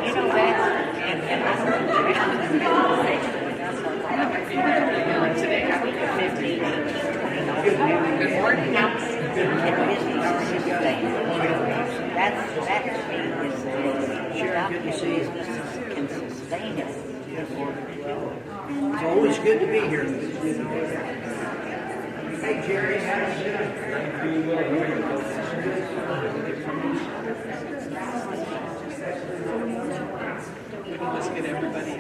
And I don't know today. I think it's 15. Good morning. That to me is the job businesses can sustain it. It's always good to be here. Hey, Jerry, how's Let's get everybody.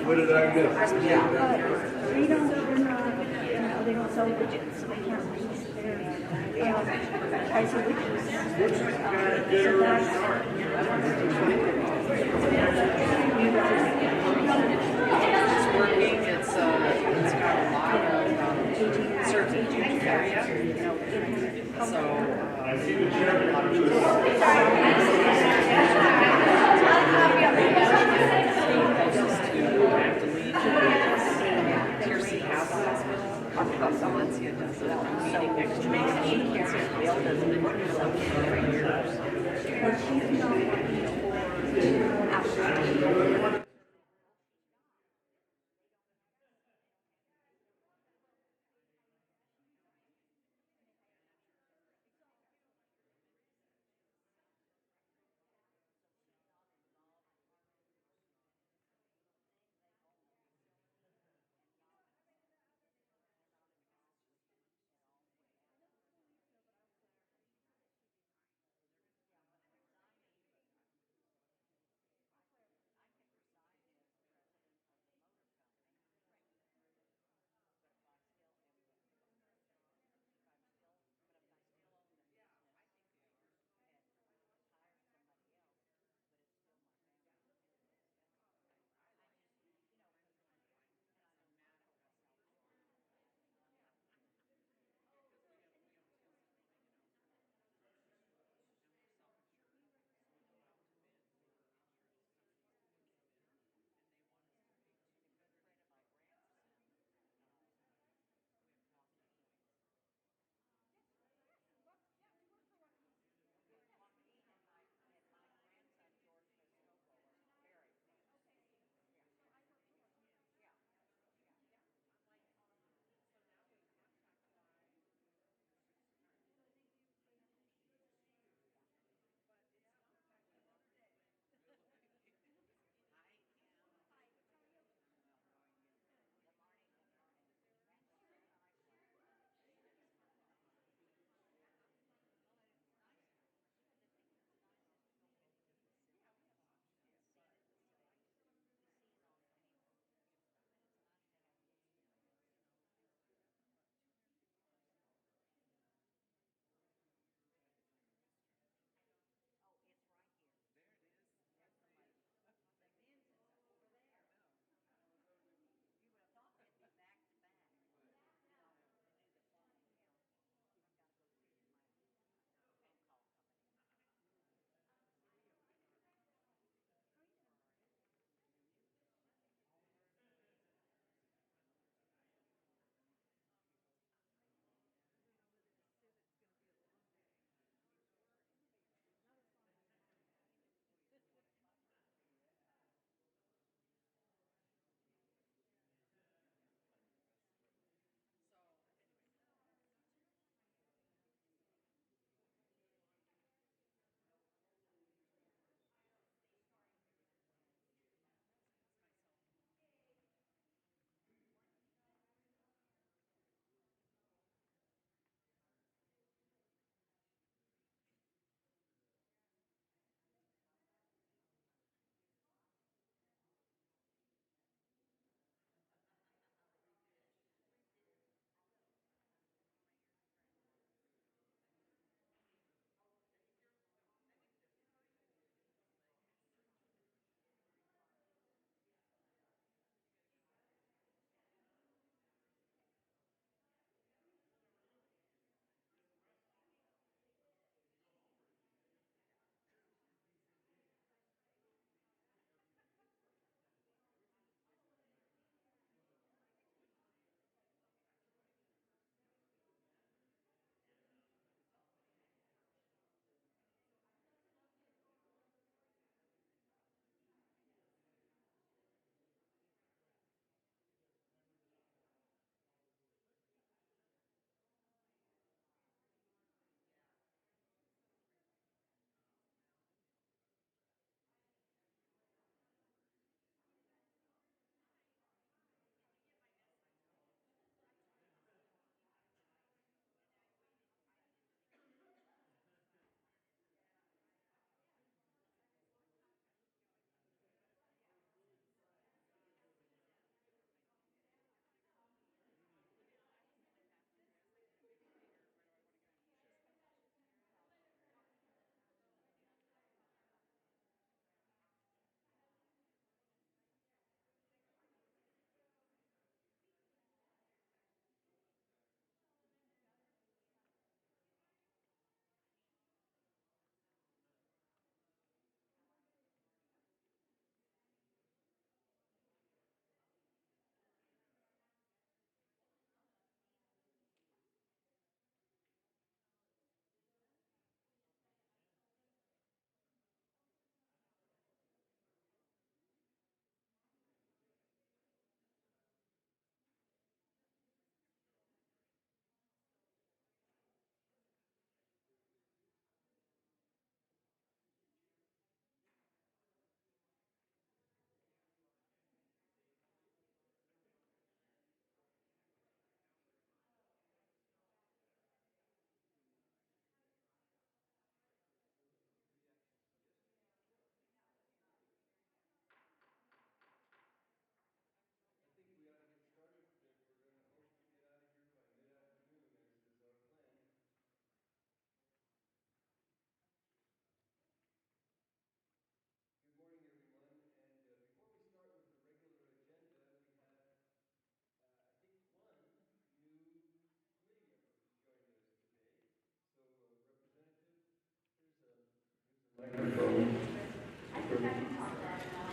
What did I do? They don't sell widgets, so they can't release their price of widgets. So It's working. It's got a lot of serves a huge area. So a lot of Valencia does it. So next to me, she can't build as many every year.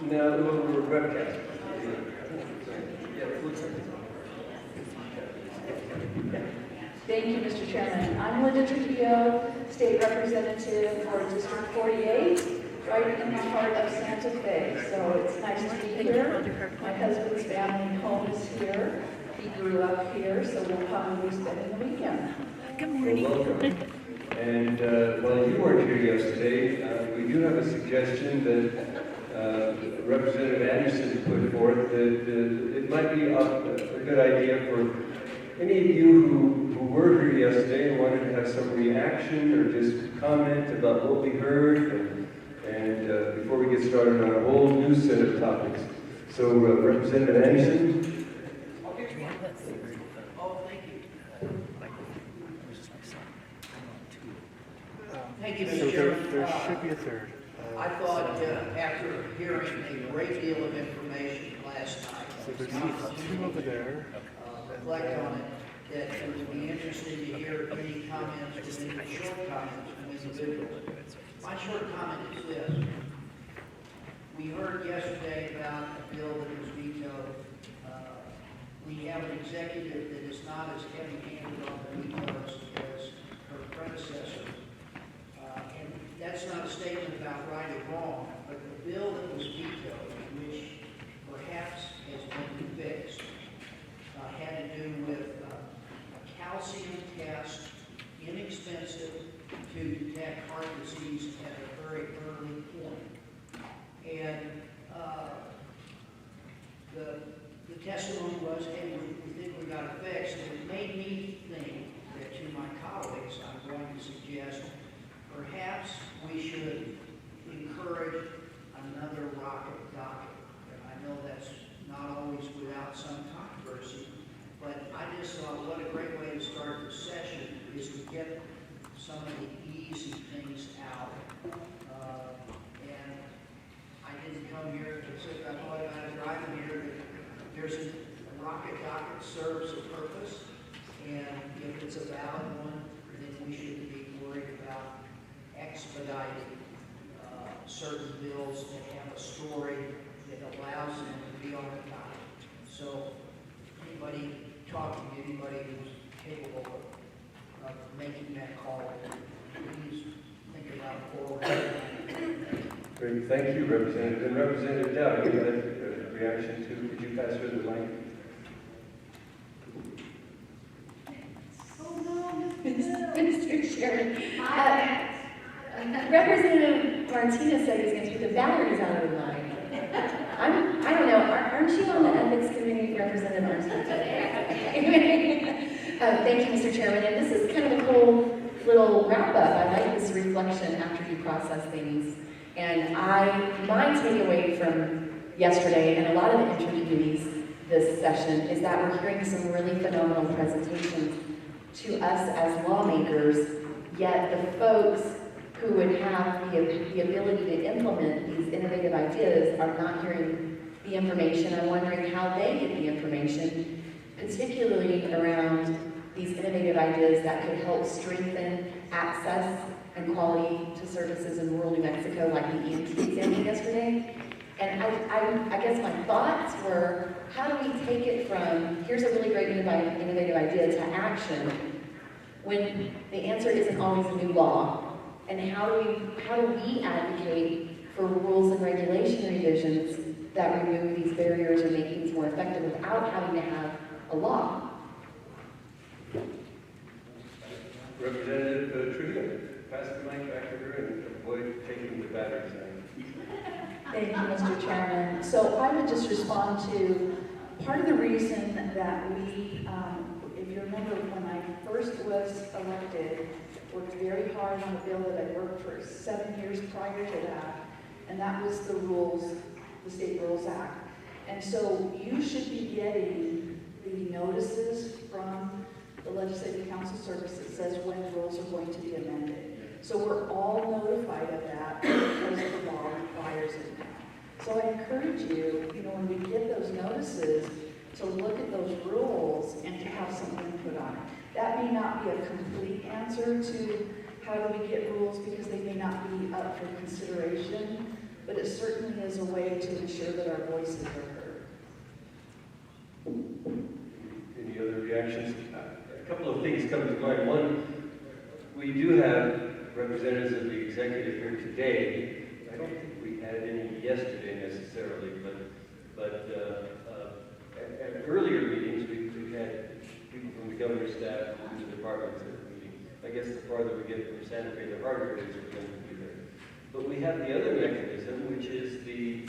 Now, we're webcast. Thank you, Mr. Chairman. I'm Linda Trujillo, State Representative for District 48, right in the heart of Santa Fe. So it's nice to be here. My husband's family home is here. He grew up here, so we'll probably be spending the weekend. Good morning. Well, welcome. And while you weren't here yesterday, we do have a suggestion that Representative Anderson put forth that it might be a good idea for any of you who were here yesterday and wanted to have some reaction or just comment about what we heard and before we get started on a whole new set of topics. So Representative Anderson. Thank you, So Mr. Chairman. there should be a third. I thought after hearing a great deal of information last night, So there's two over there. reflect on it, that it would be interesting to hear any comments, any short comments from individuals. My short comment is this. We heard yesterday about a bill that was vetoed. We have an executive that is not as heavy-handed on the vetoes as her predecessor. And that's not a statement about right or wrong, but the bill that was vetoed, which perhaps has been fixed, had to do with a calcium test, inexpensive to detect heart disease at a very early point. And the testimony was, hey, we think we got it fixed. And it made me think that to my colleagues, I'm going to suggest perhaps we should encourage another rocket docket. And I know that's not always without some controversy, but I just thought what a great way to start the session is to get some of the easy things out. And I didn't come here because I thought about driving here. There's a rocket docket serves a purpose, and if it's a valid one, then we shouldn't be worried about expediting certain bills that have a story that allows them to be on the docket. So anybody talking to anybody who's capable of making that call, please think about forward. Great, thank you, Representative. And Representative Dowd, you had a reaction to, could you pass her the mic? Mr. Chairman. Representative Martinez said he's going to take the batteries out of the line. I don't know, aren't you on the ethics committee, Representative Martinez? Thank you, Mr. Chairman. And this is kind of a cool little wrap-up. I like this reflection after you process things. And my takeaway from yesterday and a lot of the interviewees this session is that we're hearing some really phenomenal presentations to us as lawmakers, yet the folks who would have the ability to implement these innovative ideas are not hearing the information. I'm wondering how they get the information, particularly around these innovative ideas that could help strengthen access and quality to services in rural New Mexico, like the EMT example yesterday. And I guess my thoughts were, how do we take it from, here's a really great innovative idea, to action, when the answer isn't always a new law? And how do we advocate for rules and regulation revisions that remove these barriers or make things more effective without having to have a law? Representative Trujillo, pass the mic back to her and avoid taking the batteries out. Thank you, Mr. Chairman. So I would just respond to part of the reason that we, if you remember when I first was elected, worked very hard on a bill that I worked for 7 years prior to that, and that was the rules, the State Rules Act. And so you should be getting the notices from the Legislative Council Service that says when rules are going to be amended. So we're all notified of that because the law requires it now. So I encourage you, when we get those notices, to look at those rules and to have some input on it. That may not be a complete answer to how do we get rules, because they may not be up for consideration but it certainly is a way to ensure that our voices are heard. Any other reactions? A couple of things come to mind. One, we do have representatives of the executive here today. I don't think we had any yesterday necessarily, but at earlier meetings, we've had people from the governor's staff and the departments at the meeting. I guess the farther we get from Santa Fe, the harder it is for them to be there. But we have the other mechanism, which is the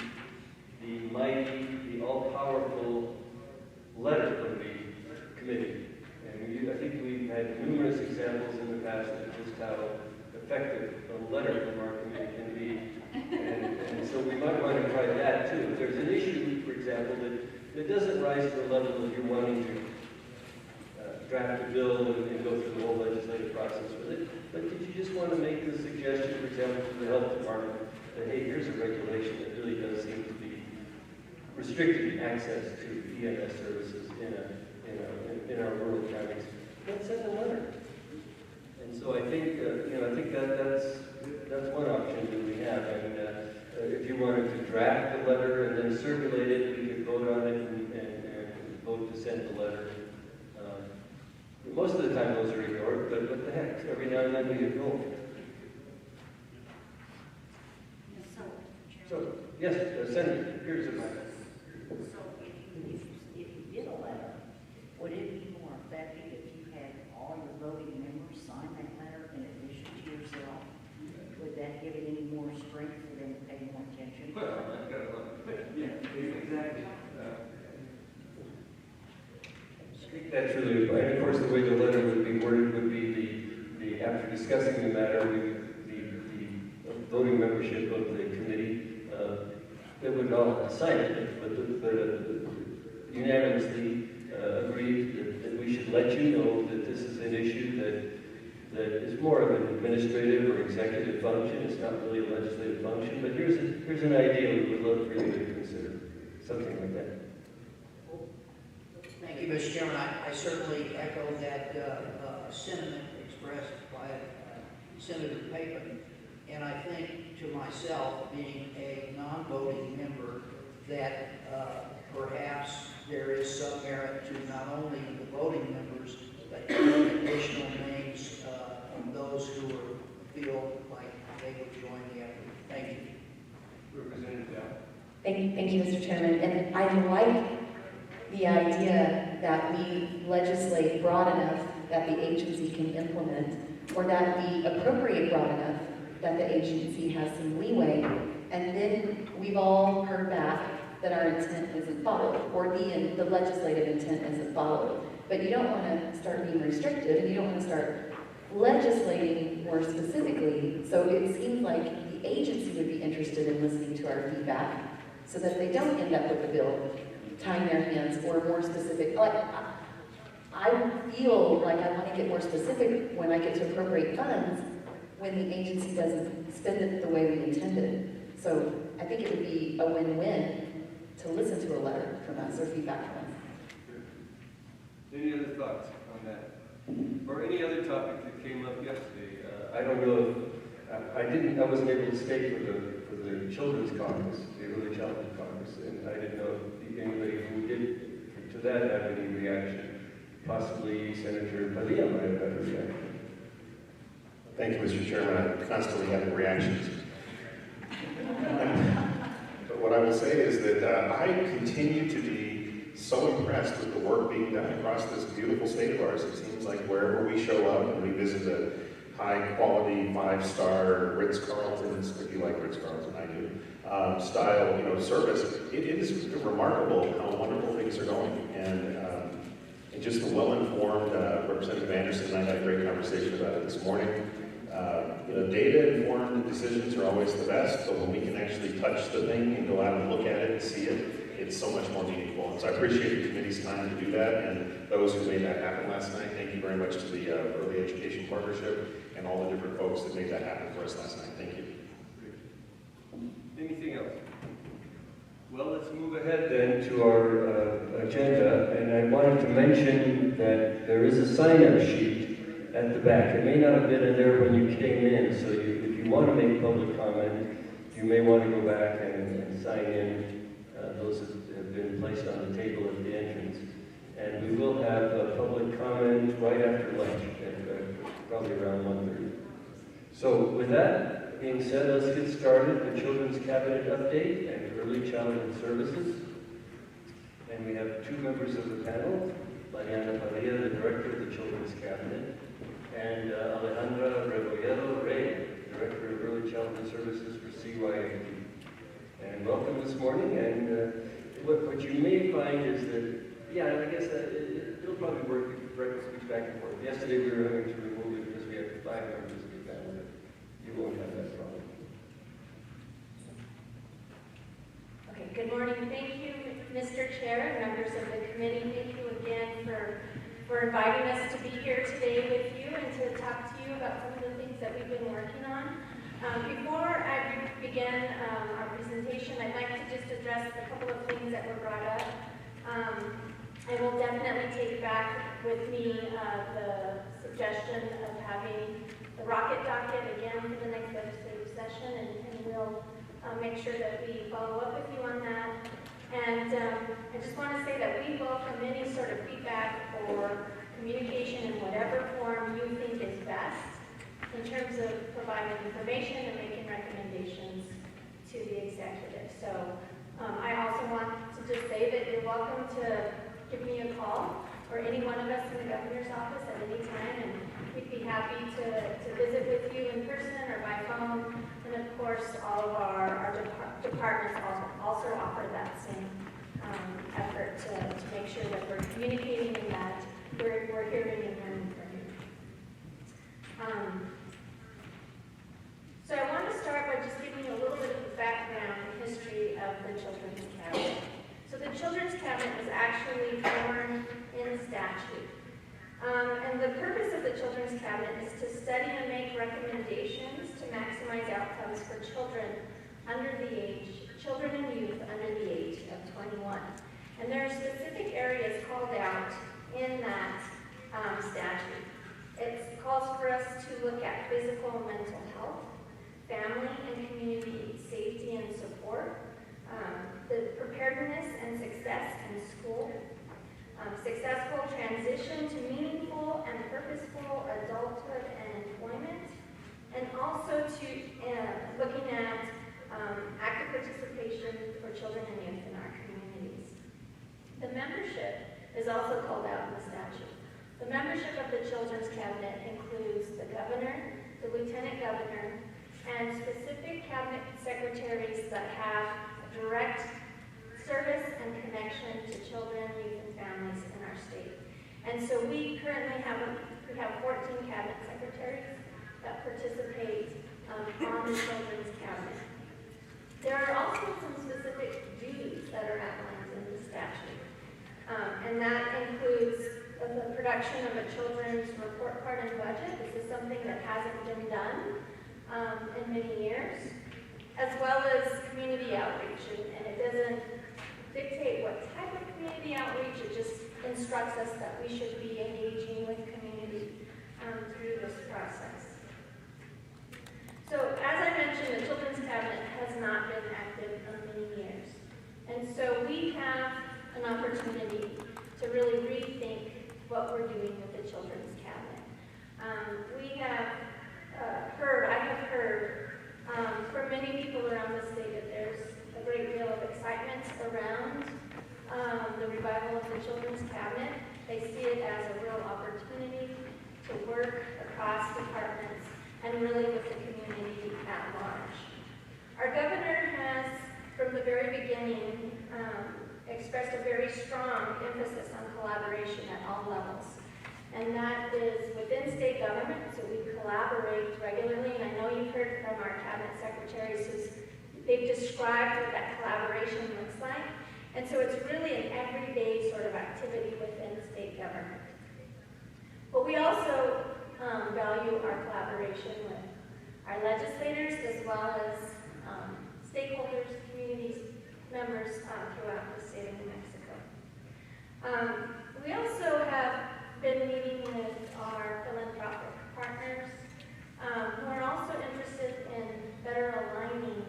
mighty, the all-powerful letter from the committee. And I think we've had numerous examples in the past of just how effective a letter from our committee can be. And so we might want to try that too. If there's an issue, for example, that doesn't rise to the level of you're wanting to draft a bill and go through the whole legislative process with it, but did you just want to make the suggestion, for example, to the health department that, hey, here's a regulation that really does seem to be restricting access to EMS services in our rural counties? Let's send a letter. And so I think, I think that's one option that we have. And if you wanted to draft the letter and then circulate it, we could vote on it and vote to send the letter. Most of the time those are ignored, but what the heck, every now and then we get rolled. So, yes, Senator, here's the mic. So if you did a letter, would it be more effective if you had all your voting members sign that letter in addition to yourself? Would that give it any more strength for them to pay more attention? Well, I've got a lot. Exactly. That's really, and of course, the way the letter would be worded would be the after discussing the matter, the voting membership of the committee, they would all sign it, but unanimously agreed that we should let you know that this is an issue that is more of an administrative or executive function. It's not really a legislative function, but here's an idea we would love for you to consider, something like that. Thank you, Mr. Chairman. I certainly echo that sentiment expressed by Senator Papin. And I think to myself, being a non-voting member, that perhaps there is some merit to not only the voting members, but additional names of those who feel like they would join the effort. Thank you. Representative Dow. Thank you, Mr. Chairman. And I like the idea that we legislate broad enough that the agency can implement, or that we appropriate broad enough that the agency has some leeway, and then we've all heard back that our intent isn't followed, or the legislative intent isn't followed. But you don't want to start being restrictive, and you don't want to start legislating more specifically. So it seems like the agency would be interested in listening to our feedback, so that they don't end up with a bill tying their hands or more specific. Like, I feel like I want to get more specific when I get to appropriate funds when the agency doesn't spend it the way we intended. So I think it would be a win-win to listen to a letter from us or feedback from us. Any other thoughts on that? Or any other topic that came up yesterday? I don't know if I wasn't able to stay for the Children's Congress, the Early Childhood Congress, and I didn't know if anybody who did to that have any reaction. Possibly Senator Padilla might have had a reaction. Thank you, Mr. Chairman. I'm constantly having reactions. But what I will say is that I continue to be so impressed with the work being done across this beautiful state of ours. It seems like wherever we show up and we visit a high-quality, 5-star Ritz-Carlton's, if you like Ritz-Carlton, I do, style, service, it is remarkable how wonderful things are going. And just the well-informed Representative Anderson and I had a great conversation about it this morning. Data-informed decisions are always the best, but when we can actually touch the thing and go out and look at it and see it, it's so much more meaningful. And so I appreciate the committee's time to do that, and those who made that happen last night. Thank you very much to the Early Education Partnership and all the different folks that made that happen for us last night. Thank you. Anything else? Well, let's move ahead then to our agenda, and I wanted to mention that there is a sign-up sheet at the back. It may not have been in there when you came in, so if you want to make public comment, you may want to go back and sign in those that have been placed on the table at the entrance. And we will have a public comment right after lunch, at probably around 1:30. So with that being said, let's get started. The Children's Cabinet update and early childhood services. And we have two members of the panel, Mariana Padilla, the Director of the Children's Cabinet, and Alejandra Rebollero Rey, Director of Early Childhood Services for CYFD. And welcome this morning, and what you may find is that, yeah, I guess it'll probably work switch back and forth. Yesterday we were having to remove it because we had 5 members of the panel. You won't have that problem. Okay, good morning. Thank you, Mr. Chair and members of the committee. Thank you again for inviting us to be here today with you and to talk to you about some of the things that we've been working on. Before I begin our presentation, I'd like to just address a couple of things that were brought up. I will definitely take back with me the suggestion of having the rocket docket again for the next legislative session, and we'll make sure that we follow up with you on that. And I just want to say that we welcome any sort of feedback or communication in whatever form you think is best in terms of providing information and making recommendations to the executive. So I also want to just say that you're welcome to give me a call or any one of us in the governor's office at any time, and we'd be happy to visit with you in person or by phone. And of course, all of our departments also offer that same effort to make sure that we're communicating and that we're hearing and learning from you. So I want to start by just giving you a little bit of the background and history of the Children's Cabinet. So the Children's Cabinet was actually formed in statute. And the purpose of the Children's Cabinet is to study and make recommendations to maximize outcomes for children and youth under the age of 21. And there are specific areas called out in that statute. It calls for us to look at physical and mental health, family and community safety and support, the preparedness and success in school, successful transition to meaningful and purposeful adulthood and employment, and also to looking at active participation for children and youth in our communities. The membership is also called out in the statute. The membership of the Children's Cabinet includes the governor, the lieutenant governor, and specific cabinet secretaries that have direct service and connection to children, youth, and families in our state. And so we currently have 14 cabinet secretaries that participate on the Children's Cabinet. There are also some specific duties that are outlined in the statute, and that includes the production of a children's report card and budget. This is something that hasn't been done in many years, as well as community outreach, and it doesn't dictate what type of community outreach, it just instructs us that we should be engaging with community through this process. So as I mentioned, the Children's Cabinet has not been active in many years, and so we have an opportunity to really rethink what we're doing with the Children's Cabinet. I have heard from many people around the state that there's a great deal of excitement around the revival of the Children's Cabinet. They see it as a real opportunity to work across departments and really with the community at large. Our governor has, from the very beginning, expressed a very strong emphasis on collaboration at all levels. And that is within state government, so we collaborate regularly, and I know you've heard from our cabinet secretaries who's they've described what that collaboration looks like. And so it's really an everyday sort of activity within state government. But we also value our collaboration with our legislators as well as stakeholders, communities, members throughout the state of New Mexico. We also have been meeting with our philanthropic partners who are also interested in better aligning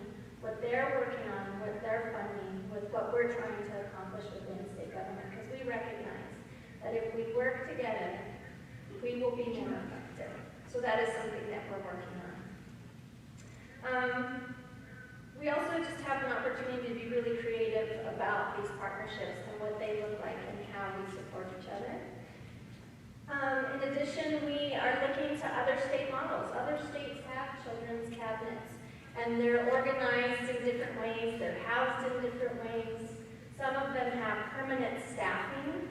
what we're trying to accomplish within state government, because we recognize that if we work together, we will be more effective. So that is something that we're working on. We also just have an opportunity to be really creative about these partnerships and what they look like and how we support each other. In addition, we are looking to other state models. Other states have children's cabinets, and they're organized in different ways. They're housed in different ways. Some of them have permanent staffing,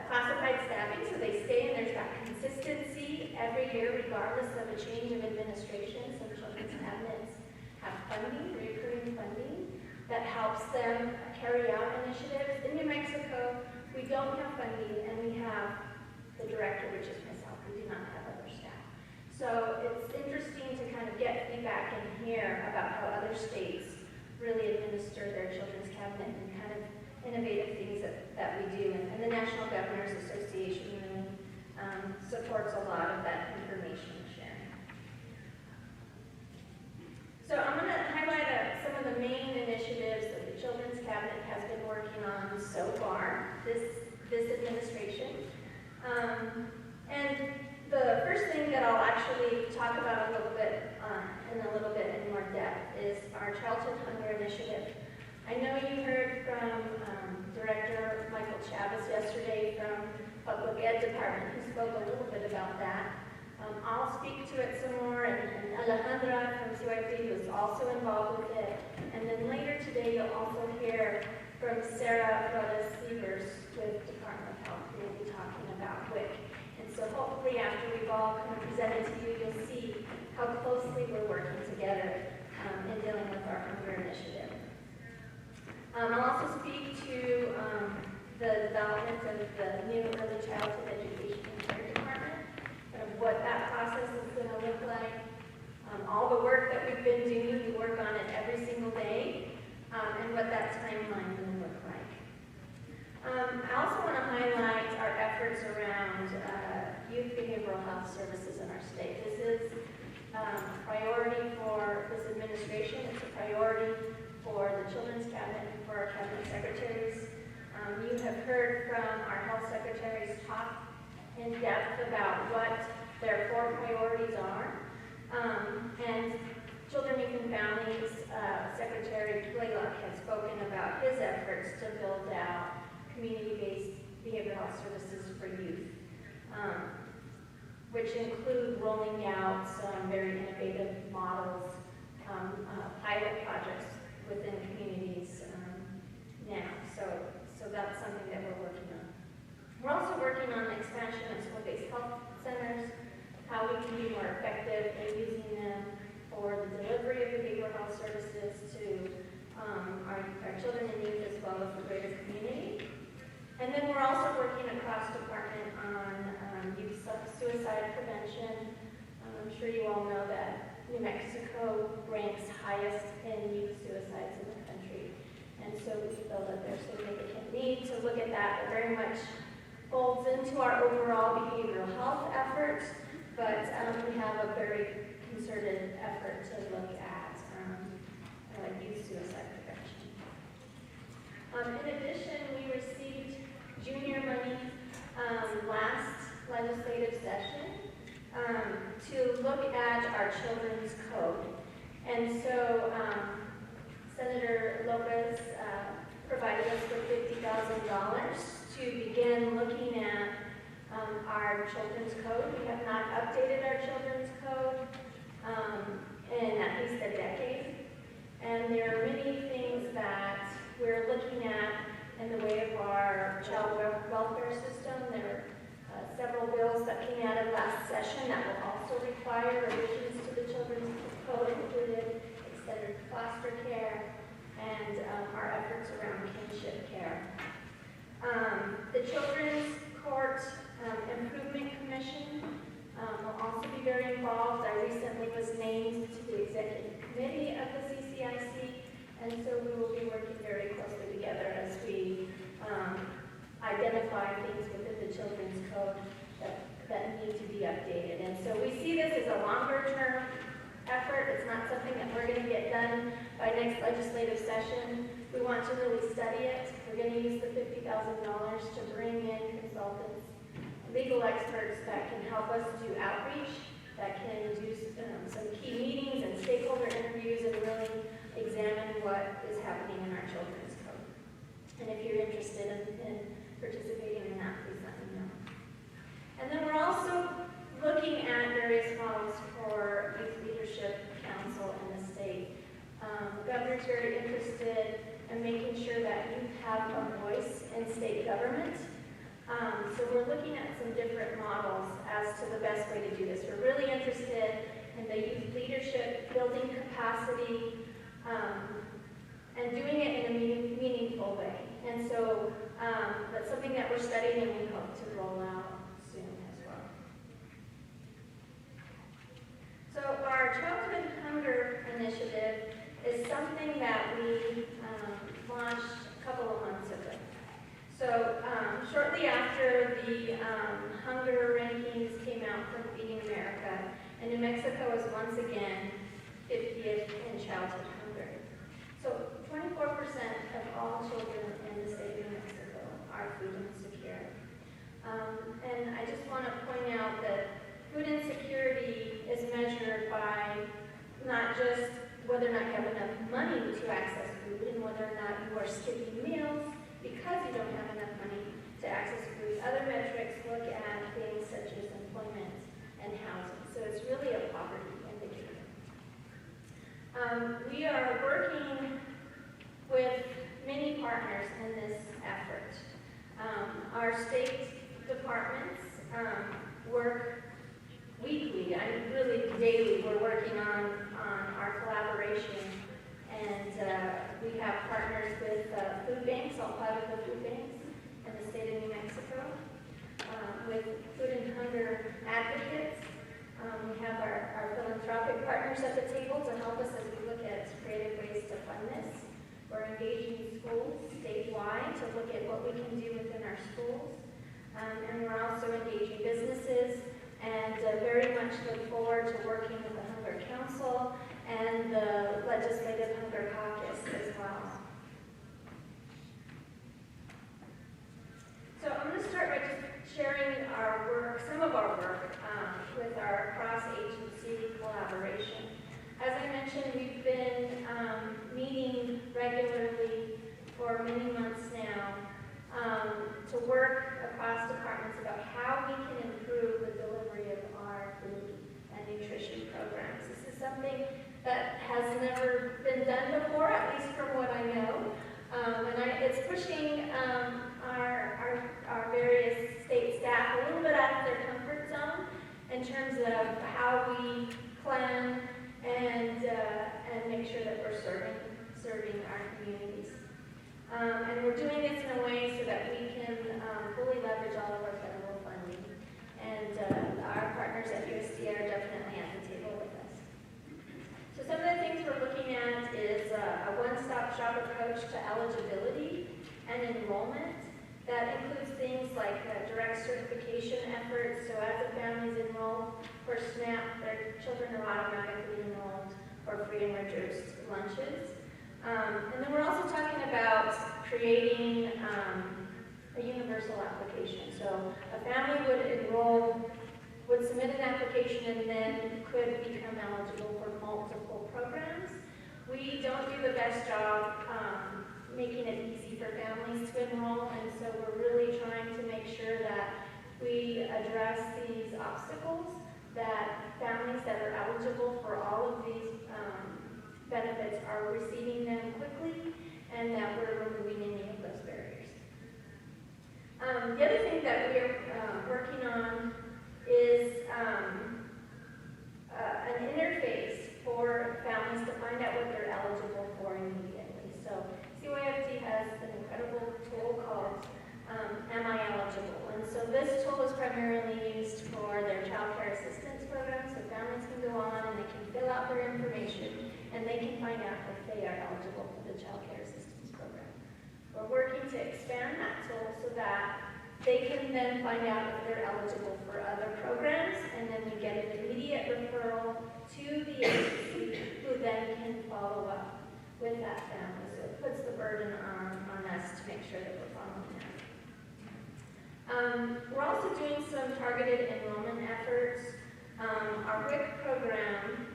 classified staffing, so they stay and there's that consistency every year regardless of a change of administration. Some children's cabinets have funding, recurring funding, that helps them carry out initiatives. In New Mexico, we don't have funding, and we have the director, which is myself. We do not have other staff. So it's interesting to kind of get feedback and hear about how other states really administer their children's cabinet and kind of innovative things that we do. And the National Governors Association really supports a lot of that information sharing. So I'm going to highlight some of the main initiatives that the Children's Cabinet has been working on so far, this administration. And the first thing that I'll actually talk about a little bit in more depth is our Childhood Hunger Initiative. I know you heard from Director Michael Chavez yesterday from Public Ed Department, who spoke a little bit about that. I'll speak to it some more, and Alejandra from CYP was also involved with it. And then later today, you'll also hear from Sarah Flores-Sievers with Department of Health, who will be talking about WIC. And so hopefully after we've all kind of presented to you, you'll see how closely we're working together in dealing with our hunger initiative. I'll also speak to the development of the new early childhood education and care department, and what that process is going to look like. All the work that we've been doing, we work on it every single day, and what that timeline will look like. I also want to highlight our efforts around youth behavioral health services in our state. This is a priority for this administration. It's a priority for the Children's Cabinet and for our Cabinet Secretaries. You have heard from our health secretaries talk in depth about what their 4 priorities are. And Children, Youth, and Families Secretary Blaylock has spoken about his efforts to build out community-based behavioral health services for youth, which include rolling out some very innovative models, pilot projects within communities now. So that's something that we're working on. We're also working on the expansion of school-based health centers, how we can be more effective in using them for the delivery of behavioral health services to our children and youth as well as the greater community. And then we're also working across department on youth suicide prevention. I'm sure you all know that New Mexico ranks highest in youth suicides in the country. And so we feel that there's significant need to look at that. It very much folds into our overall behavioral health efforts, but we have a very concerted effort to look at youth suicide prevention. In addition, we received junior money last legislative session to look at our children's code. And so Senator Lopez provided us with $50,000 to begin looking at our children's code. We have not updated our children's code in at least a decade. And there are many things that we're looking at in the way of our child welfare system. There are several bills that came out of last session that will also require revisions to the children's code, included extended foster care and our efforts around kinship care. The Children's Court Improvement Commission will also be very involved. I recently was named to the executive committee of the CCIC, and so we will be working very closely together as we identify things within the children's code that need to be updated. And so we see this as a longer term effort. It's not something that we're going to get done by next legislative session. We want to really study it. We're going to use the $50,000 to bring in consultants, legal experts that can help us do outreach, that can do some key meetings and stakeholder interviews and really examine what is happening in our children's code. And if you're interested in participating in that, please let me know. And then we're also looking at various models for youth leadership council in the state. The governor's very interested in making sure that youth have a voice in state government. So we're looking at some different models as to the best way to do this. We're really interested in the youth leadership, building capacity, and doing it in a meaningful way. And so that's something that we're studying and we hope to roll out soon as well. So our Childhood Hunger Initiative is something that we launched a couple of months ago. So shortly after the hunger rankings came out from Feeding America, and New Mexico is once again 50th in childhood hunger. So 24% of all children in the state of New Mexico are food insecure. And I just want to point out that food insecurity is measured by not just whether or not you have enough money to access food and whether or not you are skipping meals because you don't have enough money to access food. Other metrics look at things such as employment and housing. So it's really a poverty indicator. We are working with many partners in this effort. Our state departments work weekly, really daily, we're working on our collaboration. And we have partners with food banks, all 5 of the food banks in the state of New Mexico, with food and hunger advocates. We have our philanthropic partners at the table to help us as we look at creative ways to fund this. We're engaging schools statewide to look at what we can do within our schools. And we're also engaging businesses and very much look forward to working with the Hunger Council and the Legislative Hunger Caucus as well. So I'm going to start by just sharing our work, some of our work with our cross-agency collaboration. As I mentioned, we've been meeting regularly for many months now to work across departments about how we can improve the delivery of our food and nutrition programs. This is something that has never been done before, at least from what I know. It's pushing our various state staff a little bit out of their comfort zone in terms of how we plan and make sure that we're serving our communities. And we're doing this in a way so that we can fully leverage all of our federal funding. And our partners at USD are definitely at the table with us. So some of the things we're looking at is a one-stop shop approach to eligibility and enrollment. That includes things like direct certification efforts. So as a family is enrolled for SNAP, their children are automatically enrolled for free and reduced lunches. And then we're also talking about creating a universal application. So a family would submit an application and then could become eligible for multiple programs. We don't do the best job making it easy for families to enroll, and so we're really trying to make sure that we address these obstacles, that families that are eligible for all of these benefits are receiving them quickly, and that we're removing any of those barriers. The other thing that we're working on is an interface for families to find out what they're eligible for immediately. So CYFD has an incredible tool called Am I Eligible? And so this tool is primarily used for their child care assistance program, so families can go on and they can fill out their information and they can find out if they are eligible for the child care assistance program. We're working to expand that tool so that they can then find out if they're eligible for other programs, and then we get an immediate referral to the agency who then can follow up with that family. So it puts the burden on us to make sure that we're following that. We're also doing some targeted enrollment efforts. Our WIC program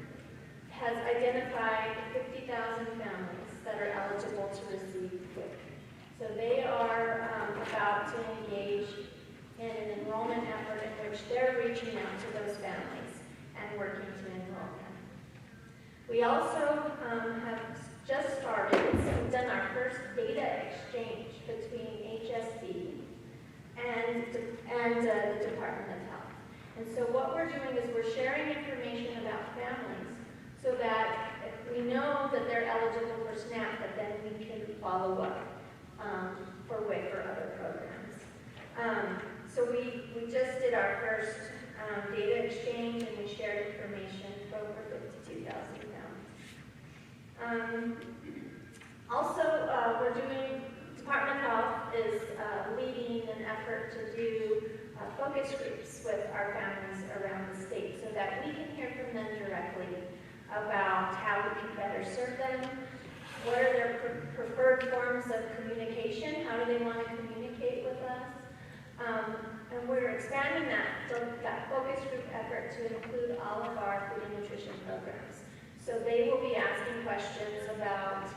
has identified 50,000 families that are eligible to receive WIC. So they are about to engage in an enrollment effort in which they're reaching out to those families and working to enroll them. We also have just started, we've done our first data exchange between HSD and the Department of Health. And so what we're doing is we're sharing information about families so that if we know that they're eligible for SNAP, that then we can follow up for WIC or other programs. So we just did our first data exchange, and we shared information for over 52,000 families. Also, we're doing, Department of Health is leading an effort to do focus groups with our families around the state so that we can hear from them directly about how we can better serve them, what are their preferred forms of communication, how do they want to communicate with us. And we're expanding that focus group effort to include all of our food and nutrition programs. So they will be asking questions about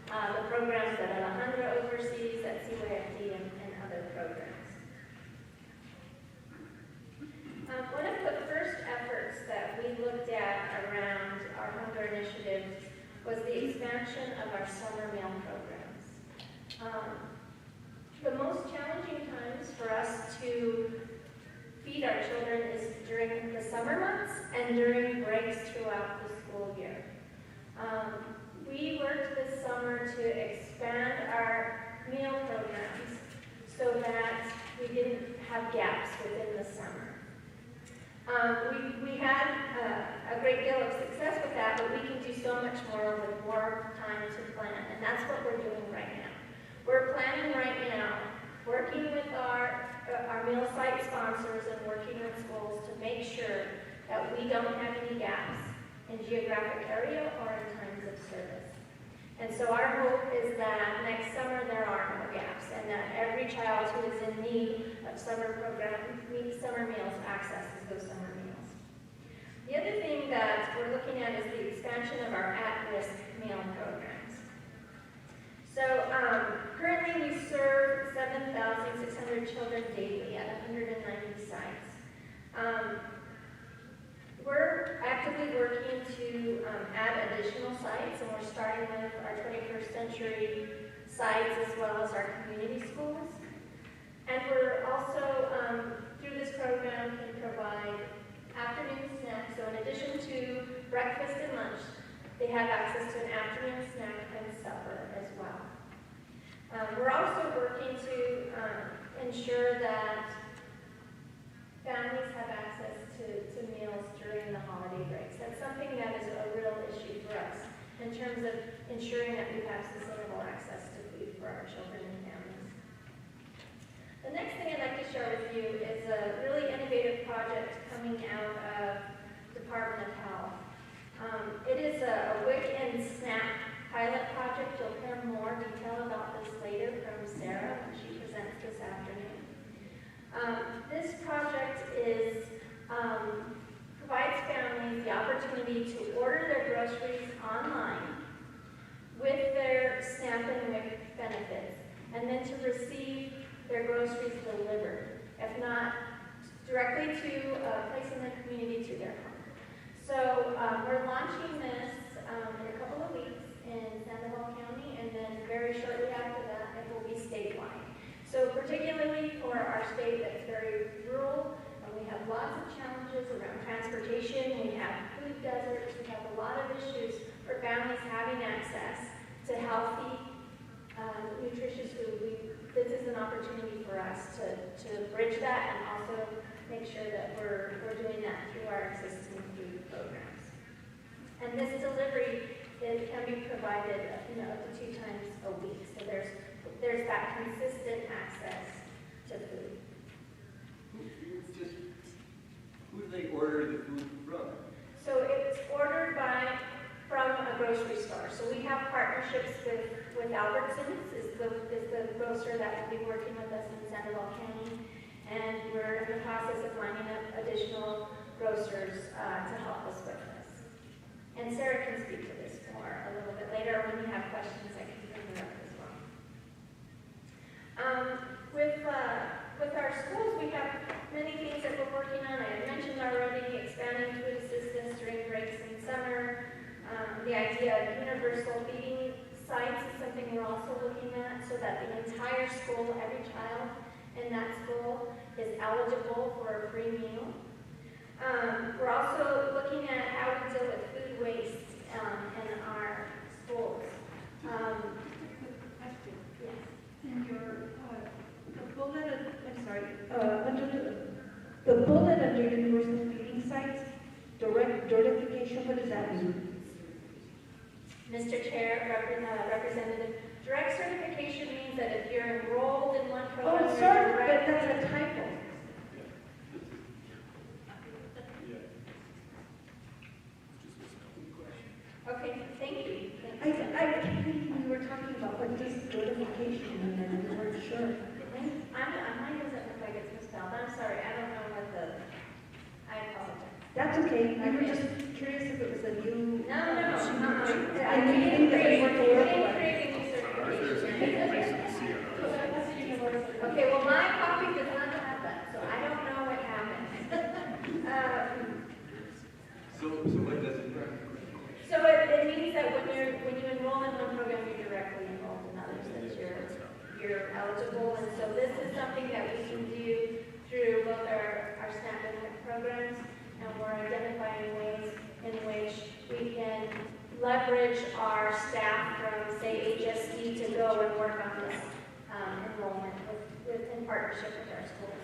the programs that Alejandra oversees at CYFD and other programs. One of the first efforts that we looked at around our hunger initiatives was the expansion of our summer meal programs. The most challenging times for us to feed our children is during the summer months and during breaks throughout the school year. We worked this summer to expand our meal programs so that we didn't have gaps within the summer. We had a great deal of success with that, but we can do so much more with more time to plan, and that's what we're doing right now. We're planning right now, working with our meal site sponsors and working with schools to make sure that we don't have any gaps in geographic area or in times of service. And so our hope is that next summer there are no gaps and that every child who is in need of summer meals accesses those summer meals. The other thing that we're looking at is the expansion of our at-risk meal programs. So currently we serve 7,600 children daily at 190 sites. We're actively working to add additional sites, and we're starting with our 21st century sites as well as our community schools. And we're also, through this program, can provide afternoon snacks. So in addition to breakfast and lunch, they have access to an afternoon snack and supper as well. We're also working to ensure that families have access to meals during the holiday breaks. That's something that is a real issue for us in terms of ensuring that we have sustainable access to food for our children and families. The next thing I'd like to share with you is a really innovative project coming out of Department of Health. It is a WIC and SNAP pilot project. You'll hear more detail about this later from Sarah when she presents this afternoon. This project provides families the opportunity to order their groceries online with their SNAP and WIC benefits, and then to receive their groceries delivered, if not directly to a place in the community to their home. So we're launching this in a couple of weeks in Sandoval County, and then very shortly after that, it will be statewide. So particularly for our state that's very rural, and we have lots of challenges around transportation, we have food deserts, we have a lot of issues for families having access to healthy, nutritious food. This is an opportunity for us to bridge that and also make sure that we're doing that through our existing food programs. And this delivery can be provided up to 2 times a week. So there's that consistent access to food. Who do they order the food from? So it's ordered from a grocery store. So we have partnerships with Albertsons is the grocer that will be working with us in Sandoval County. And we're in the process of lining up additional grocers to help us with this. And Sarah can speak to this more a little bit later. When you have questions, I can bring her up as well. With our schools, we have many things that we're working on. I had mentioned already expanding food assistance during breaks in summer. The idea of universal feeding sites is something we're also looking at, so that the entire school, every child in that school is eligible for a free meal. We're also looking at how we deal with food waste in our schools. Yes. And your, the bullet, under the bullet under universal feeding sites, direct certification, what does that mean? Mr. Chair, Representative, direct certification means that if you're enrolled in one program, Oh, you're sorry, direct. but that's a typo. Okay, thank you. I think we were talking about what does certification mean, and we weren't sure. Mine doesn't look like it's misspelled. I'm sorry, I don't know what I apologize. That's okay, we were just curious if it was a new. No. I And we didn't think that we create want to work any with. certification. Okay, well, my copy does not have that, so I don't know what happened. So what does it mean? So it means that when you enroll in one program, you're directly enrolled in others, that you're eligible. And so this is something that we can do through both our SNAP and WIC programs, and we're identifying ways in which we can leverage our staff from, say, HSD to go and work on this enrollment in partnership with our schools.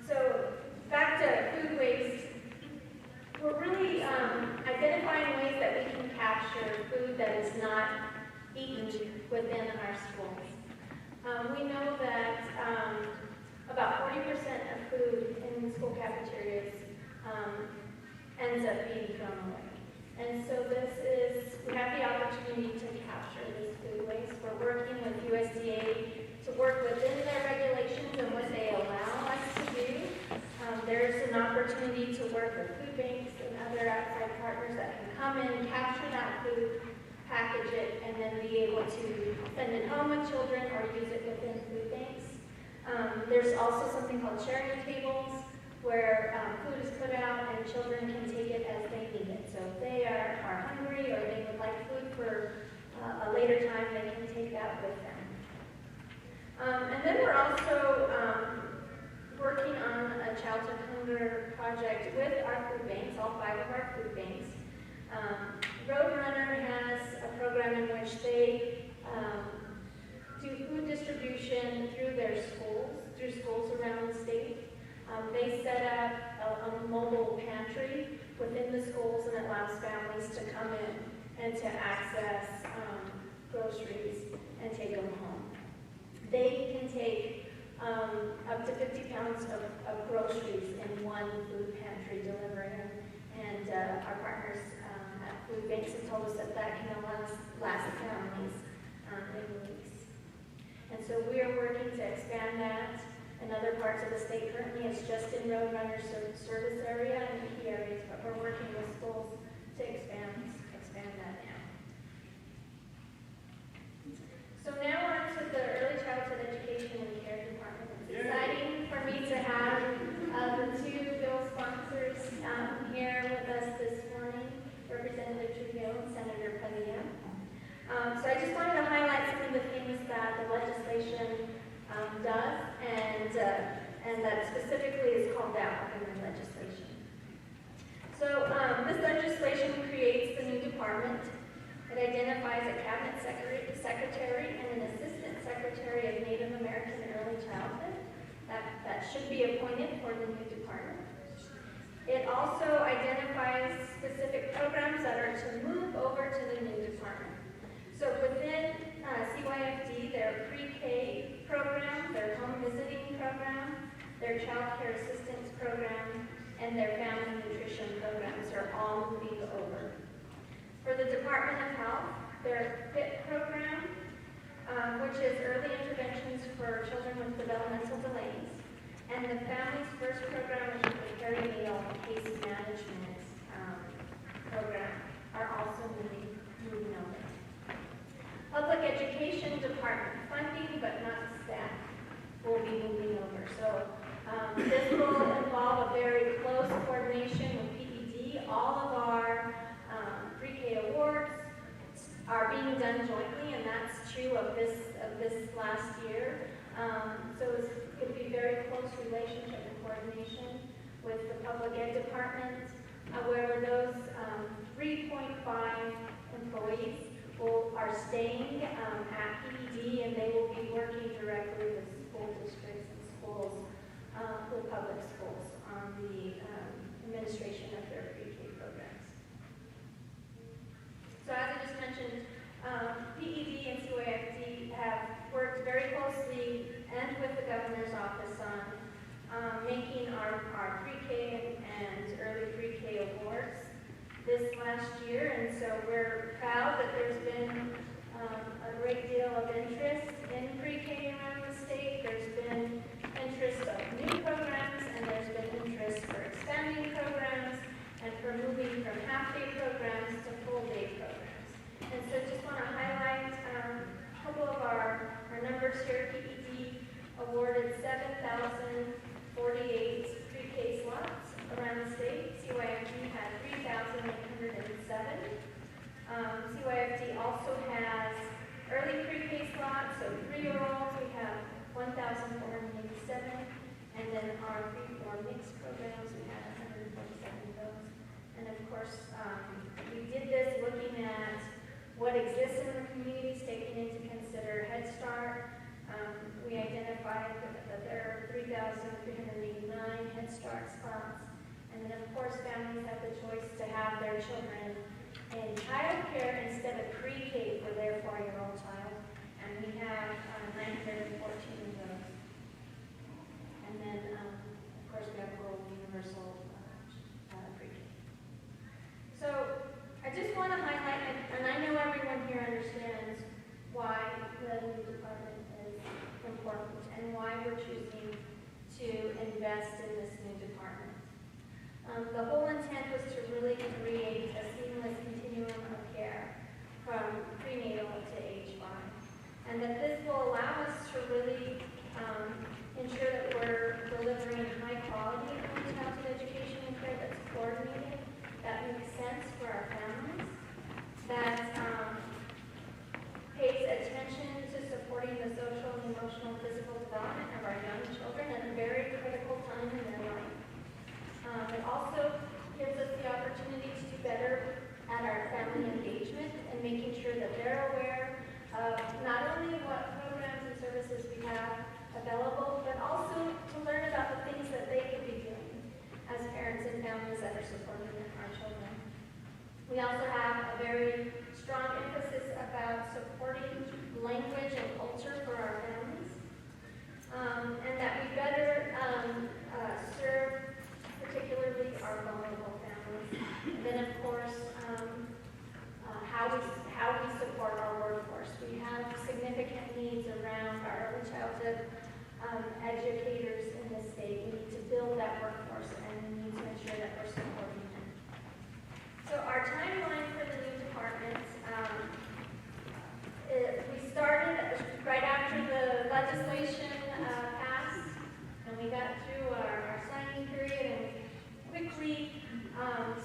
So back to food waste. We're really identifying ways that we can capture food that is not eaten within our schools. We know that about 40% of food in school cafeterias ends up being thrown away. And so we have the opportunity to capture this food waste. We're working with USDA to work within their regulations and what they allow us to do. There's an opportunity to work with food banks and other outside partners that can come in, capture that food, package it, and then be able to send it home with children or use it within food banks. There's also something called sharing tables, where food is put out and children can take it as they need it. So if they are hungry or they would like food for a later time, they can take that with them. And then we're also working on a childhood hunger project with our food banks, all 5 of our food banks. Roadrunner has a program in which they do food distribution through schools around the state. They set up a mobile pantry within the schools, and it allows families to come in and to access groceries and take them home. They can take up to 50 pounds of groceries in one food pantry delivery, and our partners at food banks have told us that can last families in weeks. And so we are working to expand that in other parts of the state. Currently, it's just in Roadrunner service area and key areas, but we're working with schools to expand that now. So now on to the Early Childhood Education and Care Department. It's exciting for me to have the 2 bill sponsors here with us this morning, Representative Trujillo and Senator Padilla. So I just wanted to highlight some of the things that the legislation does, and that specifically is called out in the legislation. So this legislation creates the new department. It identifies a cabinet secretary and an assistant secretary of Native American Early Childhood that should be appointed for the new department. It also identifies specific programs that are to move over to the new department. So within CYFD, their pre-K program, their home visiting program, their child care assistance program, and their family nutrition programs are all moving over. For the Department of Health, their FIT developmental delays. And the Family's First program and the perinatal case management program are also moving over. Public Education Department funding, but not staff, will be moving over. So this will involve a very close coordination with PED. All of our pre-K awards are being done jointly, and that's true of this last year. So it's going to be very close relationship and coordination with the Public Ed Department, where those 3.5 employees are staying at PED, and they will be working directly with school districts and schools, with public schools, on the administration of their pre-K programs. So as I just mentioned, PED and CYFD have worked very closely and with the governor's office on making our pre-K and early pre-K awards this last year, and so we're proud that there's been a great deal of interest in pre-K around the state. There's been interest of new programs, and there's been interest for expanding programs, and for moving from half-day programs to full-day programs. And so just want to highlight a couple of our numbers here. PED awarded 7,048 pre-K slots around the state. CYFD had 3,807. CYFD also has early pre-K slots, so 3-year-olds, we have 1,487, and then our 3-4 mixed programs, we had 147 of those. And of course, we did this looking at what exists in the communities, taking into consider Head Start. We identified that there are 3,389 Head Start spots. And then of course, families have the choice to have their children in childcare instead of pre-K for their 4-year-old child. And we have 914 of those. And then, of course, we have rural universal pre-K. So I just want to highlight, and I know everyone here understands why the new department is important and why we're choosing to invest in this new department. The whole intent was to really create a seamless continuum of care from prenatal to age 5. And that this will allow us to really ensure that we're delivering high quality early childhood education and care that's coordinated, that makes sense for our families, that pays attention to supporting the social and emotional and physical development of our young children at a very critical time in their life. It also gives us the opportunity to do better at our family engagement and making sure that they're aware of not only what programs and services we have available, but also to learn about the things that they could be doing as parents and families that are supporting our children. We also have a very strong emphasis about supporting language and culture for our families, and that we better serve particularly our vulnerable families. And then, of course, how we support our workforce. We have significant needs around our early childhood educators in the state. We need to build that workforce, and we need to ensure that we're supporting them. So our timeline for the new department, we started right after the legislation passed, and we got through our signing period, and we quickly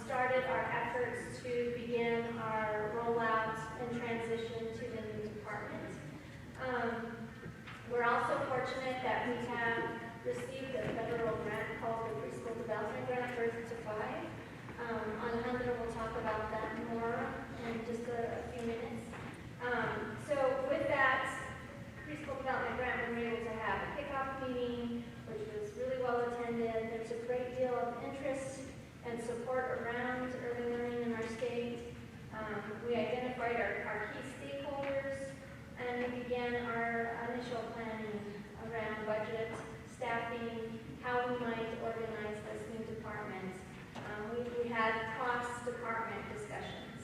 started our efforts to begin our rollout and transition to the new department. We're also fortunate that we have received a federal grant called the Preschool Development Grant, Birth to 5. Alejandro will talk about that more in just a few minutes. So with that Preschool Development Grant, we were able to have a kickoff meeting, which was really well attended. There's a great deal of interest and support around early learning in our state. We identified our key stakeholders, and we began our initial planning around budget, staffing, how we might organize this new department. We had cross-department discussions.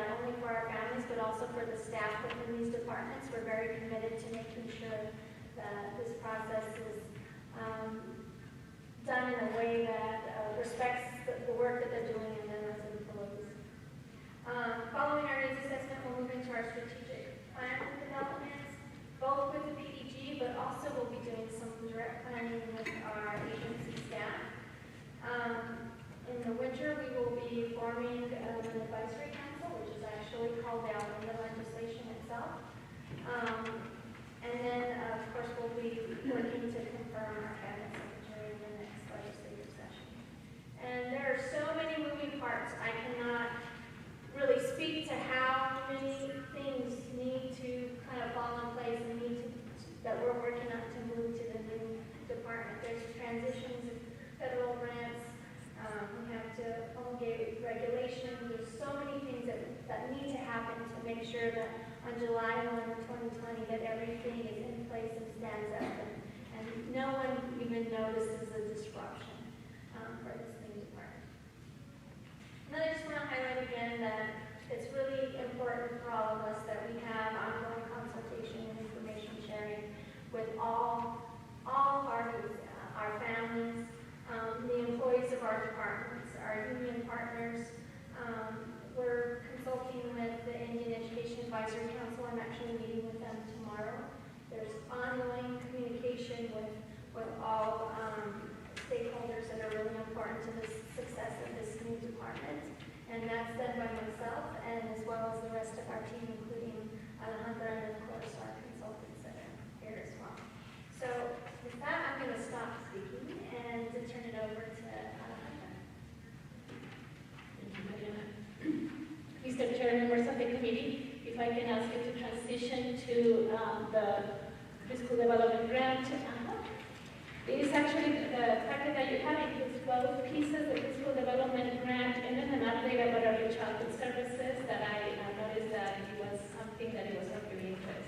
not only for our families, but also for the staff within these departments. We're very committed to making sure that this process is done in a way that respects the work that they're doing and then as employees. Following our needs assessment, we'll move into our strategic plan developments, both with the PDG, but also we'll be doing some direct planning with our agency staff. In the winter, we will be forming an advisory council, which is actually called out in the legislation itself. And then, of course, we'll be working to confirm our cabinet secretary in the next legislative session. And there are so many moving parts. I cannot really speak to how many things need to kind of fall in place and that we're working on to move to the new department. There's transitions of federal grants. We have to promulgate regulations. There's so many things that need to happen to make sure that on July 1 of 2020 that everything is in place and stands up and no one even notices a disruption for this new department. And then I just want to highlight again that it's really important for all of us that we have ongoing consultation and information sharing with all parties, our families, the employees of our departments, our union partners. We're consulting with the Indian Education Advisory Council. I'm actually meeting with them tomorrow. There's ongoing communication with all stakeholders that are really important to the success of this new department. And that's done by myself and as well as the rest of our team, including Alejandra and of course our consultants that are here as well. So with that, I'm going to stop speaking and to turn it over to Alejandra. Thank you, Mariana. Mr. Chair, members of the committee, if I can ask you to transition to the preschool development grant. It is actually the packet that you have includes 12 pieces of preschool development grant and then an update about early childhood services that I noticed that it was something that it was of your interest.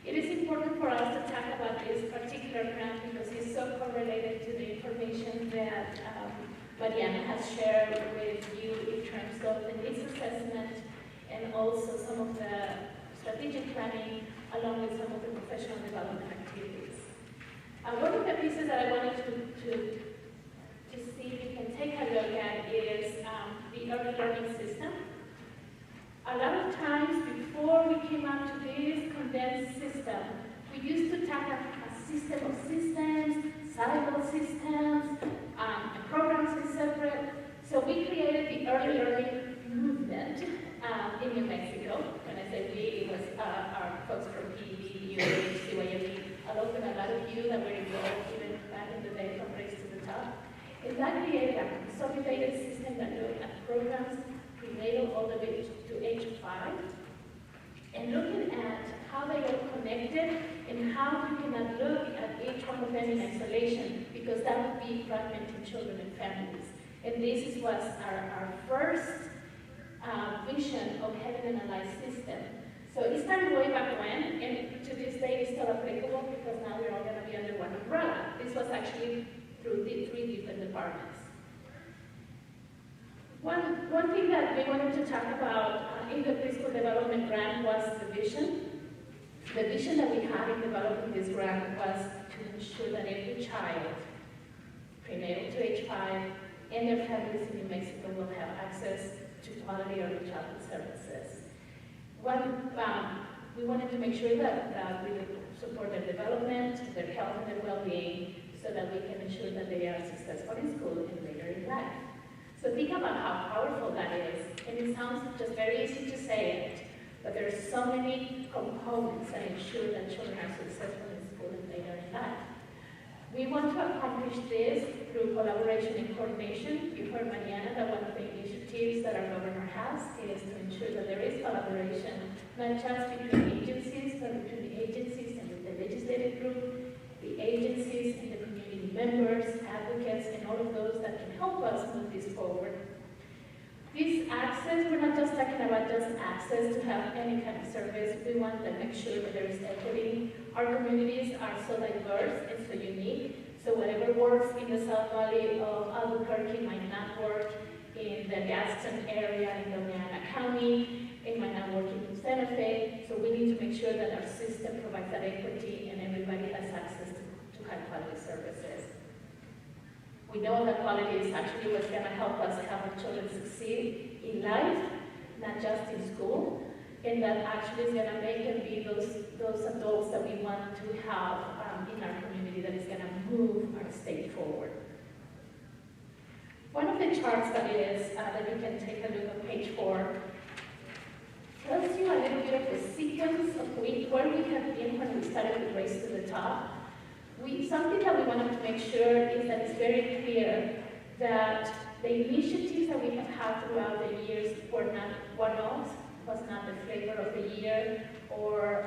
It is important for us to talk about this particular grant because it's so correlated to the information that Mariana has shared with you in terms of the needs assessment and also some of the strategic planning along with some of the professional development activities. One of the pieces that I wanted to see if you can take a look at is the early learning system. A lot of times before we came up to this condensed system, we used to talk a system of systems, silo systems, programs is separate. So we created the early learning movement in New Mexico. When I say we, it was our folks from PEB, UNH, CYME, along with a lot of you that were involved even back in the day from Race to the Top. And that created a consolidated system that looked at programs prenatal all the way to age 5, and looking at how they are connected and how we cannot look at each one of them in isolation because that would be fragmenting children and families. And this was our first vision of having an allied system. So it started way back when, and to this day it's still applicable because now we're all going to be under one umbrella. This was actually through the 3 different departments. One thing that we wanted to talk about in the preschool development grant was the vision. The vision that we had in developing this grant was to ensure that every child, prenatal to age 5, and their families in New Mexico will have access to quality early childhood services. We wanted to make sure that we would support their development, their health, and their well-being, so that we can ensure that they are successful in school and later in life. So think about how powerful that is. And it sounds just very easy to say it, but there are so many components that ensure that children are successful in school and later in life. We want to accomplish this through collaboration and coordination. You heard Mariana that one of the initiatives that our governor has is to ensure that there is collaboration, not just between agencies, but between the agencies and the legislative group, the agencies and the community members, advocates, and all of those that can help us move this forward. This access, we're not just talking about just access to have any kind of service. We want to make sure that there is equity. Our communities are so diverse and so unique. So whatever works in the South Valley of Albuquerque might not work in the Gaston area in Doñana County, it might not work in Santa Fe, so we need to make sure that our system provides that equity and everybody has access to high quality services. We know that quality is actually what's going to help us have our children succeed in life, not just in school, and that actually is going to make them be those adults that we want to have in our community that is going to move our state forward. One of the charts that you can take a look on page 4 tells you a little bit of the sequence of where we have been when we started with Race to the Top. Something that we wanted to make sure is that it's very clear that the initiatives that we have had throughout the years were not one-offs, was not the flavor of the year, or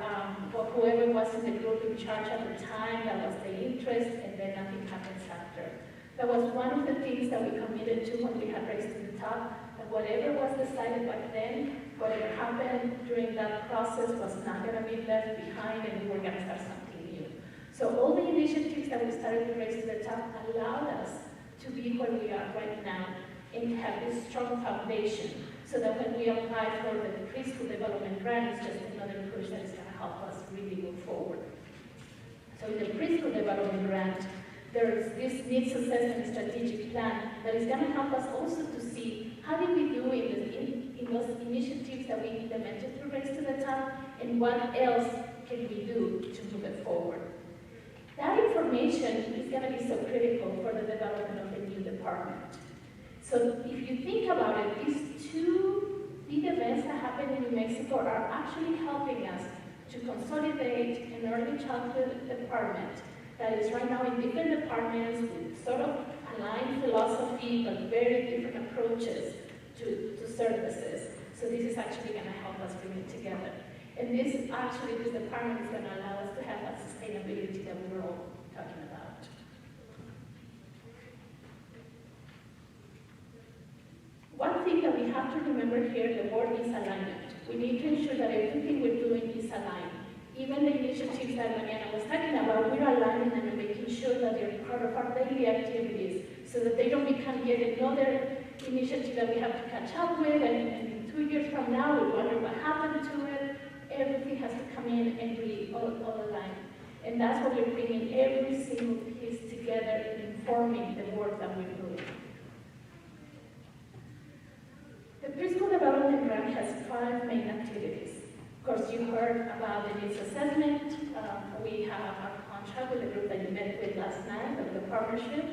whoever was in the group in charge at the time, that was the interest, and then nothing happens after. That was one of the things that we committed to when we had Race to the Top, that whatever was decided back then, whatever happened during that process was not going to be left behind, and we were going to start something new. So all the initiatives that we started with Race to the Top allowed us to be where we are right now and have this strong foundation, so that when we apply for the preschool development grant, it's just another push that is going to help us really move forward. So in the preschool development grant, there's this needs assessment strategic plan that is going to help us also to see how did we do in those initiatives that we implemented through Race to the Top, and what else can we do to move it forward. That information is going to be so critical for the development of the new department. So if you think about it, these two big events that happened in New Mexico are actually helping us to consolidate an early childhood department that is right now in different departments with sort of aligned philosophy but very different approaches to services. So this is actually going to help us bring it together. And this department is going to allow us to have that sustainability that we were all talking about. One thing that we have to remember here, the word is alignment. We need to ensure that everything we're doing is aligned. Even the initiatives that Mariana was talking about, we're aligning them and making sure that they're part of our daily activities so that they don't become yet another initiative that we have to catch up with, and 2 years from now we wonder what happened to it. Everything has to come in and be all aligned. And that's what we're bringing every single piece together and informing the work that we're doing. The preschool development grant has 5 main activities. Of course, you heard about the needs assessment. We have our contract with the group that you met with last night, of the partnership.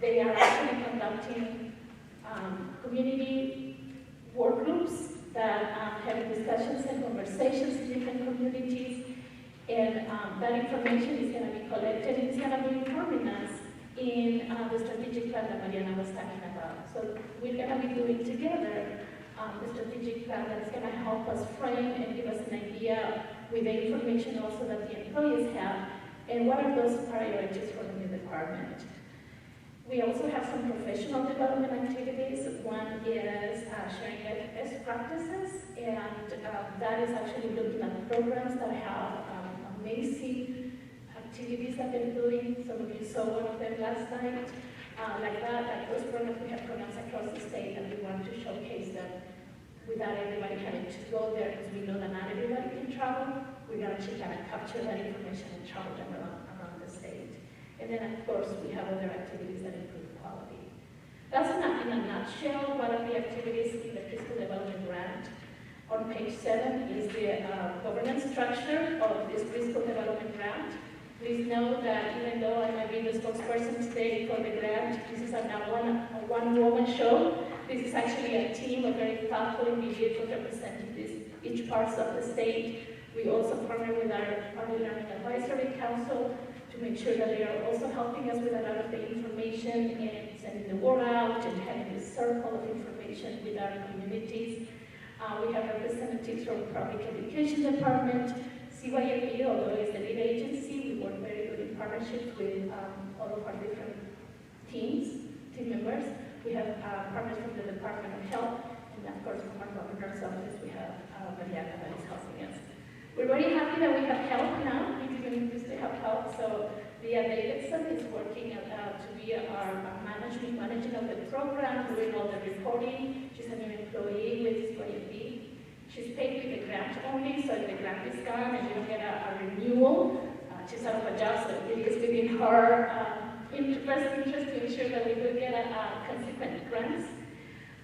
They are actually conducting community work groups that have discussions and conversations in different communities. And that information is going to be collected and it's going to be informing us in the strategic plan that Mariana was talking about. So we're going to be doing together the strategic plan that's going to help us frame and give us an idea with the information also that the employees have, and what are those priorities for the new department. We also have some professional development activities. One is sharing best practices, and that is actually looking at programs that have amazing activities that they're doing. Some of you saw one of them last night. Like those programs, we have programs across the state, and we want to showcase them without everybody having to go there, because we know that not everybody can travel. We got to kind of capture that information and travel them around the state. And then, of course, we have other activities that improve quality. That's in a nutshell one of the activities in the preschool development grant. On page 7 is the governance structure of this preschool development grant. Please know that even though I might be the spokesperson today for the grant, this is not a one-woman show. This is actually a team of very thoughtful individuals representing each parts of the state. We also partner with our Early Learning Advisory Council to make sure that they are also helping us with a lot of the information and sending the word out and having this circle of information with our communities. We have representatives from Public Education Department, CYFE, although it's the lead agency. We work very good in partnership with all of our different team members. We have partners from the Department of Health, and of course from our governor's office, we have Mariana that is helping us. We're very happy that we have help now. We didn't used to have help, so Leah Davidson is working to be our managing of the program, doing all the reporting. She's a new employee with CYFE. She's paid with the grant only, so if the grant is gone and you don't get a renewal, she's out of a job, so it is within her best interest to ensure that we will get a consequent grants.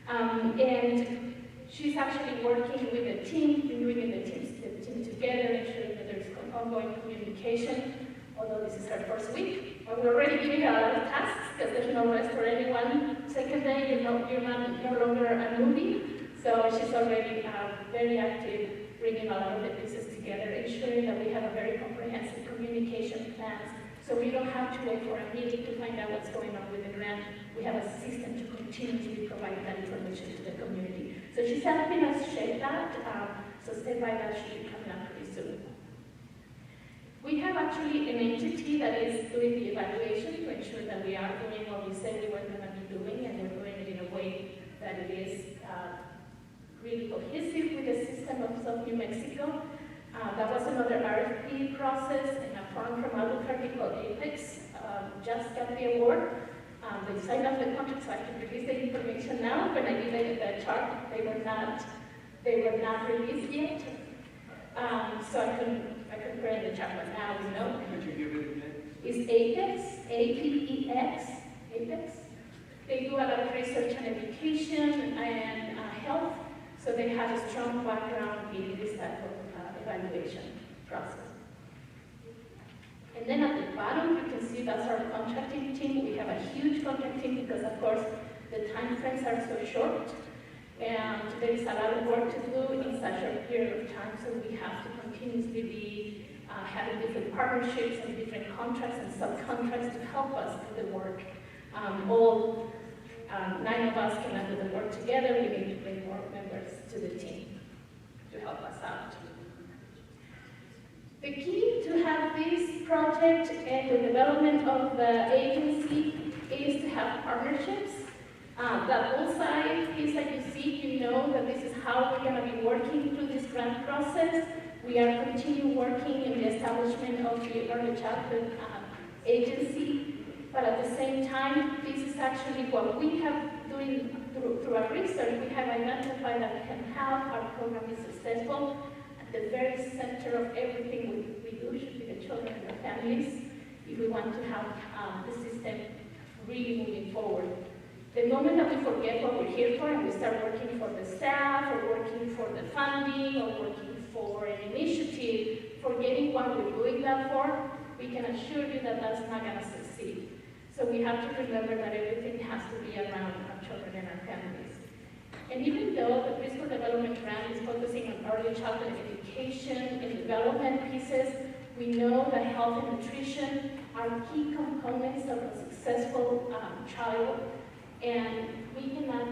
And she's actually working with the team, bringing the team together, ensuring that there's ongoing communication, although this is her first week. But we're already giving her a lot of tasks, because there's no rest for anyone. Second day, you're no longer a newbie, so she's already very active, bringing a lot of the pieces together, ensuring that we have a very comprehensive communication plan, so we don't have to wait for a meeting to find out what's going on with the grant. We have a system to continuously provide that information to the community. So she's helping us shape that, so step by that should be coming up pretty soon. We have actually an entity that is doing the evaluation to ensure that we are doing what we said we were going to be doing, and we're doing it in a way that it is really cohesive with the system of South New Mexico. That was another RFP process, and a firm from Albuquerque called Apex just got the award. They signed off the contract, so I can release the information now. When I did the chart, they were not released yet. So I couldn't put in the chart, but now we know. Could you give it again? It's Apex, A-P-E-X, Apex. They do a lot of research on education and health, so they have a strong background in this type of evaluation process. And then at the bottom, you can see that's our contracting team. We have a huge contracting because, of course, the time frames are so short, and there is a lot of work to do in such a period of time, so we have to continuously be having different partnerships and different contracts and subcontracts to help us do the work. All 9 of us cannot do the work together. We need to bring more members to the team to help us out. The key to have this project and the development of the agency is to have partnerships. That whole side piece that you see, you know that this is how we're going to be working through this grant process. We are continuing working in the establishment of the early childhood agency, but at the same time, this is actually what we have doing through our research. We have identified that can help our program be successful. The very center of everything we do should be the children and the families if we want to have the system really moving forward. The moment that we forget what we're here for and we start working for the staff or working for the funding or working for an initiative, forgetting what we're doing that for, we can assure you that that's not going to succeed. So we have to remember that everything has to be around our children and our families. And even though the preschool development grant is focusing on early childhood education and development pieces, we know that health and nutrition are key components of a successful child, and we cannot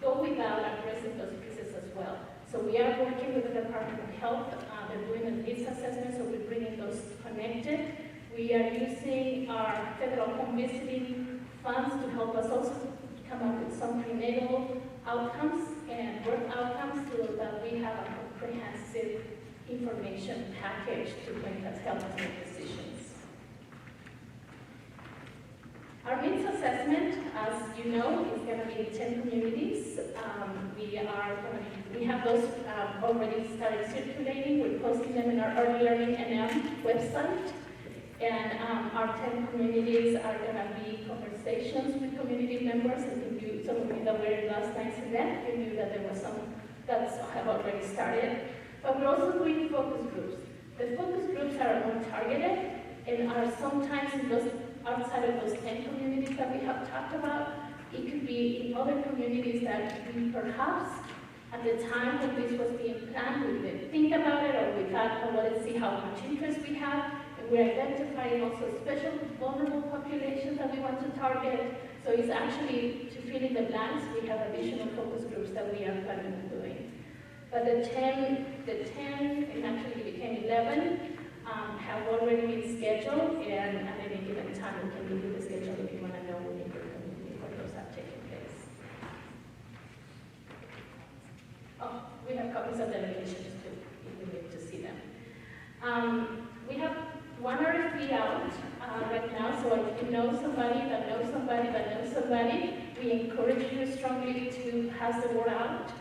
go without addressing those pieces as well. So we are working with the Department of Health. They're doing a needs assessment, so we're bringing those connected. We are using our federal home visiting funds to help us also come up with some prenatal outcomes and birth outcomes so that we have a comprehensive information package to help us make decisions. Our needs assessment, as you know, is going to be in 10 communities. We have those already started circulating. We're posting them in our Early Learning NM website. And our 10 communities are going to be conversations with community members. I think some of you that were in last night's event, you knew that there was some that have already started. But we're also doing focus groups. The focus groups are more targeted and are sometimes in those outside of those 10 communities that we have talked about. It could be in other communities that we perhaps, at the time when this was being planned, we didn't think about it, or we thought, oh, well, let's see how much interest we have. And we're identifying also special vulnerable populations that we want to target. So it's actually to fill in the blanks. We have additional focus groups that we are planning on doing. But the 10, and actually became 11, have already been scheduled, and at any given time we can give you the schedule if you want to know when your community where those have taken place. Oh, we have copies of the delegations too, if you need to see them. We have one RFP out right now, so if you know somebody that knows somebody that knows somebody, we encourage you strongly to pass the word out.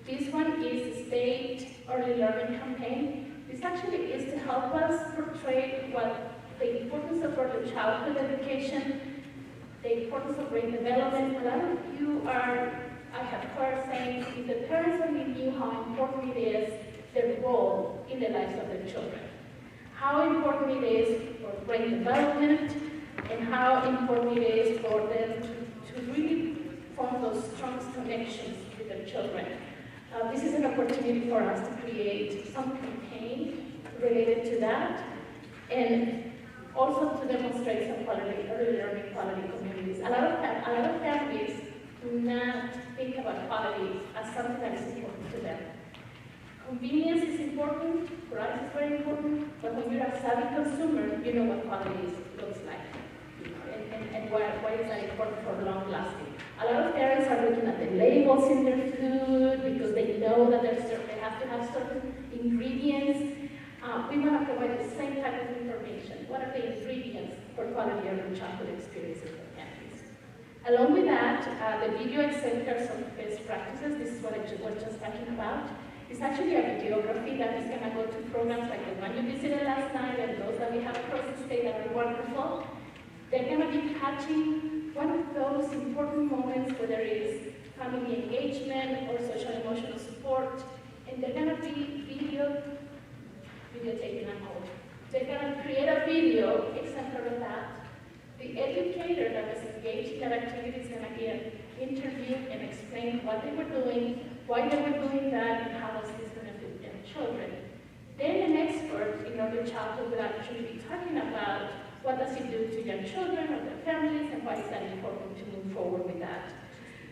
This one is the State Early Learning Campaign. This actually is to help us portray what the importance of early childhood education, the importance of brain development. A lot of you are, I have heard saying, if the parents only knew how important it is, their role in the lives of their children. How important it is for brain development, and how important it is for them to really form those strong connections with their children. This is an opportunity for us to create some campaign related to that, and also to demonstrate some quality, early learning quality communities. A lot of families do not think about quality as something that is important to them. Convenience is important, price is very important, but when you're a savvy consumer, you know what quality looks like, and why is that important for long lasting. A lot of parents are looking at the labels in their food because they know that they have to have certain ingredients. We want to provide the same type of information. What are the ingredients for quality early childhood experiences for families? Along with that, the video exemplars of best practices, this is what I was just talking about. It's actually a videography that is going to go to programs like the one you visited last night and those that we have across the state that are wonderful. They're going to be catching one of those important moments where there is family engagement or social emotional support, and they're going to be videotaping at home. They're going to create a video exemplar of that. The educator that was engaged in that activity is going to get interviewed and explain what they were doing, why they were doing that, and how does this benefit their children. Then an expert in early childhood will actually be talking about what does it do to young children or their families, and why is that important to move forward with that.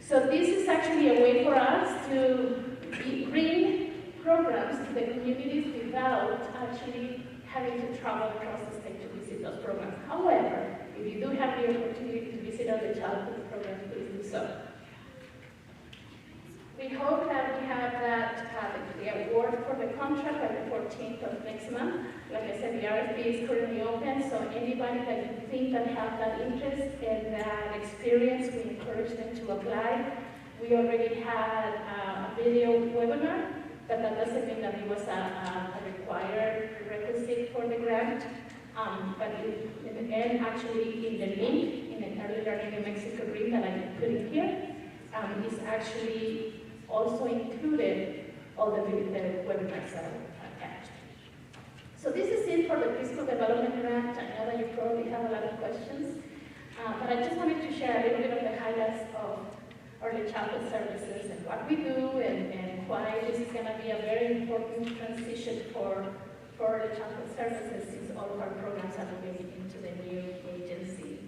So this is actually a way for us to bring programs to the communities without actually having to travel across the state to visit those programs. However, if you do have the opportunity to visit early childhood programs, please do so. We hope that we have the award for the contract by the 14th of next month. Like I said, the RFP is currently open, so anybody that you think that have that interest and that experience, we encourage them to apply. We already had a video webinar, but that doesn't mean that it was a required prerequisite for the grant. But in the end, actually, in the link, in the Early Learning in Mexico green that I put in here, is actually also included all the webinars that are attached. So this is it for the Preschool Development Grant. I know that you probably have a lot of questions, but I just wanted to share a little bit of the highlights of early childhood services and what we do, and why this is going to be a very important transition for early childhood services, since all of our programs are moving into the new agency.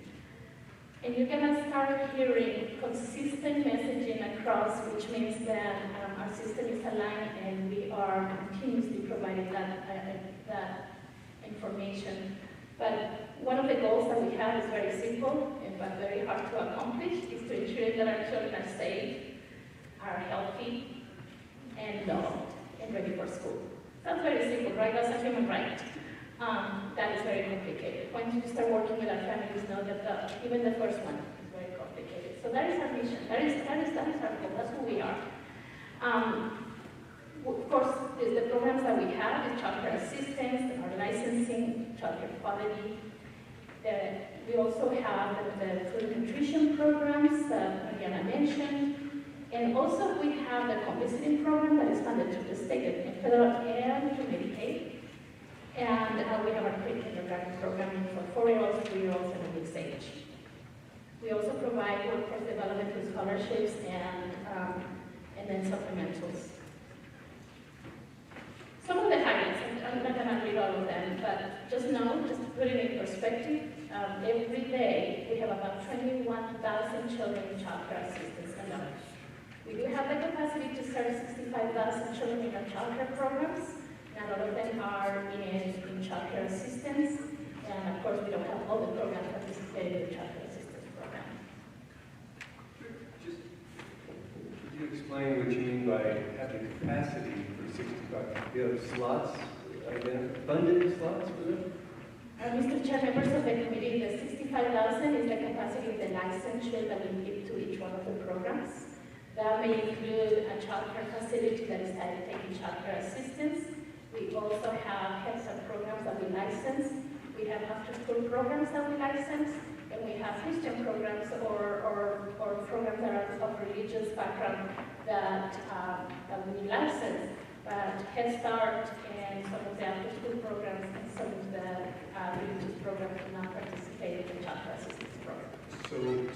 And you're going to start hearing consistent messaging across, which means that our system is aligned and we are continuously providing that information. But one of the goals that we have is very simple, but very hard to accomplish, is to ensure that our children are safe, are healthy, and loved, and ready for school. That's very simple, right? That's a human right. That is very complicated. Once you start working with our families, know that even the first one is very complicated. So that is our mission. That is our goal. That's who we are. Of course, there's the programs that we have, the childcare assistance, our licensing, childcare quality. We also have the food nutrition programs that Mariana mentioned. And also we have the co-visiting program that is funded through the state and federal and through Medicaid. And we have our pre-kindergarten program for 4-year-olds, 3-year-olds, and a mixed age. We also provide workforce development with scholarships and then supplementals. Some of the highlights, I'm not going to read all of them, but just know, just to put it in perspective, every day we have about 21,000 children in childcare assistance alone. We do have the capacity to serve 65,000 children in our childcare programs. Not all of them are in childcare assistance, and of course we don't have all the programs participating in the childcare assistance program. Just, could you explain what you mean by having capacity for 65? You have slots, funded slots for them? Mr. Chair, members of the committee, the 65,000 is the capacity of the licensure that we give to each one of the programs. The That may include a childcare facility that is taking childcare assistance. We also have head start programs that we license. We have after-school programs that we license, and we have Christian programs or programs that are of religious background that we license. But Head Start and some of the after-school programs and some of the religious programs do not participate in the childcare assistance program.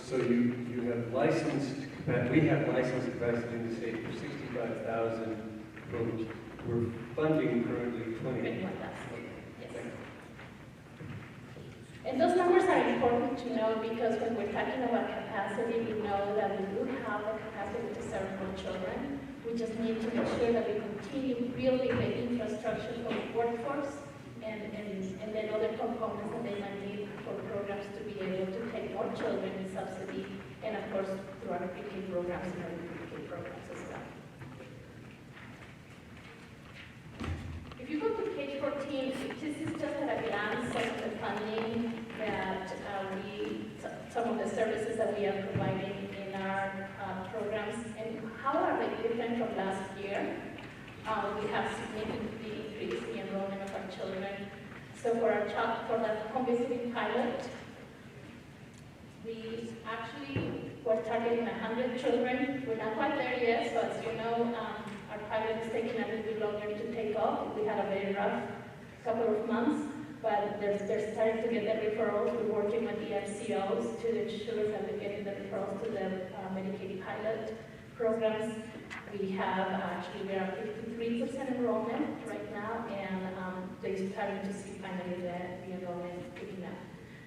So you have licensed, we have licensed capacity in the state for 65,000 folks. We're funding currently 20. Yes. And those numbers are important to know because when we're talking about capacity, we know that we do have the capacity to serve more children. We just need to make sure that we continue building the infrastructure for the workforce and then other components that they might need for programs to be able to take more children in subsidy, and of course through our pre-K programs and our pre-K programs as well. If you go to page 14, this is just at a glance of the funding that some of the services that we are providing in our programs and how are they different from last year. We have significantly increased the enrollment of our children. So for the home visiting pilot, we actually were targeting 100 children. We're not quite there yet, so as you know, our pilot is taking a little bit longer to take off. We had a very rough couple of months, but they're starting to get the referrals. We're working with the MCOs to ensure that we're getting the referrals to the Medicaid pilot programs. We are 53% enrollment right now, and they're starting to see finally the enrollment picking up.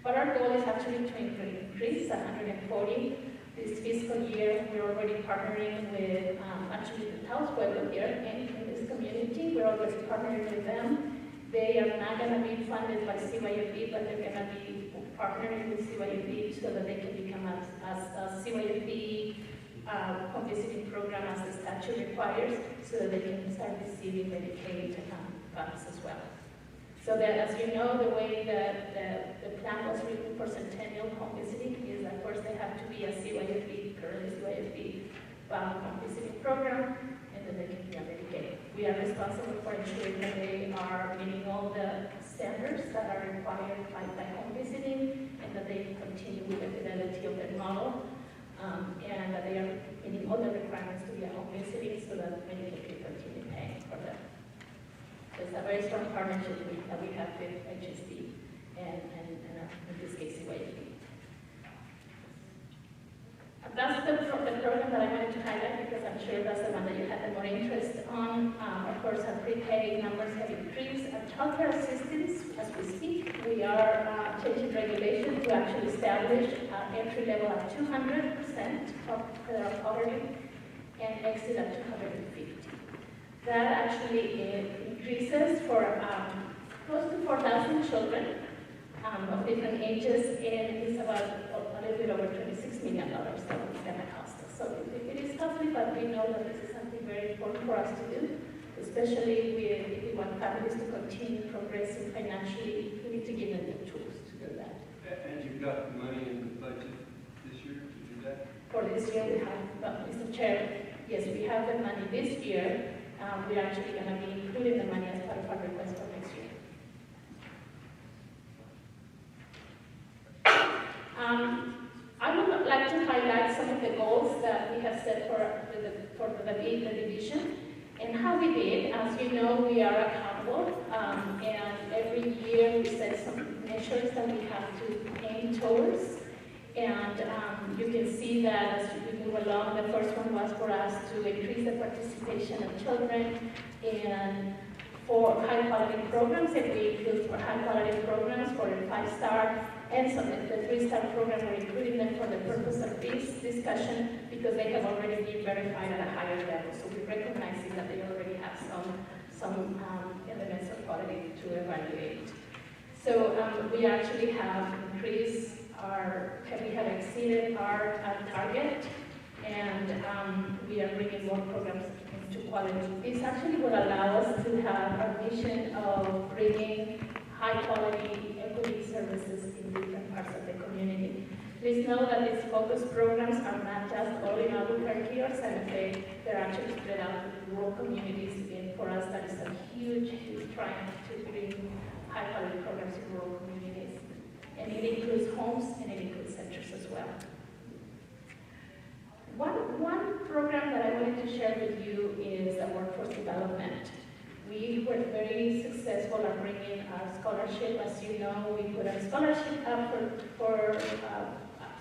But our goal is actually to increase 140 this fiscal year. We're already partnering with actually the Taos Pueblo here in this community. We're already partnering with them. They are not going to be funded by CYFB, but they're going to be partnering with CYFB so that they can become a CYFB home visiting program as the statute requires, so that they can start receiving Medicaid funds as well. So that, as you know, the way the plan was written for Centennial home visiting is, of course, they have to be a CYFB, currently CYFB home visiting program, and then they can be a Medicaid. We are responsible for ensuring that they are meeting all the standards that are required by home visiting, and that they continue with the fidelity of their model, and that they are meeting all the requirements to be a home visiting so that Medicaid can continue paying for them. It's a very strong partnership that we have with HSD and in this case, CYFB. That's the program that I wanted to highlight because I'm sure that's the one that you had the more interest on. Of course, our pre-K numbers have increased. Our childcare assistance, as we speak, we are changing regulation to actually establish entry level at 200% of federal poverty and exit at 250. That actually increases for close to 4,000 children of different ages, and it's about a little bit over $26 million that it's going to cost us. So it is costly, but we know that this is something very important for us to do, especially if we want families to continue progressing financially. We need to give them the tools to do that. And you've got the money in the budget this year to do that? For this year, we have, Mr. Chair, yes, we have the money this year. We're actually going to be including the money as part of our request for next year. I would like to highlight some of the goals that we have set for the division and how we did. As you know, we are accountable, and every year we set some measures that we have to aim towards. And you can see that as we move along, the first one was for us to increase the participation of children and for high-quality programs, and we include for high-quality programs for a 5-star and some of the 3-star program. We're including them for the purpose of this discussion because they have already been verified at a higher level. So we recognize that they already have some elements of quality to evaluate. So we actually have increased we have exceeded our target, and we are bringing more programs into quality. This actually will allow us to have our mission of bringing high-quality equity services in different parts of the community. Please know that these focus programs are not just all in Albuquerque or Santa Fe, they're actually spread out in rural communities, and for us that is a huge, huge triumph to bring high-quality programs in rural communities. And it includes homes and it includes centers as well. One program that I wanted to share with you is workforce development. We were very successful at bringing our scholarship. As you know, we put a scholarship up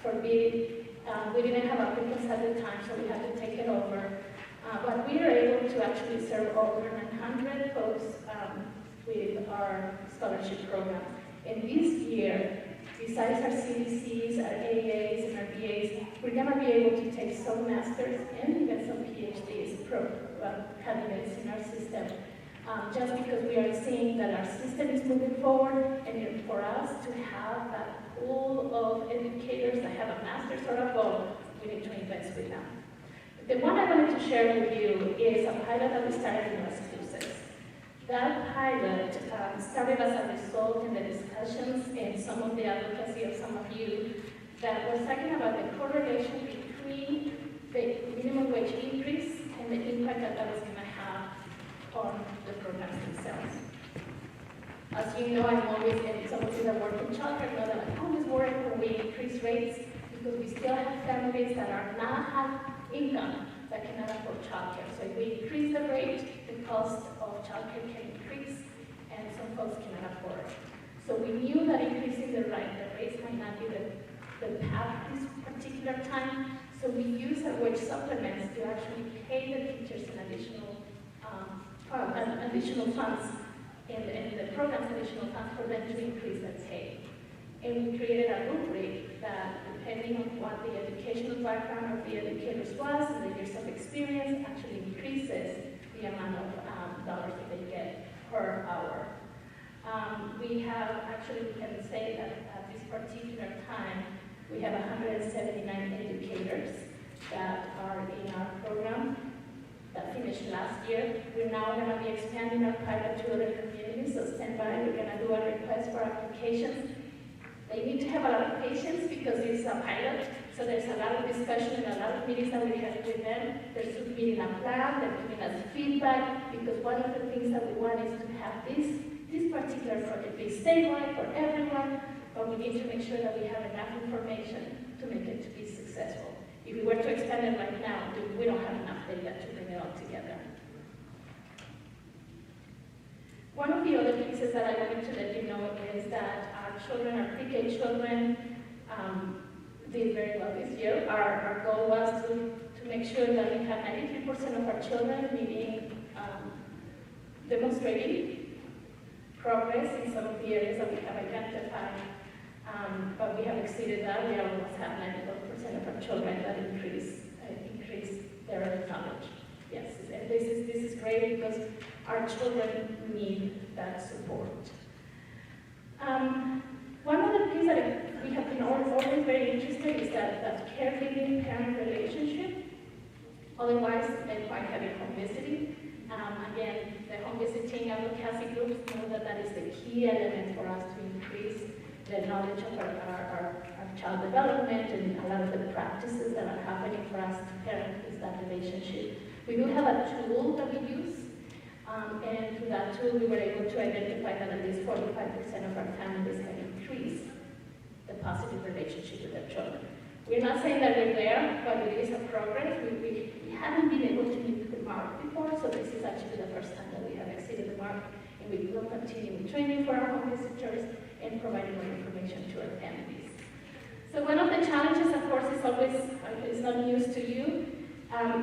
for bid. We didn't have applicants at the time, so we had to take it over. But we were able to actually serve over 900 folks with our scholarship program. And this year, besides our CDCs, our AAs, and our BAs, we're going to be able to take some masters and even some PhDs candidates in our system. Just because we are seeing that our system is moving forward, and for us to have that pool of educators that have a master's or above, we need to invest with them. The one I wanted to share with you is a pilot that we started in Massachusetts. That pilot started as a result in the discussions and some of the advocacy of some of you that was talking about the correlation between the minimum wage increase and the impact that that was going to have on the programs themselves. As you know, I'm always, and some of you that work in childcare know that I'm always worried when we increase rates because we still have families that are not have income that cannot afford childcare. So if we increase the rate, the cost of childcare can increase, and some folks cannot afford it. So we knew that increasing the rates might not be the path this particular time. So we use our wage supplements to actually pay the teachers an additional funds and the program's additional funds for them to increase their pay. And we created a rubric that, depending on what the educational background of the educators was and the years of experience, actually increases the amount of dollars that they get per hour. We have, actually, we can say that at this particular time, we have 179 educators that are in our program that finished last year. We're now going to be expanding our pilot to other communities, so stand by. We're going to do a request for applications. They need to have a lot of patience because it's a pilot, so there's a lot of discussion and a lot of meetings that we have with them. They're submitting a plan, they're giving us feedback, because one of the things that we want is to have this particular project be statewide for everyone, but we need to make sure that we have enough information to make it to be successful. If we were to expand it right now, we don't have enough data to bring it all together. One of the other pieces that I wanted to let you know is that our children, our pre-K children, did very well this year. Our goal was to make sure that we have 93% of our children demonstrating progress in some of the areas that we have identified. But we have exceeded that. We almost have 94% of our children that increase their knowledge. Yes, and this is great because our children need that support. One of the things that we have been always very interested is that caregiving parent relationship. Otherwise, they might have a home visiting. Again, the home visiting advocacy groups know that that is the key element for us to increase the knowledge of our child development and a lot of the practices that are happening for us to parent is that relationship. We do have a tool that we use, and through that tool we were able to identify that at least 45% of our families have increased the positive relationship with their children. We're not saying that we're there, but it is a progress. We haven't been able to meet the mark before, so this is actually the first time that we have exceeded the mark, and we will continue with training for our home visitors and providing more information to our families. So one of the challenges, of course, is always, it's not news to you,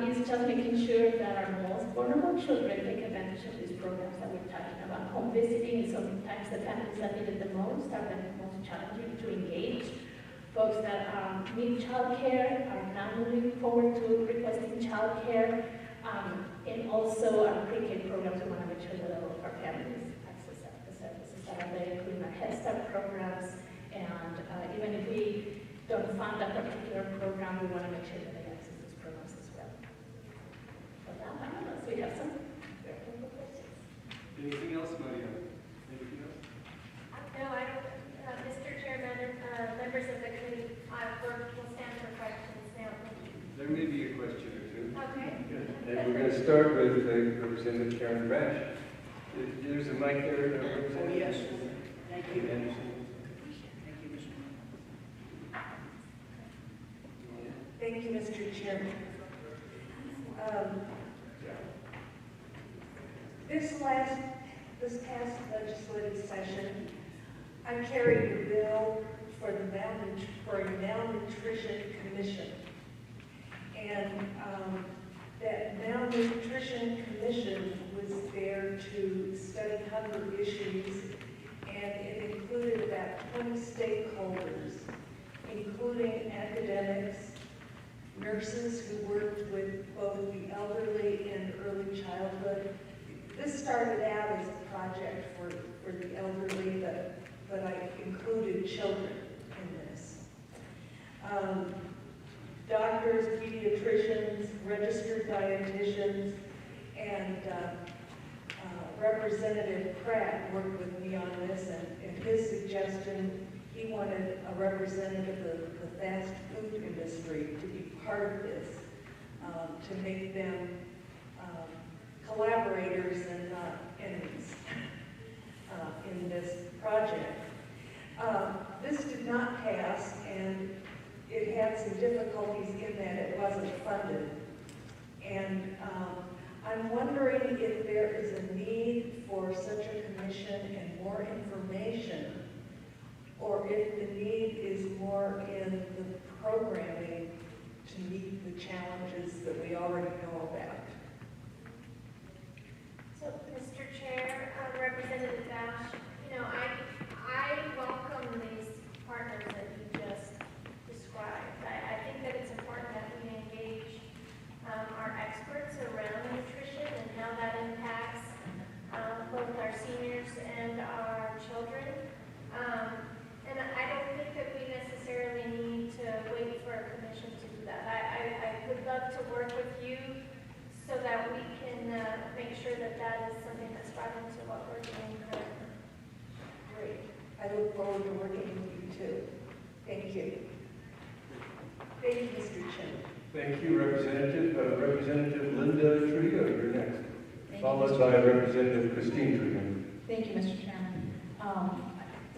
is just making sure that our most vulnerable children take advantage of these programs that we're talking about. Home visiting, sometimes the families that need it the most are the most challenging to engage. Folks that need childcare are now moving forward to requesting childcare, and also our pre-K programs. We want to make sure that all of our families access the services that are there, including our Head Start programs, and even if we don't fund a particular program, we want to make sure that they access those programs as well. For that, I don't know, so we have some very simple questions. Anything else, Maria? Anything else? No, I don't. Mr. Chairman, members of the committee, we're And we're going to start with Representative Karen Rash. There's a mic there. Oh, yes. Thank you. Anderson. Thank you, Mr. Mayor. Thank you, Mr. Chairman. This past legislative session, I carried a bill for a malnutrition commission. And that malnutrition commission was there to study hunger issues, and it included about 20 stakeholders, including academics, nurses who worked with both the elderly and early childhood. This started out as a project for the elderly, but I included children in this. Doctors, pediatricians, registered dietitians, and Representative Pratt worked with me on this, and his suggestion, he wanted a representative of the fast food industry to be part of this, to make them collaborators and not enemies in this project. This did not pass, and it had some difficulties in that it wasn't funded. And I'm wondering if there is a need for such a commission and more information, or if the need is more in the programming to meet the challenges that we already know about. So, Mr. Chair, Representative Dash, I welcome these partners that you just described. I think that it's important that we engage our experts around nutrition and how that impacts both our seniors and our children. And I don't think that we necessarily need to wait for a commission to do that. I would love to work with you so that we can make sure that that is something that's brought into what we're doing currently. Great. I look forward to working with you too. Thank you. Thank you, Mr. Chairman. Thank you, Representative. Representative Linda Trujillo, you're next. Thank you, Followed Mr. by Representative Christine Trujillo. Thank you, Mr. Chairman.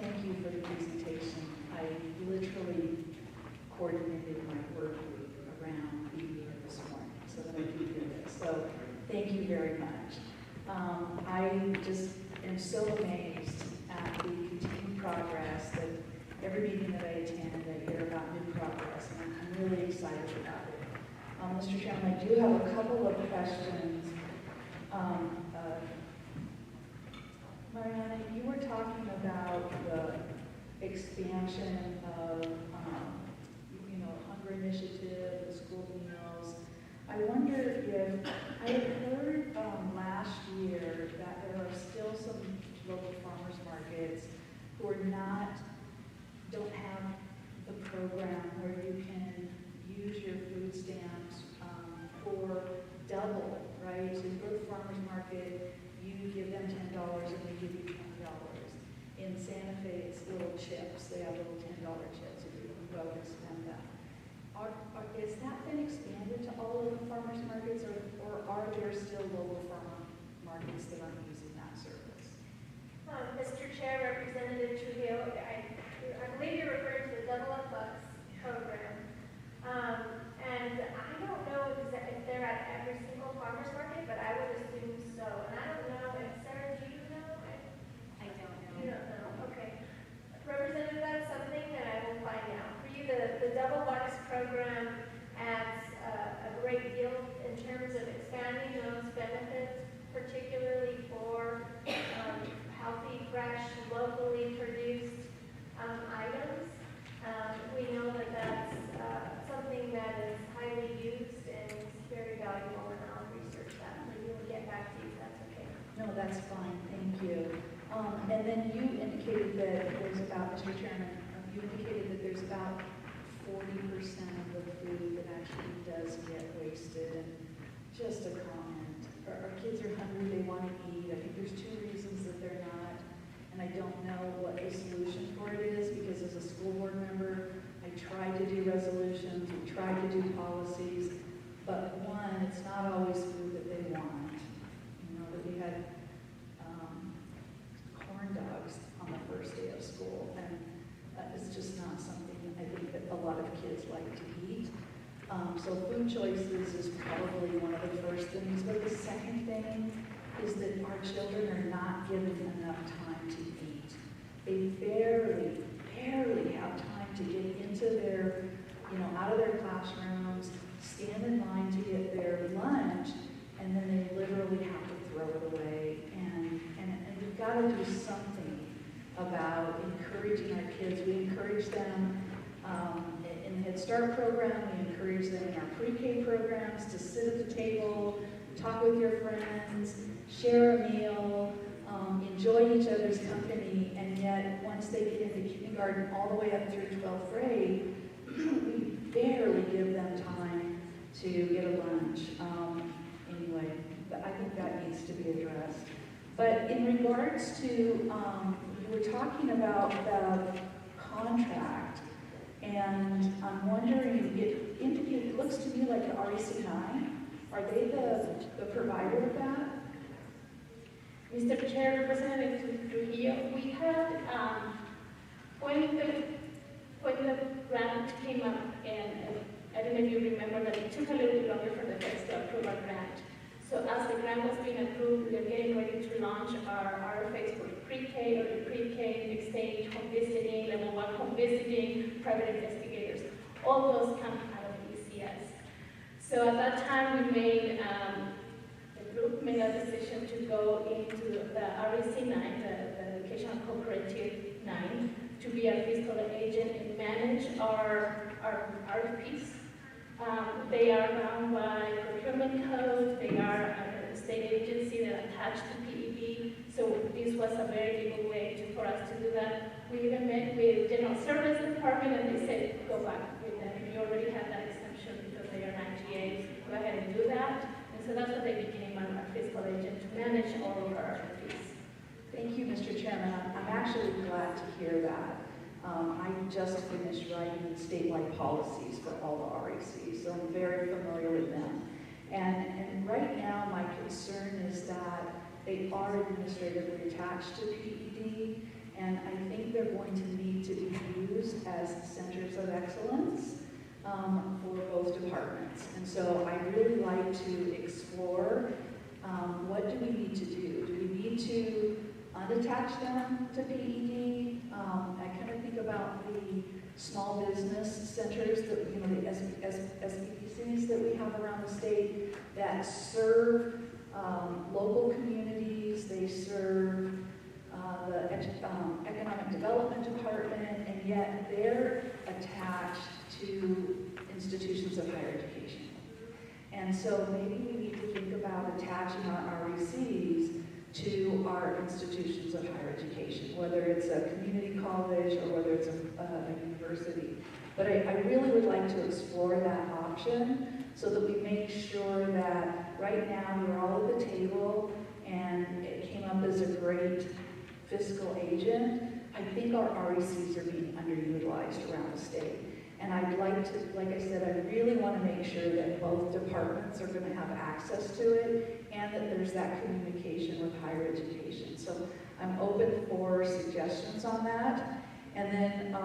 Thank you for the presentation. I literally coordinated my work week around being here this morning so that I could do this. So thank you very much. I just am so amazed at the continued progress that every meeting that I attend, I hear about new progress, and I'm really excited about it. Mr. Chairman, I do have a couple of questions. Mariana, you were talking about the expansion of, hunger initiative, the school meals. I wonder if, I had heard last year that there are still some local farmers markets who don't have the program where you can use your food stamps for double, right? So you go to the farmer's market, you give them $10 and they give you $20. In Santa Fe, it's little chips. They have little $10 chips if you can go and spend them. Has that been expanded to all of the farmers markets, or are there still local farmer markets that aren't using that service? Mr. Chair, Representative Trujillo, I believe you're referring to the Double Up Bucks program. And I don't know if they're at every single farmer's market, but I would assume so. And I don't know if, Sarah, do you know? I don't know. You don't know, okay. Representative, that's something that I will find out. For you, the Double Bucks program adds a great deal in terms of expanding those benefits, particularly for healthy, fresh, locally produced items. We know that that's something that is highly used and is very valuable, and I'll research that for you and get back to you if that's okay. No, that's fine, thank you. And then you indicated that there's about, Mr. Chairman, you indicated that there's about 40% of the food that actually does get wasted. And just a comment, our kids are hungry, they want to eat. I think there's two reasons that they're not, and I don't know what the solution for it is, because as a school board member, I tried to do resolutions, we tried to do policies, but one, it's not always food that they want. You know, that we had corn dogs on the first day of school, and it's just not something I think that a lot of kids like to eat. So food choices is probably one of the first things, but the second thing is that our children are not given enough time to eat. They barely have time to get into their, out of their classrooms, stand in line to get their lunch, and then they literally have to throw it away. And we've got to do something about encouraging our kids. We encourage them in the Head Start program, we encourage them in our pre-K programs to sit at the table, talk with your friends, share a meal, enjoy each other's company, and yet once they get into kindergarten all the way up through 12th grade, we barely give them time to get a lunch. Anyway, I think that needs to be addressed. But in regards to, you were talking about the contract, and I'm wondering, it looks to me like the REC9, are they the provider of that? Mr. Chair, Representative Trujillo, we had, when the grant came up, and I don't know if you remember that it took a little bit longer for the feds to approve our grant. So as the grant was being approved, we are getting ready to launch our RFAs for pre-K, or the pre-K, next stage, home visiting, level 1 home visiting, private investigators. All those come out of ECS. So at that time, we made, the group made a decision to go into the REC9, the Educational Cooperative 9, to be our fiscal agent and manage our RFPs. They are bound by procurement code. They are a state agency that attached to PEB. So this was a very legal way for us to do that. We even met with General Service Department, and they said, go back with them. You already have that exemption because they are 98. Go ahead and do that. And so that's what they became our fiscal agent to manage all of our RFPs. Thank you, Mr. Chairman. I'm actually glad to hear that. I just finished writing statewide policies for all the RECs, so I'm very familiar with them. And right now, my concern is that they are administratively attached to PED, and I think they're going to need to be used as centers of excellence for both departments. And so I really like to explore what do we need to do? Do we need to unattach them to PED? I kind of think about the small business centers that, the SBPCs that we have around the state that serve local communities. They serve the Economic Development Department, and yet they're attached to institutions of higher education. And so maybe we need to think about attaching our RECs to our institutions of higher education, whether it's a community college or whether it's a university. But I really would like to explore that option so that we make sure that right now we're all at the table and it came up as a great fiscal agent. I think our RECs are being underutilized around the state. And I'd like to, like I said, I really want to make sure that both departments are going to have access to it and that there's that communication with higher education. So I'm open for suggestions on that. And then,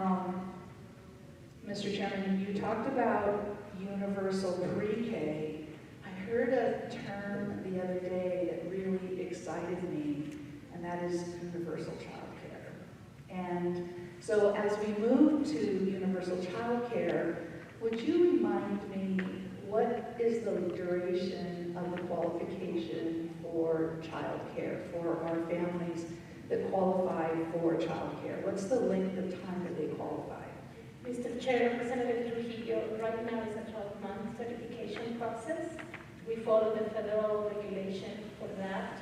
Mr. Chairman, you talked about universal pre-K. I heard a term the other day that really excited me, and that is universal child care. And so as we move to universal child care, would you remind me what is the duration of the qualification for child care for our families that qualify for child care? What's the length of time that they qualify? Mr. Chair, Representative Trujillo, right now is a 12-month certification process. We follow the federal regulation for that.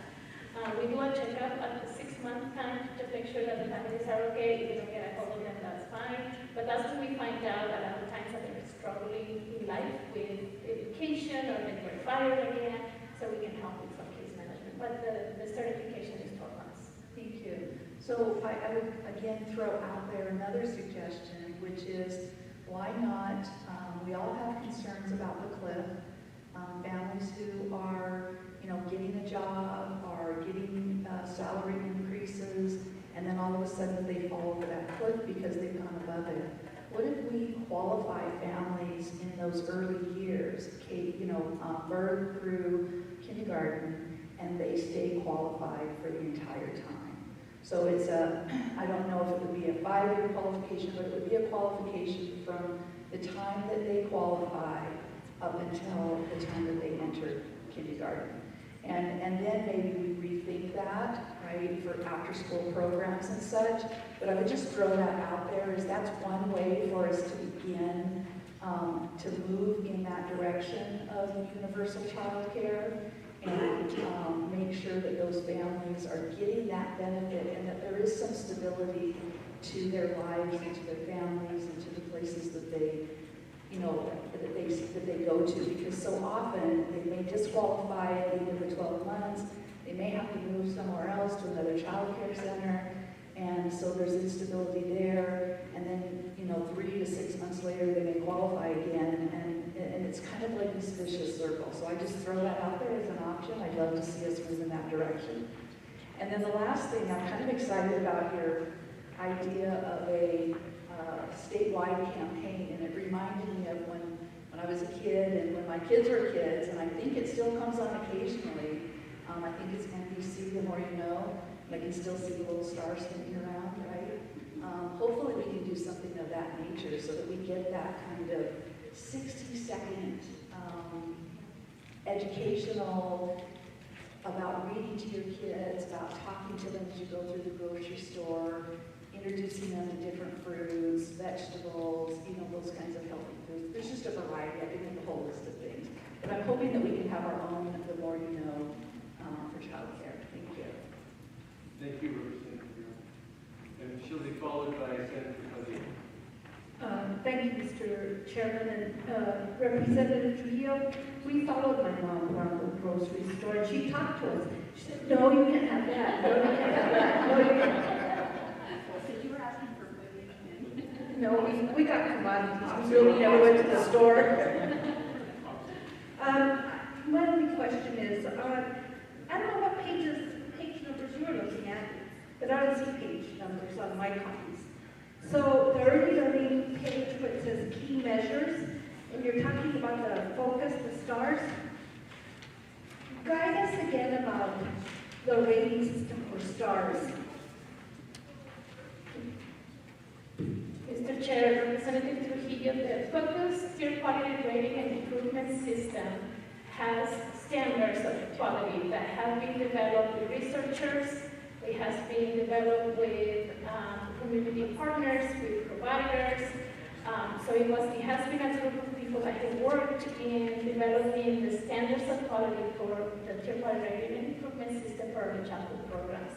We do a checkup at the 6-month time to make sure that the families are okay. If we don't get a hold of them, that's fine. But that's when we find out that at the times that they're struggling in life with education or they were fired again, so we can help with some case management. But the certification is 12 months. Thank you. So I would again throw out there another suggestion, which is why not, we all have concerns about the cliff. families who are, getting a job, are getting salary increases, and then all of a sudden they fall over that cliff because they've gone above it. What if we qualify families in those early years, birth through kindergarten, and they stay qualified for the entire time? So it's I don't know if it would be a 5-year qualification, but it would be a qualification from the time that they qualify up until the time that they enter kindergarten. And then maybe we rethink that, right, for after-school programs and such. But I would just throw that out there, as that's one way for us to begin to move in that direction of universal child care, and make sure that those families are getting that benefit, and that there is some stability to their lives and to their families and to the places that they that they go to, because so often they may disqualify at the end of the 12 months, they may have to move somewhere else to another child care center, and so there's instability there, and then 3 to 6 months later they may qualify again, and it's kind of like this vicious circle. So I just throw that out there as an option. I'd love to see us move in that direction. And then the last thing, I'm kind of excited about your idea of a statewide campaign, and it reminded me of when I was a kid and when my kids were kids, and I think it still comes on occasionally. I think it's NBC, The More You Know, and I can still see little stars spinning around, right? Hopefully we can do something of that nature so that we get that kind of 60-second educational, about reading to your kids, about talking to them as you go through the grocery store, introducing them to different fruits, vegetables, those kinds of healthy foods. There's just a variety. I can make a whole list of things. But I'm hoping that we can have our own The More You Know for child care. Thank you. Thank you, Representative Bureau. And she'll be followed by Senator Padilla. Thank you, Mr. Chairman, and Representative Trujillo. We followed my mom around the grocery store, and she talked to us. She said, "No, you can't have that. No, you can't have that. No, you can't have that." So you were asking for food? No, we got commodities. We really never went to the store. My only question is, I don't know what page numbers you're looking at, but I don't see page numbers on my copies. So the early learning page where it says key measures, and you're talking about the focus, the stars. Guide us again about the rating system for stars. Mr. Chair, Representative Trujillo, the Focus Tier Quality Rating and Improvement System has standards of quality that have been developed with researchers. It has been developed with community partners, with providers. So it has been a group of people that have worked in developing the standards of quality for the Tier Quality Rating and Improvement System for early childhood programs.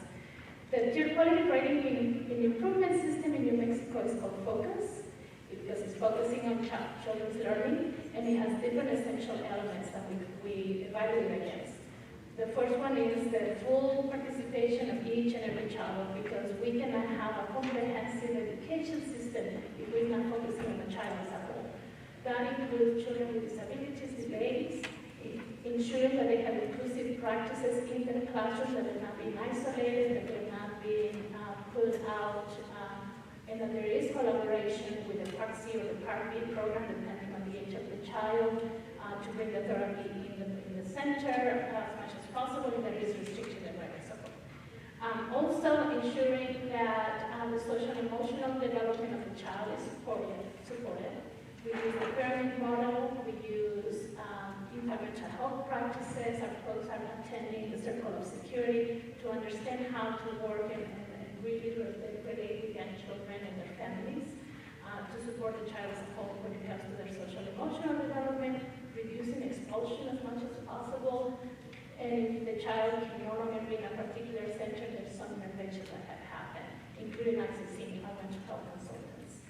The Tier Quality Rating and Improvement System in New Mexico is called FOCUS, because it's focusing on children's learning, and it has different essential elements that we evaluate against. The first one is the full participation of each and every child, because we cannot have a comprehensive education system if we're not focusing on the child as a whole. That includes children with disabilities, babies, ensuring that they have inclusive practices in the classroom, that they're not being isolated, that they're not being put out, and that there is collaboration with the Part C or the Part B program, depending on the age of the child, to bring the therapy in the center as much as possible, and there is restricted environment support. Also ensuring that the social and emotional development of the child is supported. We use the pyramid model, we use environmental health practices, our folks are attending the circle of security to understand how to work and really relate with young children and their families, to support the child as a whole when it comes to their social and emotional development, reducing expulsion as much as possible, and if the child can no longer be in a particular center, there's some interventions that have happened, including accessing our mental health consultants.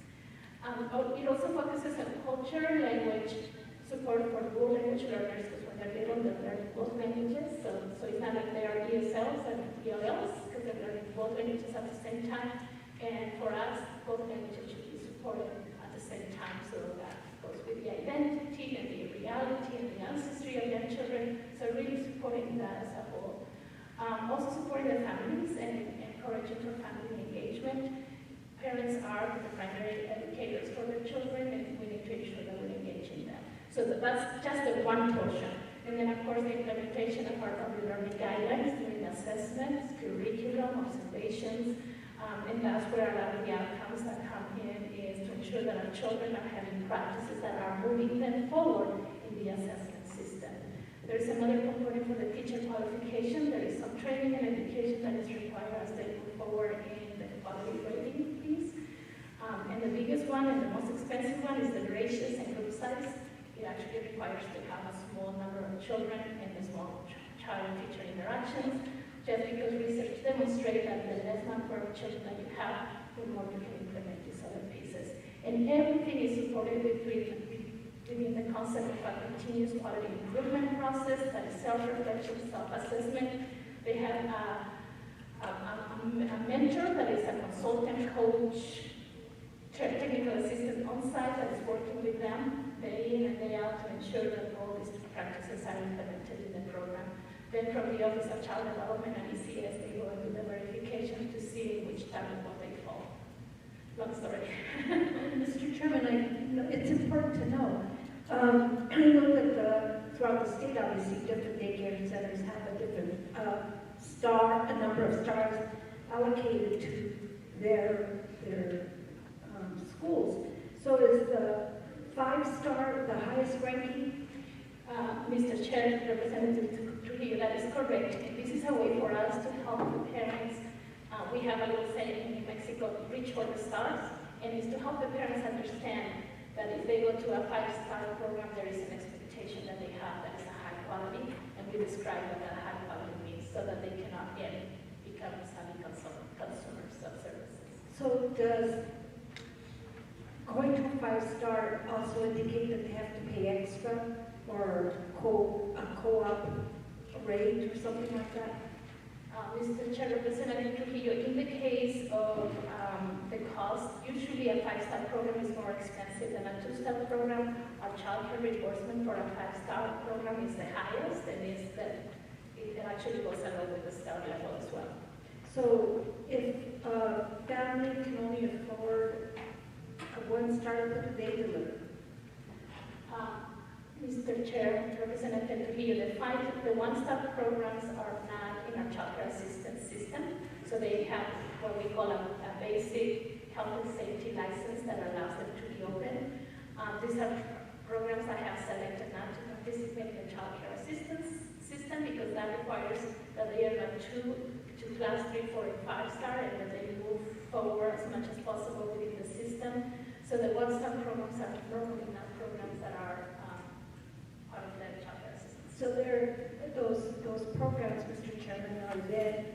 It also focuses on culture, language, support for dual language learners, because when they're little, they're learning both languages, so it's not like they are ESLs and ELLs, because they're learning both languages at the same time, and for us, both languages should be supported at the same time, so that goes with the identity and the reality and the ancestry of young children, so really supporting that as a whole. Also supporting the families and encouraging for family engagement. Parents are the primary educators for their children, and we need to ensure that we're engaging them. So that's just the one portion. And then, of course, the implementation of our early learning guidelines, doing assessments, curriculum, observations, and that's where a lot of the outcomes that come in is to ensure that our children are having practices that are moving them forward in the assessment system. There's another component for the teacher qualification. There is some training and education that is required as they move forward in the quality rating piece. And the biggest one and the most expensive one is the ratios and group size. It actually requires to have a small number of children and the small child-teacher interactions, just because research demonstrates that the less number of children that you have, the more you can implement these other pieces. And everything is supported within the concept of a continuous quality improvement process, that is self-reflection, self-assessment. They have a mentor that is a consultant, coach, technical assistant on site that is working with them day in and day out to ensure that all these practices are implemented in the program. Then from the Office of Child Development and ECS, they go and do the verification to see in which type of what they fall. Long story. Mr. Chairman, it's important to know. I know that throughout the state, obviously, different daycare centers have a different a number of stars allocated to their schools. So is the 5-star the highest ranking? Mr. Chair, Representative Trujillo, that is correct. And this is a way for us to help the parents. We have a little saying in New Mexico, reach for the stars, and it's to help the parents understand that if they go to a 5-star program, there is an expectation that they have that is a high quality, and we describe what that high quality means so that they cannot become savvy consumers of services. So does going to a 5-star also indicate that they have to pay extra or a co-op rate or something like that? Mr. Chair, Representative Trujillo, in the case of the cost, usually a 5-star program is more expensive than a 2-star program. Our child care reimbursement for a 5-star program is the highest, and it actually goes along with the star level as well. So if a family can only afford a 1-star, what do they deliver? Mr. Chair, Representative Trujillo, the 1-star programs are not in our child care assistance system, so they have what we call a basic health and safety license that allows them to be open. These are programs I have selected not to participate in the child care assistance system because that requires that they are not to class 3, 4, and 5-star, and that they move forward as much as possible within the system. So the 1-star programs are normally not programs that are part of the child care assistance. So those programs, Mr. Chairman, are then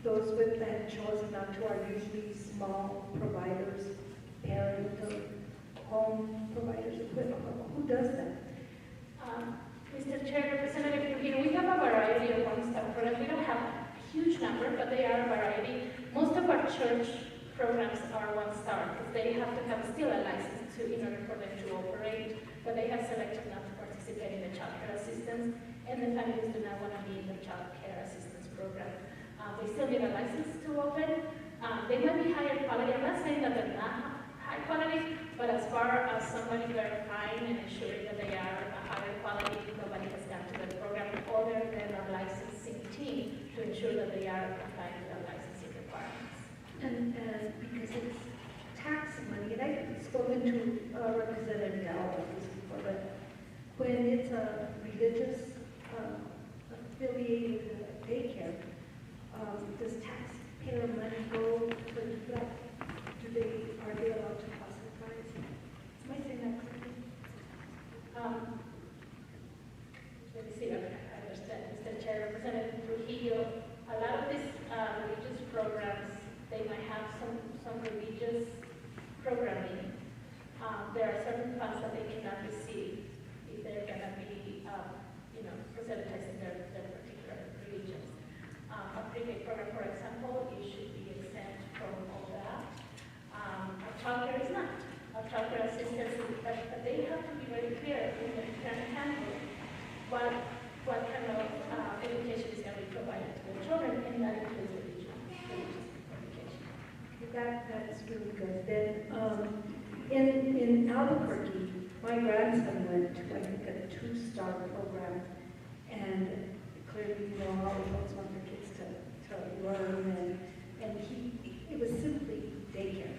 those that have chosen not to are usually small providers, parental home providers, equipment. Who does that? Mr. Chair, Representative Trujillo, we have a variety of 1-star programs. We don't have a huge number, but they are a variety. Most of our church programs are 1-star because they have to have still a license in order for them to operate, but they have selected not to participate in the child care assistance, and the families do not want to be in the child care assistance program. They still need a license to open. They might be higher quality. I'm not saying that they're not high quality, but as far as somebody verifying and ensuring that they are a higher quality, nobody has gone to the program other than our licensing team to ensure that they are compliant with our licensing requirements. And because it's tax money, and I've spoken to Representative Gallo about this before, but when it's a religious affiliated daycare, does taxpayer money go for that? Are they allowed to classify it? Am I saying that correctly? Let me see if I understand. Mr. Chair, Representative Trujillo, a lot of these religious programs, they might have some religious programming. There are certain funds that they cannot receive if they're going to be, proselytizing their particular religions. A pre-K program, for example, you should be exempt from all that. Our child care is not. Our child care assistance, but they have to be very clear in the terms really good. Then, in Albuquerque, my grandson went to, I think, a 2-star program, and clearly, all adults want their kids to learn, and it was simply daycare.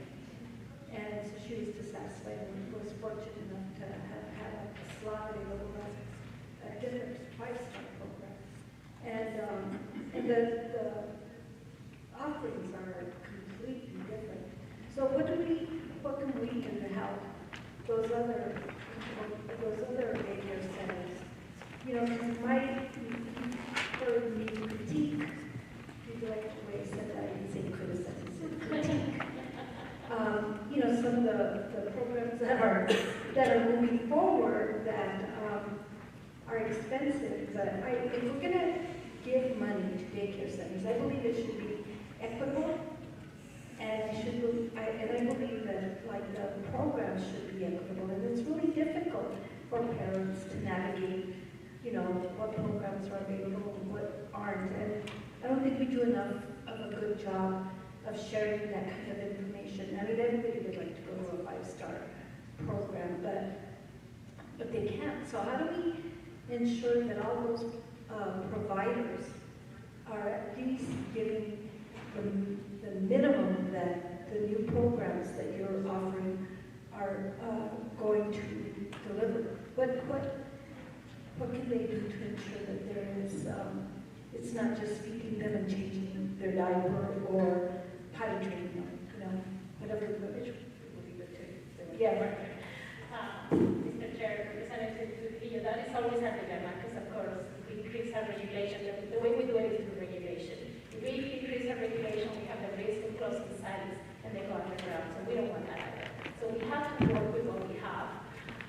And so she was dissatisfied and was fortunate enough to have had a slot available as a different 5-star program. And the offerings are completely different. So what can we do to help those other daycare centers? For me, critique, if you like the way I said that, I didn't say criticize, critique. Some of the programs that are moving forward that are expensive. If we're going to give money to daycare centers, I believe it should be equitable, and I believe that the programs should be equitable. And it's really difficult for parents to navigate, what programs are available and what aren't. And I don't think we do enough of a good job of sharing that kind of information. I mean, everybody would like to go to a 5-star program, but they can't. So how do we ensure that all those providers are at least giving the minimum that the new programs that you're offering are going to deliver? What can they do to ensure that there is, it's not just feeding them and changing their diaper or potty training them, whatever the it would be good to. Yeah, right. Mr. Chair, Representative Trujillo, that is always a dilemma because, of course, we increase our regulation. The way we do it is through regulation. If we increase our regulation, we have the risk of closing sites and they go underground. So we don't want that either. So we have to work with what we have.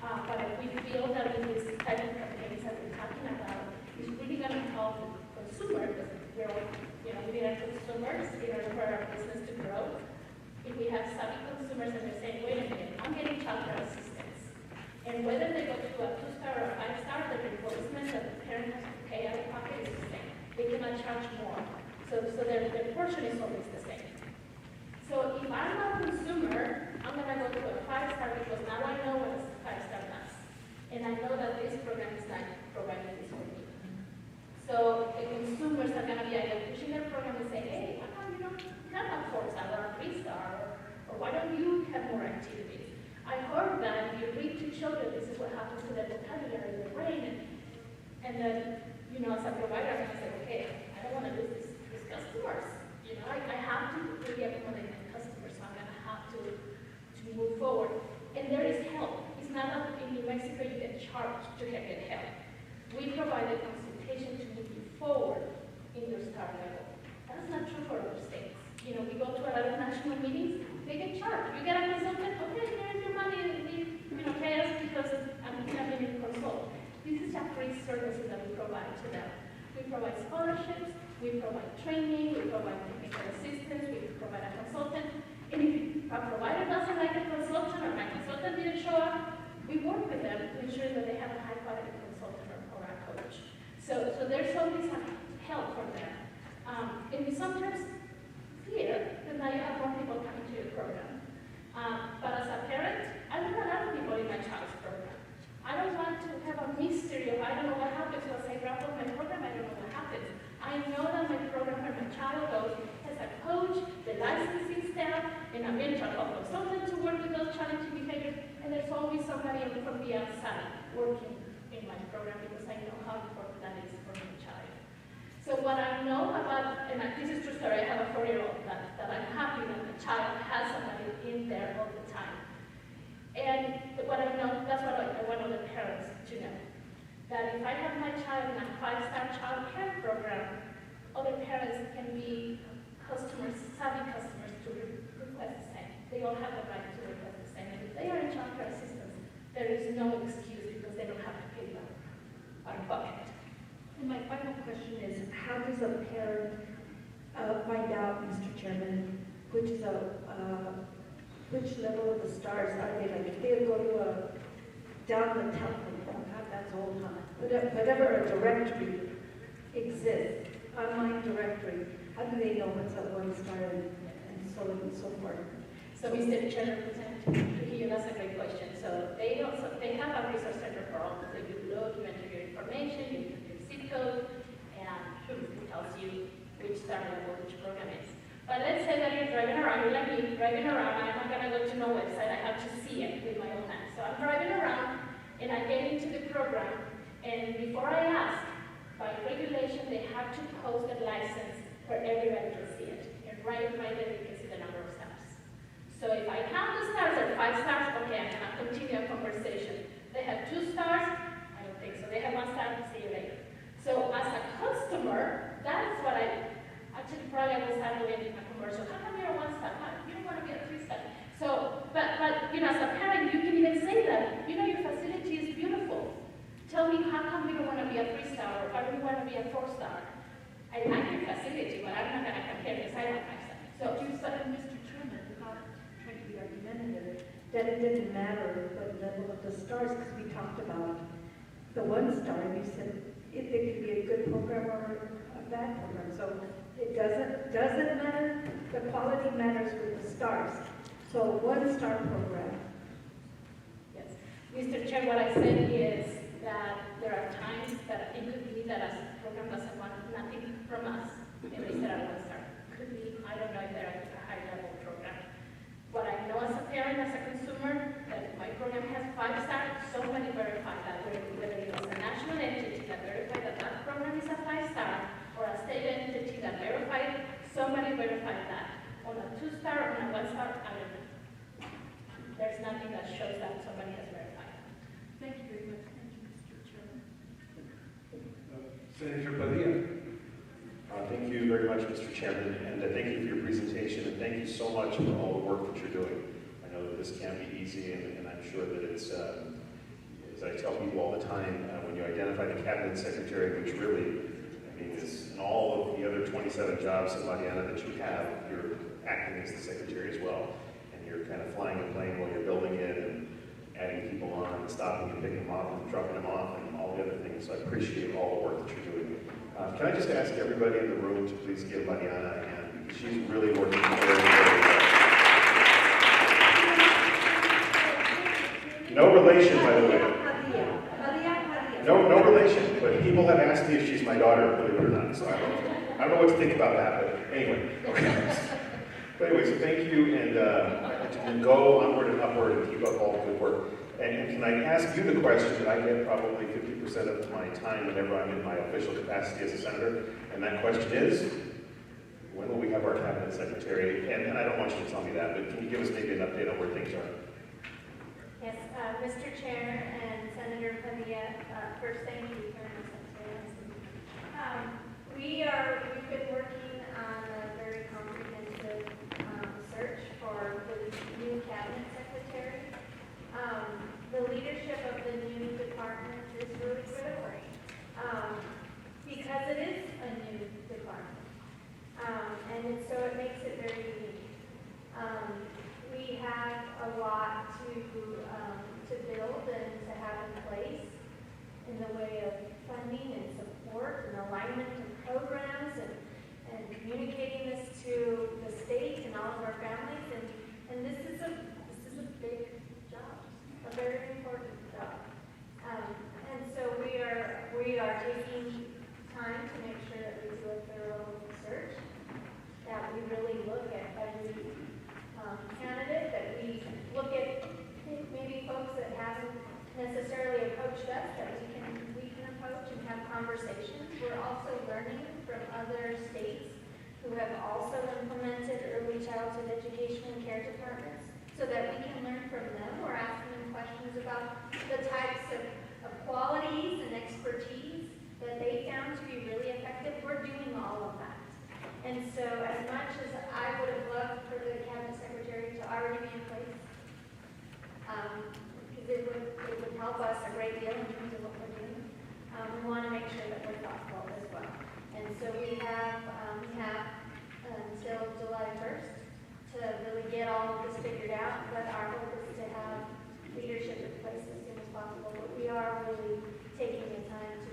But we feel that with this type of campaigns that we're talking about, it's really going to help consumers. We need our consumers in order for our business to grow. If we have savvy consumers and they're saying, wait a minute, I'm getting childcare assistance. And whether they go to a 2-star or a 5-star, the reimbursement that the parent has to pay out of pocket is the same. They cannot charge more. So their portion is always the same. So if I'm a consumer, I'm going to go to a 5-star because now I know what a 5-star does. And I know that this program is not providing this for me. So the consumers are going to be either pushing their program and saying, hey, why don't you have a 4-star or a 3-star? Or why don't you have more activities? I heard that if you read to children, this is what happens to their vocabulary in their brain. And then, as a provider, I say, okay, I don't want to lose these customers. I have to really accommodate my customers, so I'm going to have to move forward. And there is help. It's not that in New Mexico you get charged to get help. We provide a consultation to move you forward in your star level. That's not true for other states. We go to a lot of national meetings, they get charged. You get a consultant, okay, here's your money, pay us because I'm going to consult. This is a free service that we provide to them. We provide scholarships, we provide training, we provide technical assistance, we provide a consultant. And if a provider doesn't like a consultant or my consultant didn't show up, we work with them to ensure that they have a high quality consultant or a coach. So there's always help for them. And we sometimes fear that now you have more people coming to your program. But as a parent, I want a lot of people in my child's program. I don't want to have a mystery of I don't know what happens once I grab on my program, I don't know what happens. I know that my program where my child goes has a coach, the licensing staff, and a mental health consultant to work with those challenging behaviors, and there's always somebody from the outside working in my program because I know how important that is for my child. So what I know about, and this is true story, I have a 4-year-old that I'm happy that the child has somebody in there all the time. And what I know, that's what I want other parents to know. That if I have my child in a 5-star child care program, other parents can be customers, savvy customers to request the same. They all have the right to request the same. And if they are in child care assistance, there is no excuse because they don't have to pay them out of pocket. And my final question is, how does a parent find out, Mr. Chairman, which level of the stars are they? Like if they go to down the telephone, oh God, that's old, huh? Whatever a directory exists, online directory, how do they know what's a 1-star and so on and so forth? So Mr. Chair, to hear, that's a great question. So they have a resource center for all. So you look, you enter your information, you enter your zip code, and it tells you which starting or which program is. But let's say that you're driving around, you're like me, driving around, I'm not gonna go to no website, I have to see it with my own hands. So I'm driving around, and I get into the program, and before I ask, by regulation, they have to post a license where everybody can see it. And right there, you can see the number of stars. So if I count the stars at 5 stars, okay, I'm gonna continue a conversation. They have 2 stars, I don't think so. They have 1 star, see you later. So as a customer, that's what actually probably I will start doing a commercial. How come you're a 1 star? You don't want to be a 3 star. So, but you know, as a parent, you can even say that. You know, your facility is beautiful. Tell me, how come you don't want to be a 3 star, or how do you want to be a 4 star? I like your facility, but I'm not going to compare because I don't like that. So You said, Mr. Chairman, not trying to be argumentative, that it didn't matter the level of the stars, because we talked about the 1 star, and you said it could be a good program or a bad program. So it doesn't matter. The quality matters with the stars. So 1 star program. yes, Mr. Chair, what I said is that there are times that it could be that a program doesn't want nothing from us, and they said a 1 star. Could be, I don't know if they're a high level program. What I know as a parent, as a consumer, that my program has 5 stars, somebody verify that, whether it was a national entity that verified that that program is a 5 star, or a state entity that verified, somebody verified that. On a 2 star, on a 1 star, I don't know. There's nothing that shows that somebody has verified. Thank you very much. Thank you, Mr. Chairman. Senator Padilla. Thank you very much, Mr. Chairman, and thank you for your presentation, and thank you so much for all the work that you're doing. I know that this can't be easy, and I'm sure that it's, as I tell people all the time, when you identify the cabinet secretary, which really, I mean, is in all of the other 27 jobs in Mariana that you have, you're acting as the secretary as well, and you're kind of flying a plane while you're building it, and adding people on, and stopping and picking them up, and dropping them off, and all the other things. So I appreciate all the work that you're doing. Can I just ask everybody in the room to please give Mariana a hand? She's really working very, very hard. No relation, by the way. No relation, but people have asked me if she's my daughter, believe it or not, so I don't know what to think about that, but anyway. Okay. But anyway, so thank you, and go onward and upward and keep up all the good work. And can I ask you the question that I get probably 50% of my time whenever I'm in my official capacity as a senator, and that question is, when will we have our cabinet secretary? And I don't want you to tell me that, but can you give us maybe an update on where things are? Yes, Mr. Chair and Senator Padilla, first thank you for we've been working on a very comprehensive search for the new cabinet secretary. The leadership of the new department is really critical because it is a new department, so it makes it very unique. We have a lot to build and to have in place in the way of funding and support and alignment of programs and communicating this to the state and all of our families. And this is a big job, a very important job. And so we are taking time to make sure that we do a thorough search, that we really look at every candidate, that we look at maybe folks that haven't necessarily approached us, that we can approach and have conversations. We're also learning from other states who have also implemented early childhood education and care departments so that we can learn from them. We're asking them questions about the types of qualities and expertise that they found to be really effective. We're doing all of that. And so as much as I would have loved for the cabinet secretary to already be in place, because it would help us a great deal in terms of what we're doing, we want to make sure that we're thoughtful as well. And so we have until July 1st to really get all of this figured out, but our hope is to have leadership in place as soon as possible. But we are really taking the time to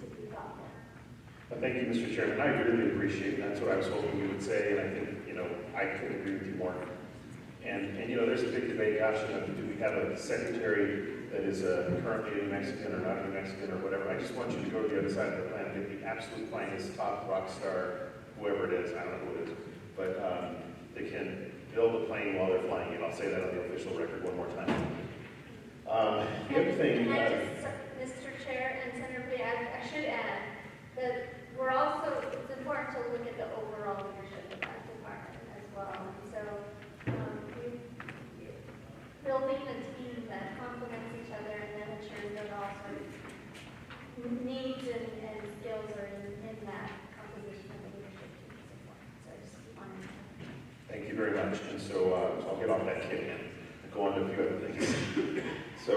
be thoughtful. Well, thank you, Mr. Chairman. I really appreciate it. That's what I was hoping you would say, and I think, I couldn't agree with you more. And you know, there's a big debate, gosh, you know, do we have a secretary that is currently a New Mexican or not a New Mexican or whatever? I just want you to go to the other side of the planet, get the absolute finest, top rock star, whoever it is, I don't know who it is, but they can build a plane while they're flying it. I'll say that on the official record one more time. The other thing... Can I just, Mr. Chair and Senator Lee, I should add that we're also, it's important to look at the overall leadership of that department as well. And so building a team that complements each other and then ensures that all sort of needs and skills are in that composition of the leadership team is important. So I just wanted to. Thank you very much. And so I'll get off that kick and go on to a few other things. So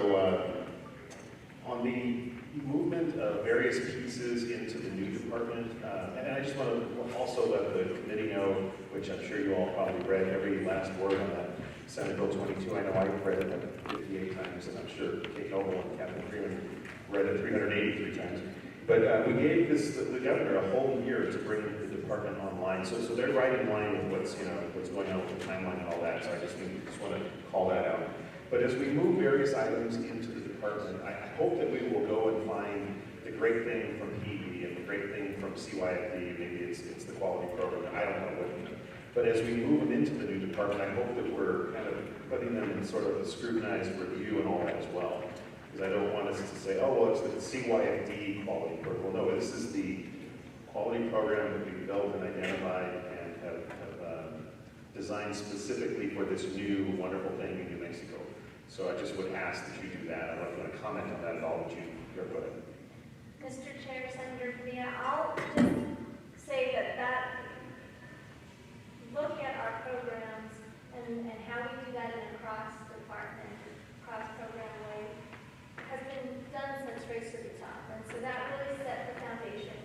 on the movement of various pieces into the new department, and I just want to also let the committee know, which I'm sure you all probably read every last word on that Senate Bill 22. I know I've read it 58 times, and I'm sure Kate Noble and Captain Freeman read it 383 times. But we gave the governor a whole year to bring the department online, so they're right in line with what's going on with the timeline and all that. So I just want to call that out. But as we move various items into the department, I hope that we will go and find the great thing from PD and the great thing from CYFD. Maybe it's the quality program. I don't know what. But as we move them into the new department, I hope that we're kind of putting them in sort of a scrutinized review and all that as well. Because I don't want us to say, oh, well, it's the CYFD quality program. Well, no, this is the quality program that we've built and identified and have designed specifically for this new wonderful thing in New Mexico. So I just would ask that you do that. I don't know if you want to comment on that at all, but you go ahead. Mr. Chair, Senator Padilla, I'll just say that look at our programs and how we do that in a cross-department, cross-program way has been done since Race to the Top. And so that really set the foundation.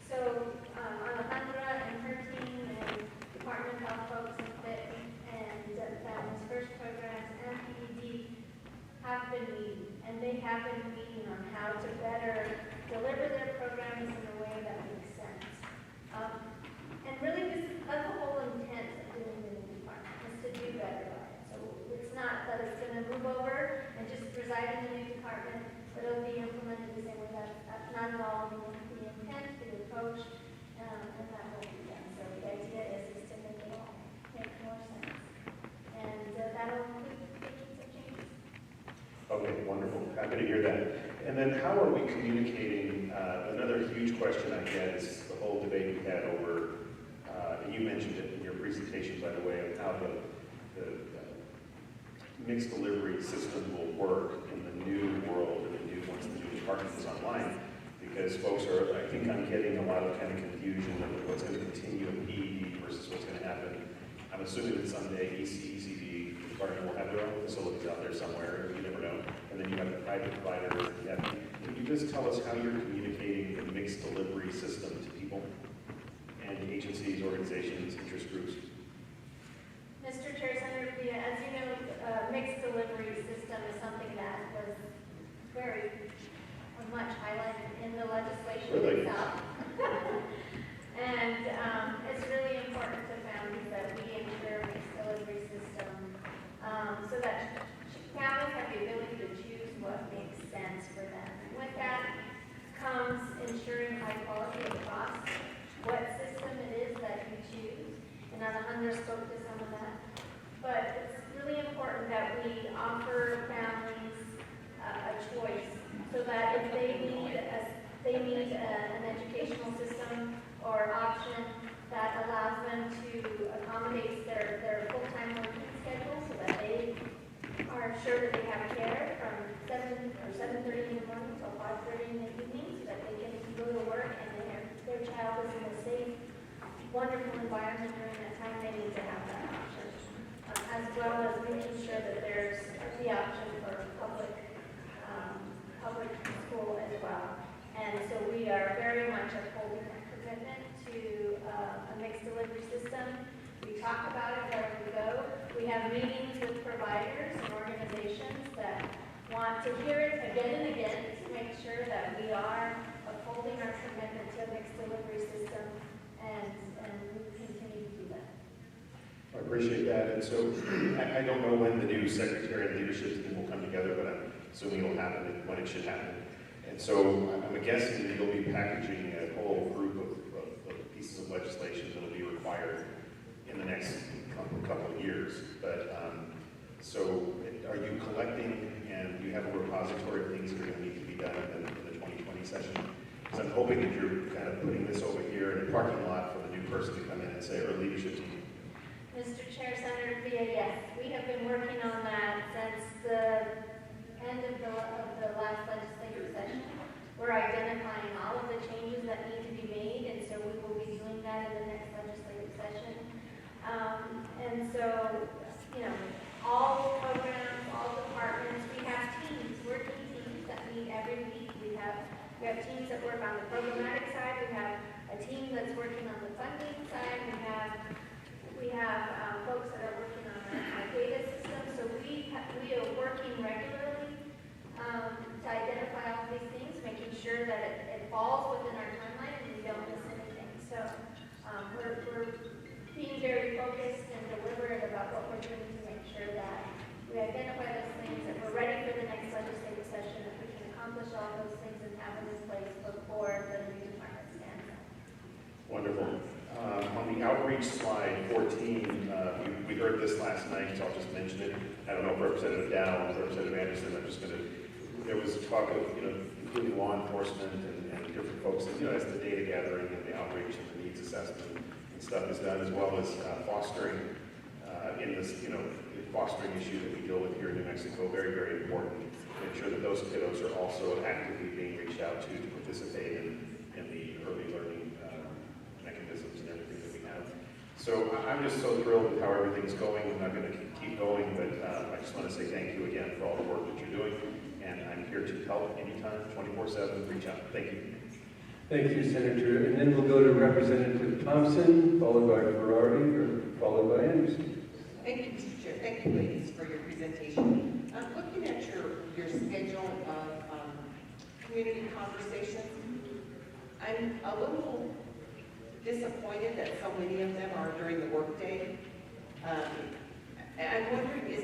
So Alejandra and her team and Department of Health folks and FIT and Families First programs and PED have been meeting. And they have been meeting on how to better deliver their programs in a way that makes sense. And really, that's the whole intent of doing the new department, is to do better by it. So it's not that it's going to move over and just reside in the new department, but it'll be implemented the same way. That's not at all the intent, the approach, and that will be done. So the idea is to make it all make more sense. And that'll include making some changes. Okay, wonderful. Happy to hear that. And then how are we communicating? Another huge question I get is the whole debate we had over, and you mentioned it in your presentation, by the way, of how the mixed delivery system will work in the new world, once the new department is online. Because folks are, I think I'm getting a lot of kind of confusion of what's going to continue in PED versus what's going to happen. I'm assuming that someday ECD department will have their own facilities out there somewhere, you never know. And then you have the private providers. Can you just tell us how you're communicating the mixed delivery system to people and agencies, organizations, interest groups? Mr. Chair, Senator Padilla, as you know, mixed delivery system is something that was very much highlighted in the legislation itself. And it's really important to families that we ensure a mixed delivery system so that families have the ability to choose what makes sense for them. And with that comes ensuring high quality across what system it is that you choose. And Alejandra spoke to some of that. But it's really important that we offer families a choice so that if they need an educational system or option that allows them to accommodate their full-time working schedule so that they are sure that they have care from 7:30 in the morning till 5:30 in the evening so that they can go to work and their child is in a safe, wonderful environment during that time. They need to have that option, as well as making sure that there's the option for public school as well. And so we are very much upholding that commitment to a mixed delivery system. We talk about it wherever we go. We have meetings with providers and organizations that want to hear it again and again to make sure that we are upholding our commitment to a mixed delivery system, and we continue to do that. appreciate that. And so I don't know when the new secretary and leadership team will come together, but I'm assuming it'll happen when it should happen. And so I'm guessing that you'll be packaging a whole group of pieces of legislation that will be required in the next couple of years. But so are you collecting, and do you have a repository of things that are going to need to be done in the 2020 session? Because I'm hoping that you're kind of putting this over here in a parking lot for the new person to come in and say, or leadership team. Mr. Chair, Senator Villa, yes, we have been working on that since the end of the last legislative session. We're identifying all of the changes that need to be made, and so we will be doing that in the next legislative session. And so, you know, all programs, all departments, we have teams, working teams that meet every week. We have teams that work on the programmatic side. We have a team that's working on the funding side. We have folks that are working on our data system. So we are working regularly to identify all these things, making sure that it falls within our timeline and we don't miss anything. So we're being very focused and deliberate about what we're doing to make sure that we identify those things, that we're ready for the next legislative session, that we can accomplish all those things and have them in place before the new department stands up. Wonderful. On the outreach slide 14, we heard this last night, so I'll just mention it. I don't know if Representative Dow and Representative Anderson, there was talk of, including law enforcement and different folks, as the data gathering and the outreach and the needs assessment and stuff is done, as well as fostering in this, fostering issue that we deal with here in New Mexico, very, very important. Make sure that those kiddos are also actively being reached out to participate in the early learning mechanisms and everything that we have. So I'm just so thrilled with how everything's going. I'm not going to keep going, but I just want to say thank you again for all the work that you're doing. And I'm here to help anytime, 24/7, reach out. Thank you. Thank you, Senator. And then we'll go to Representative Thompson, followed by Ferrari, or followed by Anderson. Thank you, Mr. Chair. Thank you, ladies, for your presentation. Looking at your schedule of community conversations, I'm a little disappointed that so many of them are during the workday. And I'm wondering, is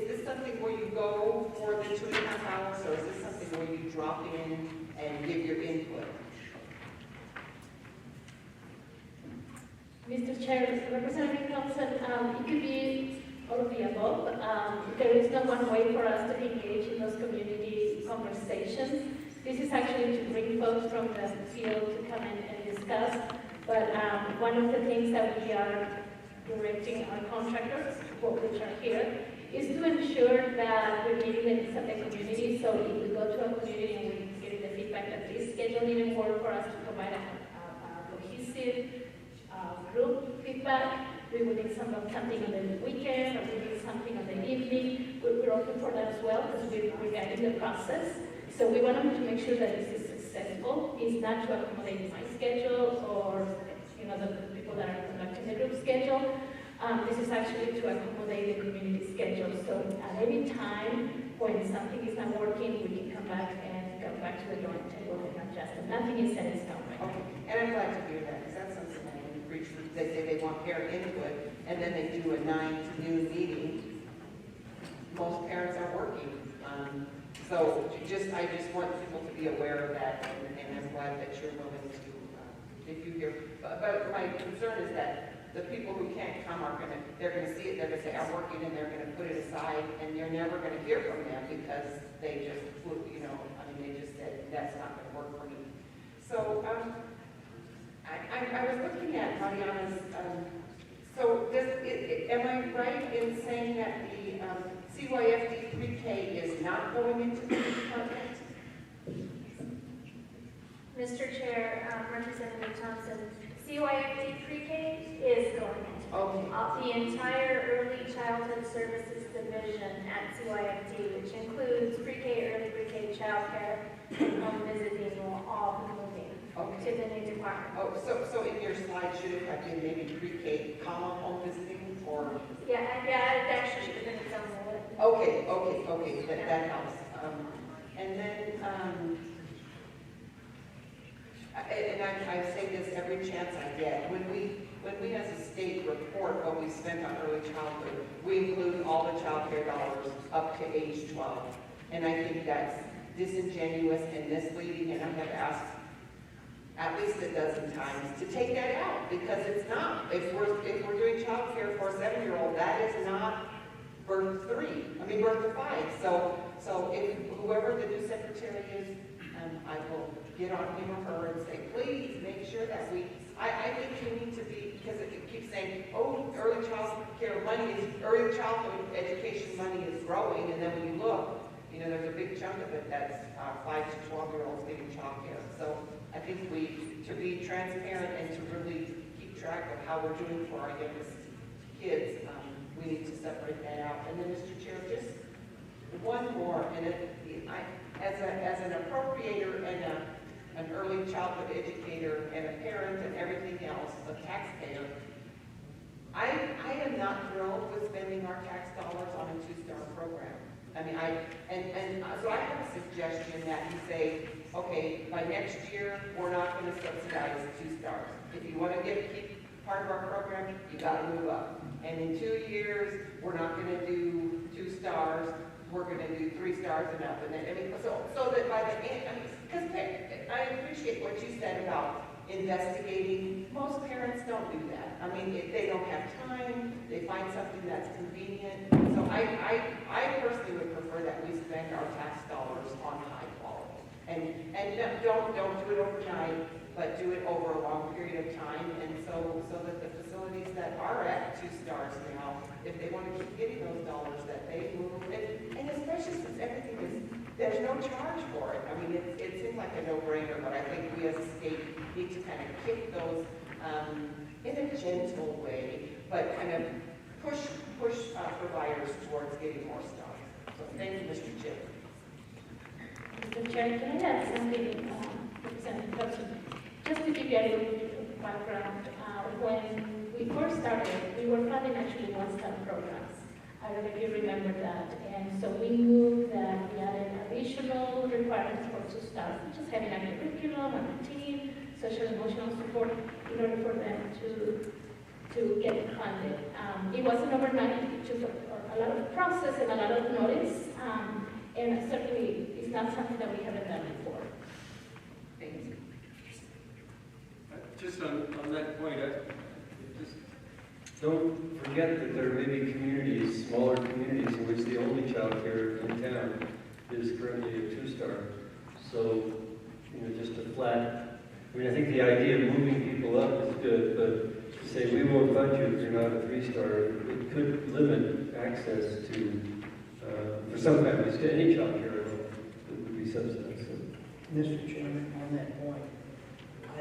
this something where you go for the 2.5 hours, or is this something where you drop in and give your input? Mr. Chair, Representative Thompson, it could be all of the above. There is no one way for us to engage in those community conversations. This is actually to bring folks from the field to come in and discuss. But one of the things that we are directing our contractors, which are here, is to ensure that we're meeting the needs of the community. So if we go to a community and we get the feedback that this schedule didn't work for us to provide a cohesive group feedback, we will need something on the weekend, or we need something on the evening. We're open for that as well, because we're guiding the process. So we want to make sure that this is successful. It's not to accommodate my schedule or the people that are conducting the group schedule. This is actually to accommodate the community schedule. So at any time when something is not working, we can come back to the drawing table and adjust it. Nothing is set in stone right now. Okay. And I'm glad to hear that, because that's something I want to preach. They say they want parent input, and then they do a 9 to noon meeting. Most parents are working. So I just want people to be aware of that, and I'm glad that you're willing to, if you hear. But my concern is that the people who can't come they're gonna see it, they're gonna say, I'm working, and they're gonna put it aside, and you're never gonna hear from them because they just, they just said, that's not gonna work for me. So, I was looking at Mariana's, so am I right in saying that the CYFD pre-K is not going into the department? Mr. Chair, Representative Thompson, CYFD pre-K is going into the entire Early Childhood Services Division at CYFD, which includes pre-K, early pre-K, childcare, and home visiting, will all be moving to the new department. Oh, so in your slide, should it have been maybe pre-K, home visiting, or? Yeah, it actually should have been its own bullet. Okay, that helps. And then, I say this every chance I get, when we as a state report what we spent on early childhood, we include all the child care dollars up to age 12. And I think that's disingenuous and misleading, and I have asked at least a dozen times to take that out, because it's not. If we're doing child care for a 7-year-old, that is not birth to 5. So if whoever the new secretary is, I will get on him or her and say, please make sure that I think you need to be, because it keeps saying, oh, early childhood education money is growing, and then when you look, there's a big chunk of it that's 5 to 12-year-olds getting child care. So I think to be transparent and to really keep track of how we're doing for our youngest kids, we need to separate that out. And then, Mr. Chair, just one more, and as an appropriator and an early childhood educator and a parent and everything else, a taxpayer, I am not thrilled with spending our tax dollars on a 2-star program. So I have a suggestion that you say, okay, by next year, we're not going to subsidize 2 stars. If you want to keep part of our program, you got to move up. And in 2 years, we're not going to do 2 stars. We're going to do 3 stars and up. And then, so that by the end, because I appreciate what you said about investigating. Most parents don't do that. If they don't have time, they find something that's convenient. So I personally would prefer that we spend our tax dollars on high quality. And don't do it overnight, but do it over a long period of time. And so that the facilities that are at 2 stars now, if they want to keep getting those dollars, that they move. And especially since everything there's no charge for it. It seems like a no-brainer, but I think we as a state need to kind of kick those in a gentle way, but kind of push providers towards getting more stars. So thank you, Mr. Chair. Mr. Chair, can I add something, Representative Hudson? Just to give you a little bit of background, when we first started, we were funding actually 1-star programs. I don't know if you remember that. And so we moved that, we added additional requirements for 2 stars, such as having a curriculum, a routine, social and emotional support in order for them to get funded. It wasn't overnight. It took a lot of process and a lot of notice, and certainly it's not something that we haven't done before. Thank you. Just on that point, just don't forget that there may be communities, smaller communities, in which the only child care in town is currently a 2-star. So, just a flat. I think the idea of moving people up is good, but to say we won't fund you if you're not a 3-star, it could limit access to, for some families, to any child care that would be subsidized. So. Mr. Chairman, on that point, I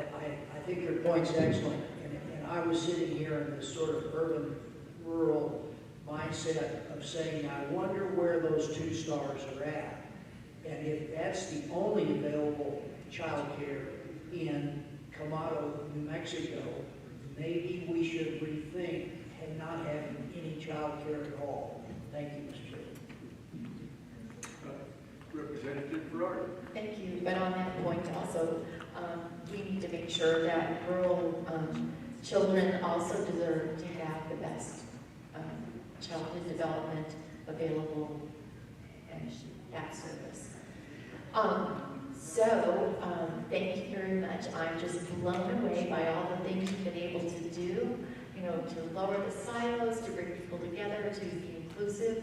think your point's excellent, and I was sitting here in this sort of urban-rural mindset of saying, I wonder where those 2 stars are at, and if that's the only available child care in Camado, New Mexico, maybe we should rethink not having any child care at all. Thank you, Mr. Chairman. Representative Ferrari. Thank you. But on that point also, we need to make sure that rural children also deserve to have the best childhood development available and that service. Thank you very much. I'm just blown away by all the things you've been able to do, to lower the silos, to bring people together, to be inclusive.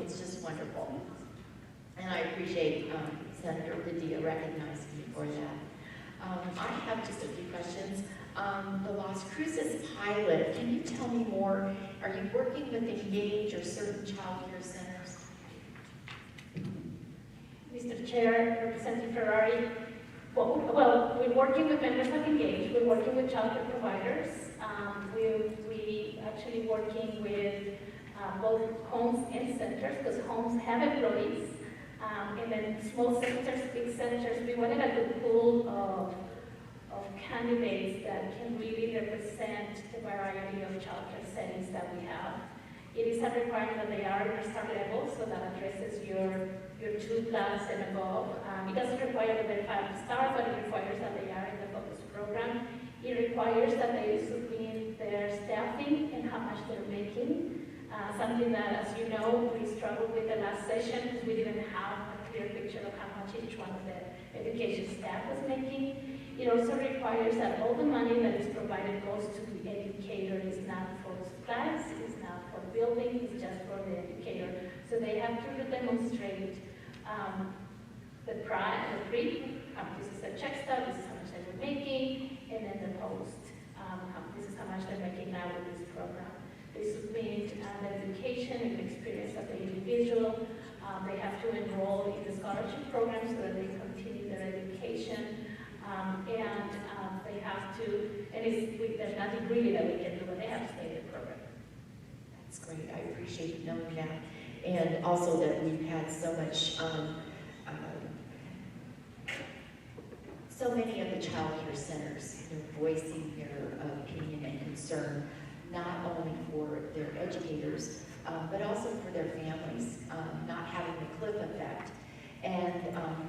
It's just wonderful. And I appreciate Senator Padilla recognizing me for that. I have just a few questions. The Las Cruces pilot, can you tell me more? Are you working with Engage or certain child care centers? Mr. Chair, Representative Ferrari, well, we're working with members of Engage. We're working with child care providers. We actually working with both homes and centers, because homes have employees. And then small centers, big centers, we wanted a good pool of candidates that can really represent the variety of childcare settings that we have. It is a requirement that they are in a start level, so that addresses your your 2+ and above. It doesn't require that they're 5-star, but it requires that they are in the focus program. It requires that they submit their staffing and how much they're making. Something that, as you know, we struggled with the last session because we didn't have a clear picture of how much each one of the education staff was making. It also requires that all the money that is provided goes to the educator. It's not for supplies, it's not for building, it's just for the educator. So they have to demonstrate the pre, this is a check stub, this is how much they were making, and then the post, this is how much they're making now with this program. They submit the education and experience of the individual. They have to enroll in the scholarship program so that they continue their education. And they have to, and there's nothing really that we can do, but they have to stay in the program. That's great. I appreciate knowing that. And also that we've had so much, so many of the child care centers, they're voicing their opinion and concern, not only for their educators, but also for their families, not having the cliff effect. And,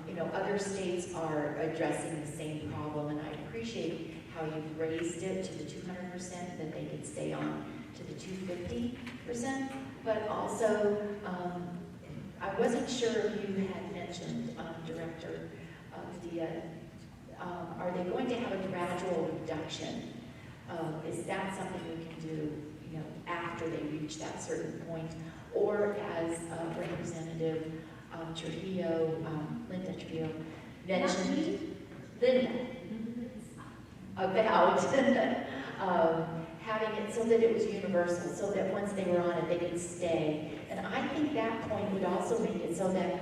you know, other states are addressing the same problem, and I appreciate how you've raised it to the 200%, that they can stay on to the 250%, but also, I wasn't sure if you had mentioned, Director Dia, are they going to have a gradual reduction? Is that something we can do, you know, after they reach that certain point? Or as Representative Trujillo, Linda Trujillo mentioned, about having it so that it was universal, so that once they were on it, they could stay. And I think that point would also make it so that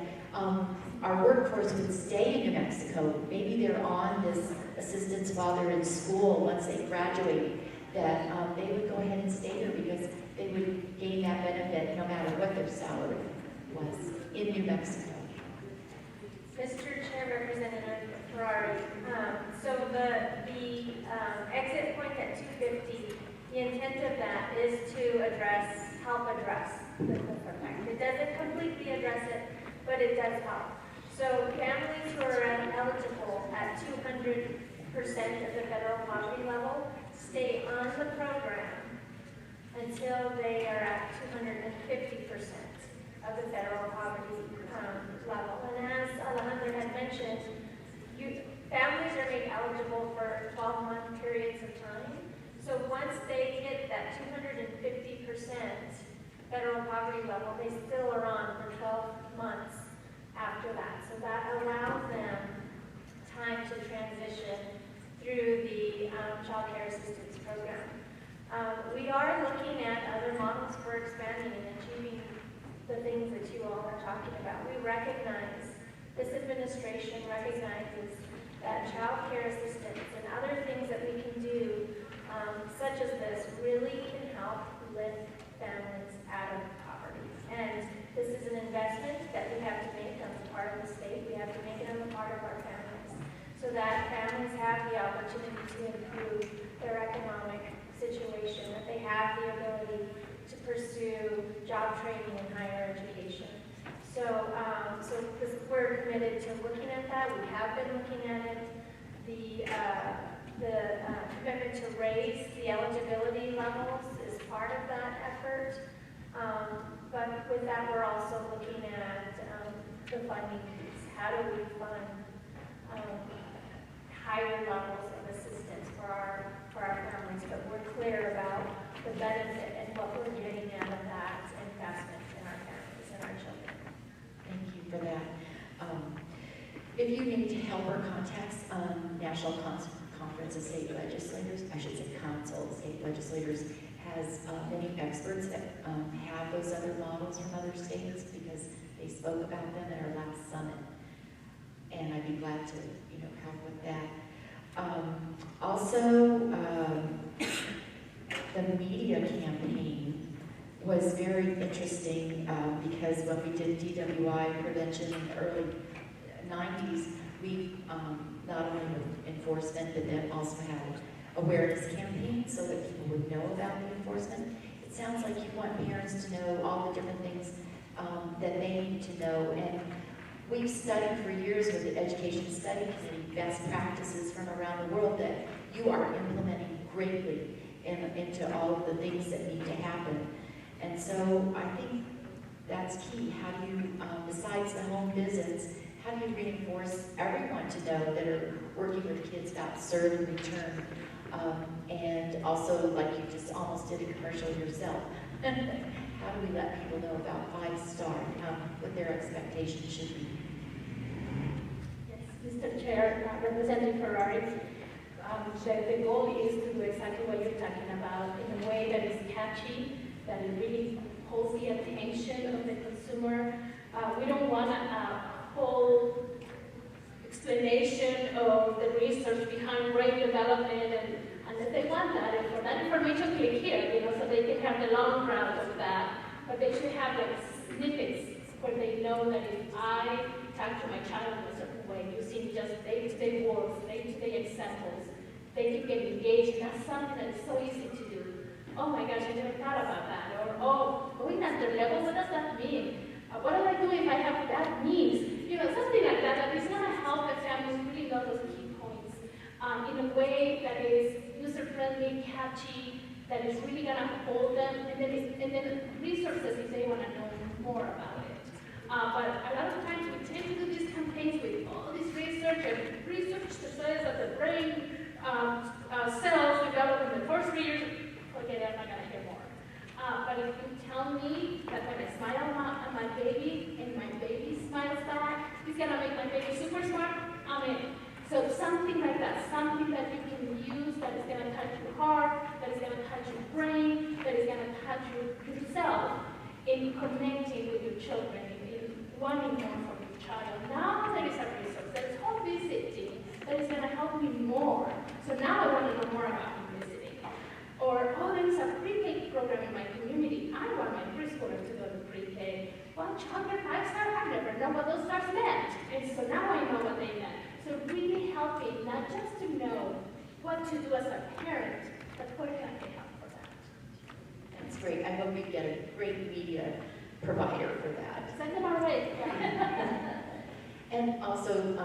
our workforce would stay in New Mexico. Maybe they're on this assistance while they're in school. Once they graduate, that they would go ahead and stay there because they would gain that benefit no matter what their salary was in New Mexico. Mr. Chair, Representative Ferrari, so the exit point at 250, the intent of that is to help address the cliff effect. It doesn't completely address it, but it does help. So families who are eligible at 200% of the federal poverty level stay on the program until they are at 250% of the federal poverty level. And as Alejandra had mentioned, families are made eligible for 12-month periods of time. So once they hit that 250% federal poverty level, they still are on for 12 months after that. So that allows them time to transition through the child care assistance program. We are looking at other models for expanding and achieving the things that you all are talking about. We recognize, this administration recognizes that child care assistance and other things that we can do, such as this, really can help lift families out of poverty. And this is an investment that we have to make on the part of the state. We have to make it on the part of our families, so that families have the opportunity to improve their economic situation, that they have the ability to pursue job training and higher education. So, we're committed to looking at that. We have been looking at it. The commitment to raise the eligibility levels is part of that effort. But with that, we're also looking at the funding piece. How do we fund higher levels of assistance for our families? But we're clear about the benefit and what we're getting out of that investment in our families and our children. Thank you for that. If you need help or contacts, National Conference of State Legislators, I should say Council of State Legislators, has many experts that have those other models from other states because they spoke about them at our last summit. And I'd be glad to, help with that. Also, the media campaign was very interesting because when we did DWI prevention in the early 90s, we not only with enforcement, but then also had awareness campaigns so that people would know about the enforcement. It sounds like you want parents to know all the different things that they need to know. And we've studied for years with the Education Study Committee best practices from around the world that you are implementing greatly into all of the things that need to happen. And so I think that's key. How do you, besides the home visits, how do you reinforce everyone to know that are working with kids about serve and return? And also, like you just almost did a commercial yourself, how do we let people know about 5-star, what their expectations should be? Yes, Mr. Chair, Representative Ferrari, the goal is to do exactly what you're talking about in a way that is catchy, that it really holds the attention of the consumer. We don't want a whole explanation of the research behind brain development, and if they want that, and for that information, click here, so they can have the long route of that. But they should have like snippets where they know that if I talk to my child in a certain way, using just day-to-day words, day-to-day examples, they can get engaged, and that's something that is so easy to do. Oh my gosh, I never thought about that. Or, oh, going at their level, what does that mean? What do I do if I have that needs? Something like that, that is going to help the families really know those key points in a way that is user-friendly, catchy, that is really going to hold them, and then resources if they want to know more about it. But a lot of times we tend to do these campaigns with all this research, and research that says that the brain cells develop in the first 3 years. Forget it, I'm not going to hear more. But if you tell me that when I smile at my baby and my baby smiles back, it's going to make my baby super smart, I'm in. So something like that, something that you can use that is going to touch your heart, that is going to touch your brain, that is going to touch yourself in connecting with your children, in wanting more from your child. Now there is a resource, there is home visiting, that is going to help me more. So now I want to know more about home visiting. Or, oh, there is a pre-K program in my community. I want my preschoolers to go to pre-K. Well, childcare 5-star, I never know what those stars meant. And so now I know what they meant. So really helping, not just to know what to do as a parent, but where can I get help for that? That's great. I hope we get a great media provider for that. Send them our way. And also,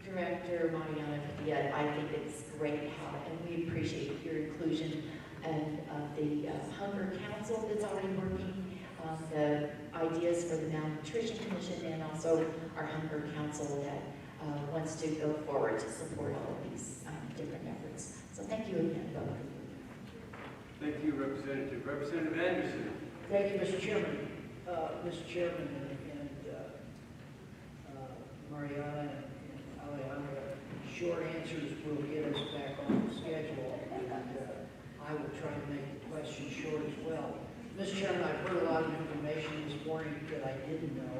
Director Mariana Padilla, I think it's great how, and we appreciate your inclusion and the Hunger Council that's already working, the ideas for the Malnutrition Commission, and also our Hunger Council that wants to go forward to support all of these different efforts. So thank you again, both. Thank you, Representative. Representative Anderson. Thank you, Mr. Chairman. Mr. Chairman and Mariana and Alejandra, short answers will get us back on the schedule, and I will try to make the questions short as well. Mr. Chairman, I've heard a lot of information this morning that I didn't know,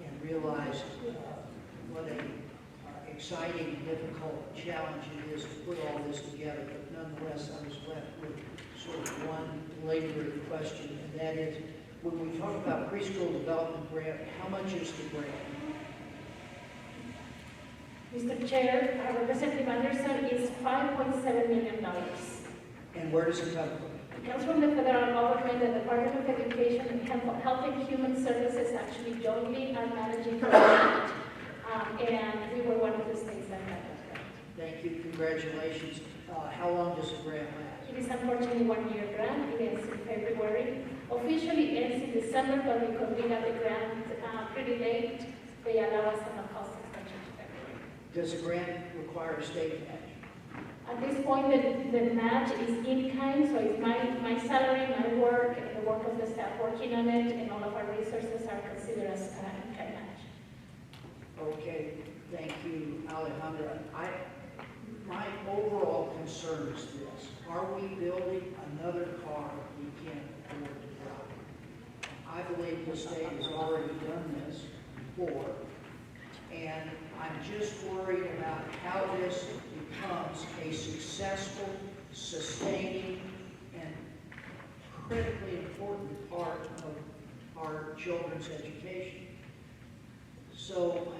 and realized what a exciting and difficult challenge it is to put all this together, but nonetheless, I was left with sort of one lingering question, and that is, when we talk about preschool development grant, how much is the grant? Mr. Chair, Representative Anderson is $5.7 million. And where does it come from? It comes from the federal government. The Department of Education and Health and Human Services actually jointly are managing the grant, and we were one of the states that got that grant. Thank you, congratulations. How long does the grant last? It is unfortunately a 1-year grant. It ends in February. Officially ends in December, but because we got the grant pretty late, they allow us some cost extension to February. Does the grant require a state match? At this point, the match is in kind, so it's my salary, my work, and the work of the staff working on it, and all of our resources are considered as in kind match. Okay, thank you, Alejandra. My overall concern is this. Are we building another car we can't afford to drive? I believe the state has already done this before, and I'm just worried about how this becomes a successful, sustaining, and critically important part of our children's education. So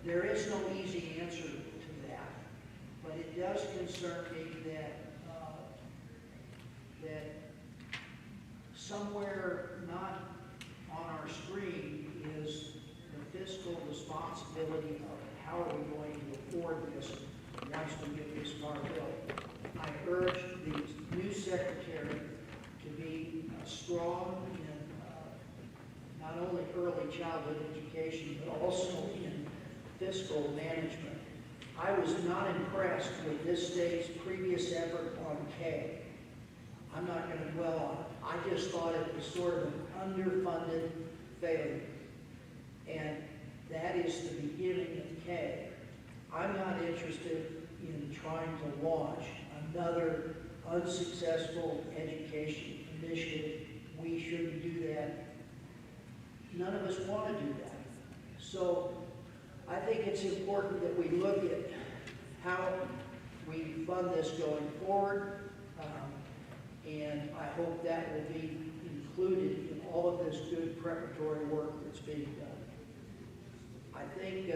there is no easy answer to that, but it does concern me that that somewhere not on our screen is fiscal responsibility of how are we going to afford this once we get this car built. I urge the new secretary to be strong in not only early childhood education, but also in fiscal management. I was not impressed with this state's previous effort on K. I'm not going to dwell on it. I just thought it was sort of an underfunded failure. And that is the beginning of K. I'm not interested in trying to launch another unsuccessful education initiative. We shouldn't do that. None of us want to do that. So I think it's important that we look at how we fund this going forward. And I hope that will be included in all of this good preparatory work that's being done. I think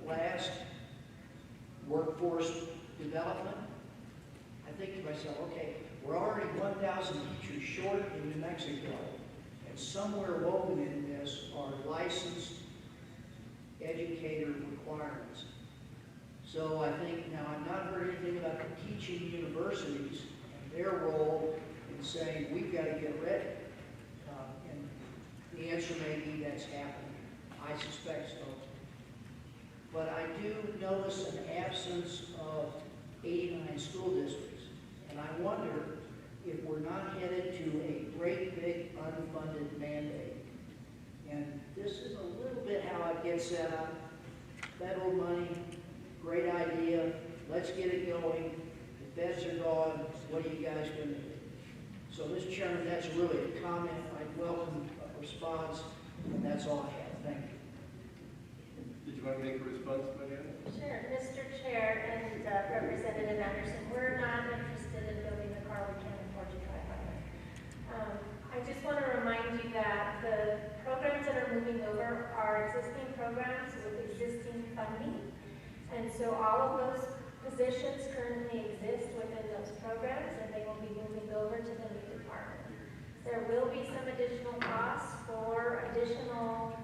last, workforce development. I think to myself, okay, we're already 1,000 teachers short in New Mexico, and somewhere woven in this are licensed educator requirements. So I think, now I've not heard anything about the teaching universities and their role in saying, we've got to get ready. And the answer may be that's happening. I suspect so. But I do notice an absence of 89 school districts. And I wonder if we're not headed to a great big unfunded mandate. And this is a little bit how it gets set up. Federal money, great idea, let's get it going. The feds are gone, what are you guys going to do? So, Mr. Chairman, that's really a comment. I'd welcome a response, and that's all I have. Thank you. Did you want to make a response, Mariana? Sure, Mr. Chair and Representative Anderson, we're not interested in building a car we can't afford to drive on. I just want to remind you that the programs that are moving over are existing programs with existing funding. And so all of those positions currently exist within those programs, and they will be moving over to the new department. There will be some additional costs for additional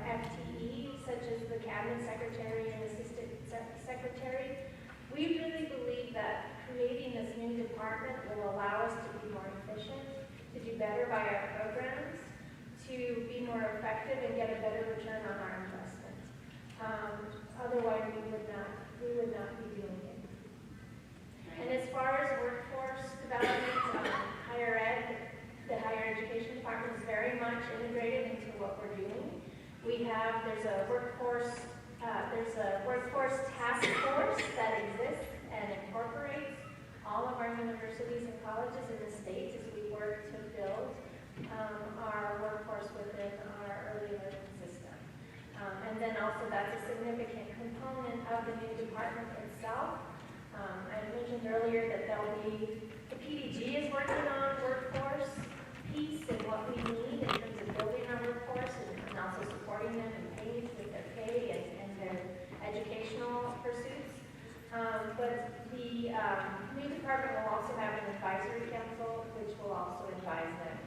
FTE, such as the cabinet secretary and assistant secretary. We really believe that creating this new department will allow us to be more efficient, to do better by our programs, to be more effective and get a better return on our investment. Otherwise, we would not be doing it. And as far as workforce development, higher ed, the higher education department is very much integrated into what we're doing. There's a workforce task force that exists and incorporates all of our universities and colleges in the state as we work to build our workforce within our early learning system. And then also that's a significant component of the new department itself. I mentioned earlier that the PDG is working on workforce piece and what we need in terms of building our workforce and also supporting them in pay with their pay and their educational pursuits. But the new department will also have an advisory council, which will also advise them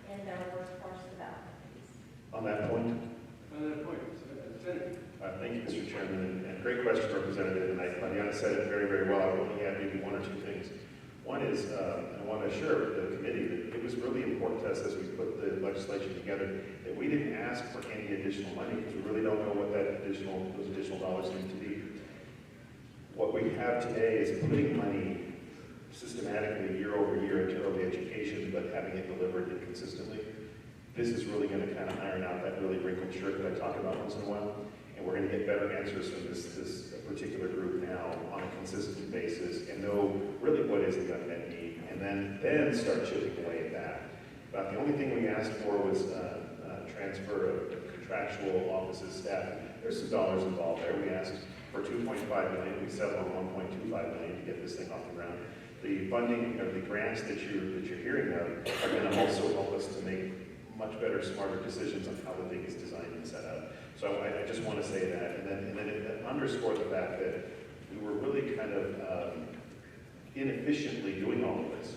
in their workforce development piece. On that point? Senator. Thank you, Mr. Chairman, and great question, Representative. And Mariana said it very, very well. I only have maybe one or two things. One is, I want to assure the committee that it was really important to us as we put the legislation together that we didn't ask for any additional money because we really don't know what those additional dollars need to be. What we have today is putting money systematically year over year into early education, but having it delivered inconsistently. This is really going to kind of iron out that really wrinkled shirt that I talk about once in a while, and we're going to get better answers from this particular group now on a consistent basis and know really what is the unmet need, and then start chipping away at that. But the only thing we asked for was transfer of contractual offices, staff. There's some dollars involved there. We asked for $2.5 million. We settled on $1.25 million to get this thing off the ground. The funding or the grants that you're hearing of are going to also help us to make much better, smarter decisions on how the thing is designed and set up. So I just want to say that, and then it underscore the fact that we were really kind of inefficiently doing all of this.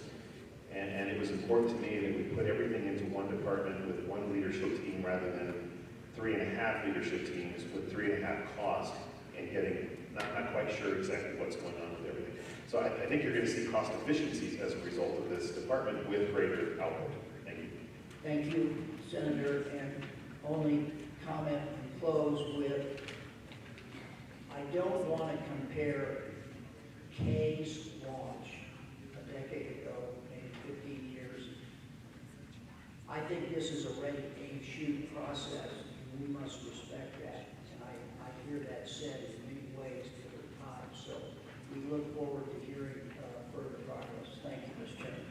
And it was important to me that we put everything into one department with one leadership team rather than 3.5 leadership teams with 3.5 cost and getting, not quite sure exactly what's going on with everything. So I think you're going to see cost efficiencies as a result of this department with greater output. Thank you. Thank you, Senator, and only comment and close with, I don't want to compare K's launch a decade ago, maybe 15 years. I think this is a ready, aim, shoot process, and we must respect that. And I hear that said in many ways at different times. So we look forward to hearing further progress. Thank you, Mr. Chairman.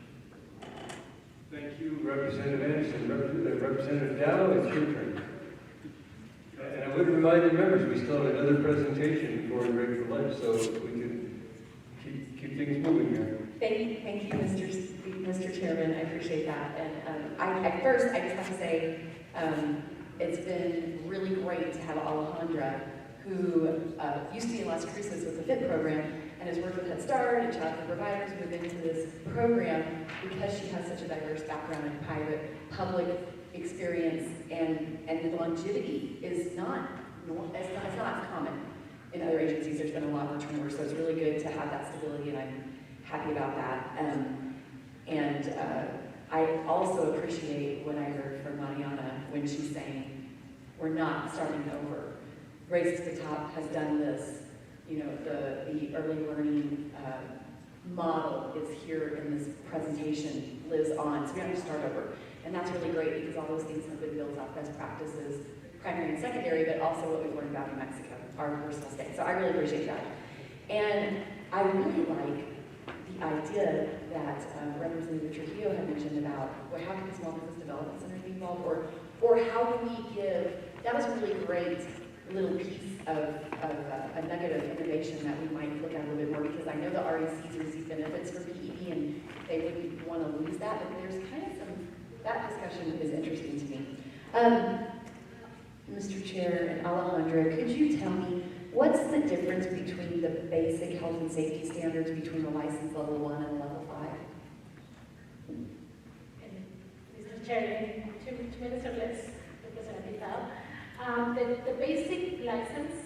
Thank you, Representative Anderson. Representative Dow, it's your turn. And I would remind the members, we still have another presentation before we're ready for lunch, so we can keep things moving here. Thank you, Mr. Chairman. I appreciate that. And at first, I just have to say, it's been really great to have Alejandra, who used to be in Las Cruces with the FIT program and has worked with Head Start and Child Care Providers, move into this program because she has such a diverse background in private, public experience, and the longevity is not common in other agencies. There's been a lot more turnover, so it's really good to have that stability, and I'm happy about that. I also appreciate what I heard from Mariana when she's saying, we're not starting over. Race to the Top has done this. You know, the early learning model is here in this presentation, lives on, so we don't have to start over. And that's really great because all those things have been built off best practices, primary and secondary, but also what we've learned about New Mexico, our personal state. So I really appreciate that. And I really like the idea that Representative Trujillo had mentioned about, well, how can the Small Business Development Center be involved, or how can we give, that was a really great little piece of a nugget of innovation that we might look at a little bit more, because I know the RECs receive benefits for BED and they wouldn't want to lose that, but there's kind of some, that discussion is interesting to me. Mr. Chair and Alejandra, could you tell me what's the difference between the basic health and safety standards between the license level 1 and level 5? Mr. Chair, in 2 minutes or less, Representative Dow. The basic license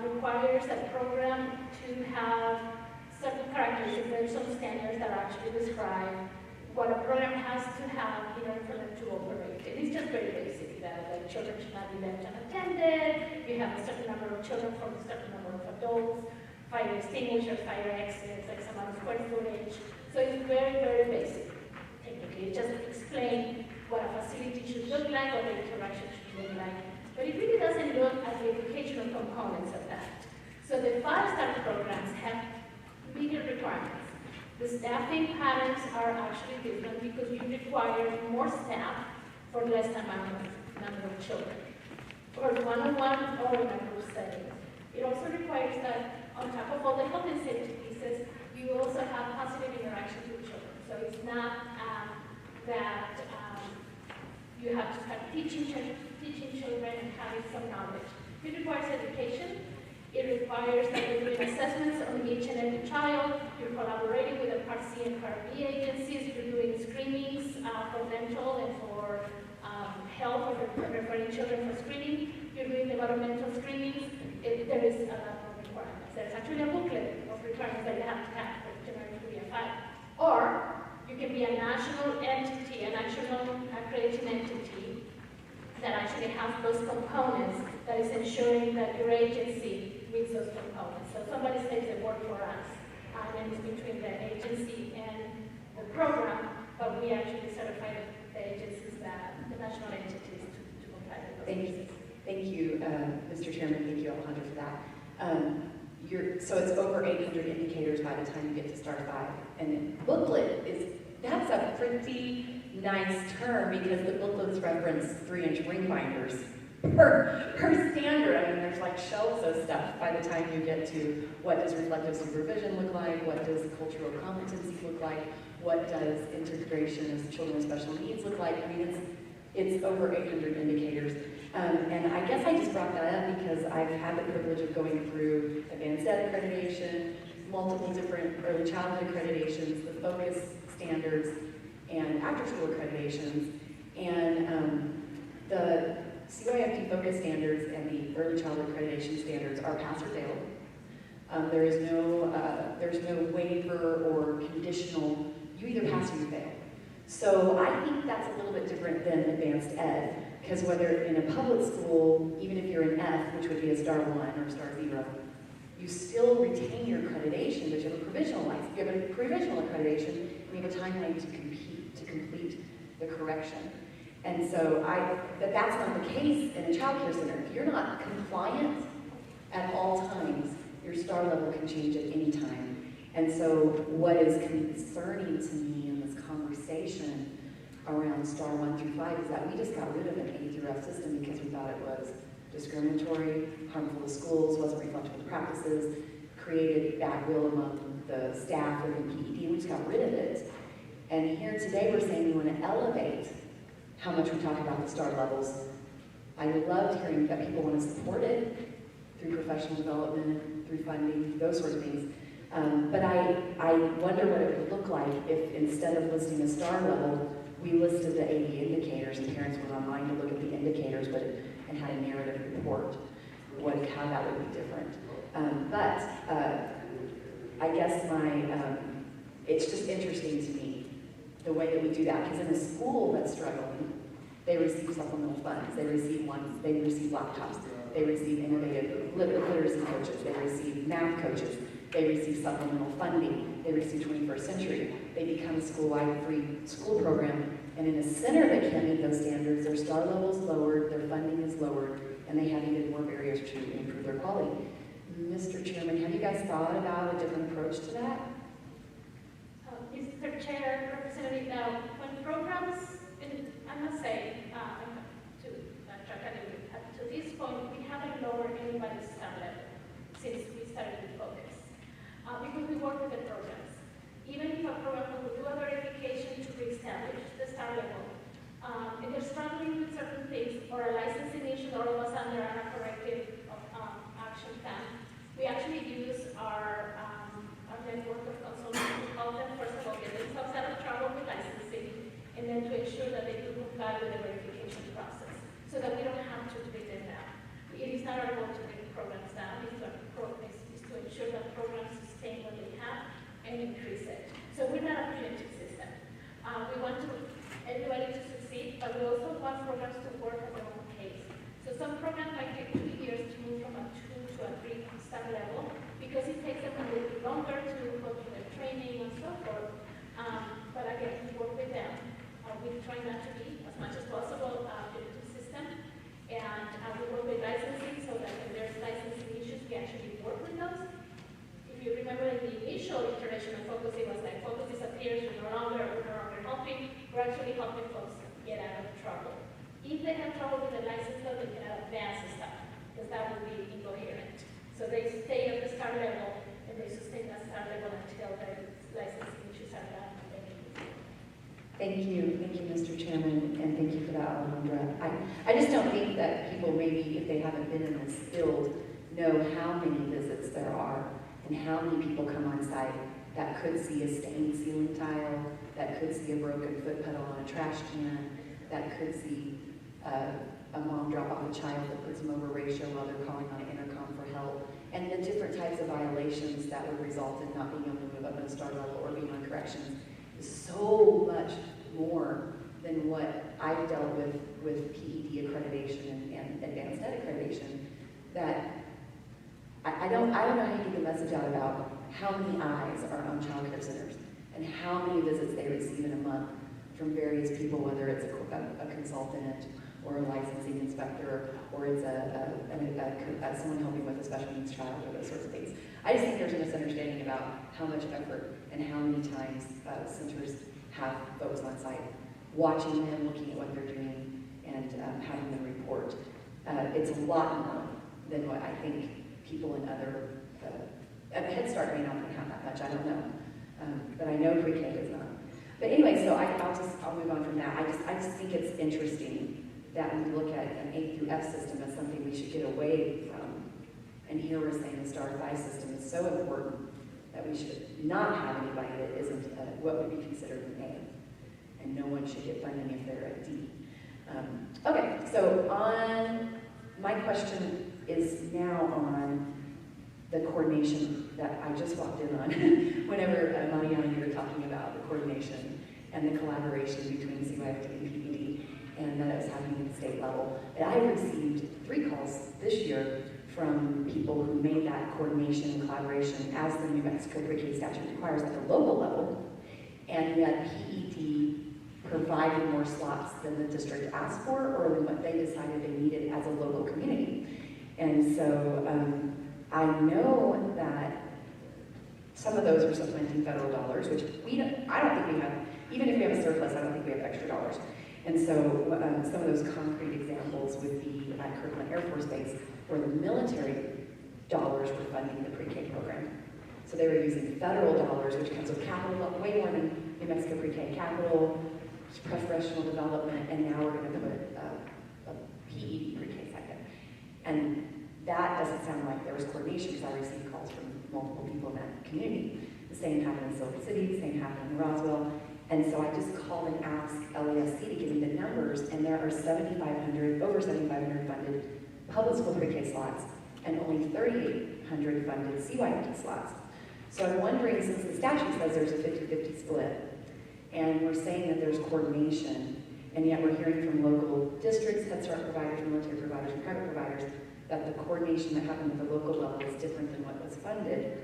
requires a program to have certain characteristics. There are some standards that actually describe what a program has to have in order for them to operate. It is just very basic, that the children should not be left unattended, you have a certain number of children from a certain number of adults, fire extinguishers, fire exits, X amount of square footage. So it's very, very basic. Technically, it just explains what a facility should look like, what the interaction should look like. But it really doesn't look at the educational components of that. So the 5-star programs have bigger requirements. The staffing patterns are actually different because you require more staff for less number of children, or one-on-one or in a group setting. It also requires that on top of all the health and safety pieces, you also have positive interactions with children. So it's not that you have to start teaching children and having some knowledge. It requires education. It requires that you're doing assessments on each and every child. You're collaborating with the Part C and Part B agencies. You're doing screenings for dental and for health, or referring children for screening. You're doing developmental screenings. There is a lot of requirements. There's actually a booklet of requirements that you have to have for generally to be a 5. Or you can be a national entity, a national accrediting entity that actually has those components that is ensuring that your agency meets those components. So somebody says they work for us, and it's between the agency and the program, but we actually certify the agencies, the national entities to comply with those. Thank you, Mr. Chairman. Thank you, Alejandra, for that. So it's over 800 indicators by the time you get to Star 5. And the booklet that's a pretty nice term, because the booklets reference 3-inch ring binders per standard. I mean, there's like shelves of stuff by the time you get to what does reflective supervision look like, what does cultural competencies look like, what does integration of children with special needs look like. I mean, it's over 800 indicators. And I guess I just brought that up because I've had the privilege of going through advanced ed accreditation, multiple different early childhood accreditations, the focus standards, and after-school accreditations. And CYFD focus standards and the early childhood accreditation standards are pass or fail. There's no waiver or conditional, you either pass or you fail. So I think that's a little bit different than advanced ed, because whether in a public school, even if you're an F, which would be a star 1 or star 0, you still retain your accreditation, but you have a provisional license. You have a provisional accreditation, and you have a timeline to complete the correction. And so but that's not the case in a child care center. If you're not compliant at all times, your star level can change at any time. And so what is concerning to me in this conversation around star 1 through 5 is that we just got rid of an A through F system because we thought it was discriminatory, harmful to schools, wasn't reflective of practices, created bad will among the staff within PED. We just got rid of it. And here today we're saying we want to elevate how much we talk about the star levels. I loved hearing that people want to support it through professional development, through funding, those sorts of things. But I wonder what it would look like if instead of listing a star level, we listed the 80 indicators and parents went online to look at the indicators and had a narrative report, how that would be different. I guess it's just interesting to me the way that we do that, because in a school that's struggling, they receive supplemental funds, they receive laptops, they receive innovative literacy coaches, they receive math coaches, they receive supplemental funding, they receive 21st century, they become a school-wide free school program, and in a center that can't meet those standards, their star level is lowered, their funding is lowered, and they have even more barriers to improve their quality. Mr. Chairman, have you guys thought about a different approach to that? Mr. Chair, Representative, when programs, and I must say, to this point, we haven't lowered anybody's star level since we started the focus, because we work with the programs. Even if a program will do a verification to reestablish the star level, if they're struggling with certain things, or a licensing issue all of us under a corrective action plan, we actually use our network of consultants to help them, first of all, get themselves out of trouble with licensing, and then to ensure that they do comply with the verification process, so that we don't have to bring them down. It is not our goal to bring programs down, it's to ensure that programs sustain what they have and increase it. So we're not a punitive system. We want everybody to succeed, but we also want programs to work at their own pace. So some programs might take 2 years to move from a 2 to a 3-star level, because it takes them a little bit longer to go through their training and so forth. But again, we work with them. We try not to be, as much as possible, a punitive system. And we work with licensing, so that when there's licensing issues, we actually work with those. If you remember in the initial iteration of Focus, it was like Focus disappears, we're no longer helping, we're actually helping folks get out of trouble. If they have trouble with the license, though, they cannot advance the stuff, because that would be incoherent. So they stay at the star level, and they sustain that star level until the licensing issues are done. Thank you, Mr. Chairman, and thank you for that, Alondra. I just don't think that people, maybe if they haven't been in this field, know how many visits there are and how many people come on site that could see a stained ceiling tile, that could see a broken foot pedal on a trash can, that could see a mom drop off a child that puts them over ratio while they're calling on an intercom for help, and the different types of violations that would result in not being able to move up in a star level or being on corrections is so much more than what I've dealt with PED accreditation and advanced ed accreditation, that I don't know how you get the message out about how many eyes are on child care centers and how many visits they receive in a month from various people, whether it's a consultant or a licensing inspector, or it's someone helping with a special needs child, or those sorts of things. I just think there's a misunderstanding about how much effort and how many times centers have folks on site watching them, looking at what they're doing, and having them report. It's a lot more than what I think people in other, Head Start may not have that much, I don't know. But I know pre-K does not. But anyway, so I'll move on from that. I just think it's interesting that we look at an A through F system as something we should get away from. And here we're saying the star 5 system is so important that we should not have anybody that isn't what would be considered an A. And no one should get funding if they're a D. Okay, so my question is now on the coordination that I just walked in on. Whenever Mariana, you were talking about the coordination and the collaboration between CYFD and PPD, and that it was happening at the state level. And I received 3 calls this year from people who made that coordination and collaboration as the New Mexico Pre-K statute requires at the local level, and yet PED provided more slots than the district asked for or than what they decided they needed as a local community. And so I know that some of those are supplementing federal dollars, which I don't think we have, even if we have a surplus, I don't think we have extra dollars. And so some of those concrete examples would be at Kirkland Air Force Base, where the military dollars were funding the pre-K program. So they were using federal dollars, which comes with capital, way more than New Mexico pre-K capital, professional development, and now we're going to put a PED pre-K second. And that doesn't sound like there was coordination, because I received calls from multiple people in that community. The same happened in Silver City, the same happened in Roswell. And so I just called and asked LASC to give me the numbers, and there are over 7,500 funded public school pre-K slots, and only 3,800 funded CYFD slots. So I'm wondering, since the statute says there's a 50-50 split, and we're saying that there's coordination, and yet we're hearing from local districts, Head Start providers, military providers, and private providers, that the coordination that happened at the local level is different than what was funded.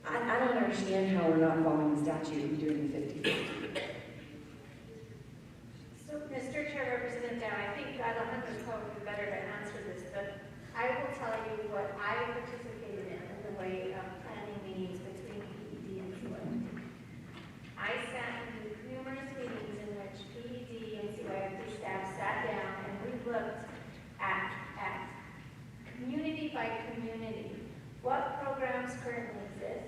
I don't understand how we're not following the statute and doing the 50-50. So, Mr. Chair, Representative Dow, I think Alejandro's probably better to answer this, but I will tell you what I participated in the way of planning meetings between PED and CYFD. I sat in numerous meetings in which PED and CYFD staff sat down and we looked at community by community, what programs currently exist.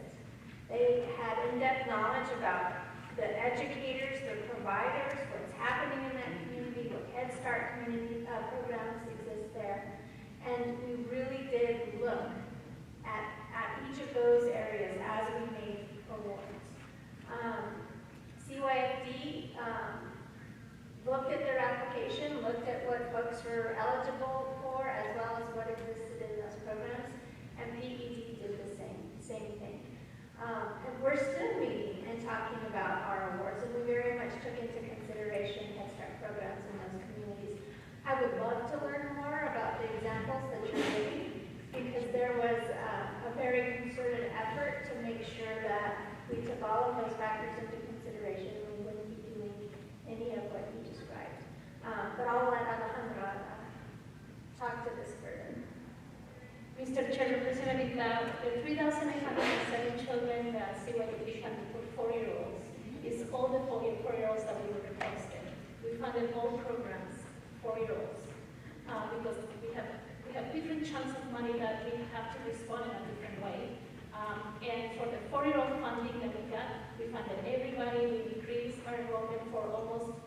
They had in-depth knowledge about the educators, the providers, what's happening in that community, what Head Start community programs exist there. And we really did look at each of those areas as we made awards. CYFD looked at their application, looked at what folks were eligible for, as well as what existed in those programs, and PED did the same thing. And we're still meeting and talking about our awards, and we very much took into consideration Head Start programs in those communities. I would love to learn more about the examples that you're giving, because there was a very concerted effort to make sure that we took all of those factors into consideration and we wouldn't be doing any of what you described. But I'll let Alejandro talk to this further. Mr. Chair, Representative Dow, the 3,807 children that CYFD funded for 4-year-olds is all the 4-year-olds that we were requested. We funded all programs, 4-year-olds, because we have different chunks of money that we have to respond in a different way. And for the 4-year-old funding that we got, we funded everybody. We increased our enrollment for almost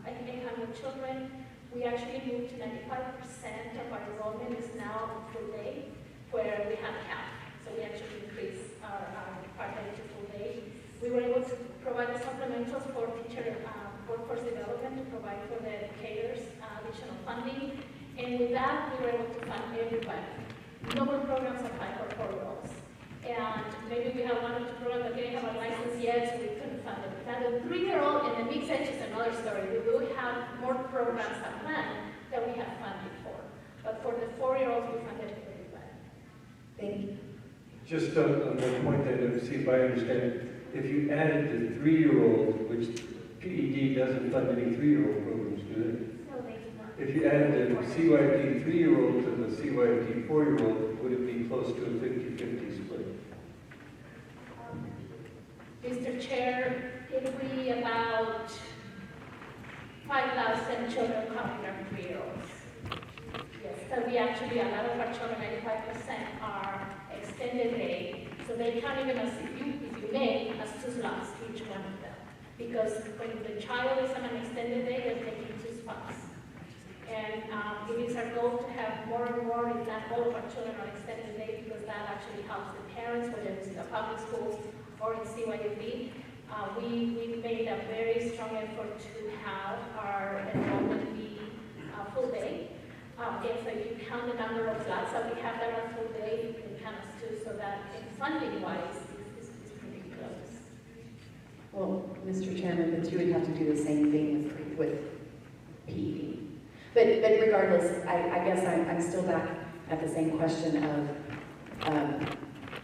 800 children. We actually moved to 95% of our enrollment is now full day, where we have cap. So we actually increased our part-time to full day. We were able to provide the supplementals for teacher workforce development to provide for the educators additional funding. And with that, we were able to fund everybody. No more programs apply for 4-year-olds. And maybe we have 1 or 2 programs that didn't have a license yet, so we couldn't fund it. Now the 3-year-old and the mixed age is another story. We will have more programs at plan that we have funded for. But for the 4-year-olds, we funded everybody. Thank you. Just on the point that, see if I understand, if you added the 3-year-old, which PED doesn't fund any 3-year-old programs, do they? No, they do not. If you added the CYFD 3-year-old to the CYFD 4-year-old, would it be close to a 50-50 split? Mr. Chair, it will be about 5,000 children coming from 3-year-olds. Yes, so we actually, a lot of our children, 95% are extended day, so they count even as, if you may, as 2 slots, each one of them. Because when the child is on an extended day, they're taking 2 spots. And it is our goal to have more and more, if not all of our children on extended day, because that actually helps the parents, whether it's in the public schools or in CYFD. We made a very strong effort to have our enrollment be full day. If you count the number of slots that we have that are full day, it counts too, so that funding-wise is pretty close. Well, Mr. Chairman, but you would have to do the same thing with PE. But regardless, I guess I'm still back at the same question of,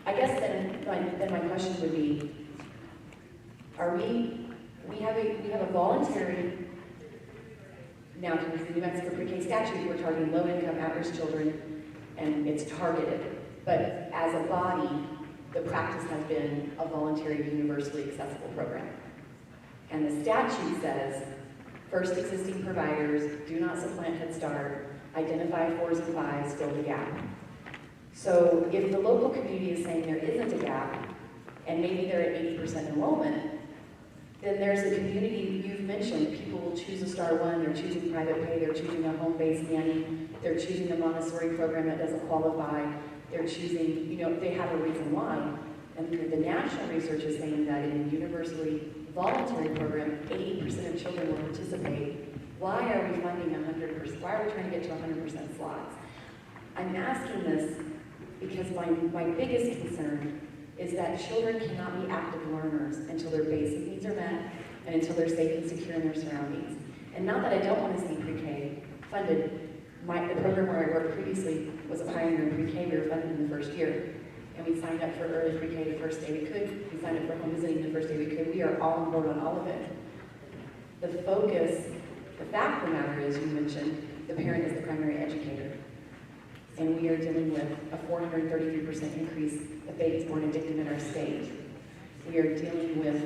I guess then my question would be, we have a voluntary, now through the New Mexico Pre-K statute, we're targeting low-income, at-risk children, and it's targeted. But as a body, the practice has been a voluntary, universally accessible program. And the statute says, first existing providers, do not supplant Head Start, identify 4s and 5s, fill the gap. So if the local community is saying there isn't a gap, and maybe they're at 80% enrollment, then there's a community you've mentioned. People will choose a Star 1, they're choosing private pay, they're choosing a home-based nanny, they're choosing a Montessori program that doesn't qualify, they're choosing, they have a reason why. And the national research is saying that in a universally voluntary program, 80% of children will participate. Why are we funding 100%? Why are we trying to get to 100% slots? I'm asking this because my biggest concern is that children cannot be active learners until their basic needs are met and until they're safe and secure in their surroundings. And not that I don't want to see pre-K funded. The program where I worked previously was a pioneer in pre-K. We were funded in the first year. And we signed up for early pre-K the first day we could. We signed up for home visiting the first day we could. We are all on board on all of it. The focus, the fact of the matter is, you mentioned, the parent is the primary educator. And we are dealing with a 433% increase of babies born addicted in our state. We are dealing with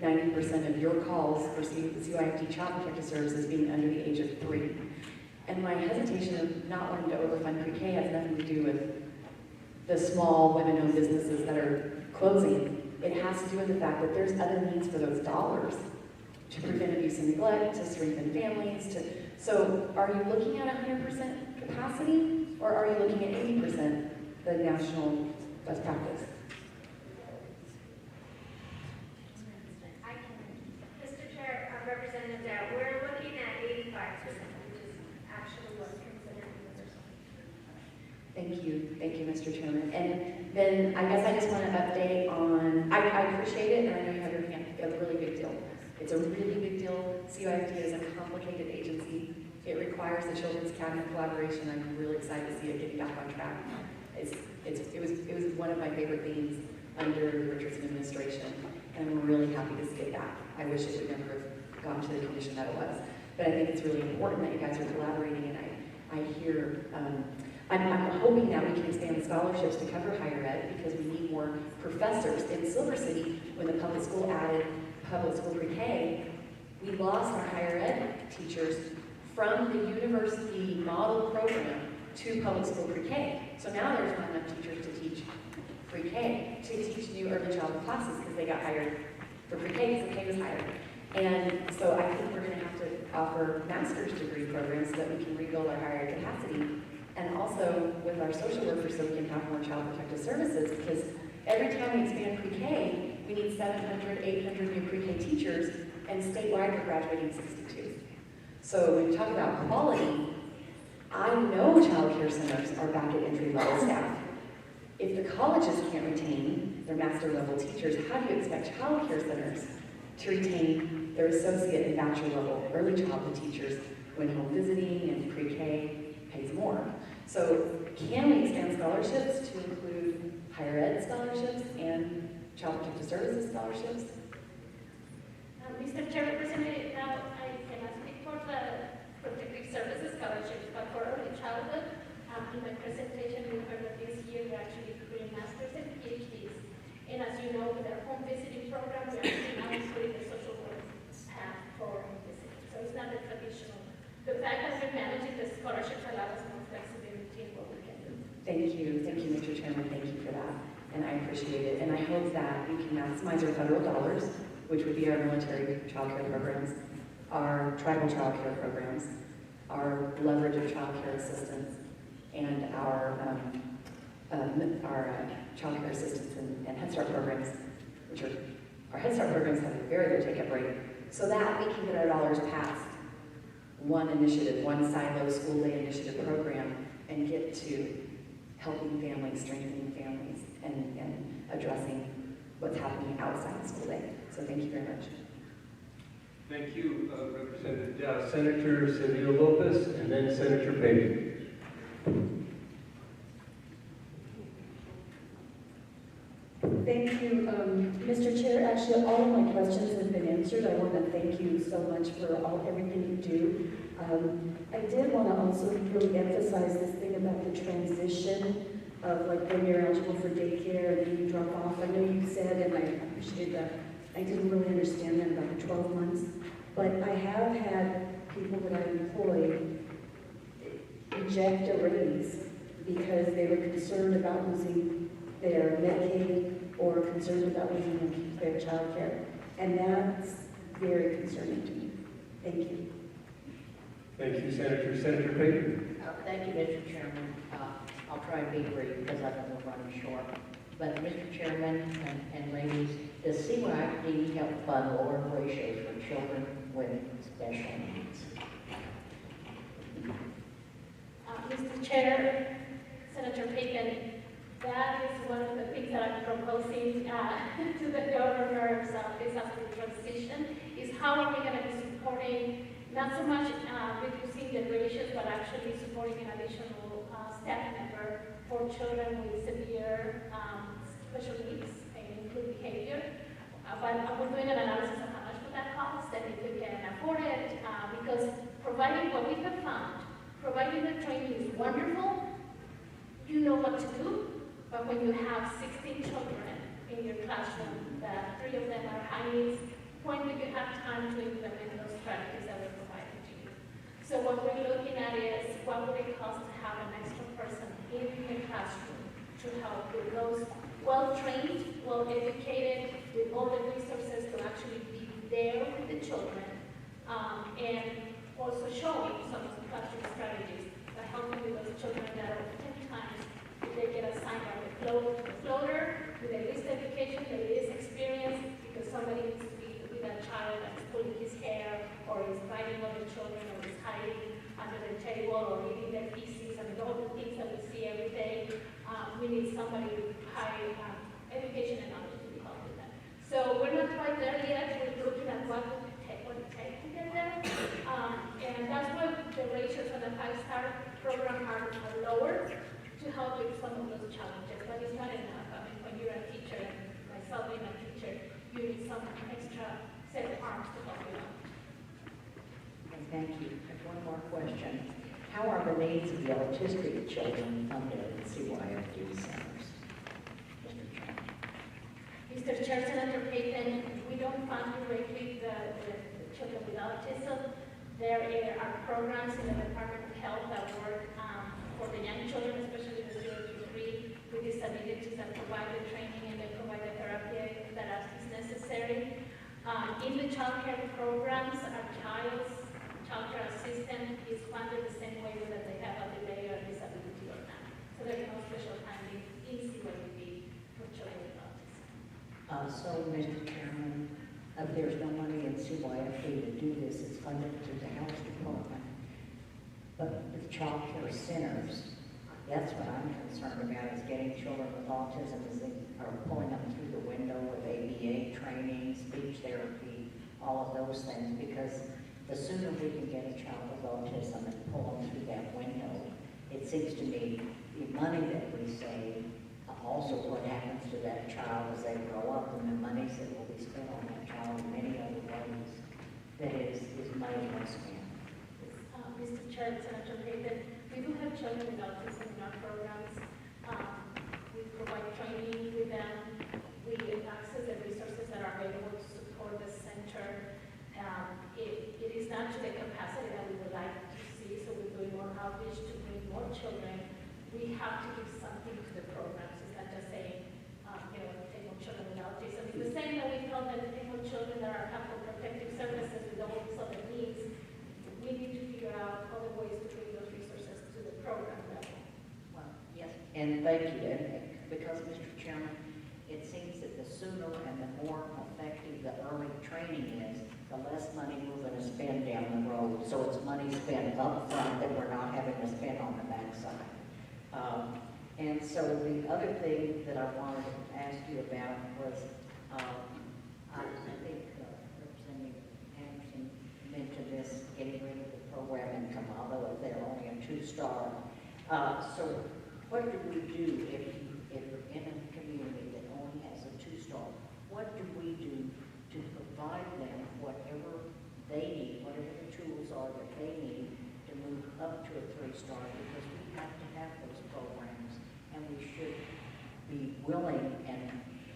90% of your calls for CYFD Child Protective Services being under the age of 3. And my hesitation of not wanting to overfund pre-K has nothing to do with the small women-owned businesses that are closing. It has to do with the fact that there's other needs for those dollars to prevent abuse and neglect, to strengthen families. So are you looking at 100% capacity, or are you looking at 80%, the national best practice? Mr. Chair, Representative Dow, we're looking at 85%, which is actually what's considered universal. Thank you, Mr. Chairman. And then I guess I just want to update on, I appreciate it, and I know you have your hand, it's a really big deal. It's a really big deal. CYFD is a complicated agency. It requires the Children's Cabinet collaboration. I'm really excited to see it getting back on track. It was one of my favorite themes under the Richardson administration, and I'm really happy to see it back. I wish it would never have gone to the condition that it was. But I think it's really important that you guys are collaborating, and I hear, I'm hoping that we can expand the scholarships to cover higher ed, because we need more professors. In Silver City, when the public school added public school pre-K, we lost our higher ed teachers from the university model program to public school pre-K. So now there's not enough teachers to teach pre-K, to teach new early childhood classes, because they got hired for pre-K because the pay was higher. And so I think we're going to have to offer master's degree programs so that we can rebuild our higher ed capacity. And also with our social workers, so we can have more child protective services, because every time we expand pre-K, we need 700, 800 new pre-K teachers, and statewide we're graduating 62. So when we talk about quality, I know child care centers are back at entry-level staff. If the colleges can't retain their master-level teachers, how do you expect child care centers to retain their associate and bachelor-level early childhood teachers when home visiting and pre-K pays more? So can we expand scholarships to include higher ed scholarships and child protective services scholarships? Mr. Chair, Representative, now I cannot speak for the protective services scholarships, but for early childhood, in my presentation, we heard that this year we're actually recruiting masters and PhDs. And as you know, with our home visiting program, we're actually now including the social work path for home visiting. So it's not the traditional. The fact that we're managing the scholarships allows us more flexibility in what we can do. Thank you, Mr. Chairman, thank you for that. And I appreciate it. And I hope that we can maximize our federal dollars, which would be our military child care programs, our tribal child care programs, our leverage of child care assistance, and our child care assistance and Head Start programs, which are our Head Start programs have a very low take-up rate, so that we can get our dollars past one initiative, one silo school day initiative program, and get to helping families, strengthening families, and addressing what's happening outside the school day. So thank you very much. Thank you, Representative Dow. Senator Cedillo Lopez, and then Senator Payton. Thank you, Mr. Chair. Actually, all of my questions have been answered. I want to thank you so much for everything you do. I did want to also really emphasize this thing about the transition of like when you're eligible for daycare and then you drop off. I know you said, and I appreciate that, I didn't really understand that about the 12 months, but I have had people that I employ reject a raise because they were concerned about losing their Medicaid or concerned about losing their child care. And that's very concerning to me. Thank you. Thank you, Senator. Senator Payton. Thank you, Mr. Chairman. I'll try and be brief because I know we're running short. But Mr. Chairman and ladies, does CYFD help fund lower ratios for children with special needs? Mr. Chair, Senator Payton, that is one of the things that I'm proposing to the governor's office after the transition, is how are we going to be supporting, not so much reducing the ratios, but actually supporting an additional staff member for children with severe special needs and include behavior. But we're doing an analysis of how much would that cost and if we can afford it, because providing what we have found, providing the training is wonderful, you know what to do, but when you have 16 children in your classroom, that 3 of them are high needs, when do you have time to implement those strategies that we're providing to you? So what we're looking at is what would it cost to have an extra person in your classroom to help with those well-trained, well-educated, with all the resources to actually be there with the children, and also showing some of the classroom strategies by helping with those children that are 10 times they get assigned by the floater with at least education, there is experience, because somebody needs to be with that child that's pulling his hair, or is biting other children, or is hiding under the table, or eating their feces, and all the things that we see every day. We need somebody with high education and knowledge to be helped with that. So we're not quite there yet. We're looking at what it takes to get there. And that's why the ratios on the 5-star program are lower, to help with some of those challenges, but it's not enough. I mean, when you're a teacher, and myself being a teacher, you need some extra set of arms to help you out. And thank you. And one more question. How are the needs of the autistic children funded at CYFD centers? Mr. Chair, Senator Payton, we don't fund directly the children with autism. There are programs in the Department of Health that work for the young children, especially the 0 to 3 with disabilities, that provide the training and they provide the therapy that is necessary. In the child care programs, our child care assistant is funded the same way that they have a delay or disability or not. So there's no special funding in CYFD for children with autism. So, Mr. Chairman, there's no money in CYFD to do this. It's funded through the health department. But with child care centers, that's what I'm concerned about, is getting children with autism, as they are pulling them through the window with ABA training, speech therapy, all of those things, because the sooner we can get a child with autism and pull them through that window, it seems to me the money that we save, also what happens to that child as they grow up, and the monies that will be spent on that child in many other ways, that is money well spent. Mr. Chair, Senator Payton, we do have children with autism in our programs. We provide training with them. We access the resources that are available to support the center. It is not to the capacity that we would like to see, so we're doing more outreach to bring more children. We have to give something to the programs. It's not just saying, take on children with autism. It's the same that we tell them to take on children that have protective services with all these other needs. We need to figure out other ways to bring those resources to the program level. Well, yes, and thank you, because Mr. Chairman, it seems that the sooner and the more effective training is, the less money we're gonna spend down the road. So it's money spent up front that we're not having to spend on the backside. And so the other thing that I wanted to ask you about was, I think Representative Anderson mentioned this, getting rid of the program income, although they're only a 2-star. So what do we do if you're in a community that only has a 2-star? What do we do to provide them whatever they need, whatever the tools are that they need to move up to a 3-star? Because we have to have those programs, and we should be willing and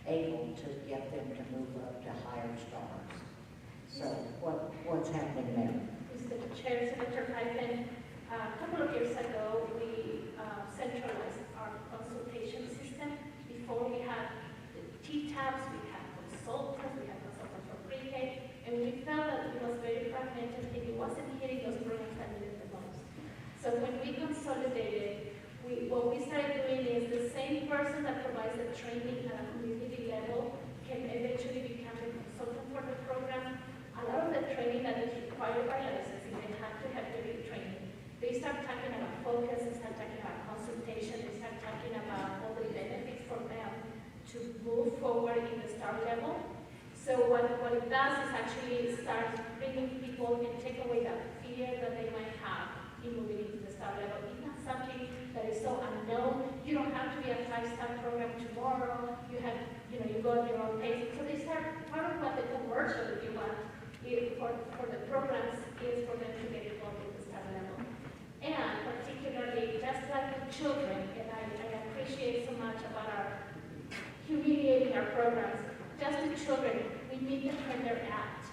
able to get them to move up to higher stars. So what's happening there? Mr. Chair, Senator Hyman, a couple of years ago, we centralized our consultation system. Before we had the T-TABs, we had consultants for pre-K, and we felt that it was very fragmented and it wasn't hitting those programs that needed the most. So when we consolidated, what we started doing is the same person that provides the training at a community level can eventually become the consultant for the program. A lot of the training that is required by licensing, they have to have the training. They start talking about focus, they start talking about consultation, they start talking about all the benefits for them to move forward in the star level. So what it does is actually start bringing people and take away that fear that they might have in moving into the star level. It's not something that is so unknown. You don't have to be a 5-star program tomorrow. You have, you go at your own pace. So they start, part of what the commercial, if you want, for the programs is for them to get involved with the star level. And particularly, just like with children, and I appreciate so much about our humiliating our programs, just with children, we meet them where they're at.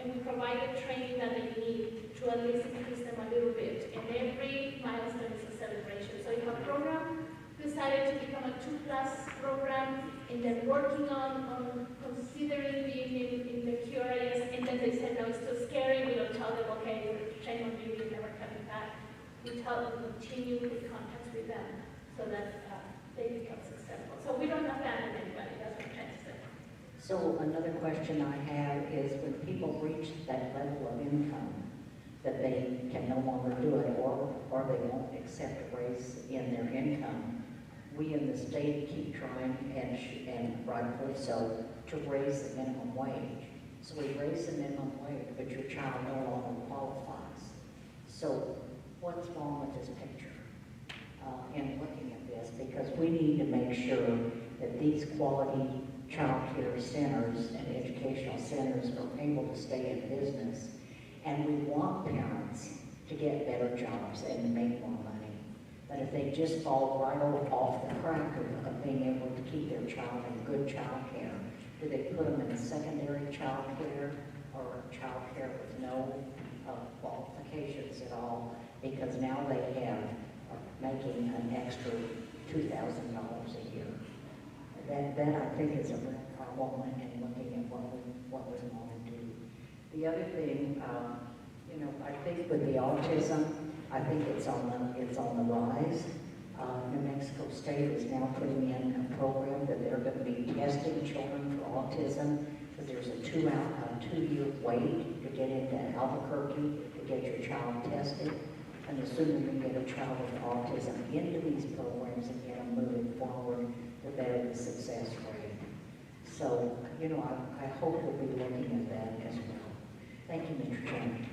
And we provide the training that they need to at least increase them a little bit. And every milestone is a celebration. So if a program decided to become a 2+ program, and they're working on considering being in the QRIS, and then they said, no, it's too scary, we don't tell them, okay, shame on you, you're never coming back. We tell them to continue with contacts with them so that they become successful. So we don't abandon anybody, that's what I'm trying to say. So another question I have is, when people reach that level of income that they can no longer do it, or they won't accept a raise in their income, we in the state keep trying, and rightfully so, to raise the minimum wage. So we raise the minimum wage, but your child no longer qualifies. So what's wrong with this picture in looking at this? Because we need to make sure that these quality child care centers and educational centers are able to stay in business. And we want parents to get better jobs and to make more money. But if they just fall right off the crack of being able to keep their child in good child care, do they put them in secondary child care or child care with no qualifications at all? Because now they have making an extra $2,000 a year. That I think is a real problem in looking at what we want to do. The other thing, I think with the autism, I think it's on the rise. New Mexico State is now putting in a program that they're going to be testing children for autism, because there's a 2-year wait to get into Albuquerque to get your child tested. And the sooner you get a child with autism into these programs and get them moving forward, the better the success rate. So, I hope we'll be looking at that as well. Thank you, Mr. Chairman.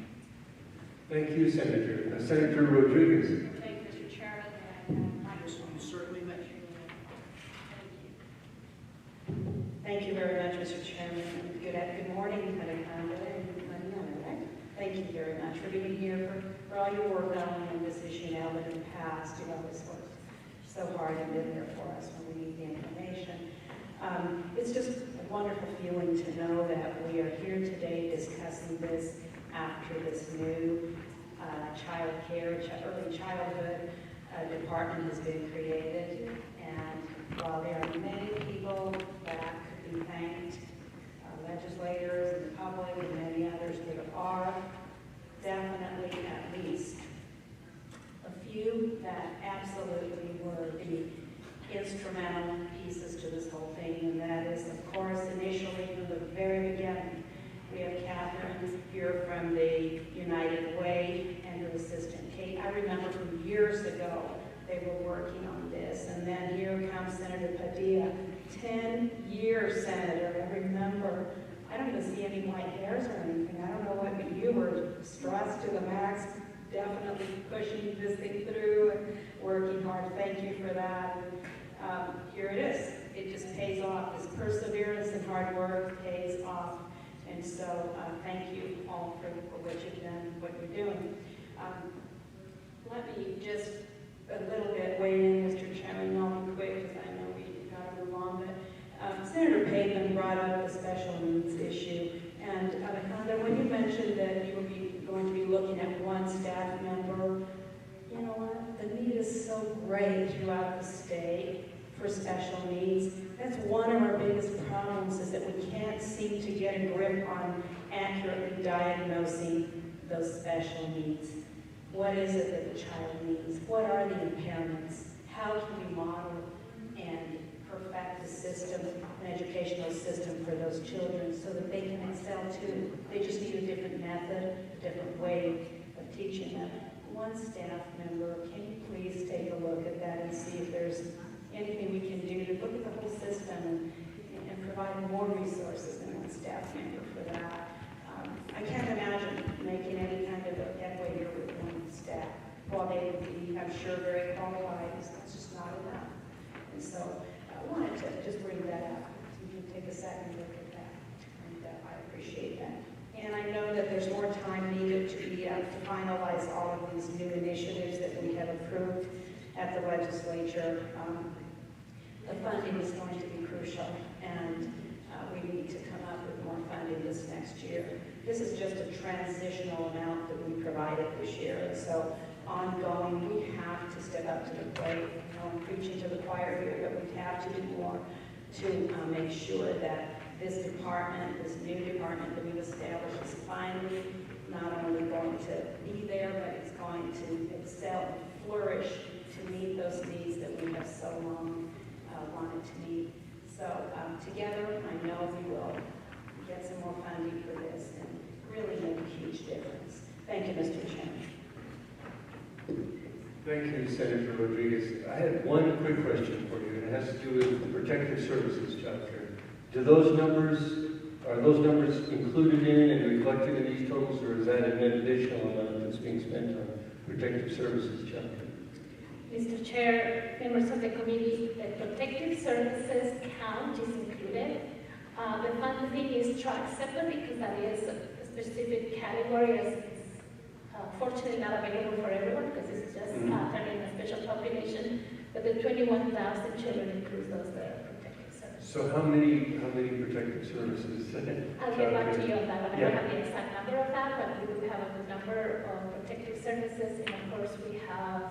Thank you, Senator. Senator Rodriguez. Thank you, Mr. Chairman. You certainly may. Thank you very much, Mr. Chairman. Good morning, Alejandra and Mariana. Thank you very much for being here, for all your work not only on this issue now, but in the past. This work so hard and been there for us when we need the information. It's just a wonderful feeling to know that we are here today discussing this after this new child care, early childhood department has been created. And while there are many people that could be thanked, legislators and the public and many others, there are definitely at least a few that absolutely were the instrumental pieces to this whole thing. And that is, of course, initially from the very beginning, we have hear from the United Way and the assistant Kate. I remember from years ago, they were working on this, and then here comes Senator Padilla, 10-year senator. I remember, I don't even see any white hairs or anything. I don't know what, but you were stressed to the max, definitely pushing this thing through and working hard. Thank you for that. Here it is. It just pays off. This perseverance and hard work pays off. And so thank you all for what you've done, what you're doing. Let me just a little bit weigh in, Mr. Chairman, I'll be quick because I know we've got to move on. But Senator Pavin brought up the special needs issue. And Alejandra, when you mentioned that you were going to be looking at one staff member, you know what? The need is so great throughout the state for special needs. That's one of our biggest problems, is that we can't seem to get a grip on accurately diagnosing those special needs. What is it that the child needs? What are the impairments? How can we model and perfect the system, an educational system for those children so that they can excel too? They just need a different method, a different way of teaching them. One staff member, can you please take a look at that and see if there's anything we can do to look at the whole system and provide more resources than one staff member for that? I can't imagine making any kind of a headway here with one staff. While they would be, I'm sure, very qualified, that's just not enough. And so I wanted to just bring that up. You can take a second look at that, and I appreciate that. And I know that there's more time needed to finalize all of these new initiatives that we have approved at the legislature. The funding is going to be crucial, and we need to come up with more funding this next year. This is just a transitional amount that we provided this year, and so ongoing, we have to step up to the plate. I'm preaching to the choir here, but we have to do more to make sure that this department, this new department that we've established, is finally not only going to be there, but it's going to excel and flourish to meet those needs that we have so long wanted to meet. So together, I know we will get some more funding for this and really make a huge difference. Thank you, Mr. Chairman. Thank you, Senator Rodriguez. I had one quick question for you, and it has to do with the protective services chapter. Are those numbers included in and reflected in these totals, or is that an additional amount that's being spent on protective services chapter? Mr. Chair, members of the committee, the protective services count is included. The funding is tracked separately because that is a specific category, as it's fortunately not available for everyone because it's just targeting a special population. But the 21,000 children includes those that are protective services. So how many protective services? I'll get back to you on that one. I don't have the exact number of that, but we do have a good number of protective services, and of course we have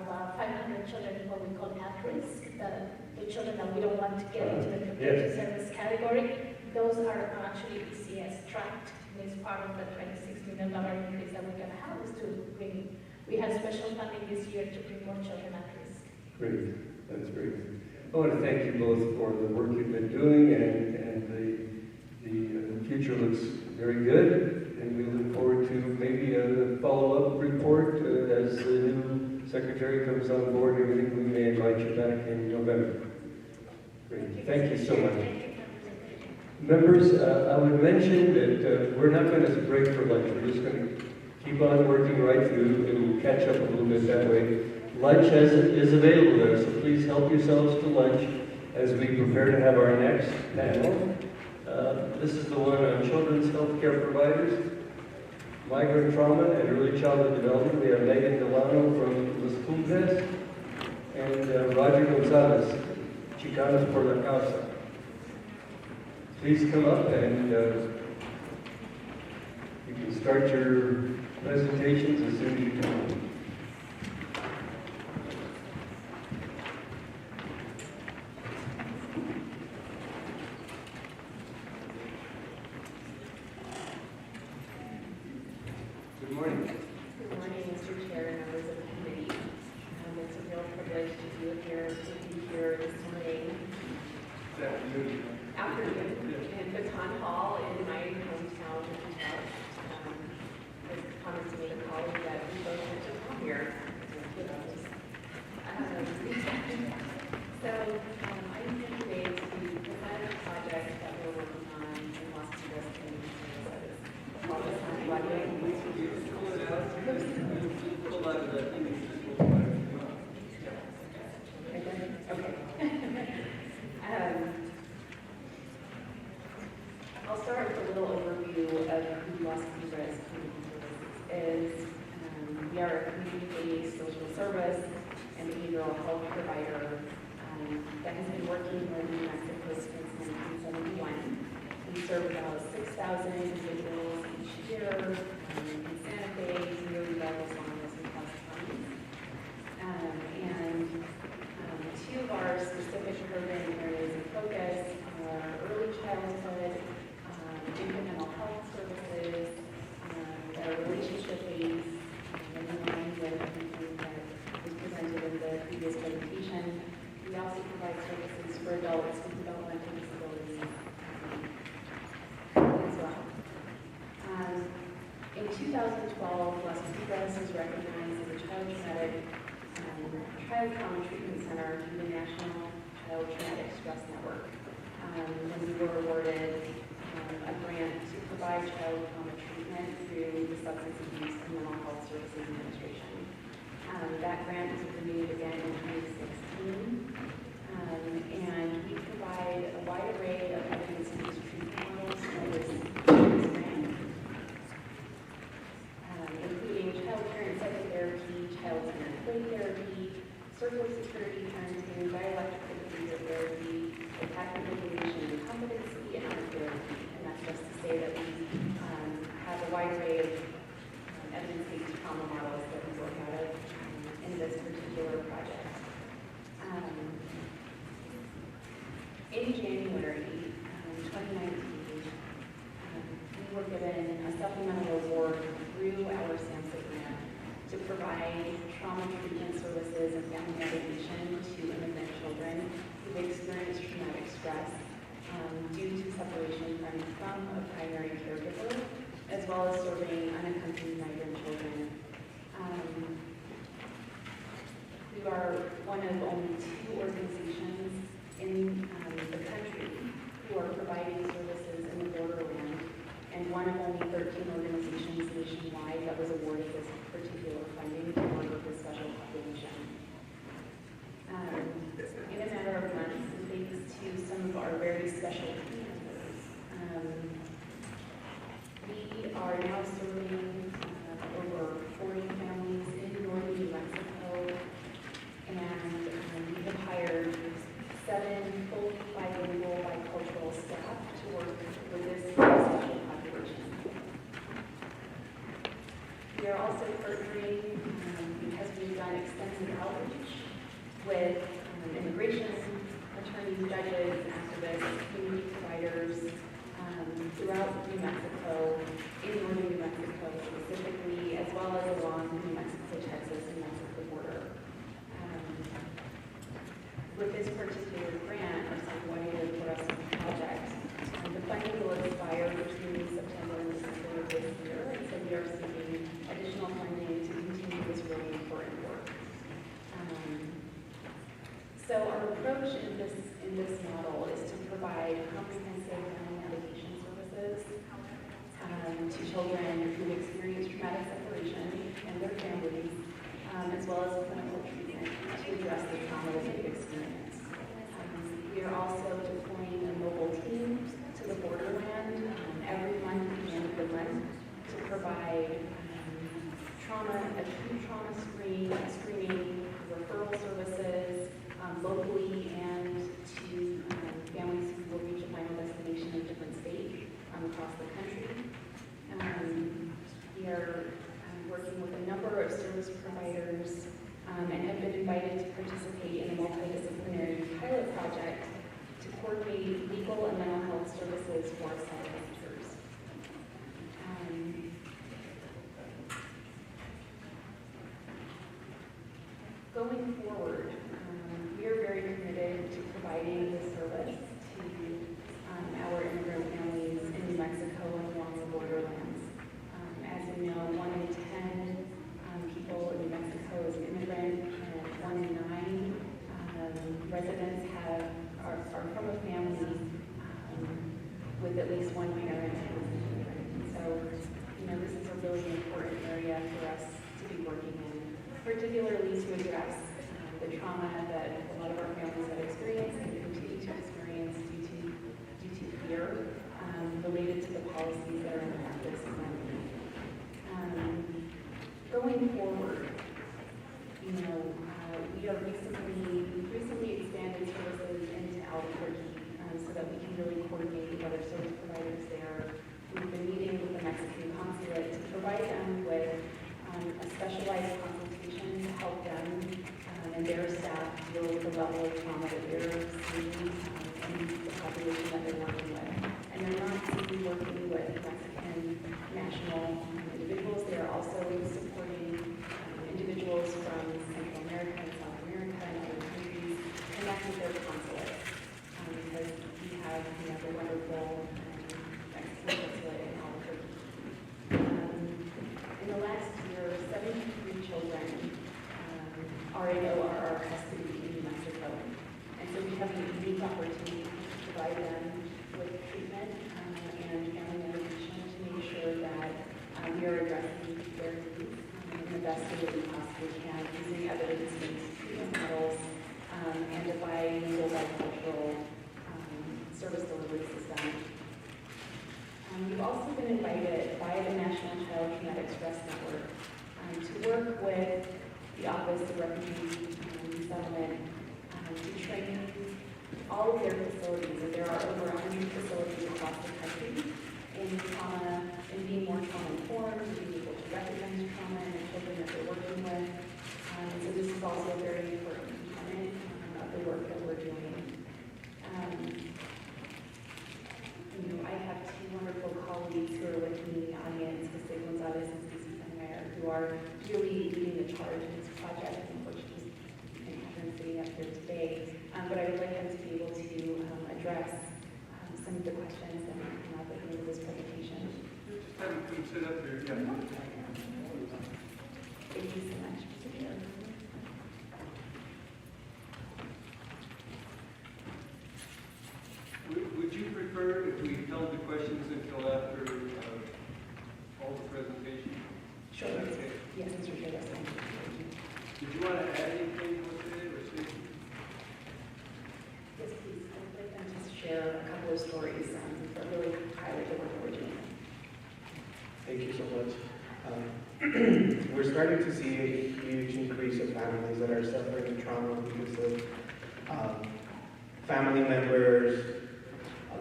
about 500 children what we call at-risk, the children that we don't want to get into the protective service category. Those are actually PCS tracked. It's part of the $26 million increase that we're going to have is to bring, we had special funding this year to bring more children at risk. Great, that's great. I want to thank you both for the work you've been doing, and the future looks very good, and we look forward to maybe a follow-up report as the new secretary comes on board. And we may invite you back in November. Great, thank you so much. Members, I would mention that we're not going to break for lunch. We're just going to keep on working right through, and we'll catch up a little bit that way. Lunch is available there, so please help yourselves to lunch as we prepare to have our next panel. This is the one on children's health care providers, migrant trauma, and early childhood development. We have Megan Delano from Los Tumbes and Roger Gonzalez, Chicanos por la Causa. Please come up and you can start your presentations as soon as you can. Good morning. Good morning, Mr. Chair and members of the committee. It's a real privilege to be here this morning. Good afternoon. Afternoon in Baton Hall in my hometown of LHHS. I'll start with a little overview of who Las Cubas Community Services is. We are a community-based social service and behavioral health provider that has been working in New Mexico since 1971. We serve about 6,000 individuals each year in Santa Fe, Rio Grande, Los Angeles, and Taos counties. Two of our specific program areas of focus are early childhood, infant mental health services, that are relationship-based, in line with everything that was presented in the previous presentation. We also provide services for adults with developmental disabilities as well. In 2012, Las Cubas was recognized as a child trauma treatment center through the National Child Traumatic Stress Network. And we were awarded a grant to provide child trauma treatment through the Substance Abuse and Mental Health Services Administration. That grant was renewed again in 2016. And we provide a wide array of evidence-based treatment models for this grant, including child parent psychotherapy, child-centered play therapy, circle security parenting, dialectical behavior therapy, attachment regulation and competency, and art therapy. And that's just to say that we have a wide array of evidence-based trauma models that we work out of in this particular project. In January 2019, we were given a supplemental award through our SAMHSA grant to provide trauma treatment services and family navigation to immigrant children who've experienced traumatic stress due to separation from a primary caregiver, as well as serving unaccompanied migrant children. We are one of only 2 organizations in the country who are providing services in the borderland, and one of only 13 organizations nationwide that was awarded this particular funding to work with this special population. In a matter of months, and thanks to some of our very special team members, we are now serving over 40 families in northern New Mexico, and we have hired 7 fully bilingual, bicultural staff to work with this special population. We are also partnering, because we've done extensive outreach with immigration attorneys, judges, activists, community providers throughout New Mexico, in northern New Mexico specifically, as well as along the New Mexico, Texas, and Mexico border. With this particular grant, our Sanguanita Fluorescent project, the funding will expire between September and December of this year, and so we are seeking additional funding to continue this really important work. So our approach in this model is to provide comprehensive family navigation services to children who experience traumatic separation and their families, as well as clinical treatment to address the trauma that they've experienced. We are also deploying a mobile team to the borderland every month at the end of the month to provide acute trauma screening, referral services locally and to families who will reach a final destination in a different state across the country. We are working with a number of service providers and have been invited to participate in a multidisciplinary pilot project to coordinate legal and mental health services for asylum seekers. Going forward, we are very committed to providing this service to our immigrant families in New Mexico and along the borderlands. As you know, 1 in 10 people in New Mexico is an immigrant, and 1 in 9 residents are from a family with at least one parent who is an immigrant. So, this is a really important area for us to be working in, particularly to address the trauma that a lot of our families have experienced and continue to experience due to fear. related to the policies that are in practice currently. Going forward, we recently expanded services into Albuquerque so that we can really coordinate with other service providers there. We've been meeting with the Mexican consulate to provide them with a specialized consultation to help them and their staff deal with the level of trauma that they're seeing and the population that they're working with. And they're not simply working with Mexican national individuals, they are also supporting individuals from Central America and South America and other countries connect with their consulates because we have the wonderful Mexican consulate in Albuquerque. In the last year, 73 children are in ORR custody in New Mexico. And so we have a unique opportunity to provide them with treatment and family medication to make sure that we are addressing their needs in the best way that we possibly can, using evidence-based treatment models and a bilingual, bicultural service delivery system. We've also been invited by the National Child Traumatic Stress Network to work with the Office of Refugee Resettlement to train all of their facilities, and there are over 100 facilities across the country in trauma, in being more trauma-informed, being able to recognize trauma in the children that they're working with. So this is also a very important component of the work that we're doing. I have two wonderful colleagues who are with me in the audience, Jose Gonzalez and Susie Meyer, who are really leading the charge in this project. Unfortunately, we can't have them sitting up here today, but I would like them to be able to address some of the questions that might come up at the end of this presentation. Just have them sit up here. Yeah. Thank you so much, Mr. Chair. Would you prefer if we held the questions until after all the presentation? Sure. Okay. Yes, Mr. Chair, that's fine. Did you want to add anything to what they did or say? Yes, please. I'd like them to share a couple of stories that really highlight the work that we're doing. Thank you so much. We're starting to see a huge increase of families that are suffering trauma because of family members,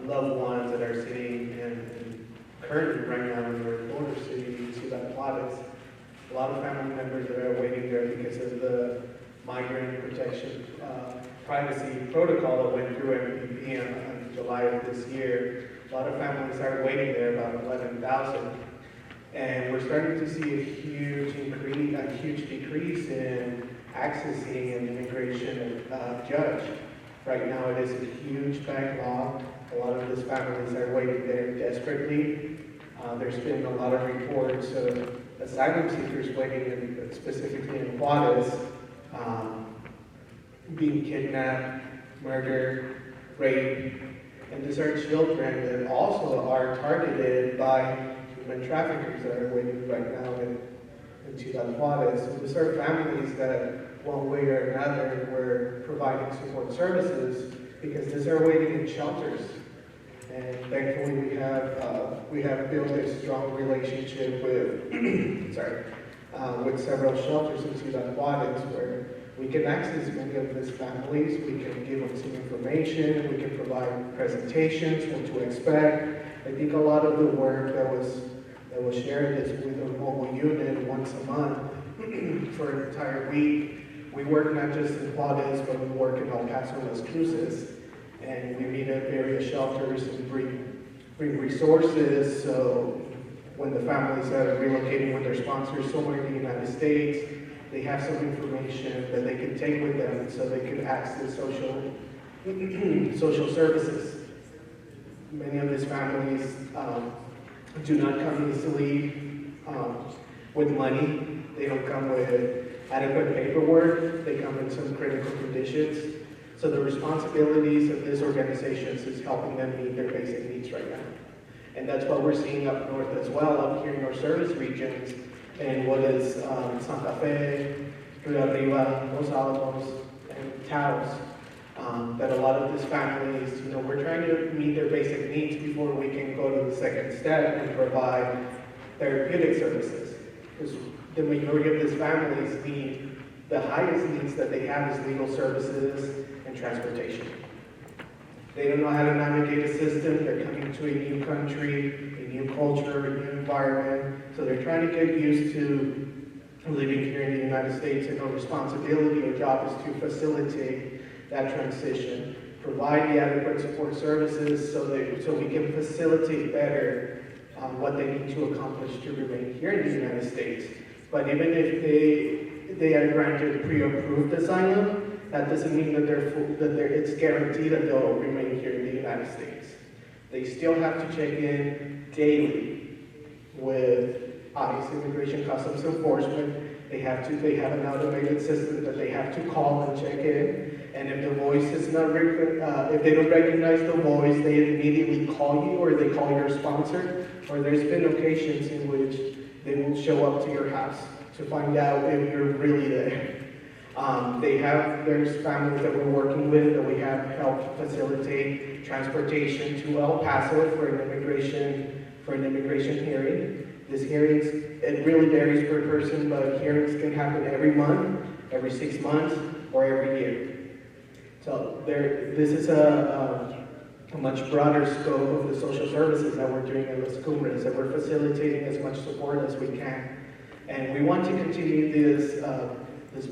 loved ones that are sitting and currently right now in the border city, you see that Juarez. A lot of family members that are waiting there because of the migrant protection privacy protocol that went through MPP in July of this year. A lot of families are waiting there, about 11,000. And we're starting to see a huge decrease in accessing an immigration judge. Right now it is a huge backlog. A lot of these families are waiting there desperately. There's been a lot of reports of asylum seekers waiting, specifically in Juarez, being kidnapped, murdered, raped. And these are children that also are targeted by human traffickers that are waiting right now in Ciudad Juarez. So these are families that, one way or another, we're providing support services because these are waiting in shelters. And thankfully, we have built a strong relationship with, with several shelters in Ciudad Juarez where we can access many of these families. We can give them some information. We can provide presentations, what to expect. I think a lot of the work that was shared is with a mobile unit once a month for an entire week. We work not just in Juarez, but we work in El Paso and Las Cruces. And we meet at various shelters and bring resources. So when the families are relocating with their sponsors somewhere in the United States, they have some information that they can take with them so they can access social services. Many of these families do not come easily with money. They don't come with adequate paperwork. They come in some critical conditions. So the responsibilities of these organizations is helping them meet their basic needs right now. And that's what we're seeing up north as well, up here in our service regions, and what is Santa Fe, Rio Arriba, Los Alamos, and Taos. That a lot of these families, we're trying to meet their basic needs before we can go to the second step and provide therapeutic services. Because the majority of these families need, the highest needs that they have is legal services and transportation. They don't know how to navigate a system, they're coming to a new country, a new culture, a new environment, so they're trying to get used to living here in the United States, and our responsibility or job is to facilitate that transition, provide the adequate support services so we can facilitate better what they need to accomplish to remain here in the United States. But even if they are granted pre-approved asylum, that doesn't mean that it's guaranteed that they'll remain here in the United States. They still have to check in daily with ICE, Immigration Customs Enforcement. They have an automated system that they have to call and check in. And if the voice is not, if they don't recognize the voice, they immediately call you or they call your sponsor. Or there's been occasions in which they will show up to your house to find out if you're really there. There's families that we're working with that we have helped facilitate transportation to El Paso for an immigration hearing. This hearings, it really varies per person, but hearings can happen every month, every 6 months, or every year. So this is a much broader scope of the social services that we're doing at Las Cumbres, that we're facilitating as much support as we can. And we want to continue this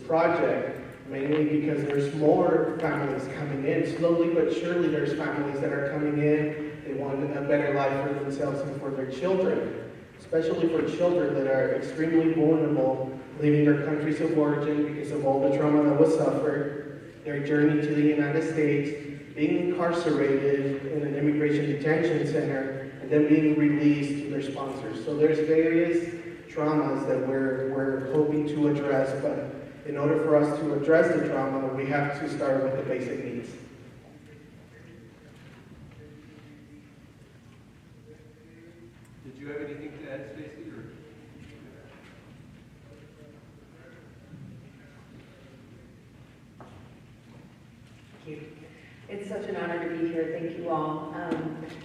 project mainly because there's more families coming in. Slowly but surely there's families that are coming in. They want a better life for themselves and for their children, especially for children that are extremely vulnerable, leaving their countries of origin because of all the trauma that was suffered, their journey to the United States, being incarcerated in an immigration detention center, and then being released to their sponsors. So there's various traumas that we're hoping to address, but in order for us to address the trauma, we have to start with the basic needs. Did you have anything to add, Stacey? Or? Thank you. It's such an honor to be here. Thank you all.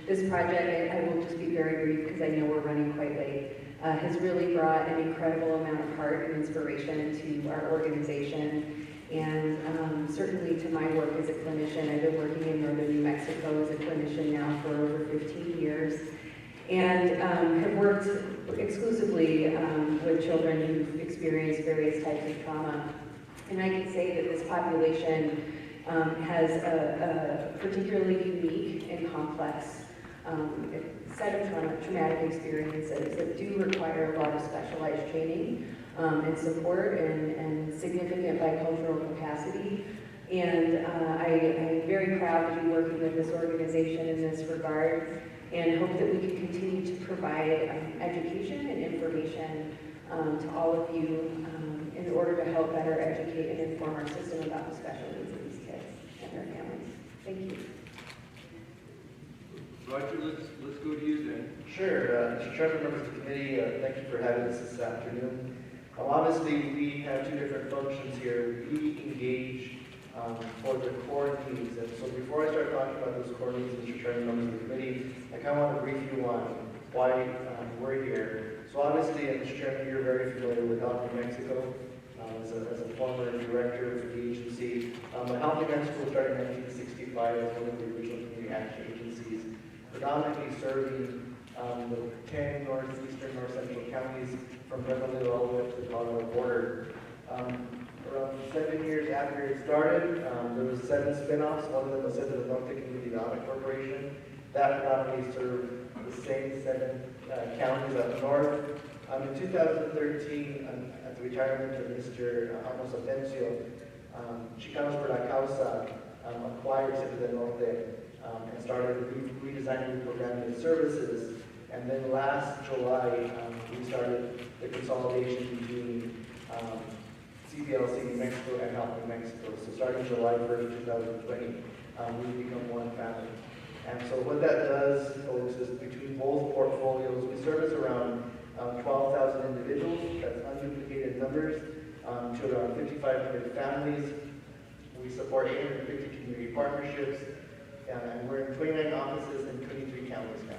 This project, I will just be very brief because I know we're running quite late, has really brought an incredible amount of heart and inspiration to our organization, and certainly to my work as a clinician. I've been working in northern New Mexico as a clinician now for over 15 years, and have worked exclusively with children who've experienced various types of trauma. And I can say that this population has a particularly unique and complex set of traumatic experiences that do require a lot of specialized training and support and significant bicultural capacity. And I'm very proud to be working with this organization in this regard, and hope that we can continue to provide education and information to all of you in order to help better educate and inform our system about the special needs of these kids and their families. Thank you. Roger, let's go to you then. Sure. Mr. Chairman, members of the committee, thank you for having us this afternoon. Obviously, we have two different functions here. We engage for the core needs. And so before I start talking about those core needs, Mr. Chairman, members of the committee, I kind of want to brief you on why we're here. So obviously, Mr. Chairman, you're very familiar with Health New Mexico. As a former director for the agency, Health New Mexico started in 1965 as one of the original community action agencies, predominantly serving the 10 northeastern, north central counties from Beverly all the way up to the Colorado border. Around 7 years after it started, there was 7 spin-offs. One of them was the Norte Community Development Corporation. That predominantly served the same 7 counties up north. In 2013, at the retirement of Mr. Amos Atencio, Chicanos por la Causa acquired Centro del Norte and started redesigning the programming and services. And then last July, we started the consolidation between CPLC New Mexico and Health New Mexico. So starting July 1st, 2020, we become one family. And so what that does, folks, is between both portfolios, we service around 12,000 individuals, that's unduplicated numbers, to around 5,500 families. We support 850 community partnerships, and we're in 29 offices in 23 counties now.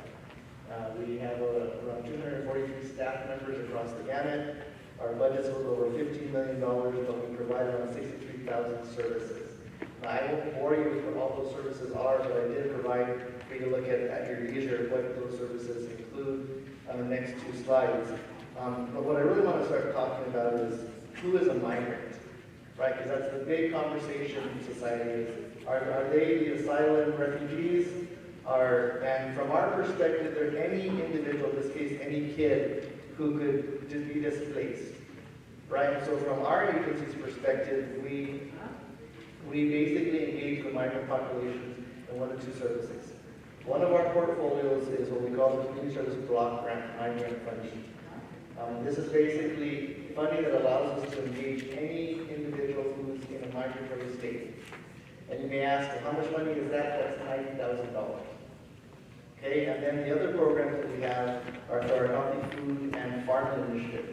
We have around 243 staff members across the gamut. Our budget's a little over $15 million, but we provide around 63,000 services. Now, I won't bore you with what all those services are, but I did provide for you to look at your leisure what those services include on the next two slides. But what I really want to start talking about is who is a migrant, right? Because that's the big conversation in society is, are they the asylum refugees? And from our perspective, they're any individual, in this case, any kid who could be displaced, right? So from our agency's perspective, we basically engage the migrant populations in one of two services. One of our portfolios is what we call the Community Service Block Grant Migrant Funding. This is basically funding that allows us to engage any individual who's in a migratory state. And you may ask, well, how much money is that? That's $90,000. Okay, and then the other programs that we have are our Healthy Food and Farming Initiative.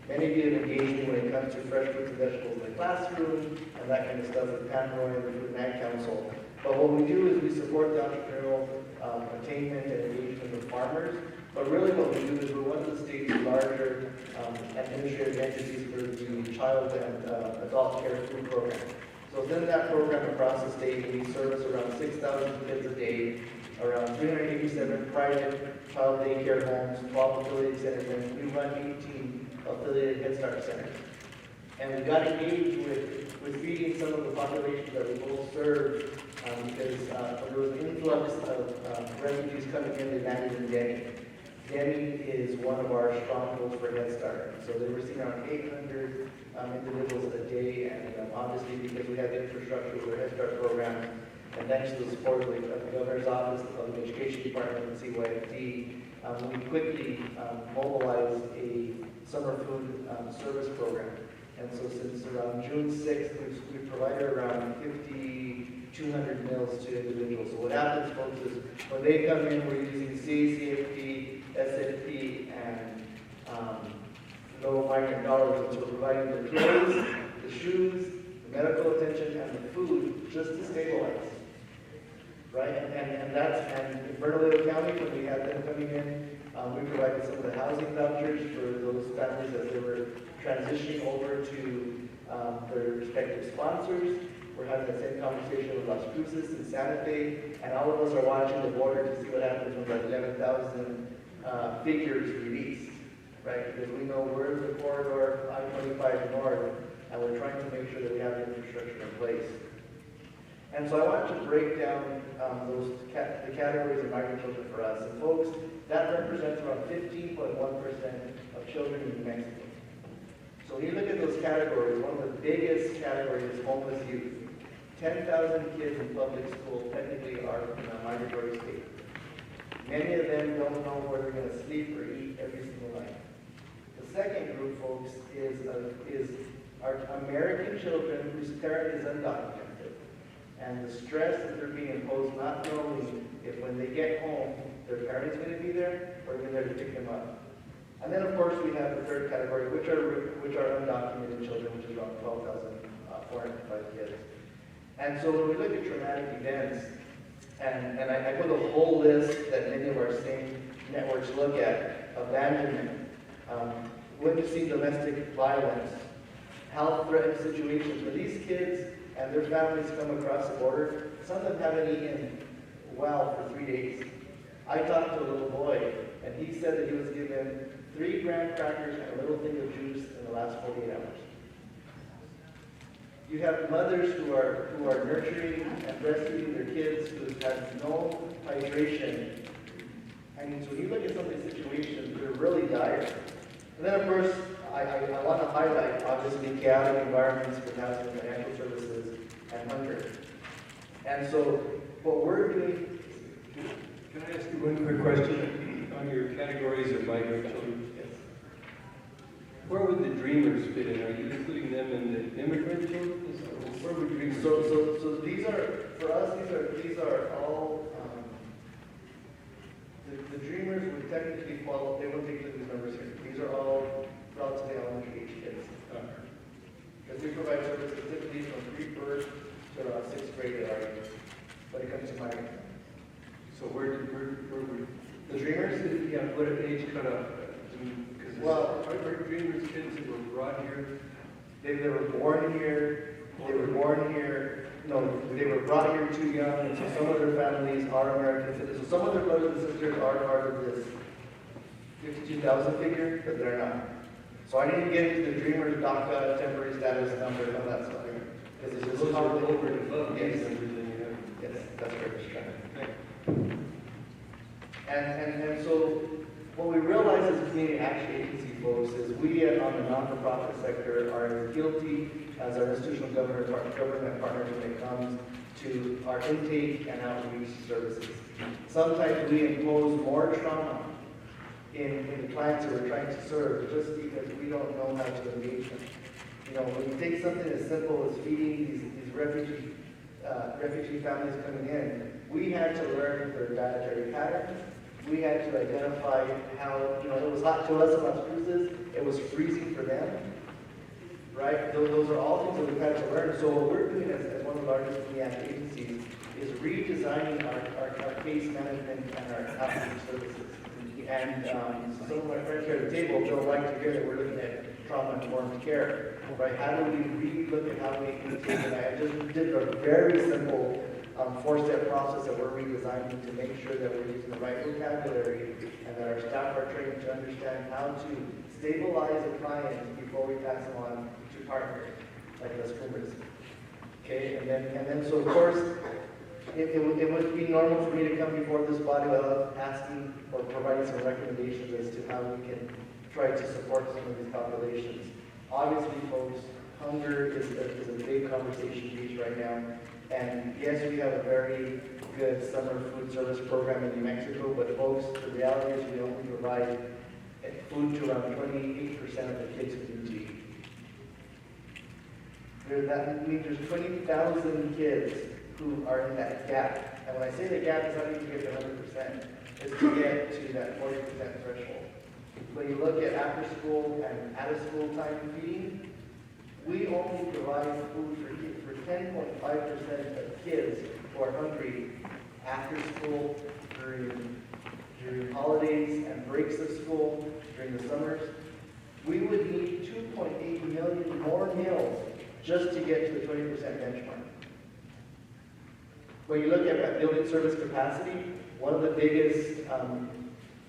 Many of you have engaged me when it comes to fresh fruits and vegetables in the classroom and that kind of stuff with Pam Roy and the Food and Ag Council. But what we do is we support the entrepreneurial attainment and engagement of farmers. But really what we do is we're one of the state's larger administrative entities for the child and adult care food program. So within that program across the state, we service around 6,000 kids a day, around 387 private child daycare homes, 12 affiliate centers, and we run 18 affiliated Head Start centers. And we got engaged with feeding some of the populations that we both serve because there was an influx of refugees coming in, they landed in Denny. Denny is one of our strongholds for Head Start. So they were seeing around 800 individuals a day, and obviously because we have the infrastructure with our Head Start program, and thanks to the support of the Governor's Office, the Public Education Department, and CYFD, we quickly mobilized a summer food service program. And so since around June 6th, we've provided around 5,200 meals to individuals. So what happens, folks, is when they come in, we're using CFP, SFP, and no migrant dollars. And so we're providing the clothes, the shoes, the medical attention, and the food just to stabilize. Right? And in Bernalillo County, when we had them coming in, we provided some of the housing vouchers for those families as they were transitioning over to their respective sponsors. We're having the same conversation with Las Cruces and Santa Fe, and all of us are watching the border to see what happens when that 11,000 figures released, right? Because we know we're the corridor, I-25 North, and we're trying to make sure that we have the infrastructure in place. And so I wanted to break down the categories of migrant children for us. And folks, that represents around 15.1% of children in New Mexico. So when you look at those categories, one of the biggest categories is homeless youth. 10,000 kids in public school technically are in a migratory state. Many of them don't know where they're going to sleep or eat every single night. The second group, folks, is our American children whose parent is undocumented. And the stress that they're being imposed, not knowing if when they get home, their parent's going to be there or they're there to pick them up. And then, of course, we have the third category, which are undocumented children, which is around 12,405 kids. And so when we look at traumatic events, and I put a whole list that many of our same networks look at: abandonment, witnessing domestic violence, health-threatened situations. When these kids and their families come across the border, some of them haven't eaten well for 3 days. I talked to a little boy, and he said that he was given 3 graham crackers and a little thing of juice in the last 48 hours. You have mothers who are nurturing and breastfeeding their kids who have no hydration. I mean, so when you look at some of these situations, they're really dire. And then, of course, I want to highlight, obviously, chaotic environments for housing and financial services and hunger. And so what we're doing... Can I ask you one quick question on your categories of migrant children? Yes. Where would the dreamers fit in? Are you including them in the immigrant children? Where would dreamers So these are, for us, these are all, the dreamers would technically fall, they won't take these numbers here. These are all relatively elementary age kids. Because we provide services typically from pre-birth they're about 6th grade already, when it comes to my, So where the Dreamers. yeah, what age cutoff? Because Well, our Dreamers kids that were brought here, They were born here, they were brought here too young, and so some of their families are American citizens. So some of their brothers and sisters are part of this 52,000 figure, but they're not. So I didn't get into the Dreamers, DACA, temporary status number, and all that stuff. Because it's those just are how they over and above Yes. everything you have. Yes, that's correct. And so what we realize as community action agency folks is we on the non-for-profit sector are as guilty as our institutional government partners when it comes to our intake and outreach services. Sometimes we impose more trauma in the clients that we're trying to serve just because we don't know how to engage them. You know, when you take something as simple as feeding these refugee families coming in, we had to learn their dietary patterns. We had to identify how, it was hot to us on Las Cruces, it was freezing for them, right? Those are all things that we've had to learn. So what we're doing as one of the largest community agencies is redesigning our case management and our outreach services. And some of my friends here at the table don't like to hear that we're looking at trauma-informed care, right? How do we re-look at how we intake? And I just did a very simple 4-step process that we're redesigning to make sure that we're using the right vocabulary and that our staff are trained to understand how to stabilize a client before we pass them on to partners, like the swimmers. Okay, and then so of course, it would be normal for me to come before this body without asking or providing some recommendations as to how we can try to support some of these populations. Obviously, folks, hunger is a big conversation piece right now. And yes, we have a very good summer food service program in New Mexico, but folks, the reality is we only provide food to around 28% of the kids who need to eat. That means there's 20,000 kids who are in that gap. And when I say the gap, it's not even to get to 100%, it's to get to that 40% threshold. When you look at after school and out of school time feeding, we only provide food for 10.5% of kids who are hungry after school, during holidays and breaks of school, during the summers. We would need 2.8 million more meals just to get to the 20% benchmark. When you look at building service capacity, one of the biggest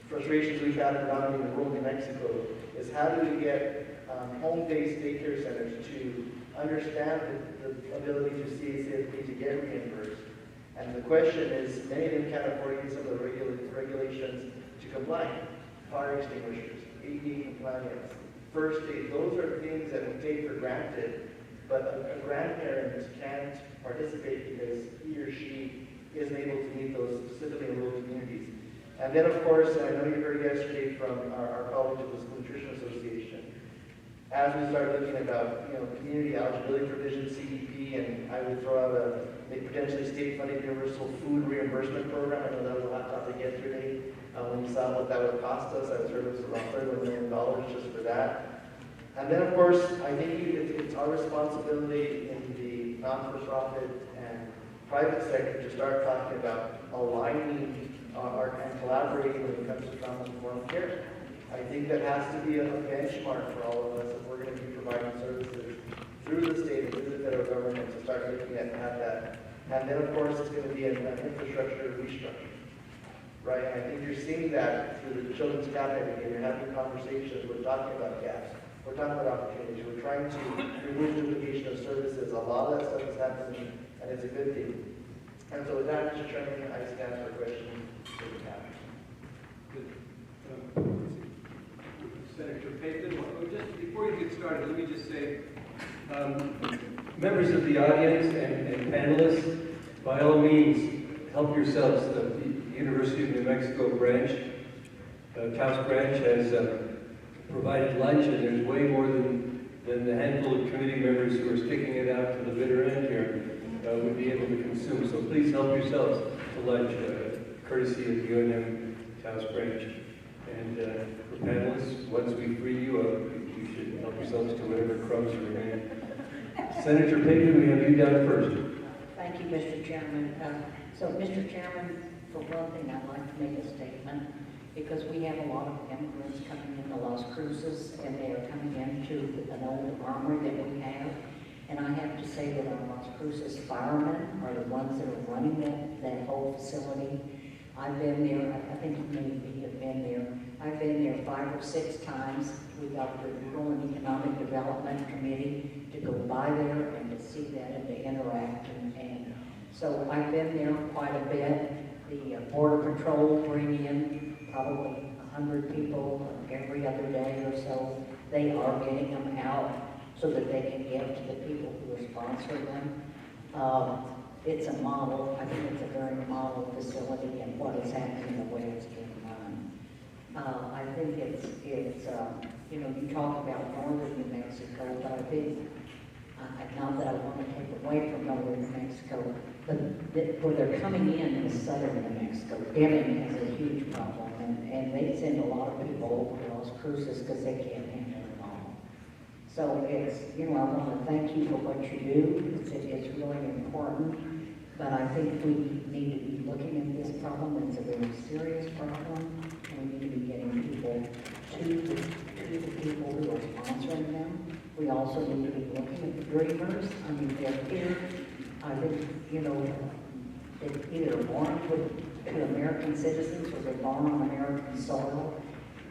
frustrations we've had predominantly in rural New Mexico is how do we get home-based daycare centers to understand the ability for CACFP to get reimbursed. And the question is, many of them can't afford to get some of the regulations to comply. Fire extinguishers, ADA compliance, first aid, those are things that we take for granted, but a grandparent can't participate because he or she isn't able to meet those specifically in rural communities. And then of course, and I know you heard yesterday from our colleagues of the School Nutrition Association, as we start looking about, community eligibility provision, CDP, and I would throw out a potentially state-funded universal food reimbursement program. I know that was a hot topic yesterday. When we saw what that would cost us, I was heard it was around $31 million just for that. And then, of course, I think it's our responsibility in the non-for-profit and private sector to start talking about aligning and collaborating when it comes to trauma-informed care. I think that has to be a benchmark for all of us if we're going to be providing services through the state and through the federal government to start looking at that. And then, of course, it's going to be an infrastructure restructure, right? And I think you're seeing that through the children's cabinet. Again, you're having conversations. We're talking about gaps. We're talking about opportunities. We're trying to remove duplication of services. A lot of that stuff is happening, and it's a good thing. And so with that, Mr. Chairman, I stand for questions that we have. Senator Payton, just before you get started, let me just say, members of the audience and panelists, by all means, help yourselves. The University of New Mexico branch, Taos branch, has provided lunch, and there's way more than the handful of committee members who are sticking it out to the bitter end here would be able to consume. So please help yourselves to lunch, courtesy of the UNM-Taos branch. And for panelists, once we free you up, you should help yourselves to whatever crumbs remain. Senator Payton, we have you down first. you, Mr. Chairman. So, Mr. Chairman, for one thing, I'd like to make a statement, because we have a lot of immigrants coming into Las Cruces, and they are coming into an old armory that we have. And I have to say that our Las Cruces firemen are the ones that are running that whole facility. I've been there, I think you maybe have been there. I've been there 5 or 6 times. We got the Rural and Economic Development Committee to go by there and to see that and to interact. And so I've been there quite a bit. The Border Patrol bring in probably 100 people every other day or so. They are getting them out so that they can get to the people who are sponsoring them. It's a model, I think it's a very model facility and what is happening, the way it's being run. I think it's you know, you talk about northern New Mexico, but I think, not that I want to take away from northern New Mexico, but where they're coming in is southern New Mexico. Deming has a huge problem, and they send a lot of people over to Las Cruces because they can't handle it all. So it's, you know, I want to thank you for what you do. It's really important. But I think we need to be looking at this problem. It's a very serious problem, and we need to be getting people to the people who are sponsoring them. We also need to be looking at the dreamers. I mean, they're here. I think, you know, they're either born to American citizens or they're born on American soil.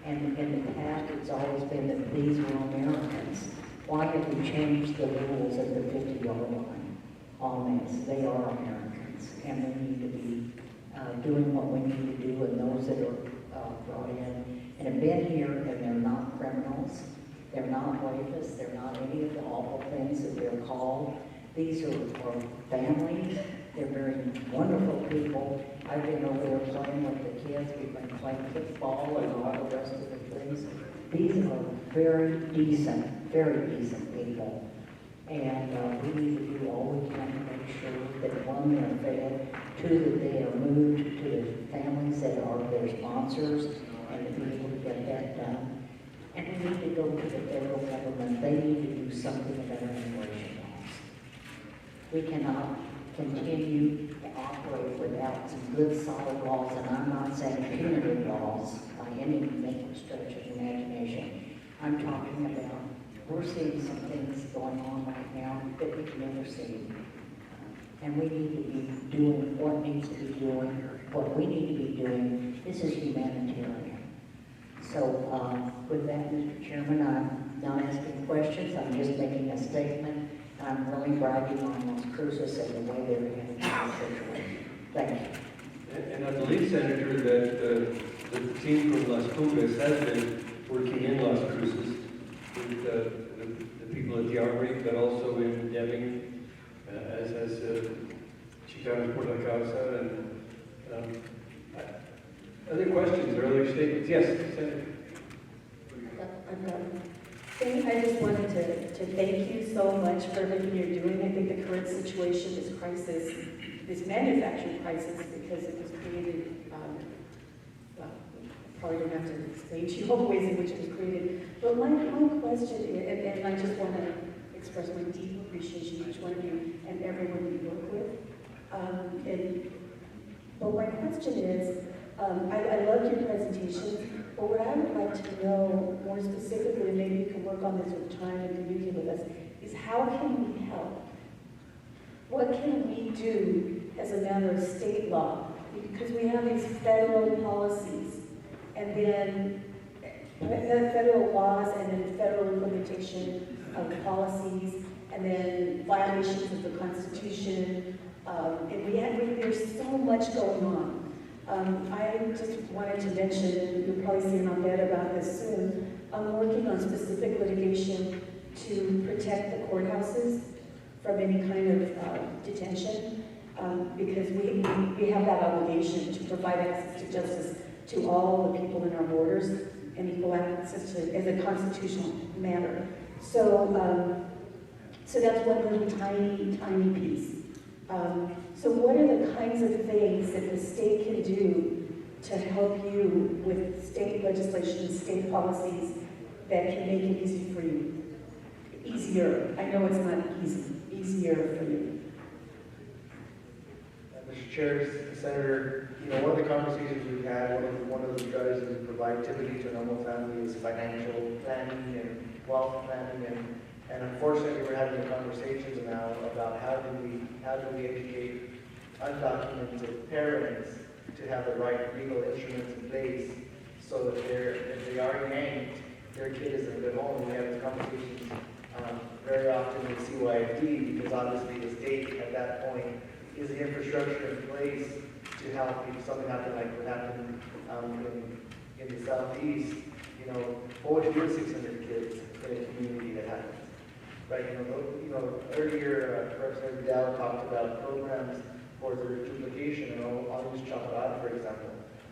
And in the past, it's always been that these were Americans. Why have we changed the rules at the 50-yard line? On this, they are Americans, and we need to be doing what we need to do, and those that are brought in and have been here, and they're not criminals, they're not rapists, they're not any of the awful things that they're called. These are families, they're very wonderful people. I've been over there playing with the kids, we've been playing kickball and all the rest of the things. These are very decent people. And we need to do all we can to make sure that one, they're fed, two, that they are moved to the families that are their sponsors, and to be able to get that done. And we need to go to the federal government. They need to do something about our immigration laws. We cannot continue to operate without some good, solid laws, and I'm not saying punitive laws by any stretch of the imagination. I'm talking about, we're seeing some things going on right now that we've never seen. And we need to be doing what needs to be doing. What we need to be doing, this is humanitarian. So with that, Mr. Chairman, I'm not asking questions, I'm just making a statement. I'm really bragging on Las Cruces and the way they're handling the situation. Thank you. And I believe, Senator, that the team from Las Cumbres has been working in Las Cruces with the people at the Armory, but also in Deming, as has Chicanos por la Causa. And other questions or other statements? Yes, Senator. I just wanted to thank you so much for everything you're doing. I think the current situation, this crisis, this manufacturing crisis, because it was created, well, probably don't have to explain to you all the ways in which it was created. But my question is, and I just want to express my deep appreciation to each one of you and everyone you work with. But my question is, I loved your presentation, but what I would like to know more specifically, and maybe you can work on this with time and communicate with us, is how can we help? What can we do as a matter of state law? Because we have these federal policies, and then federal laws, and then federal implementation of policies, and then violations of the Constitution, and there's so much going on. I just wanted to mention, and you'll probably see an op-ed about this soon, I'm working on specific litigation to protect the courthouses from any kind of detention, because we have that obligation to provide access to justice to all the people in our borders and equal access to as a constitutional matter. So, so that's one little tiny piece. So what are the kinds of things that the state can do to help you with state legislation, state policies that can make it easy for you? Easier. I know it's not easy. Easier for you. Mr. Chair, Senator, one of the conversations we've had, one of the strategies we provide typically to a normal family is financial planning and wealth planning, and unfortunately we're having conversations now about how do we educate undocumented parents to have the right legal instruments in place so that if they are yanked, their kid is in a good home. We have these conversations very often with CYFD because obviously the state at that point is the infrastructure in place to help if something happen like what happened in the southeast. What would you do with 600 kids in a community that happens? Right? Earlier Representative Dow talked about programs for the duplication, and I'll use Chaparral for example.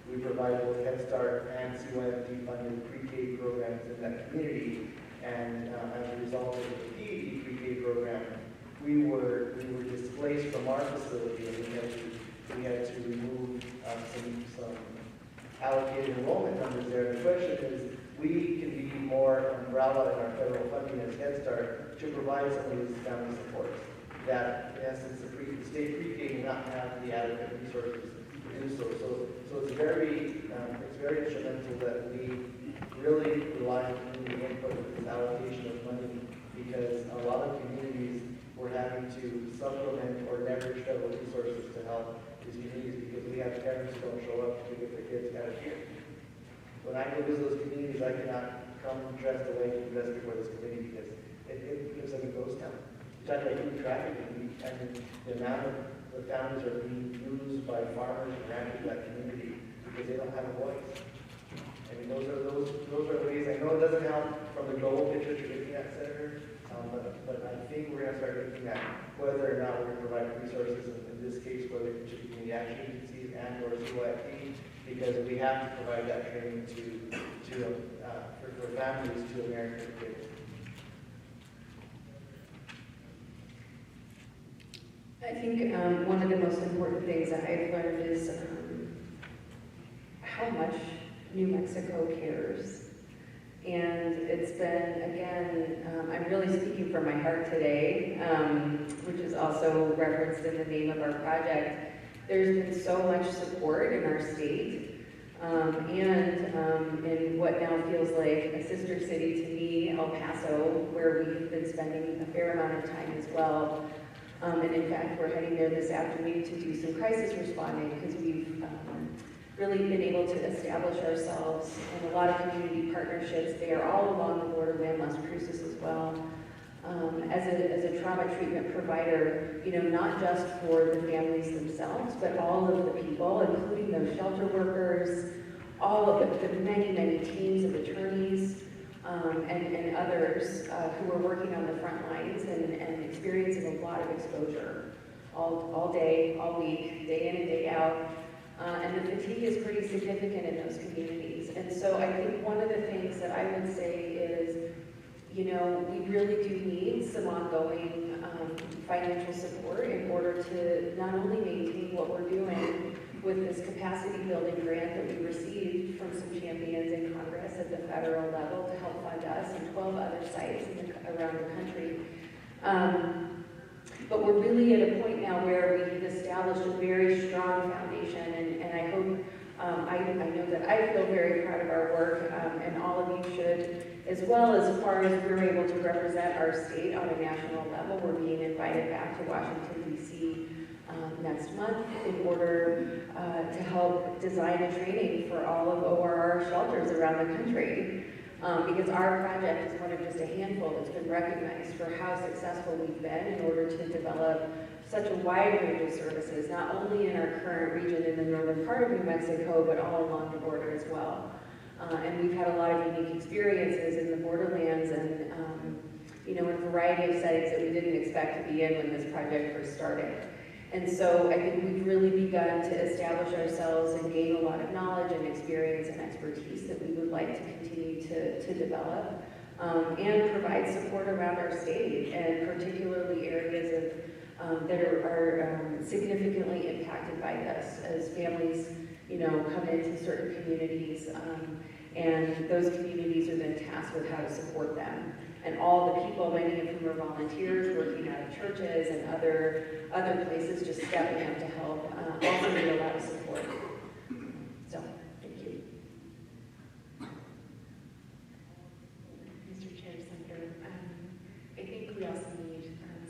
We provide both Head Start and CYFD funded pre-K programs in that community, and as a result of the PED pre-K program, we were displaced from our facility, and we had to remove some allocated enrollment numbers there. The question is, we can be more umbrella in our federal funding as Head Start to provide some of these family supports that, in essence, the state pre-K will not have the adequate resources to do so. So it's very instrumental that we really rely on community input with this allocation of money, because a lot of communities were having to supplement or leverage federal resources to help these communities because we have parents who don't show up to get their kids out of here. When I go visit those communities, I cannot come dressed the way to dress before this committee because it looks like a ghost town. You talk about human trafficking, and the amount of the families are being used by farmers and ranchers in that community because they don't have a voice. I mean, those are ways. I know it doesn't help from the global picture you're looking at, Senator, but I think we're going to start looking at whether or not we're going to provide resources, in this case, whether it should be community action agencies and or CYFD, because we have to provide that training for families to American kids. I think one of the most important things that I've learned is how much New Mexico cares. And it's been, again, I'm really speaking from my heart today, which is also referenced in the name of our project. There's been so much support in our state, and in what now feels like a sister city to me, El Paso, where we've been spending a fair amount of time as well. And in fact, we're heading there this afternoon to do some crisis responding because we've really been able to establish ourselves in a lot of community partnerships. They are all along the borderland, Las Cruces as well. As a trauma treatment provider, not just for the families themselves, but all of the people, including those shelter workers, all of the many, many teams of attorneys, and others who are working on the front lines and experiencing a lot of exposure all day, all week, day in and day out. And the fatigue is pretty significant in those communities. And so I think one of the things that I would say is, we really do need some ongoing financial support in order to not only maintain what we're doing with this capacity building grant that we received from some champions in Congress at the federal level to help fund us and 12 other sites around the country. But we're really at a point now where we've established a very strong foundation, and I hope, I know that I feel very proud of our work, and all of you should, as well, as far as we're able to represent our state on a national level. We're being invited back to Washington, D.C. Next month in order to help design a training for all of ORR shelters around the country. Because our project is one of just a handful that's been recognized for how successful we've been in order to develop such a wide range of services, not only in our current region in the northern part of New Mexico, but all along the border as well. And we've had a lot of unique experiences in the borderlands and in a variety of settings that we didn't expect to be in when this project first started. And so I think we've really begun to establish ourselves and gain a lot of knowledge and experience and expertise that we would like to continue to develop and provide support around our state, and particularly areas that are significantly impacted by this as families come into certain communities and those communities are then tasked with how to support them. And all the people, many of whom are volunteers working out of churches and other places, just stepping up to help, also need a lot of support. So, thank you. Mr. Chair, Senator, I think we also need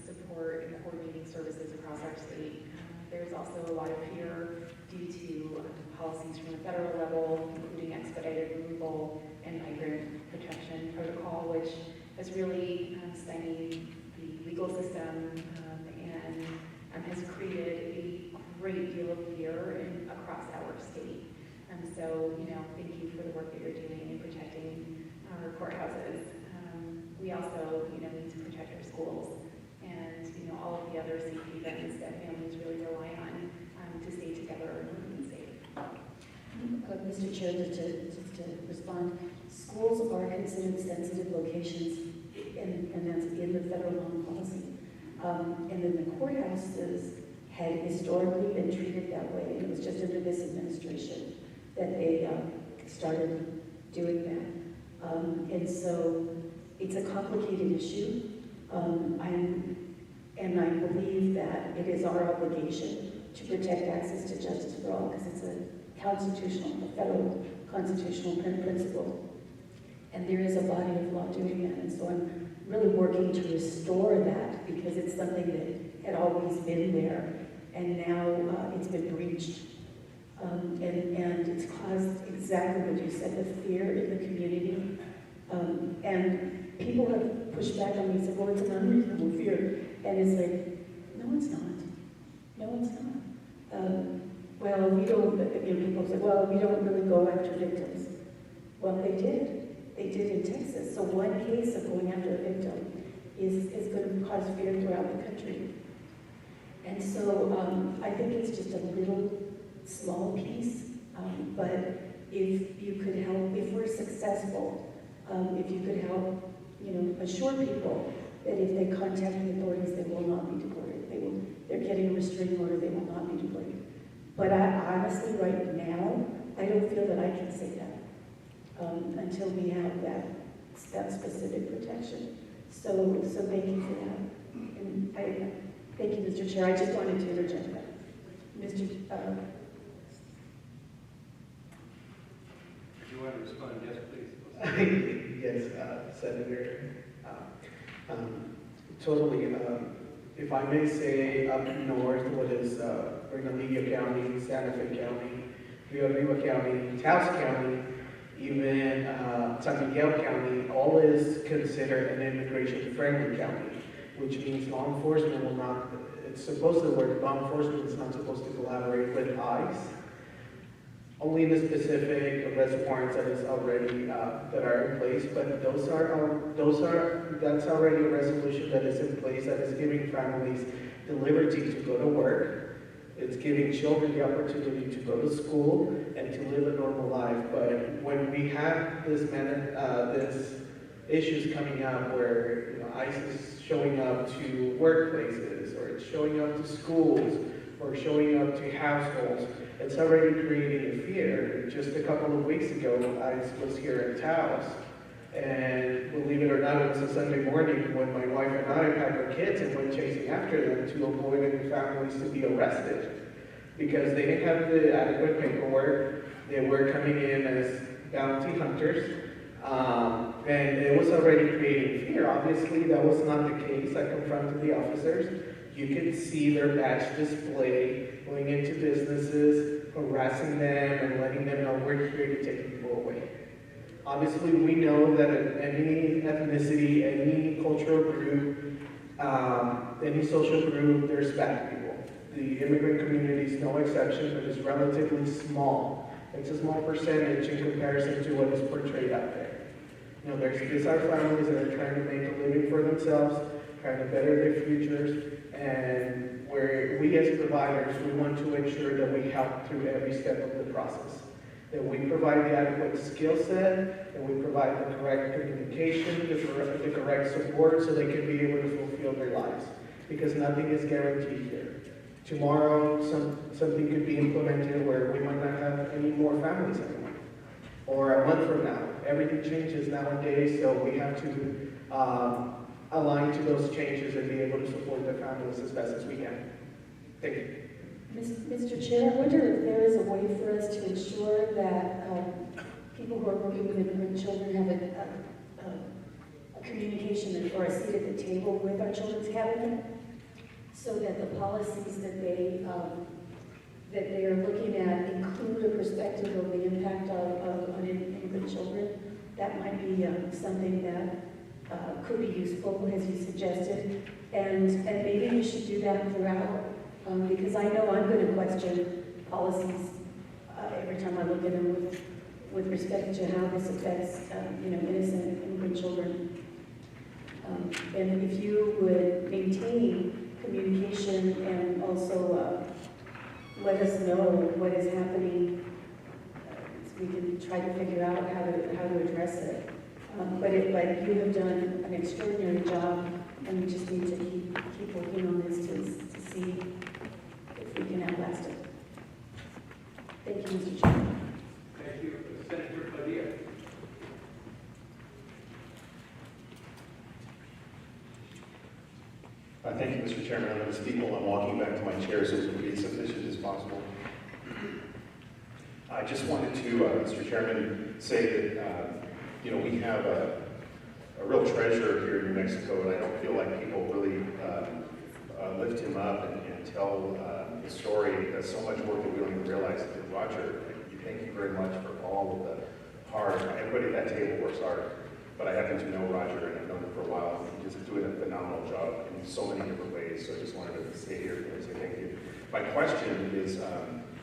support in coordinating services across our state. There's also a lot of fear due to policies from the federal level, including expedited removal and migrant protection protocol, which has really stymied the legal system and has created a great deal of fear across our state. So, thank you for the work that you're doing in protecting our courthouses. We also, need to protect our schools and, all of the other safe havens that families really rely on to stay together and safe. Mr. Chair, just to respond, schools are considered sensitive locations, and that's in the federal law policy. And then the courthouses had historically been treated that way, and it was just under this administration that they started doing that. And so it's a complicated issue. And I believe that it is our obligation to protect access to justice for all, because it's a federal constitutional principle. And there is a body of law doing that. And so I'm really working to restore that, because it's something that had always been there, and now it's been breached. And it's caused exactly what you said, the fear in the community. And people have pushed back on me and said, well, it's an unreasonable fear. And it's like, no, it's not. No, it's not. Well, we don't, people say, well, we don't really go after victims. Well, they did. They did in Texas. So one case of going after a victim is going to cause fear throughout the country. And so I think it's just a little small piece, but if you could help, if we're successful, if you could help, assure people that if they contact the authorities, they will not be deported. They're getting a restraining order, they will not be deported. But I honestly, right now, I don't feel that I can say that until we have that specific protection. So thank you for that. And thank you, Mr. Chair. I just wanted to interject that. Mr. Do you want to respond? Yes, please. Yes, Senator. Totally. If I may say, up north, what is Bernalillo County, Santa Fe County, Rio Arriba County, Taos County, even San Miguel County, all is considered an immigration-friendly county, which means law enforcement will not, it's supposed to work, law enforcement is not supposed to collaborate with ICE, only in the specific reservoirs that is already, that are in place, but that's already a resolution that is in place that is giving families the liberty to go to work. It's giving children the opportunity to go to school and to live a normal life. But when we have this issues coming up where ICE is showing up to workplaces, or it's showing up to schools, or showing up to households, it's already creating a fear. Just a couple of weeks ago, ICE was here in Taos, and believe it or not, it was a Sunday morning when my wife and I packed our kids and went chasing after them to avoid any families to be arrested, because they didn't have the adequate paperwork. They were coming in as bounty hunters, and it was already creating fear. Obviously, that was not the case. I confronted the officers. You could see their badge display, going into businesses, harassing them, and letting them know we're here to take people away. Obviously, we know that any ethnicity, any cultural group, any social group, there's bad people. The immigrant community is no exception, but it's relatively small. It's a small percentage in comparison to what is portrayed out there. These are families that are trying to make a living for themselves, trying to better their futures, and where we as providers, we want to ensure that we help through every step of the process. That we provide the adequate skill set, and we provide the correct communication, the correct support, so they can be able to fulfill their lives. Because nothing is guaranteed here. Tomorrow, something could be implemented where we might not have any more families anymore. or a month from now. Everything changes nowadays, so we have to align to those changes and be able to support the families as best as we can. Thank you. Mr. Chair, I wonder if there is a way for us to ensure that people who are working with immigrant children have a communication or a seat at the table with our children's cabinet, so that the policies that they are looking at include a perspective of the impact on immigrant children. That might be something that could be useful, as you suggested, and maybe we should do that throughout, because I know I'm going to question policies every time I look at them with respect to how this affects innocent immigrant children. And if you would maintain communication and also let us know what is happening, so we can try to figure out how to address it. But you have done an extraordinary job, and we just need to keep working on this to see if we can outlast it. Thank you, Mr. Chairman. Thank you. Senator Padilla. Thank you, Mr. Chairman. I'm going to speak while I'm walking back to my chair so it can be as efficient as possible. I just wanted to, Mr. Chairman, say that, we have a real treasure here in New Mexico, and I don't feel like people really lift him up and tell his story. He does so much work that we don't even realize it. Roger, thank you very much for all of the hard, everybody at that table works hard. But I happen to know Roger, and I've known him for a while. He's just doing a phenomenal job in so many different ways, so I just wanted to stay here and say thank you. My question is,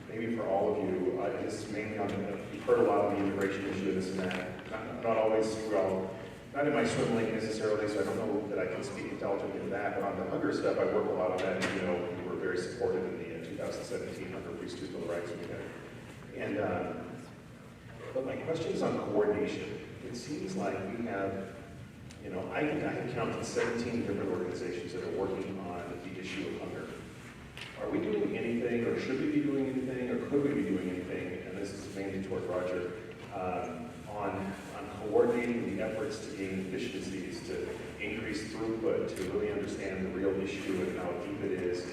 maybe for all of you, this is mainly on, you've heard a lot of the immigration issue, this and that. Not always, not in my swim lane necessarily, so I don't know that I can speak intelligently to that, but on the hunger stuff, I work a lot on that, and we were very supportive in the 2017 Hunger Free Student Bill of Rights we had. And, but my question is on coordination. It seems like we have, I have counted 17 different organizations that are working on the issue of hunger. Are we doing anything, or should we be doing anything, or could we be doing anything, and this is mainly toward Roger, on coordinating the efforts to gain efficiencies, to increase throughput, to really understand the real issue and how deep it is?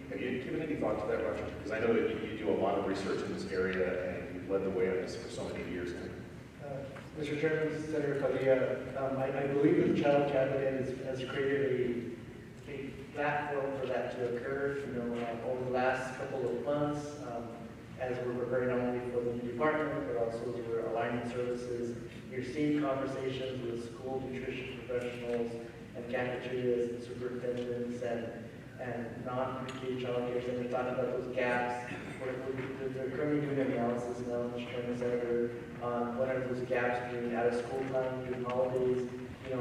Have you given any thought to that, Roger? Because I know that you do a lot of research in this area, and you've led the way on this for so many years now. Mr. Chairman, Senator Padilla, I believe the Child Cabinet has created a platform for that to occur. Over the last couple of months, as we're preparing not only for the new department, but also as we're aligning services, you're seeing conversations with school nutrition professionals and cafeterias and superintendents and non-pre-K child care centers, talking about those gaps. They're currently doing an analysis now, Mr. Chairman, Senator, on what are those gaps between out of school time, during holidays,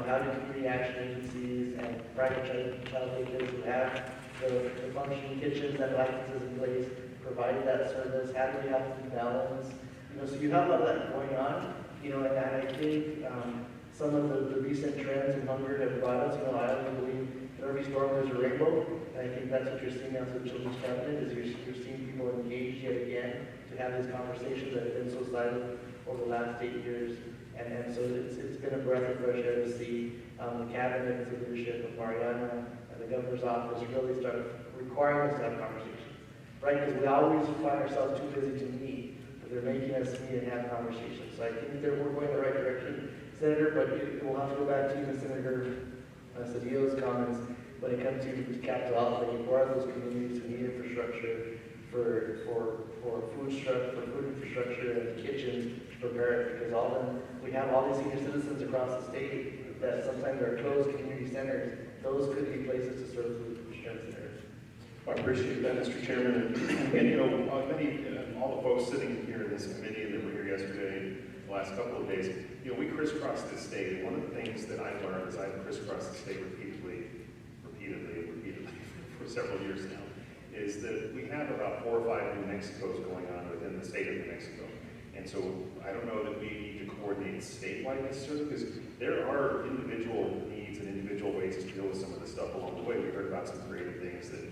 how do community action agencies and private child daycares who have the functioning kitchens and licenses in place provide that service? How do we have to balance? So you have a lot of that going on, and I think some of the recent trends in hunger have brought us, I don't believe in every storm there's a rainbow, and I think that's what you're seeing as the Children's Cabinet, is you're seeing people engaged yet again to have these conversations that have been so silent over the last 8 years. And so it's been a breath of fresh air to see the cabinet and the leadership of Mariana and the governor's office really start requiring us to have conversations, right? Because we always find ourselves too busy to meet, but they're making us meet and have conversations. So I think we're going in the right direction, Senator, but we'll have to go back to even Senator Cedillo's comments when it comes to capital outlay for those communities who need infrastructure, for food infrastructure and kitchens to prepare it, because we have all these senior citizens across the state that sometimes are closed community centers. Those could be places to serve food centers. I appreciate that, Mr. Chairman. And all the folks sitting here in this committee that were here yesterday, the last couple of days, we crisscross this state. And one of the things that I've learned as I've crisscrossed the state repeatedly for several years now, is that we have about 4 or 5 New Mexicos going on within the state of New Mexico. And so I don't know that we need to coordinate statewide necessarily, because there are individual needs and individual ways to deal with some of this stuff along the way. We heard about some creative things that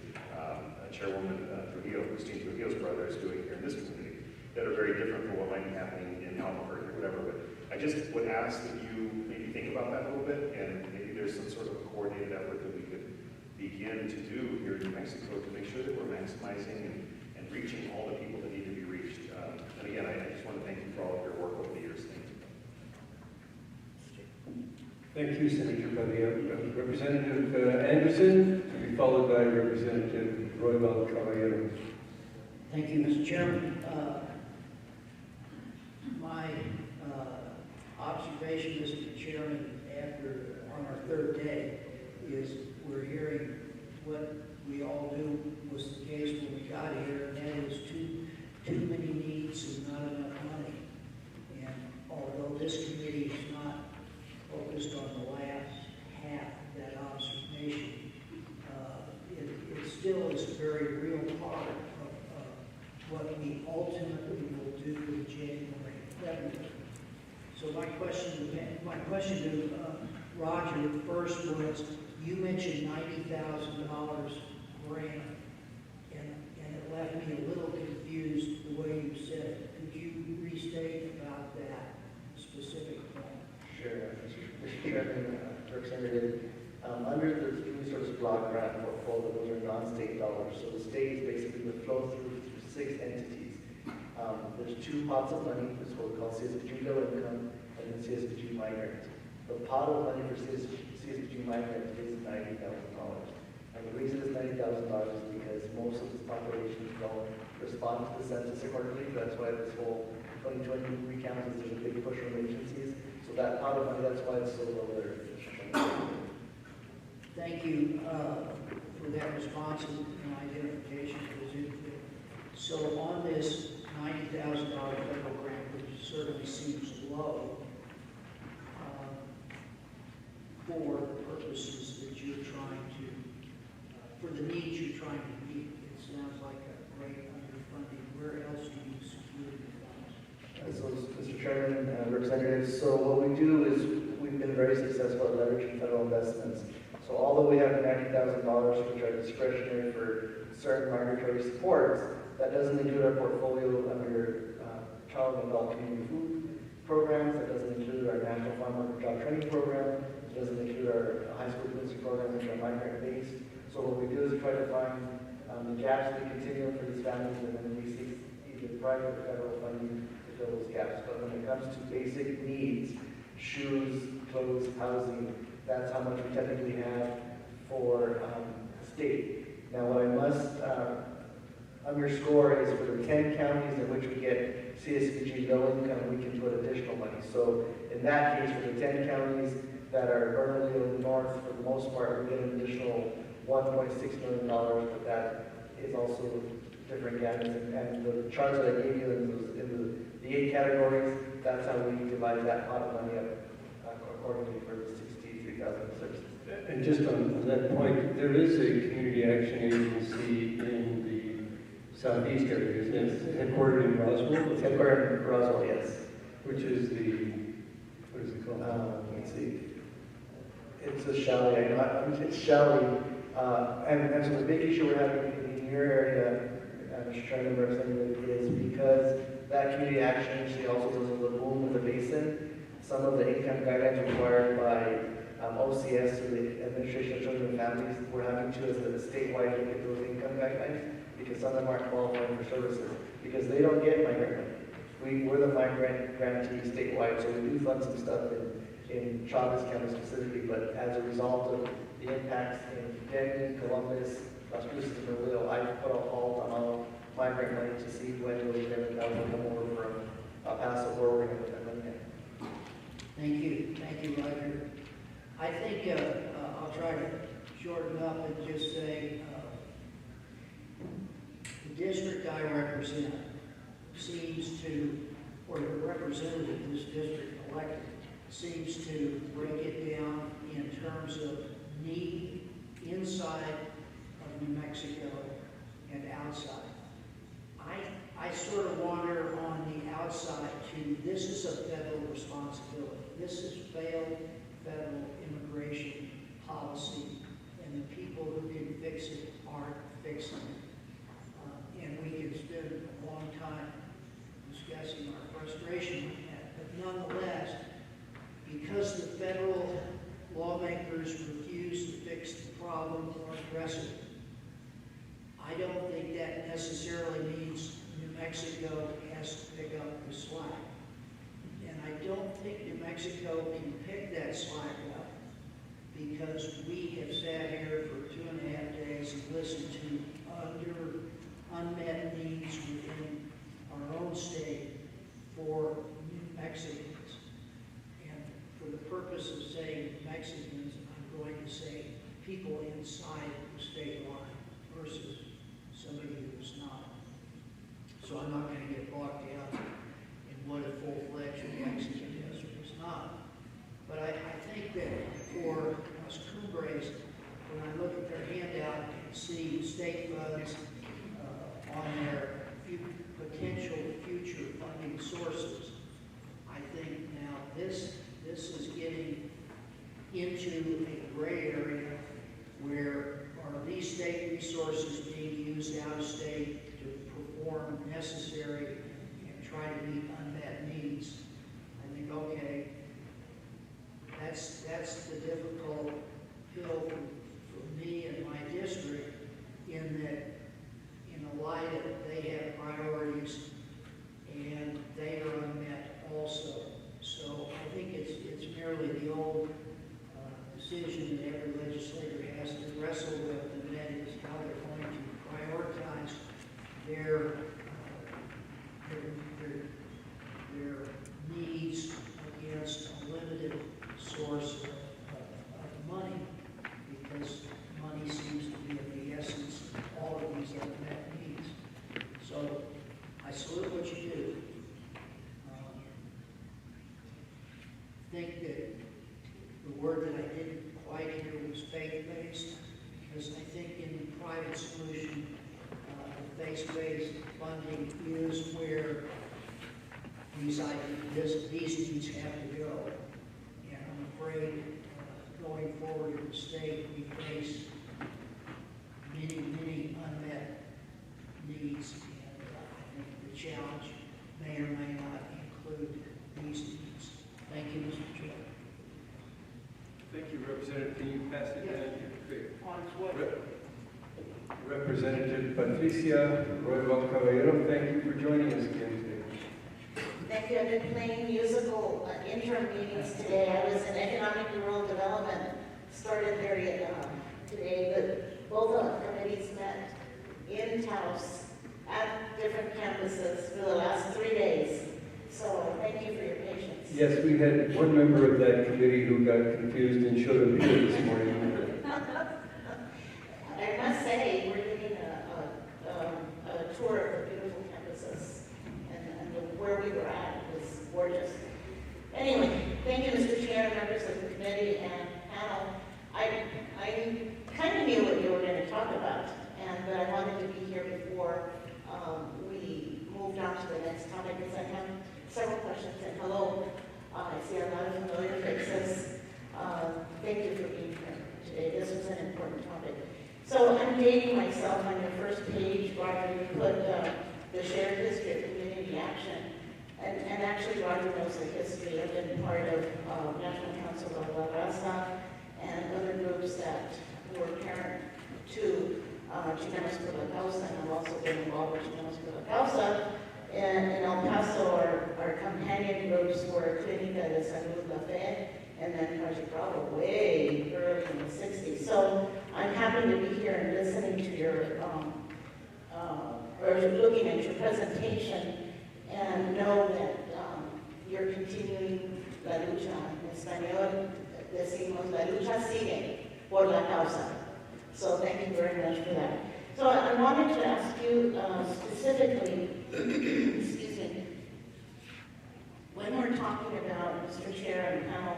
Chairwoman Christine Trujillo's brother is doing here in this community that are very different from what might be happening in Albuquerque whatever, but I just would ask that you maybe think about that a little bit, and maybe there's some sort of a coordinated effort that we could begin to do here in New Mexico to make sure that we're maximizing and reaching all the people that need to be reached. And again, I just want to thank you for all of your work over the years. Thank you. Thank you, Senator Padilla. Representative Anderson, to be followed by Representative Roybal Caballero. Thank you, Mr. Chairman. My observation, Mr. Chairman, on our third day, is we're hearing what we all knew was the case when we got here, and that is too many needs and not enough money. And although this committee is not focused on the last half of that observation, it still is a very real part of what we ultimately will do with January revenue. So my question to Roger first was, you mentioned $90,000 grant, and it left me a little confused the way you said it. Could you restate about that specific point? Sure, Mr. Chairman, Representative. Under the Community Service Block Grant portfolio, those are non-state dollars. So the state is basically the flow through 6 entities. There's 2 pots of money. There's what we call CSBG low income and then CSBG migrant. The pot of money for CSBG migrant is $90,000. And the reason it's $90,000 is because most of this population don't respond to the census accordingly. That's why this whole 2020 recount is there's a big push from agencies. So that pot of money, that's why it's so low there. Thank you for that response and identification. So on this $90,000 federal grant, which certainly seems low for the purposes that you're trying to, for the needs you're trying to meet, it sounds like a great underfunding. Where else do you secure the funds? So, Mr. Chairman, Representatives, so what we do is we've been very successful at leveraging federal investments. So although we have $90,000 which are discretionary for certain migratory supports, that doesn't include our portfolio under child and adult community food programs. That doesn't include our National Farm Worker Job Training Program. It doesn't include our high school literacy program, which are migrant-based. So what we do is try to find the gaps in the continuum for these families, and then we seek either private or federal funding to fill those gaps. But when it comes to basic needs, shoes, clothes, housing, that's how much we technically have for the state. Now, what I must underscore is for the 10 counties in which we get CSBG low income, we can put additional money. So in that case, for the 10 counties that are Bernalillo North, for the most part, we get an additional $1.6 million, but that is also different gaps. And the charts that I gave you in the 8 categories, that's how we divide that pot of money up accordingly for the 63,006. And just on that point, there is a community action agency in the southeast area, isn't it? Headquartered in Roswell? It's headquartered in Roswell, yes. Which is what is it called? Let's see. It's a Shelley. It's Shelley. And so the big issue we're having in your area, Mr. Chairman, Representative, is because that community action agency also does a boom in the basin. Some of the income guidelines required by OCS, or the Administration of Children and Families, we're having to, as a statewide, look at those income guidelines because some of them aren't qualifying for services because they don't get migrant money. We're the migrant grantee statewide, so we do fund some stuff in Chavez County specifically, but as a result of the impacts in Denton, Columbus, Las Cruces, and Bernalillo, I put a halt on all migrant money to see when those that will come over from El Paso, where we're going to put that money in. Thank you, Roger. I think I'll try to shorten up and just say the district I represent seems to, or the representative this district elected, seems to break it down in terms of need inside of New Mexico and outside. I sort of wander on the outside to, this is a federal responsibility. This is failed federal immigration policy, and the people who can fix it aren't fixing it. And we can spend a long time discussing our frustration with that. But nonetheless, because the federal lawmakers refuse to fix the problem or address it, I don't think that necessarily means New Mexico has to pick up the slack. And I don't think New Mexico can pick that slack up because we have sat here for 2.5 days and listened to unmet needs within our own state for New Mexicans. And for the purpose of saying Mexicans, I'm going to say people inside the state line versus somebody who is not. So I'm not going to get bogged down in what a full-fledged Mexican is or is not. But I think that for us Cumbres, when I look at their handout and see state funds on their potential future funding sources, I think now this is getting into a gray area where are these state resources being used out of state to perform necessary and try to meet unmet needs. I think, okay, that's the difficult hill for me and my district, in that in a light of they have priorities and they are unmet also. So I think it's merely the old decision that every legislator has to wrestle with, and that is how they're going to prioritize their needs against a limited source of money, because money seems to be of the essence of all of these unmet needs. So I salute what you do. I think that the word that I didn't quite hear was faith-based, because I think in the private solution, the faith-based funding is where these needs have to go. And I'm afraid going forward in the state, we face many unmet needs, and I think the challenge may or may not include these needs. Thank you, Mr. Chair. Thank you, Representative. Can you pass it down? Great. On its way. Representative Patricia Roybal Caballero, thank you for joining us again today. Thank you. I've been playing musical interim meetings today. I was in economic and rural development, started there today, but both committees met in Taos at different campuses for the last 3 days. So thank you for your patience. Yes, we had one member of that committee who got confused and showed up here this morning. I must say, we're doing a tour of the beautiful campuses, and where we were at was gorgeous. Anyway, thank you, Mr. Chair, members of the committee and panel. I kind of knew what you were going to talk about, but I wanted to be here before we moved on to the next topic, because I have several questions. And hello, I see a lot of familiar faces. Thank you for being here today. This was an important topic. So I'm dating myself. On your first page, Roger, you put the shared history of community action. And actually, Roger knows the history. I've been part of National Council of La Raza and other groups that were parent to Chicanos por la Causa, and I've also been involved with Chicanos por la Causa. And in El Paso, our companion groups were Clínica de Salud La Fe, and then Project Bravo way early in the 60s. So I'm happy to be here and listening to your, or looking at your presentation, and know that you're continuing la lucha. En español decimos la lucha sigue por la causa. So thank you very much for that. So I wanted to ask you specifically, excuse me, when we're talking about, Mr. Chair and panel,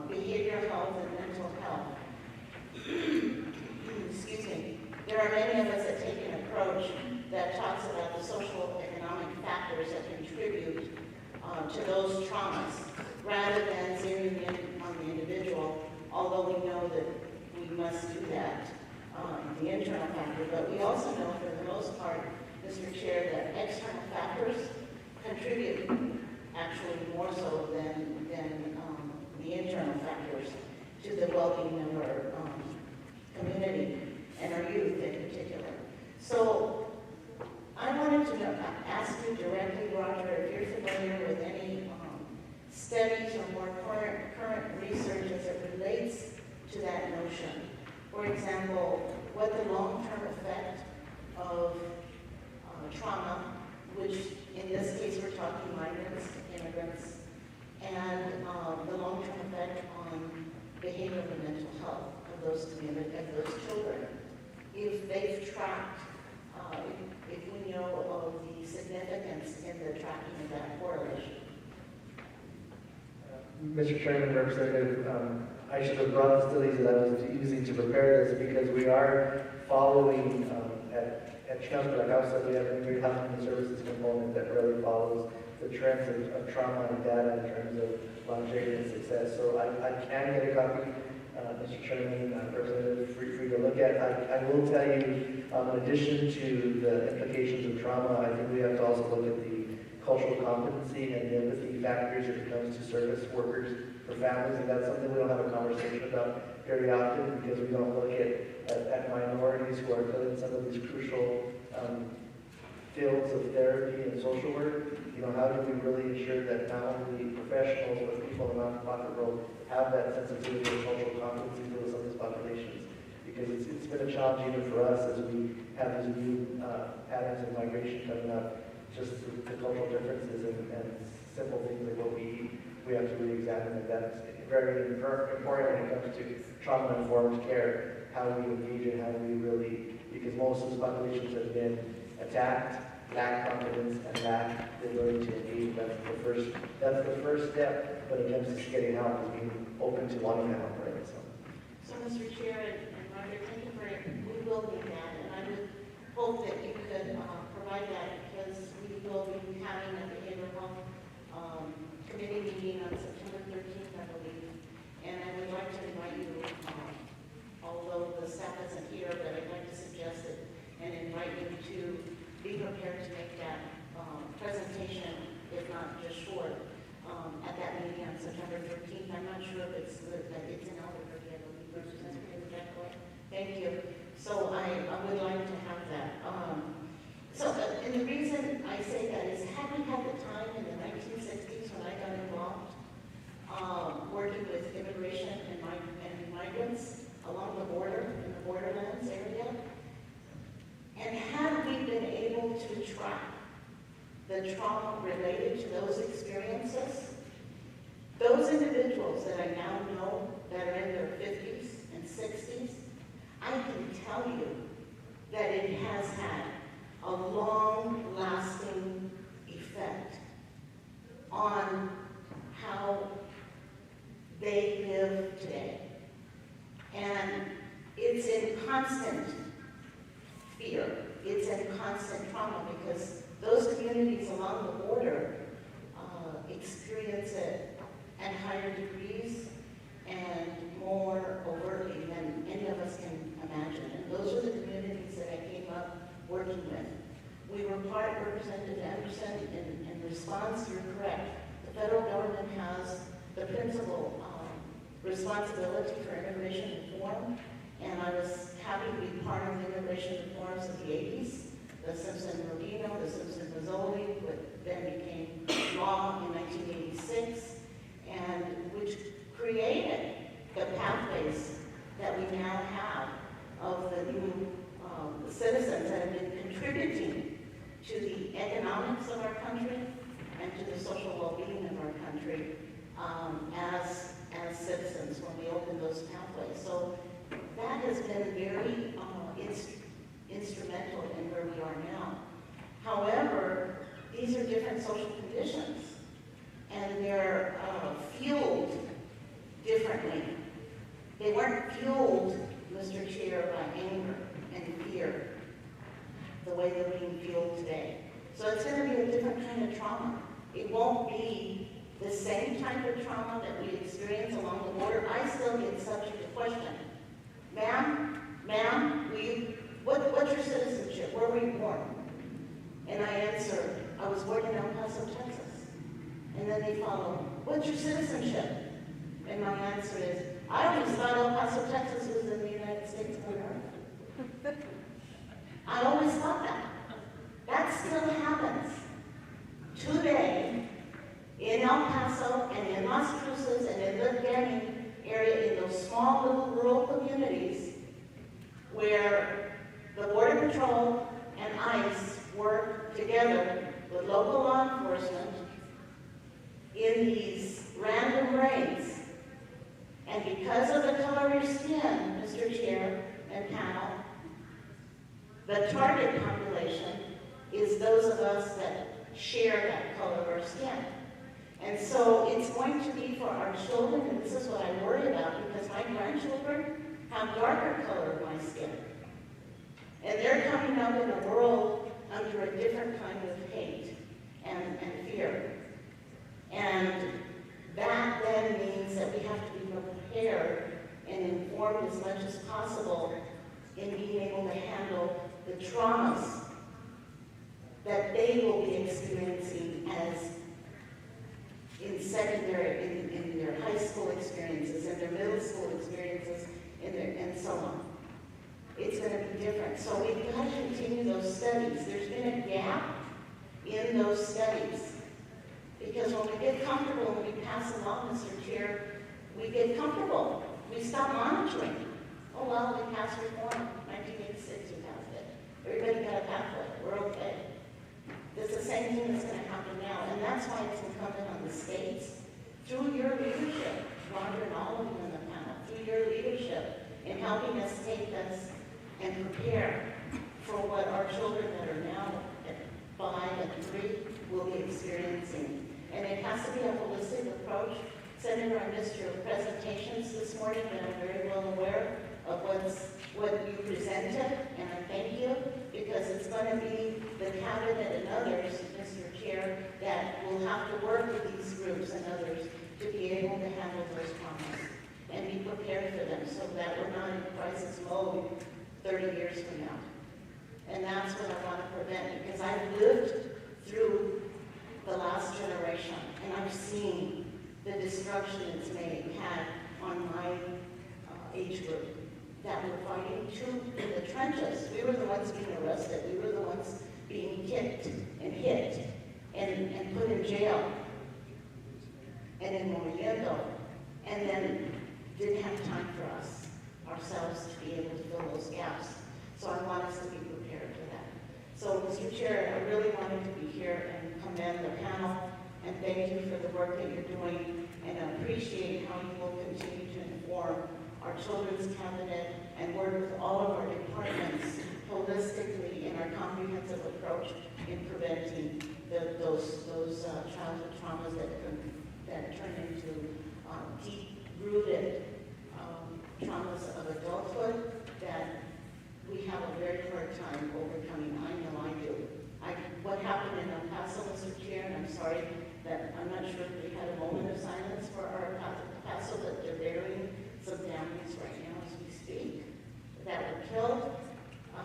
behavioral health and mental health, excuse me, there are many of us that take an approach that talks about the social economic factors that contribute to those traumas, rather than zeroing in on the individual, although we know that we must do that, the internal factor. But we also know, for the most part, Mr. Chair, that external factors contribute actually more so than the internal factors to the well-being of our community and our youth in particular. So I wanted to ask you directly, Roger, if you're familiar with any studies or more current research as it relates to that notion. For example, what the long-term effect of trauma, which in this case we're talking migrants, immigrants, and the long-term effect on behavioral and mental health of those communities, of those children, if they've tracked, if we know of the significance in the tracking of that correlation. Mr. Chairman, Representative, I should have brought the studies that I was using to prepare this because we are following at LHHS that we have an integrated health and services component that really follows the trends of trauma and data in terms of longevity and success. So I can get a copy, Mr. Chairman, Representative, for you to look at. I will tell you, in addition to the implications of trauma, I think we have to also look at the cultural competency and the empathy factors when it comes to service workers for families, and that's something we don't have a conversation about very often because we don't look at minorities who are filling some of these crucial fields of therapy and social work. You know, how do we really ensure that not only professionals but people in the nonprofit world have that sensitivity and cultural competency to some of these populations? Because it's been a challenge even for us as we have these new patterns of migration coming up. Just the cultural differences and simple things like what we eat, we have to re-examine, and that's very important when it comes to trauma-informed care, how we engage and how we really, because most of those populations have been attacked, lack confidence, and lack the ability to engage. That's the first step when it comes to getting help, is being open to wanting to help, right? So Mr. Chair and Roger, thank you for, we will need that, and I would hope that you could provide that because we will be having a behavioral health committee meeting on September 13th, I believe. And I would like to invite you, although the staff isn't here, but I'd like to suggest it and invite you to be prepared to make that presentation, if not just short, at that meeting on September 13th. I'm not sure if it's in Albuquerque, I believe, Representative, is that correct? Thank you. So I would like to have that. And the reason I say that is, had we had the time in the 1960s when I got involved, working with immigration and migrants along the border, in the borderlands area, and had we been able to track the trauma related to those experiences, those individuals that I now know that are in their 50s and 60s, I can tell you that it has had a long-lasting effect on how they live today. And it's in constant fear. It's in constant trauma because those communities along the border experience it at higher degrees and more overtly than any of us can imagine. And those are the communities that I came up working with. We were part, Representative Anderson, in response, you're correct. The federal government has the principal responsibility for immigration reform, and I was happy to be part of the immigration reforms of the 80s, the Simpson-Rodino, the Simpson-Mazzoli, which then became law in 1986, and which created the pathways that we now have of the new citizens that have been contributing to the economics of our country and to the social well-being of our country as citizens when we open those pathways. So that has been very instrumental in where we are now. However, these are different social conditions, and they're fueled differently. They weren't fueled, Mr. Chair, by anger and fear, the way they're being fueled today. So it's going to be a different kind of trauma. It won't be the same type of trauma that we experience along the border. I still get subject to question. Ma'am, what's your citizenship? Where were you born? And I answer, I was born in El Paso, Texas. And then they follow, what's your citizenship? And my answer is, I always thought El Paso, Texas was in the United States of America. I always thought that. That still happens today in El Paso and in Las Cruces and in the Canyon area, in those small little rural communities where the Border Patrol and ICE work together with local law enforcement in these random raids. And because of the color of your skin, Mr. Chair and panel, the target population is those of us that share that color of our skin. And so it's going to be for our children, and this is what I worry about, because my grandchildren have darker color of my skin. And they're coming up in a world under a different kind of hate and fear. And that then means that we have to be prepared and informed as much as possible in being able to handle the traumas that they will be experiencing as in secondary, in their high school experiences, in their middle school experiences, and so on. It's going to be different. So we've got to continue those studies. There's been a gap in those studies. Because when we get comfortable, when we pass a law, Mr. Chair, we get comfortable. We stop monitoring. Oh, well, we passed reform. 1986, we passed it. Everybody got a pathway. We're okay. It's the same thing that's going to happen now. And that's why it's incumbent on the states, through your leadership, Rhonda and all of you in the panel, through your leadership in helping us take us and prepare for what our children that are now at 5 and 3 will be experiencing. And it has to be a holistic approach. Senator, I missed your presentations this morning, but I'm very well aware of what you presented, and I thank you, because it's going to be the cabinet and others, Mr. Chair, that will have to work with these groups and others to be able to handle those problems and be prepared for them so that we're not in crisis mode 30 years from now. And that's what I want to prevent, because I've lived through the last generation, and I've seen the destruction it's had on my age group that were fighting too in the trenches. We were the ones being arrested. We were the ones being kicked and hit and put in jail and in Movimiento, and then didn't have time for us, ourselves, to be able to fill those gaps. So I want us to be prepared for that. So, Mr. Chair, I really wanted to be here and commend the panel and thank you for the work that you're doing, and I appreciate how you will continue to inform our children's cabinet and work with all of our departments holistically in our comprehensive approach in preventing those childhood traumas that turn into deep-rooted traumas of adulthood that we have a very hard time overcoming. I know I do. What happened in El Paso, Mr. Chair, and I'm sorry that I'm not sure if we had a moment of silence for our El Paso, but they're burying some families right now as we speak that were killed. I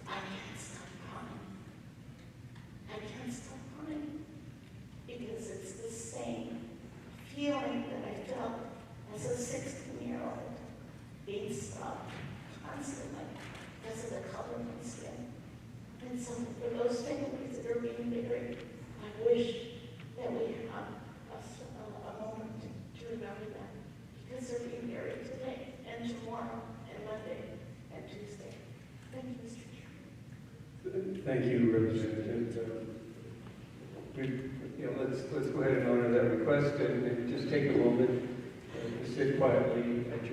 can't stop crying. I can't stop crying because it's the same feeling that I felt as a 16-year-old being stopped constantly because of the color of my skin. And so for those families that are being buried, I wish that we have a moment to remember that, because they're being buried today and tomorrow and Monday and Tuesday. Thank you, Mr. Chairman. Thank you, Representative. Let's go ahead and honor that request and just take a moment to sit quietly at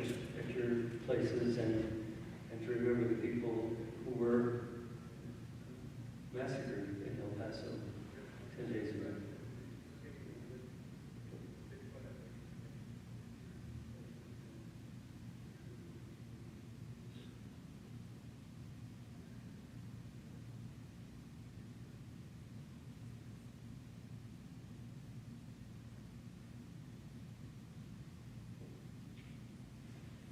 your places and to remember the people who were massacred in El Paso 10 days ago.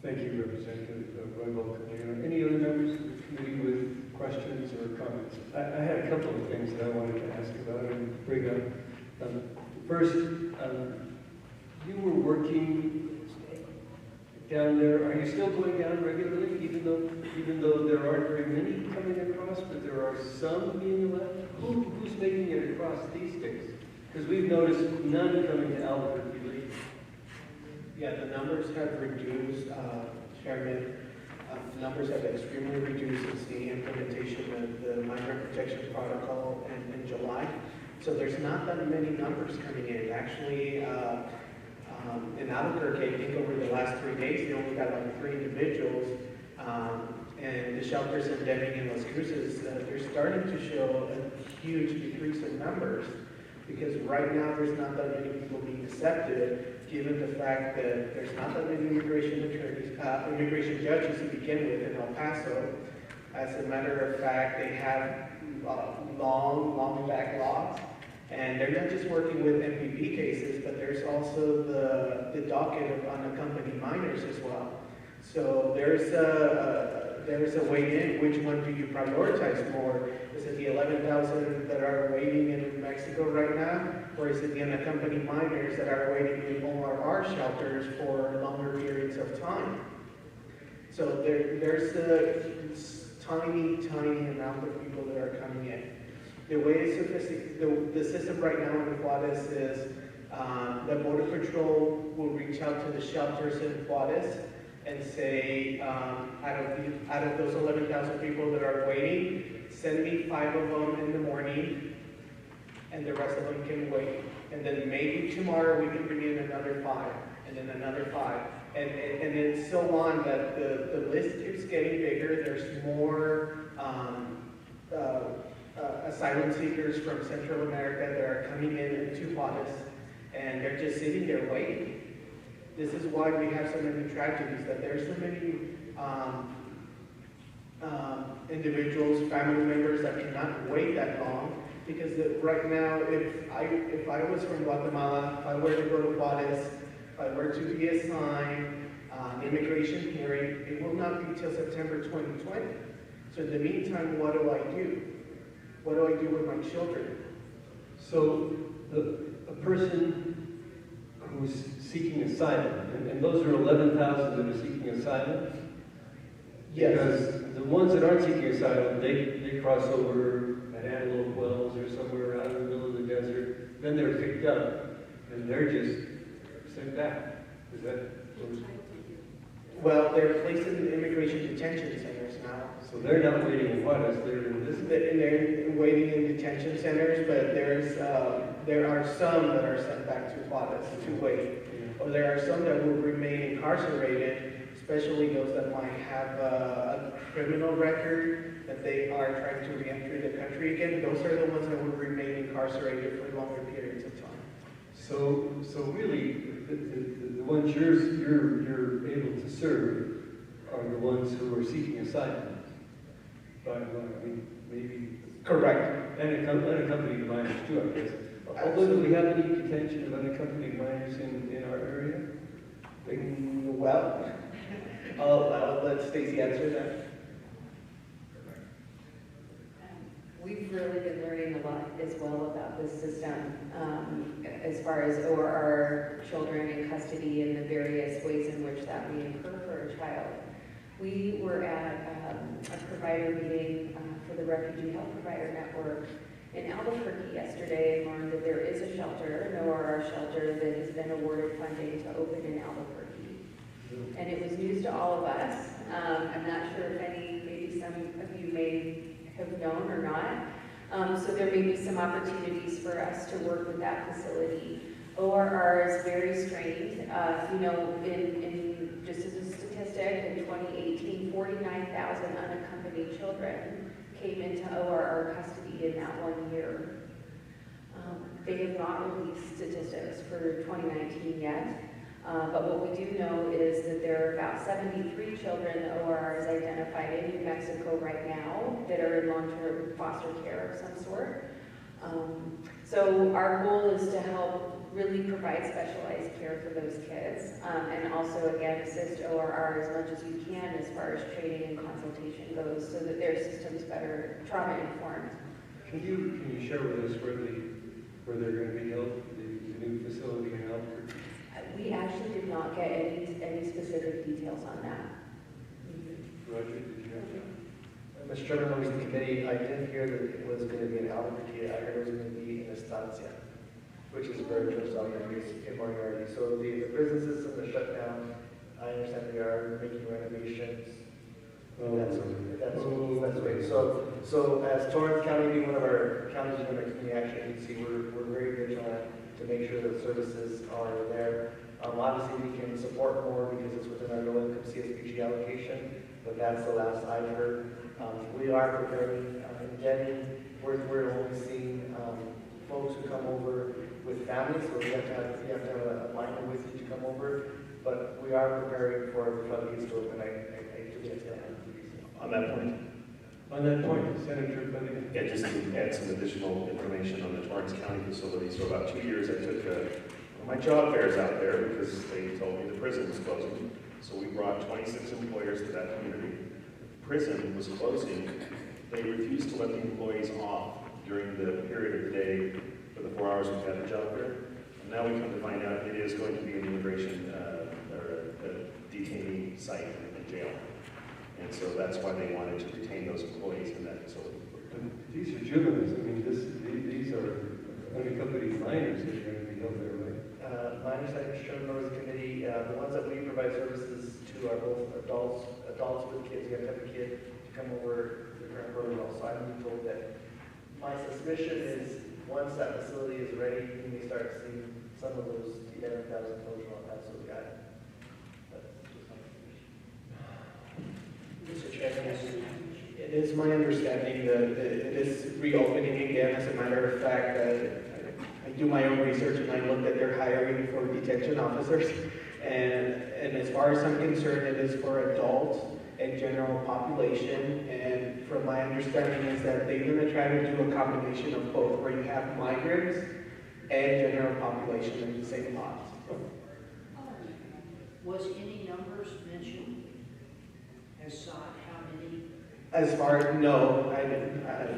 Thank you, Representative Roybal. Any other members of the committee with questions or comments? I had a couple of things that I wanted to ask about and bring up. First, you were working down there. Are you still going down regularly, even though there aren't very many coming across, but there are some being allowed? Who's making it across these days? Because we've noticed none coming to Albuquerque lately. Yeah, the numbers have reduced, Chairman. The numbers have extremely reduced since the implementation of the Migrant Protection Protocol in July. So there's not that many numbers coming in. Actually, in Albuquerque, I think over the last 3 days, they only got like 3 individuals. And the shelters in Deming and Las Cruces, they're starting to show a huge decrease in numbers because right now there's not that many people being accepted, given the fact that there's not that many immigration attorneys, immigration judges to begin with in El Paso. As a matter of fact, they have long backlogs, and they're not just working with MPP cases, but there's also the docket of unaccompanied minors as well. So there's a way in. Which one do you prioritize more? Is it the 11,000 that are waiting in Mexico right now, or is it the unaccompanied minors that are waiting in ORR shelters for longer periods of time? So there's a tiny amount of people that are coming in. The way it's sophisticated, the system right now in Juarez is the Border Patrol will reach out to the shelters in Juarez and say, out of those 11,000 people that are waiting, send me 5 of them in the morning, and the rest of them can wait. And then maybe tomorrow we can bring in another 5, and then another 5, and then so on. That the list keeps getting bigger. There's more asylum seekers from Central America that are coming into Juarez, and they're just sitting there waiting. This is why we have so many tragedies, that there's so many individuals, family members that cannot wait that long, because right now, if I was from Guatemala, if I were to go to Juarez, if I were to be assigned an immigration hearing, it will not be till September 2020. So in the meantime, what do I do? What do I do with my children? So a person who's seeking asylum, and those are 11,000 that are seeking asylum? Yes. Because the ones that aren't seeking asylum, they cross over at Antelope Wells or somewhere out in the middle of the desert, then they're picked up, and they're just sent back. Is that what it's... Well, they're placed in immigration detention centers now. So they're not waiting in Juarez, they're in this? They're waiting in detention centers, but there are some that are sent back to Juarez to wait. Or there are some that will remain incarcerated, especially those that might have a criminal record, that they are trying to re-enter the country again. Those are the ones that will remain incarcerated for longer periods of time. So really, the ones you're able to serve are the ones who are seeking asylum. But I mean, maybe correct. And unaccompanied minors too, I guess. Although, do we have any detention of unaccompanied minors in our area? Well, I'll let Stacey answer that. We've really been learning a lot as well about this system as far as ORR children in custody and the various ways in which that may occur for a child. We were at a provider meeting for the Refugee Health Provider Network in Albuquerque yesterday and learned that there is a shelter, an ORR shelter, that has been awarded funding to open in Albuquerque. And it was news to all of us. I'm not sure if maybe some of you may have known or not. So there may be some opportunities for us to work with that facility. ORR is very strained. You know, in just as a statistic, in 2018, 49,000 unaccompanied children came into ORR custody in that 1 year. They have not released statistics for 2019 yet. But what we do know is that there are about 73 children that ORR has identified in New Mexico right now that are in long-term foster care of some sort. So our goal is to help really provide specialized care for those kids, and also, again, assist ORR as much as we can as far as training and consultation goes, so that their system's better trauma-informed. Can you share with us where they're going to be held? The new facility in Albuquerque? We actually did not get any specific details on that. Roger, did you have that? Mr. Chairman, members of the committee, I didn't hear that it was going to be in Albuquerque. I heard it was going to be in Estancia, which is very close out there in Moriarty. So the prison system is shut down. I understand they are making renovations. That's right. So as Torrance County being one of our counties in our community action agency, we're very vigilant to make sure that services are there. Obviously, we can support more because it's within our low-income CSPG allocation, but that's the last I've heard. We are preparing, we're only seeing folks who come over with families, so you have to have a minor with you to come over, but we are preparing for the floodgates to open. I do get that. On that point. On that point, Senator Cunningham. Yeah, just to add some additional information on the Torrance County facility. So about 2 years, I took my job fairs out there because they told me the prison was closing. So we brought 26 employers to that community. The prison was closing. They refused to let the employees off during the period of the day for the 4 hours we had the job fair. And now we come to find out it is going to be an immigration or a detainee site in the jail. And so that's why they wanted to retain those employees in that facility. And these are juveniles. I mean, these are unaccompanied minors that are going to be held there, right? My understanding, Mr. Chairman, members of the committee, the ones that we provide services to are both adults with kids. You have to have a kid to come over to the current protocol. So I'm being told that my suspicion is once that facility is ready, we may start seeing some of those 11,000 total on that sort of guy. Mr. Chairman, it is my understanding that it is reopening again. As a matter of fact, I do my own research and I looked at their hiring for detention officers. And as far as I'm concerned, it is for adults and general population. And from my understanding is that they're going to try to do a combination of both, where you have migrants and general population in the same lot. Was any numbers mentioned as sought, how many? As far as, no, I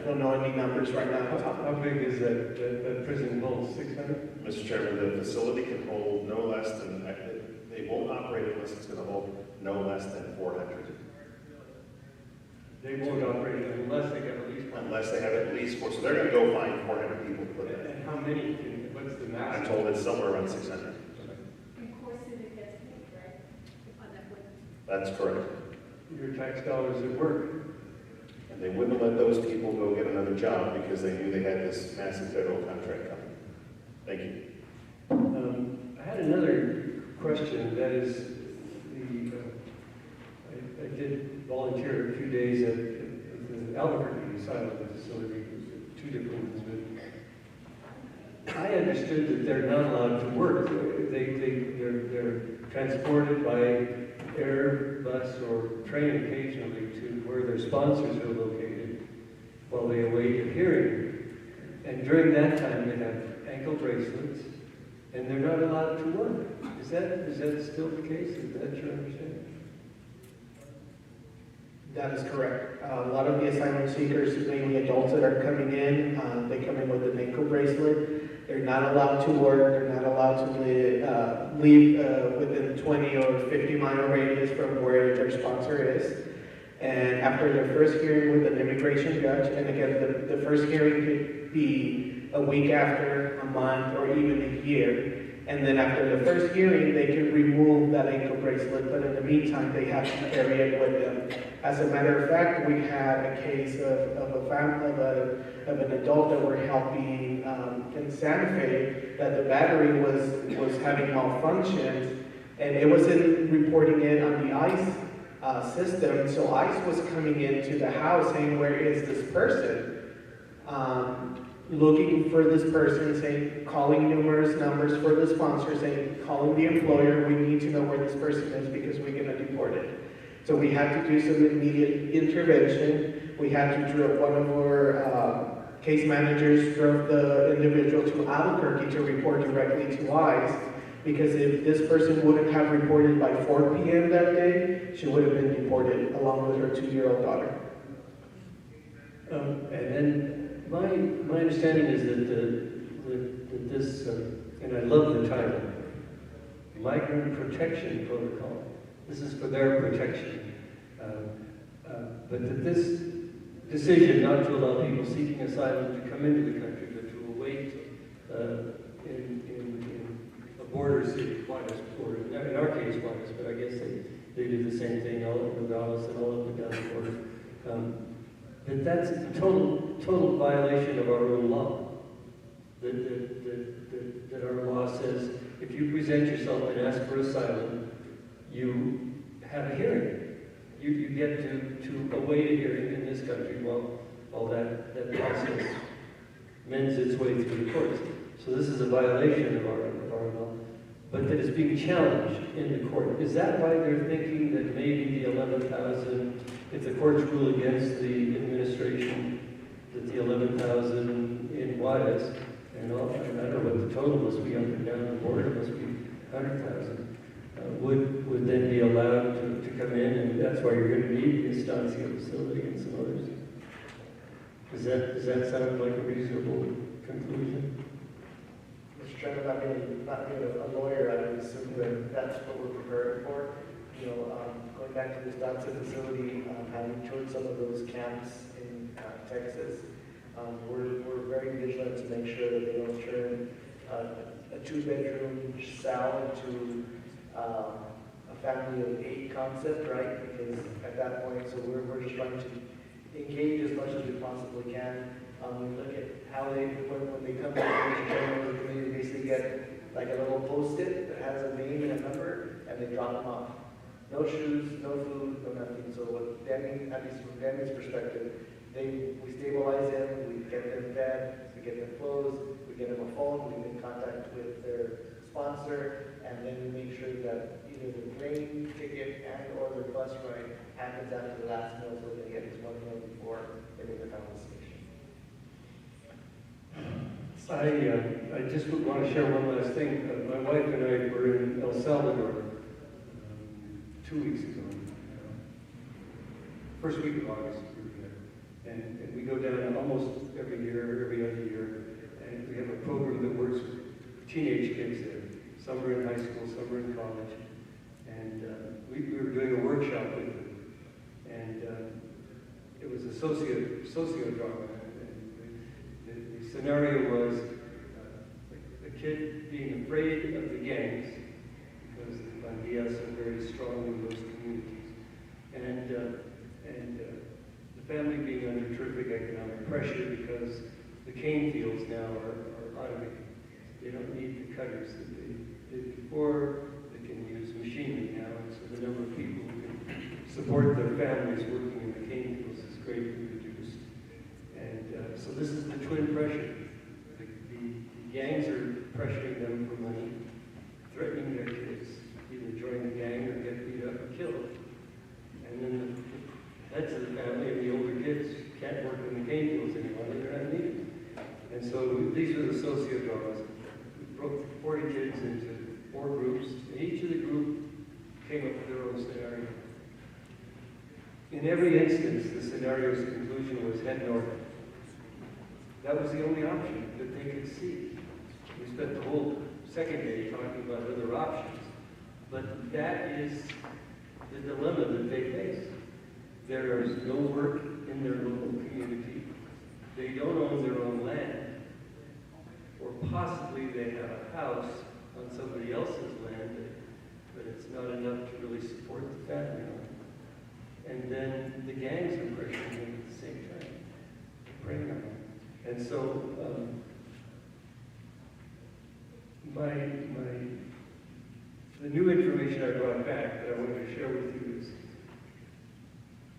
don't know any numbers right now. How big is that prison hold? 600? Mr. Chairman, the facility can hold no less than, they won't operate unless it's going to hold no less than 400. They won't operate unless they have at least one. Unless they have at least 4. So they're going to go find 400 people to put in. And how many? What's the maximum? I'm told it's somewhere around 600. That's correct. Your tax dollars at work. And they wouldn't let those people go get another job because they knew they had this massive federal contract coming. Thank you. I had another question. That is, I did volunteer a few days at the Albuquerque Asylum Facility, 2 different ones. But I understood that they're not allowed to work. They're transported by Airbus or train occasionally to where their sponsors are located while they await a hearing. And during that time, they have ankle bracelets, and they're not allowed to work. Is that still the case? Is that your understanding? That is correct. A lot of the asylum seekers, mainly adults that are coming in, they come in with an ankle bracelet. They're not allowed to work. They're not allowed to leave within 20 or 50 mile radius from where their sponsor is. And after their first hearing with an immigration judge, and again, the first hearing could be a week after, a month, or even a year. And then after the first hearing, they can remove that ankle bracelet, but in the meantime, they have to carry it with them. As a matter of fact, we had a case of an adult that we're helping in Santa Fe, that the battery was having malfunctions, and it wasn't reporting it on the ICE system. So ICE was coming into the house saying, "Where is this person?" Looking for this person, saying, calling numerous numbers for the sponsor, saying, calling the employer, "We need to know where this person is because we're going to deport it." So we had to do some immediate intervention. We had to drove one of our case managers drove the individual to Albuquerque to report directly to ICE, because if this person wouldn't have reported by 4 p.m. that day, she would have been deported along with her 2-year-old daughter. And then my understanding is that this and I love the title, Migrant Protection Protocol. This is for their protection. But that this decision not to allow people seeking asylum to come into the country, but to await in a border city, Juarez, or in our case Juarez, but I guess they do the same thing all over Nogales and all up and down the border. But that's a total violation of our own law. That our law says if you present yourself and ask for asylum, you have a hearing. You get to await a hearing in this country while that process mends its way through the courts. So this is a violation of our law, but that is being challenged in the court. Is that why they're thinking that maybe the 11,000, if the courts rule against the administration, that the 11,000 in Juarez, and I don't know what the total must be up and down the border, must be 100,000. Would then be allowed to come in, and that's why you're going to need the Estancia facility and some others. Does that sound like a reasonable conclusion? Mr. Chairman, not being a lawyer, I would assume that that's what we're preparing for. You know, going back to the Estancia facility, having toured some of those camps in Texas, we're very vigilant to make sure that they don't turn a two-bedroom cell into a family of 8 concept, right? Because at that point, so we're just trying to engage as much as we possibly can. We look at how when they come to the community, they basically get like a little post-it that has a name and a number, and they drop them off. No shoes, no food, no nothing. So what Danny, at least from Danny's perspective, we stabilize them, we get them fed, we get them clothes, we get them a phone, we make contact with their sponsor, and then we make sure that either the plane ticket and or their bus ride happens after the last meal, so they get this 1 meal before they make the final station. I just want to share one last thing. My wife and I were in El Salvador 2 weeks ago. First week of August, we were there. And we go down almost every year, every other year, and we have a program that works with teenage kids there. Some are in high school, some are in college. And we were doing a workshop with them. And it was a socio-drama. And the scenario was a kid being afraid of the gangs, because the bandidas are very strong in those communities. And the family being under terrific economic pressure because the cane fields now are automated. They don't need the cutters that they did before. They can use machinery now, and so the number of people who can support their families working in the cane fields is greatly reduced. And so this is the twin pressure. The gangs are pressuring them for money, threatening their kids, either join the gang or get beat up or killed. And then the heads of the family and the older kids can't work in the cane fields anymore, they're not needed. And so these are the socio-dramas. We broke 40 kids into 4 groups, and each of the group came up with their own scenario. In every instance, the scenario's conclusion was head north. That was the only option that they could see. We spent the whole second day talking about other options. But that is the dilemma that they face. There is no work in their local community. They don't own their own land. Or possibly they have a house on somebody else's land, but it's not enough to really support the family on it. And then the gangs are pressuring them at the same time, preying on them. And so the new information I brought back that I wanted to share with you is,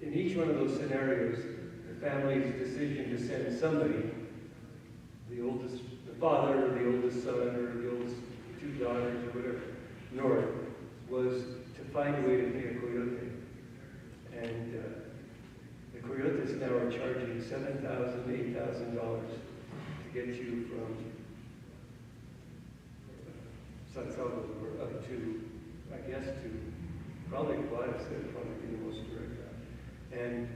in each one of those scenarios, the family's decision to send somebody, the father or the oldest son or the oldest 2 daughters or whatever, north, was to find a way to pay a coyote. And the coyotes now are charging $7,000, $8,000 to get you from San Salvador up to, I guess, to probably Juarez. That'd probably be the most direct route. And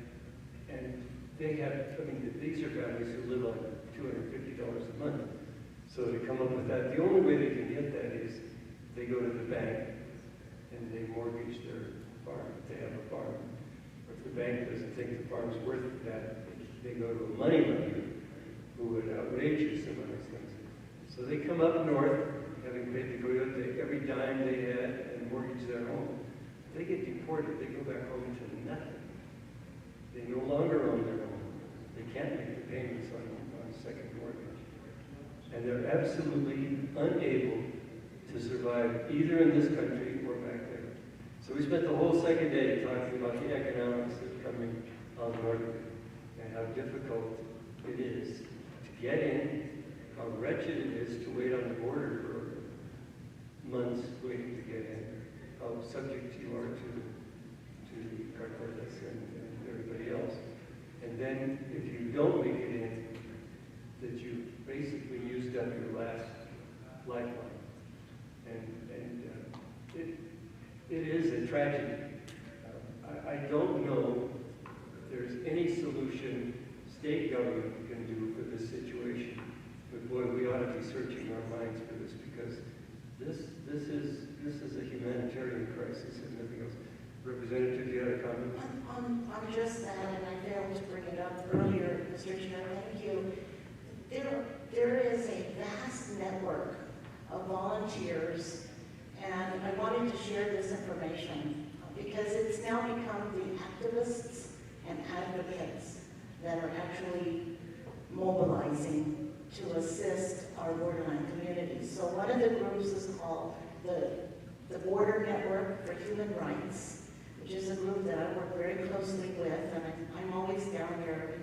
they have, I mean, these are families who live on $250 a month. So to come up with that, the only way they can get that is they go to the bank and they mortgage their farm if they have a farm. Or if the bank doesn't think the farm's worth that, they go to a money lender who would outrageous amounts of things. So they come up north, having paid the Toyota, take every dime they had and mortgage their home. If they get deported, they go back home to nothing. They no longer own their home. They can't make the payments on a second mortgage. And they're absolutely unable to survive either in this country or back there. So we spent the whole second day talking about the economics of coming on north and how difficult it is to get in, how wretched it is to wait on the border for months waiting to get in, how subject you are to the cartels and everybody else. And then if you don't make it in, that you basically used up your last lifeline. It is a tragedy. I don't know if there's any solution state government can do for this situation. But boy, we ought to be searching our minds for this, because this is a humanitarian crisis and nothing else. Representative, you had a comment? On just that, and I failed to bring it up earlier, Mr. Chair, thank you. There is a vast network of volunteers, and I wanted to share this information because it's now become the activists and advocates that are actually mobilizing to assist our borderline communities. So one of the groups is called the Border Network for Human Rights, which is a group that I work very closely with, and I'm always down there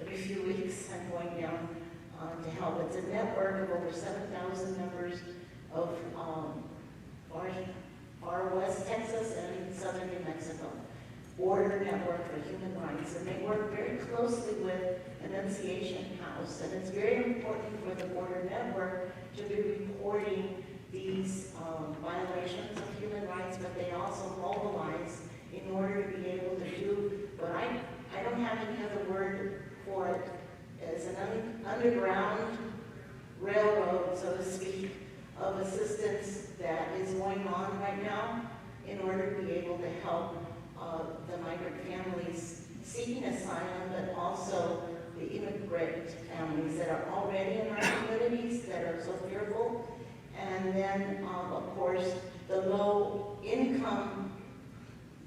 every few weeks. I'm going down to help. It's a network of over 7,000 members of far west Texas and southern New Mexico. Border Network for Human Rights, and they work very closely with UNM-Taos, and it's very important for the Border Network to be reporting these violations of human rights, but they also mobilize in order to be able to do what I don't have any other word for it, as an underground railroad, so to speak, of assistance that is going on right now in order to be able to help the migrant families seeking asylum, but also the immigrant families that are already in our communities that are so fearful. And then, of course, the low-income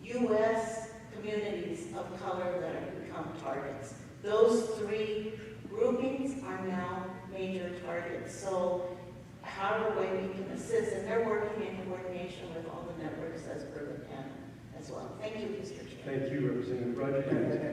U.S. communities of color that have become targets. Those three groupings are now major targets. So however way we can assist, and they're working in coordination with all the networks as per the panel as well. Thank you, Mr. Chair. Thank you, Representative Roger.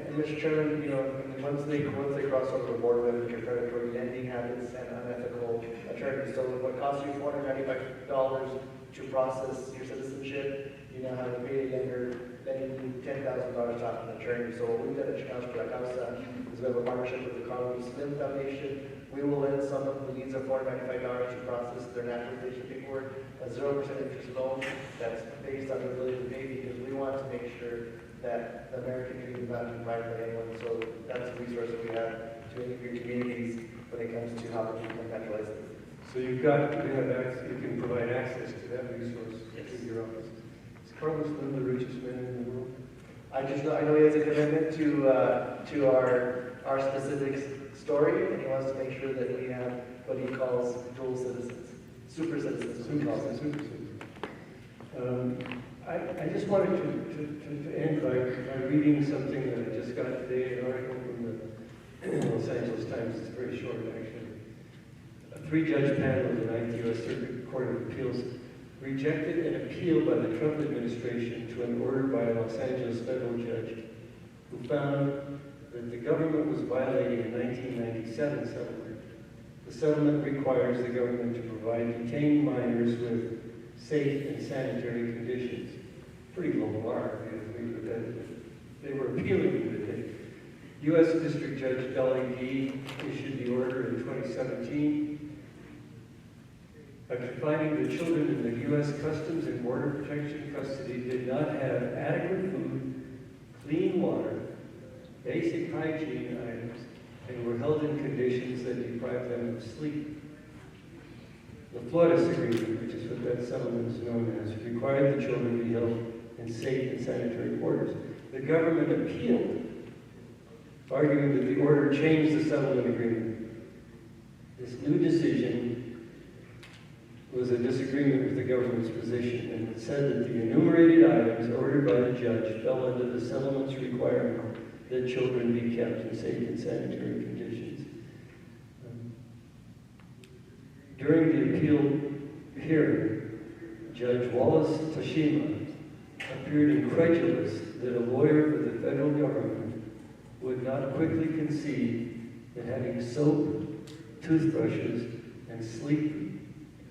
And Mr. Chairman, you know, once they cross over the border with your predatory lending habits and unethical attorneys, so what costs you $495 to process your citizenship, you now have to pay the lender, then you need $10,000 to have an attorney. So what we've done at Chicanos por la Causa is we have a partnership with the Carlos Slim Foundation. We will lend someone who needs a $495 to process their naturalization paperwork, a 0% interest loan that's based on their ability to pay, because we want to make sure that the American dream is not defined by anyone. So that's a resource that we have to any of your communities when it comes to how people can naturalize them. So you can provide access to that resource in your office. Is Carlos Slim the richest man in the world? I know he has a commitment to our specific story, and he wants to make sure that we have what he calls dual citizens, super citizens. Super citizens. I just wanted to end by reading something that I just got today, an article from the Los Angeles Times. It's very short, actually. A 3-judge panel of the 9th U.S. Circuit Court of Appeals rejected an appeal by the Trump administration to an order by a Los Angeles federal judge who found that the government was violating a 1997 settlement. The settlement requires the government to provide detained minors with safe and sanitary conditions. Pretty low bar, if you agree with that. They were appealing to it. U.S. District Judge L.A.D. issued the order in 2017 after finding the children in the U.S. Customs and Border Protection custody did not have adequate food, clean water, basic hygiene items, and were held in conditions that deprived them of sleep. The Flores Agreement, which is what that settlement is known as, required the children to be held in safe and sanitary quarters. The government appealed, arguing that the order changed the settlement agreement. This new decision was a disagreement with the government's position, and it said that the enumerated items ordered by the judge fell under the settlement's requirement that children be kept in safe and sanitary conditions. During the appeal hearing, Judge Wallace Tashima appeared incredulous that a lawyer for the federal government would not quickly concede that having soap, toothbrushes, and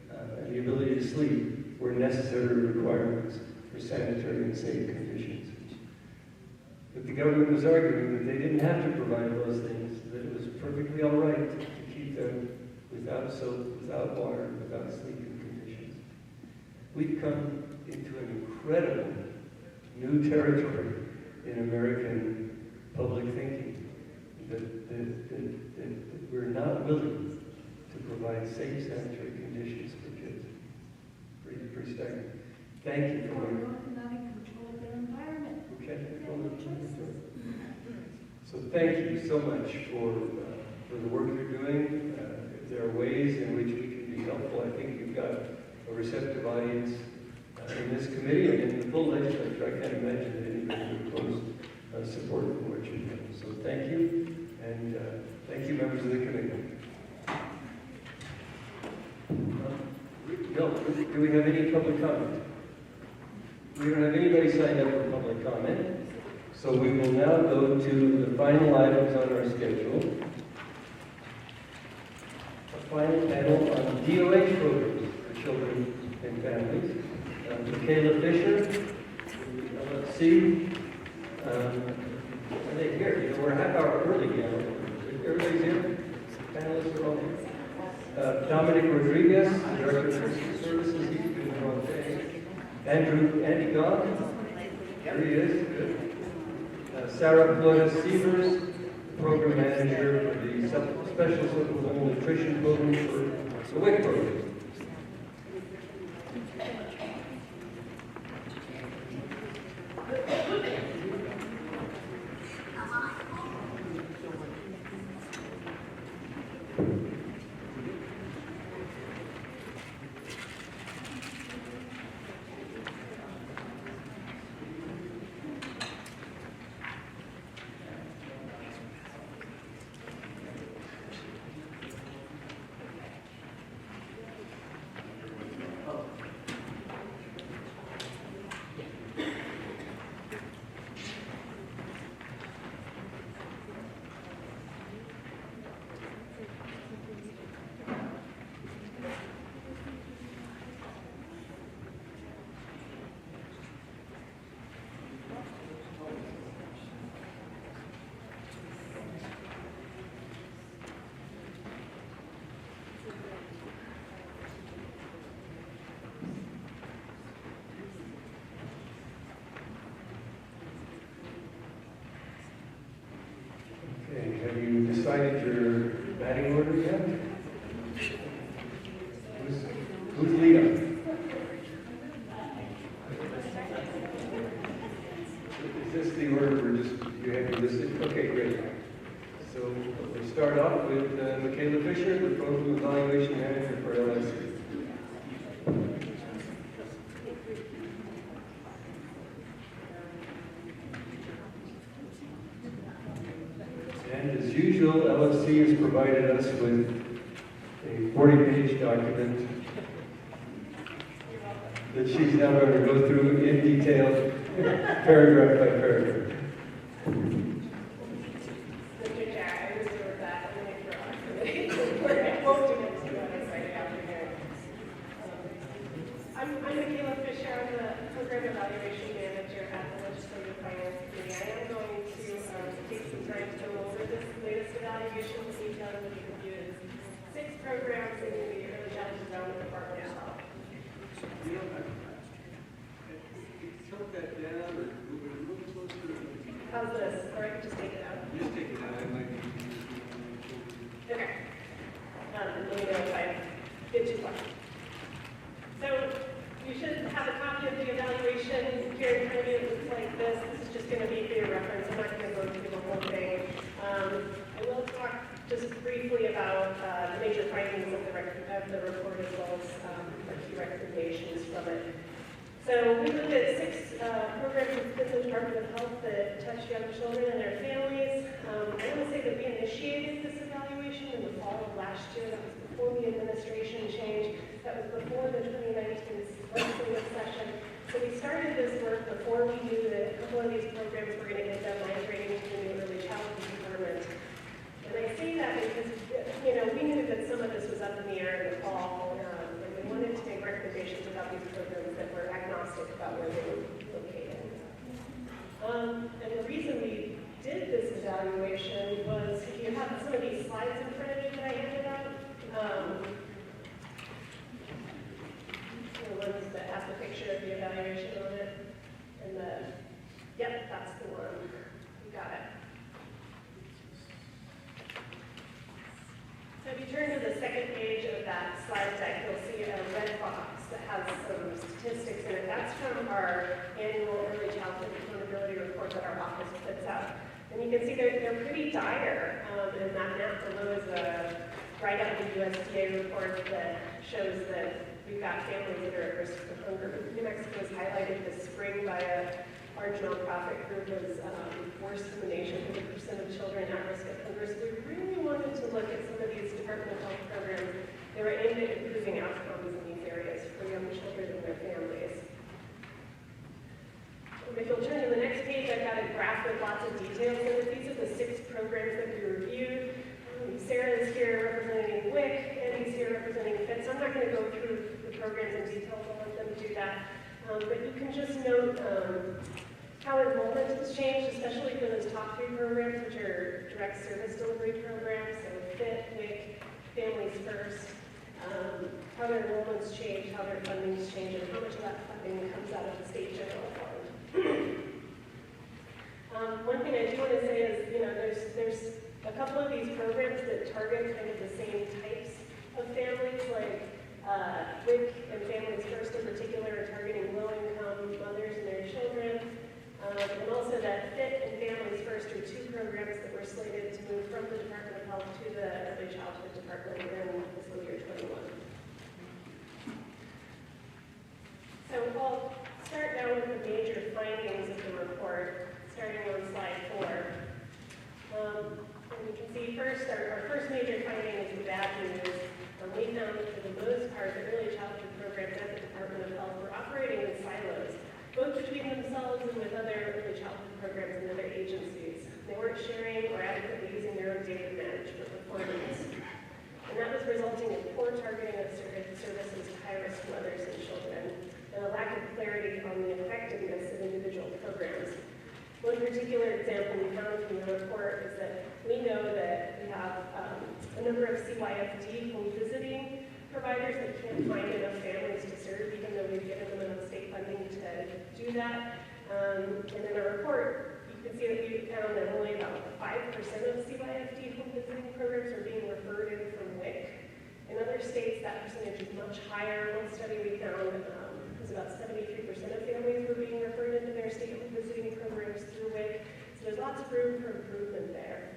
and the ability to sleep were necessary requirements for sanitary and safe conditions. But the government was arguing that they didn't have to provide those things, that it was perfectly all right to keep them without soap, without water, without sleeping conditions. We've come into an incredible new territory in American public thinking, that we're not willing to provide safe sanitary conditions for kids. Pretty staggering. Thank you for your... Not in control of their environment. We can't control it. So thank you so much for the work you're doing. If there are ways in which we can be helpful, I think you've got a receptive audience in this committee and in the full legislature. I can't imagine that anybody would oppose support for what you're doing. So thank you, and thank you, members of the committee. No, do we have any public comment? We don't have anybody signed up for public comment, so we will now go to the final items on our schedule. A final panel on DOH programs for children and families. Michaela Fisher, LFC. Are they here? You know, we're a half hour early now. Everybody's here? Panelists are all here. Dominic Rodriguez, the Director of Social Services. He's been on today. Andy Goff. There he is. Good. Sarah Flores Sievers, Program Manager for the Special Supplemental Nutrition Program for the WIC program. Have you decided your batting order yet? Who's leading? Is this the order we're just, you have your listed? Okay, great. So we'll start off with Michaela Fisher, the Program Evaluation Manager for LSC. And as usual, LFC has provided us with a 40-page document that she's now going to go through in detail, paragraph by paragraph. I'm Michaela Fisher. I'm the Program Evaluation Manager at the Legislative Finance Committee. I am going to take some time to go over this latest evaluation that we've done. We've reviewed 6 programs in the Early Childhood Development Department as well. Choke that down or move it a little closer. How's this? Or I can just take it out. Just take it out. It might be. Okay. Let me know if I get too far. is going to be for your reference. I'm not going to go through the whole thing. I will talk just briefly about the major findings of the report as well as our key recommendations from it. So we looked at 6 programs within the Department of Health that touch young children and their families. I want to say that we initiated this evaluation in the fall of last year. That was before the administration change. That was before the 2019 legislative session. So we started this work before we knew that a couple of these programs were going to get them migrating to the new early childhood department. And I say that because, we knew that some of this was up in the air in the fall, and we wanted to make recommendations about these programs that were agnostic about where they were located. And the reason we did this evaluation was, if you have some of these slides in front of you that I handed out, the ones that have the picture of the evaluation on it, and yep, that's the one. You got it. So if you turn to the second page of that slide deck, you'll see a red box that has some statistics in it. That's from our annual early childhood accountability report that our office puts out. And you can see they're pretty dire. And that map below is a write-up of the USDA report that shows that we've got families that are at risk of hunger. New Mexico was highlighted this spring by a large nonprofit group as worst in the nation, 50% of children at risk of hunger. So we really wanted to look at some of these Department of Health programs that were aimed at improving outcomes in these areas for young children and their families. If you'll turn to the next page, I've got a graph with lots of details in it. These are the 6 programs that we reviewed. Sarah is here representing WIC, Eddie's here representing FIT. So I'm not going to go through the programs in detail, I'll let them do that. But you can just note how enrollment has changed, especially for those top 3 programs, which are direct service delivery programs, so FIT, WIC, Families First, how their enrollment's changed, how their funding's changed, and how much of that funding comes out of the state general fund. One thing I do want to say is, there's a couple of these programs that target kind of the same types of families, like WIC and Families First in particular are targeting low-income mothers and their children. And also that FIT and Families First are 2 programs that were slated to move from the Department of Health to the Early Childhood Department in fiscal year 21. So I'll start now with the major findings of the report, starting on slide 4. And you can see first, our first major finding is the bad news. We found that for the most part, the early childhood programs at the Department of Health were operating in silos, both between themselves and with other early childhood programs and other agencies. They weren't sharing or adequately using their own data management requirements. And that was resulting in poor targeting of services to high-risk mothers and children, and a lack of clarity on the effectiveness of individual programs. One particular example we found from the report is that we know that we have a number of CYFD home visiting providers that can't find enough families to serve, even though we've given them enough state funding to do that. And in our report, you can see that we found that only about 5% of CYFD home visiting programs are being referred in from WIC. In other states, that percentage is much higher. One study we found was about 73% of families were being referred into their state home visiting programs through WIC. So there's lots of room for improvement there.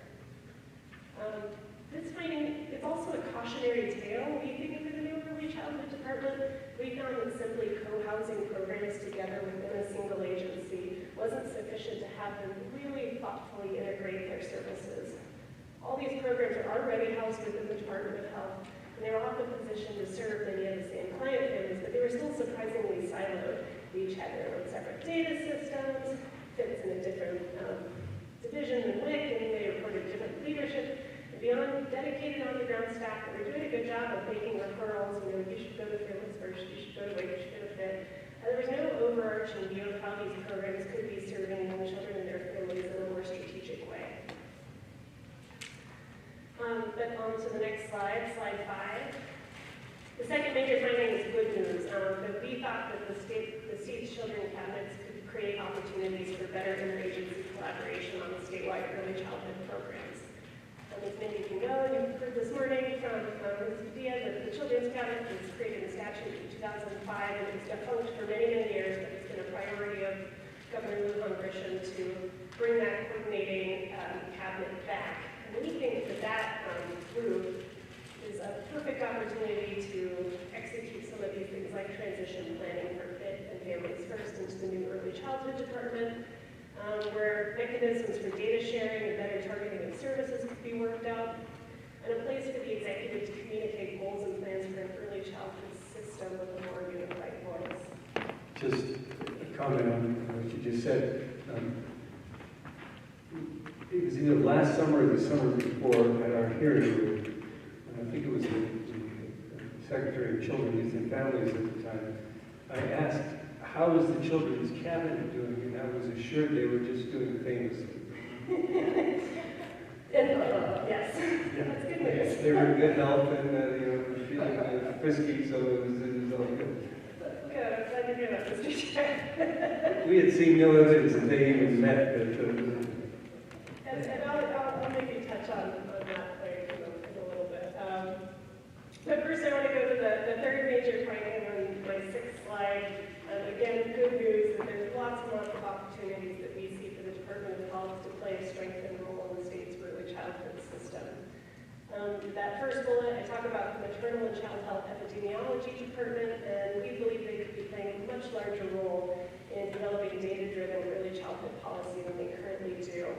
This finding is also a cautionary tale. We think for the new early childhood department, we found that simply co-housing programs together within a single agency wasn't sufficient to have them really thoughtfully integrate their services. All these programs are already housed within the Department of Health, and they were often positioned to serve many of the same client families, but they were still surprisingly siloed. They each had their own separate data systems, fits in a different division than WIC, and they reported different leadership. Beyond dedicated on-the-ground staff that were doing a good job of making referrals, you should go to Families First, you should go to WIC, you should go to FIT. There was no overarching view of how these programs could be serving young children and their families in a more strategic way. But on to the next slide, slide 5. The second major finding is good news. That we thought that the state's children cabinets could create opportunities for better interagency collaboration on the statewide early childhood programs. As many of you know, and you've heard this morning from Ms. Padilla, that the Children's Cabinet was created in statute in 2005, and it's defunct for many, many years, but it's been a priority of Governor Lou fruition to bring that coordinating cabinet back. And we think that that group is a perfect opportunity to execute some of these things like transition planning for FIT and Families First into the new early childhood department, where mechanisms for data sharing and better targeting of services could be worked out, and a place for the executive to communicate goals and plans for an early childhood system with a more unified voice. Just a comment on what you just said. It was either last summer or the summer before at our hearing, I think it was the Secretary of Children, Youth and Families at the time, I asked, how is the Children's Cabinet doing? And I was assured they were just doing things. Yes, Yeah. that's good news. They were in good health and feeling frisky, so it was all good. Good, I'm glad to hear that, Mr. Chair. We had seen no evidence that they even met. And I'll maybe touch on that point in a little bit. But first I want to go to the third major finding on my sixth slide. Again, good news that there's lots and lots of opportunities that we see for the Department of Health to play a strengthened role in the state's early childhood system. That first bullet, I talk about the maternal and child health epidemiology department, and we believe they could be playing a much larger role in developing data-driven early childhood policy than they currently do.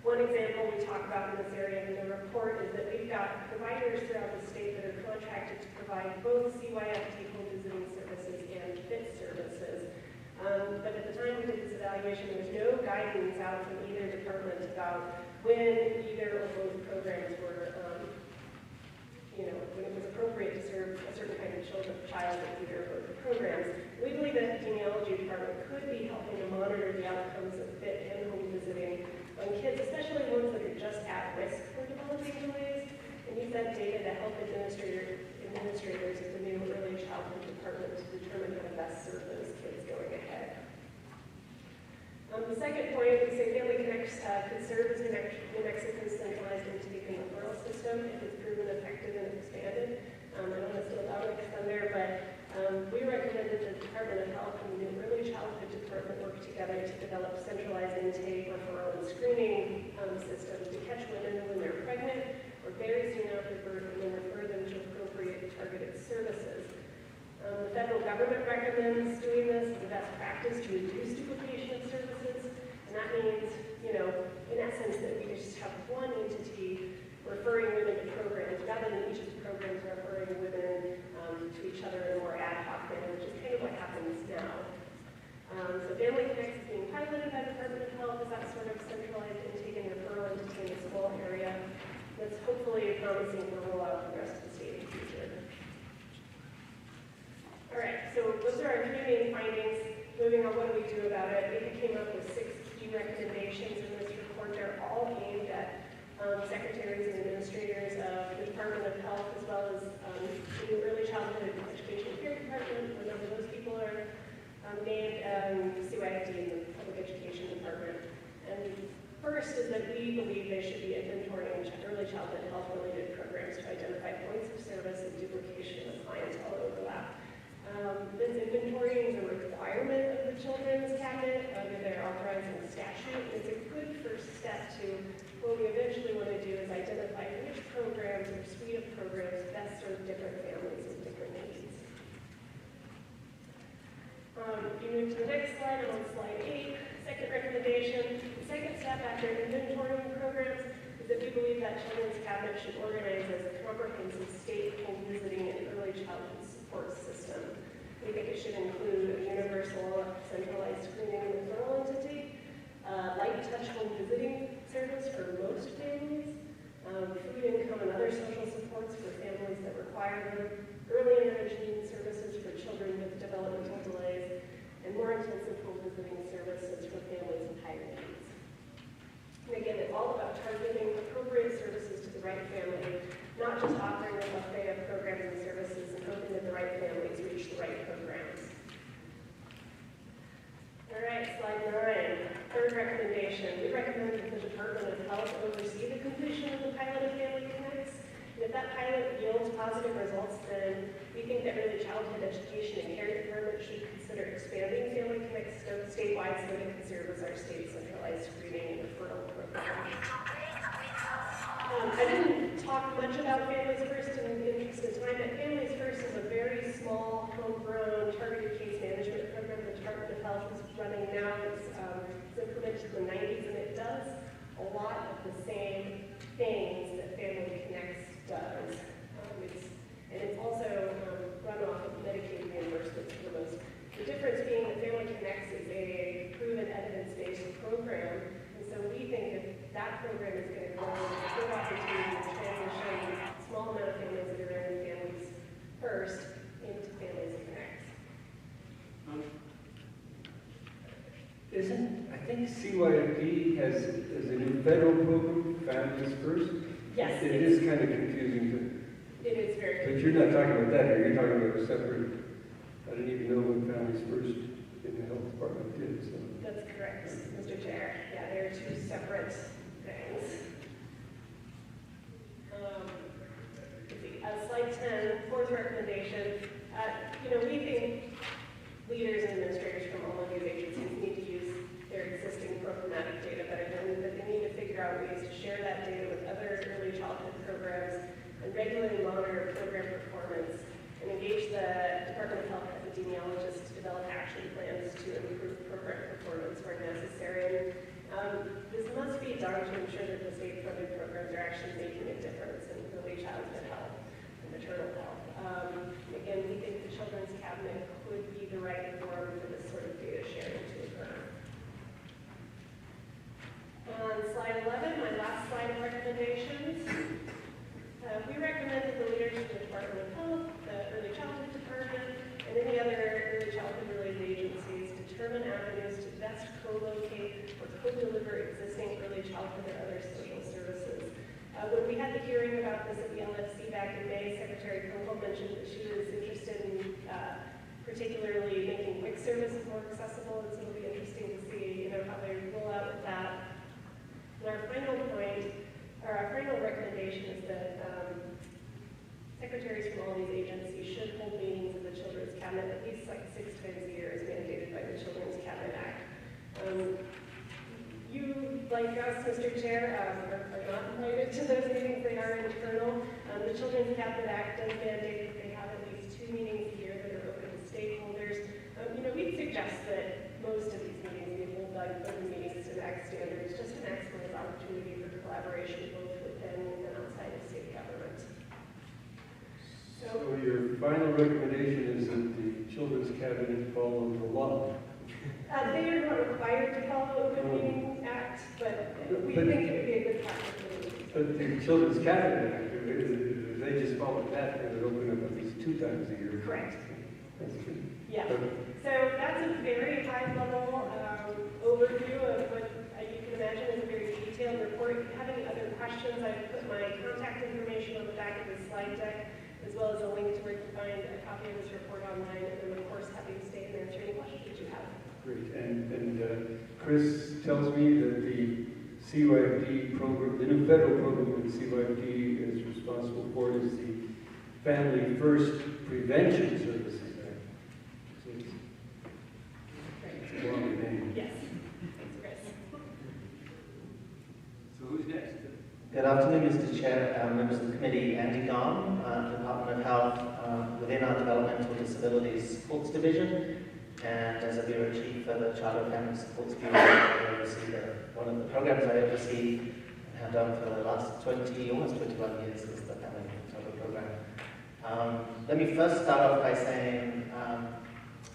One example we talk about in this area in the report is that we've got providers throughout the state that are contracted to provide both CYFT home visiting services and FIT services. But at the time we did this evaluation, there was no guidance out from either department about when either or both programs were, when it was appropriate to serve a certain kind of child with either or both programs. We believe that the epidemiology department could be helping to monitor the outcomes of FIT and home visiting on kids, especially ones that are just at risk for developing delays, and use that data to help administrators at the new early childhood department to determine how to best serve those kids going ahead. The second point, we say Family Connect could serve as New Mexico's centralized intake and referral system if it's proven effective and expanded. I don't want to steal Dominic's thunder, but we recommended that the Department of Health and the new early childhood department work together to develop centralized intake, referral, and screening systems to catch women when they're pregnant or very soon after birth and then refer them to appropriate targeted services. The federal government recommends doing this as a best practice to reduce duplication of services, and that means, in essence, that we just have one entity referring women to programs rather than each of the programs referring women to each other in a more ad hoc manner, which is kind of what happens now. So Family Connect is being piloted by the Department of Health as that sort of centralized intake and referral entity in the small area. That's hopefully promising for rollout for the rest of the state in the future. All right, so those are our three main findings. Moving on, what do we do about it? We came up with 6 key recommendations in this report. They're all aimed at secretaries and administrators of the Department of Health, as well as the Early Childhood Education and Care Department. A number of those people are named CYFD in the Public Education Department. And first is that we believe there should be inventorying early childhood health-related programs to identify points of service and duplication of clientele overlap. This inventory is a requirement of the Children's Cabinet under their authorizing statute. It's a good first step to what we eventually want to do is identify which programs or suite of programs best serve different families with different needs. If you move to the next slide, I'm on slide 8, second recommendation. The second step after inventorying programs is that we believe that Children's Cabinet should organize as a comprehensive state home visiting and early childhood support system. We think it should include a universal centralized screening and referral entity, light touch home visiting service for most families, food income and other social supports for families that require them, early intervention services for children with developmental delays, and more intensive home visiting services for families with higher needs. And again, it's all about targeting appropriate services to the right family, not just offering a buffet of programs and services and hoping that the right families reach the right programs. All right, slide 9. Third recommendation. We recommend that the Department of Health oversee the completion of the pilot of Family Connects. And if that pilot yields positive results, then we think that early childhood education and care department should consider expanding Family Connects statewide so that it I didn't talk much about Families First in the interest of time, but Families First is a very small, homegrown, targeted case management program the Department of Health is running now. It's implemented in the 90s, and it does a lot of the same things that Family Connects does. And it's also run off of Medicaid reimbursements for the most. The difference being that Family Connects is a proven evidence-based program, and so we think that that program is going to grow with a good opportunity to transition a small amount of families that are in Families First into Families Connects. I think CYFD has a new federal program, Families First. Yes. It is kind of confusing to. It is very But you're not talking about that here, you're talking about a separate, I didn't even know what Families First in the health department did, so. That's correct, Mr. Chair. Yeah, they're two separate things. Let's see, slide 10, fourth recommendation. We think leaders and administrators from all of these agencies need to use their existing programmatic data better, and that they need to figure out ways to share that data with other early childhood programs and regularly monitor program performance and engage the Department of Health epidemiologists to develop action plans to improve program performance where necessary. This must be done to ensure that the state-funded programs are actually making a difference in early childhood health and maternal health. Again, we think the Children's Cabinet could be the right forum for this sort of data sharing to occur. On slide 11, my last slide of recommendations. We recommend that the leaders from the Department of Health, the Early Childhood Department, and any other early childhood-related agencies determine avenues to best co-locate or co-deliver existing early childhood or other social services. When we had the hearing about this at the LFC back in May, Secretary Kunkel mentioned that she was interested in particularly making WIC services more accessible, and so it'll be interesting to see how they roll out with that. And our final point, or our final recommendation is that secretaries from all these agencies should hold meetings of the Children's Cabinet at least like 6 times a year as mandated by the Children's Cabinet Act. You, like us, Mr. Chair, are not invited to those meetings. They are internal. The Children's Cabinet Act does mandate that they have at least 2 meetings a year that are open to stakeholders. We suggest that most of these meetings be held by open meetings to MAC standards, just to maximize opportunity for collaboration both within and outside of state government. So your final recommendation is that the Children's Cabinet follow the law? They are not required to follow the Open Meetings Act, but we think it would be a good practice for them. But the Children's Cabinet Act, if they just followed that, they would open up at least 2 times a year. Correct. That's good. Yeah. So that's a very high-level overview of what you can imagine is a very detailed report. If you have any other questions, I've put my contact information on the back of the slide deck, as well as a link to where you can find a copy of this report online, and then, of course, happy to stay and answer any questions you have. Great. And Chris tells me that the CYFD program, the new federal program that CYFD is responsible for is the Family First Prevention Services Act. So it's a long name. Yes. Thanks, Chris. So who's next? Good afternoon, Mr. Chair, members of the committee. Andy Garn, Department of Health, within our Developmental Disabilities Supports Division, and as a Bureau Chief for the Child and Family Supports Bureau, I oversee one of the programs I oversee and have done for the last almost 21 years is the Family Support Program. Let me first start off by saying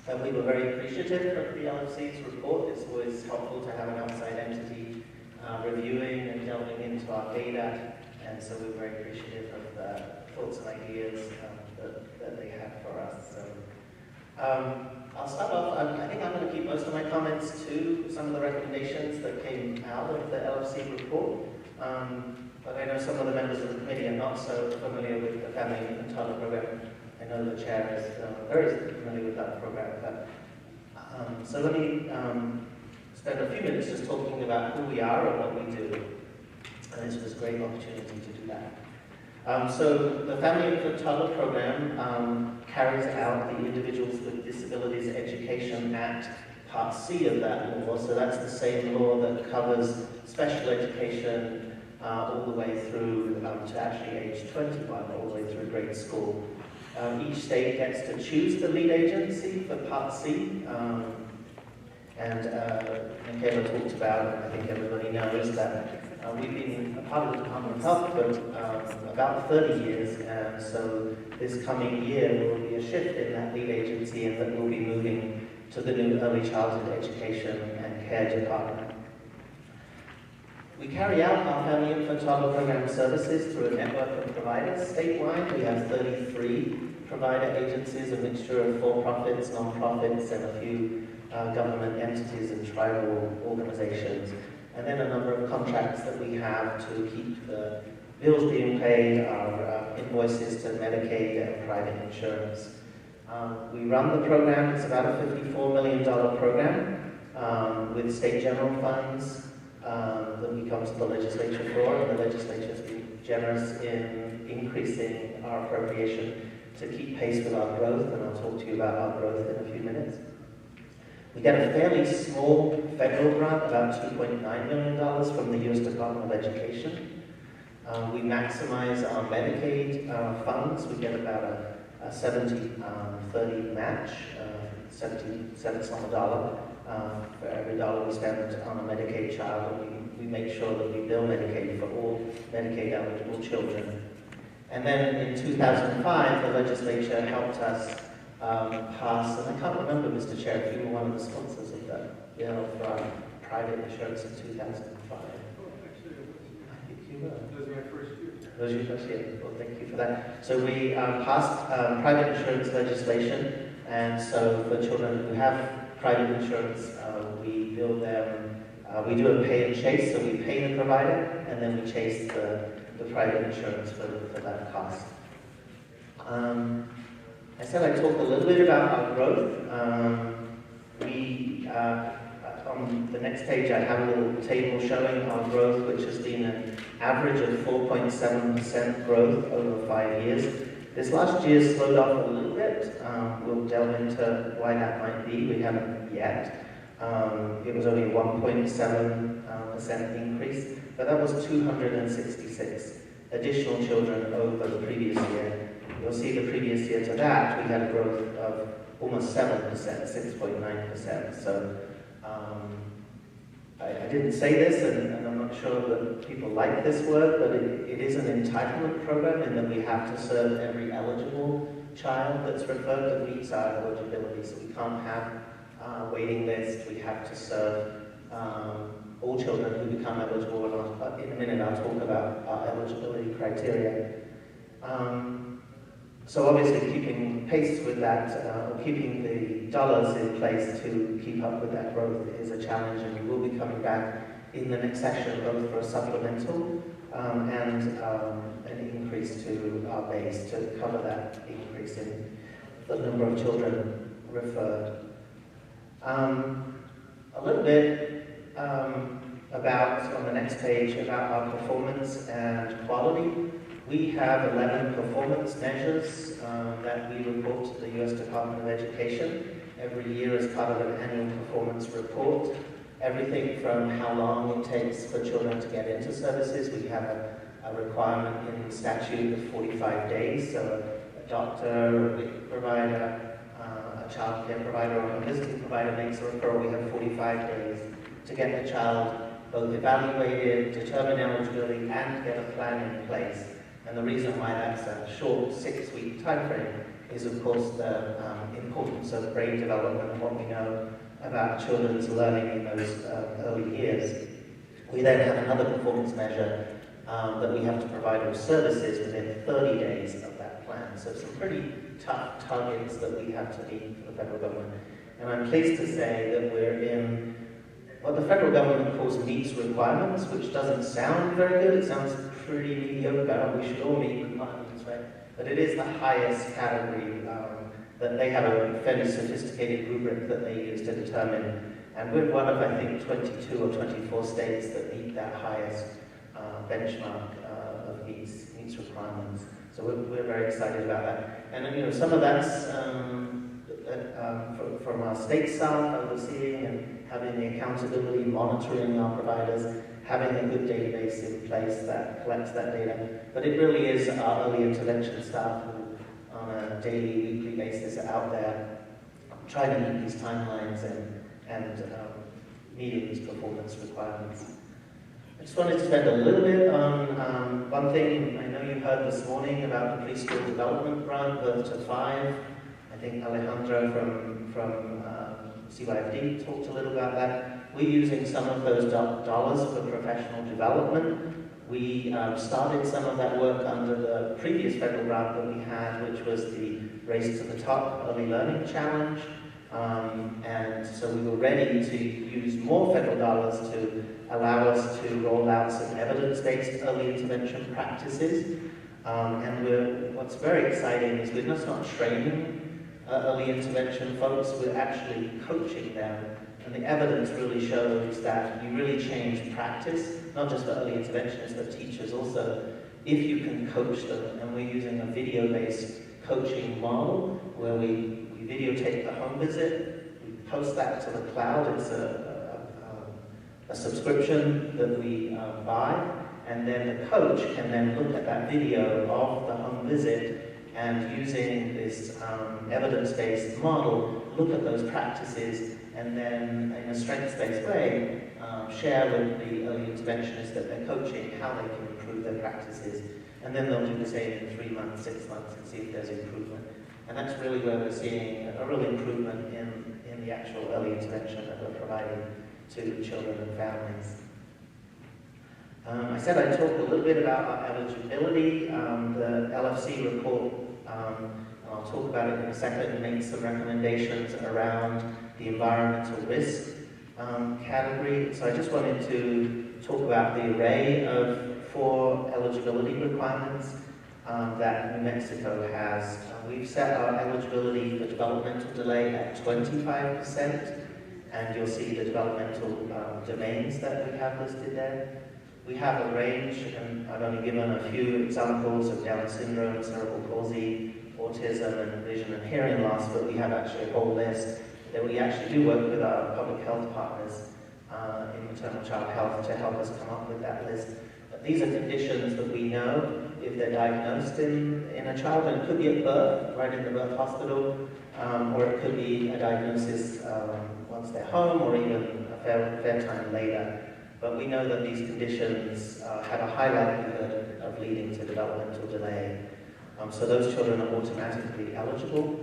that we were very appreciative of the LFC's report. It's always helpful to have an outside entity reviewing and delving into our data, and so we're very appreciative of the thoughts and ideas that they have for us. So, I'll start off, I think I'm going to keep most of my comments to some of the recommendations that came out of the LFC report, but I know some of the members of the committee are not so familiar with the Family and Toddler Program. I know the chair is very familiar with that program, but so let me spend a few minutes just talking about who we are and what we do, and this was a great opportunity to do that. So the Family and Toddler Program carries out the Individuals with Disabilities Education Act Part C of that law, so that's the same law that covers special education all the way through to actually age 21, all the way through grade school. Each state gets to choose the lead agency for Part C, and Michaela talked about, I think everybody knows that we've been a part of the Department of Health for about 30 years, and so this coming year there will be a shift in that lead agency, and that we'll be moving to the new Early Childhood Education and Care Department. We carry out our family infant toddler program services through a network of providers statewide. We have 33 provider agencies, a mixture of for-profits, non-profits, and a few government entities and tribal organizations. And then a number of contracts that we have to keep the bills being paid, our invoices to Medicaid and private insurance. We run the program. It's about a $54 million program with state general funds that we come to the legislature for, and the legislature has been generous in increasing our appropriation to keep pace with our growth, and I'll talk to you about our growth in a few minutes. We get a fairly small federal grant, about $2.9 million from the U.S. Department of Education. We maximize our Medicaid funds. We get about a 70-30 match, 70 cents on the dollar for every dollar we spend on a Medicaid child. We make sure that we bill Medicaid for all Medicaid eligible children. And then in 2005, the legislature helped us pass, and I can't remember, Mr. Chair, if you were one of the sponsors of that bill for private insurance in 2005. I think you were. That was my first year. That was your first year. Well, thank you for that. So we passed private insurance legislation, and so for children who have private insurance, we bill them, we do a pay and chase, so we pay the provider, and then we chase the private insurance for that cost. I said I'd talk a little bit about our growth. On the next page, I have a little table showing our growth, which has been an average of 4.7% growth over 5 years. This last year slowed off a little bit. We'll delve into why that might be. We haven't yet. It was only a 1.7% increase, but that was 266 additional children over the previous year. You'll see the previous year to that, we had a growth of almost 7%, 6.9%. So I didn't say this, and I'm not sure that people like this word, but it is an entitlement program in that we have to serve every eligible child that's referred that meets our eligibility. So we can't have a waiting list. We have to serve all children who become eligible. In a minute, I'll talk about our eligibility criteria. So obviously keeping pace with that, or keeping the dollars in place to keep up with that growth is a challenge, and we will be coming back in the next session both for a supplemental and an increase to our base to cover that increase in the number of children referred. A little bit about, on the next page, about our performance and quality. We have 11 performance measures that we report to the U.S. Department of Education every year as part of an annual performance report. Everything from how long it takes for children to get into services. We have a requirement in statute of 45 days, so a doctor, a WIC provider, a child care provider, or a visiting provider makes a referral. We have 45 days to get the child both evaluated, determine eligibility, and get a plan in place. And the reason why that's a short 6-week time frame is, of course, the importance of brain development and what we know about children's learning in those early years. We then have another performance measure that we have to provide all services within 30 days of that plan. So some pretty tough targets that we have to meet for the federal government. And I'm pleased to say that we're in what the federal government calls meets requirements, which doesn't sound very good. It sounds pretty mediocre. We should all meet requirements, right? But it is the highest category that they have a fairly sophisticated rubric that they use to determine. And we're one of, I think, 22 or 24 states that meet that highest benchmark of meets requirements. So we're very excited about that. And some of that's from our state staff overseeing and having the accountability, monitoring our providers, having a good database in place that collects that data. But it really is our early intervention staff who, on a daily, weekly basis, are out there trying to meet these timelines and meeting these performance requirements. I just wanted to spend a little bit on one thing. I know you heard this morning about the preschool development grant, Birth to 5. I think Alejandra from CYFD talked a little about that. We're using some of those dollars for professional development. We started some of that work under the previous federal grant that we had, which was the Race to the Top Early Learning Challenge. And so we were ready to use more federal dollars to allow us to roll out some evidence-based early intervention practices. And what's very exciting is we're just not training early intervention folks, we're actually coaching them. And the evidence really shows that you really change practice, not just for early interventionists, but teachers also, if you can coach them. And we're using a video-based coaching model where we videotape the home visit, we post that to the cloud. It's a subscription that we buy, and then the coach can then look at that video of the home visit and using this evidence-based model, look at those practices, and then in a strengths-based way, share with the early interventionists that they're coaching how they can improve their practices. And then they'll do the same in 3 months, 6 months, and see if there's improvement. And that's really where we're seeing a real improvement in the actual early intervention that we're providing to children and families. I said I'd talk a little bit about our eligibility. The LFC report, I'll talk about it in a second, makes some recommendations around the environmental risk category. So I just wanted to talk about the array of 4 eligibility requirements that New Mexico has. We've set our eligibility for developmental delay at 25%, and you'll see the developmental domains that we have listed there. We have a range, and I've only given a few examples of Down syndrome, cerebral palsy, autism, and vision and hearing loss, but we have actually a whole list that we actually do work with our public health partners in maternal child health to help us come up with that list. But these are conditions that we know if they're diagnosed in a child, and it could be at birth, right in the birth hospital, or it could be a diagnosis once they're home, or even a fair time later. But we know that these conditions have a high likelihood of leading to developmental delay. So those children are automatically eligible.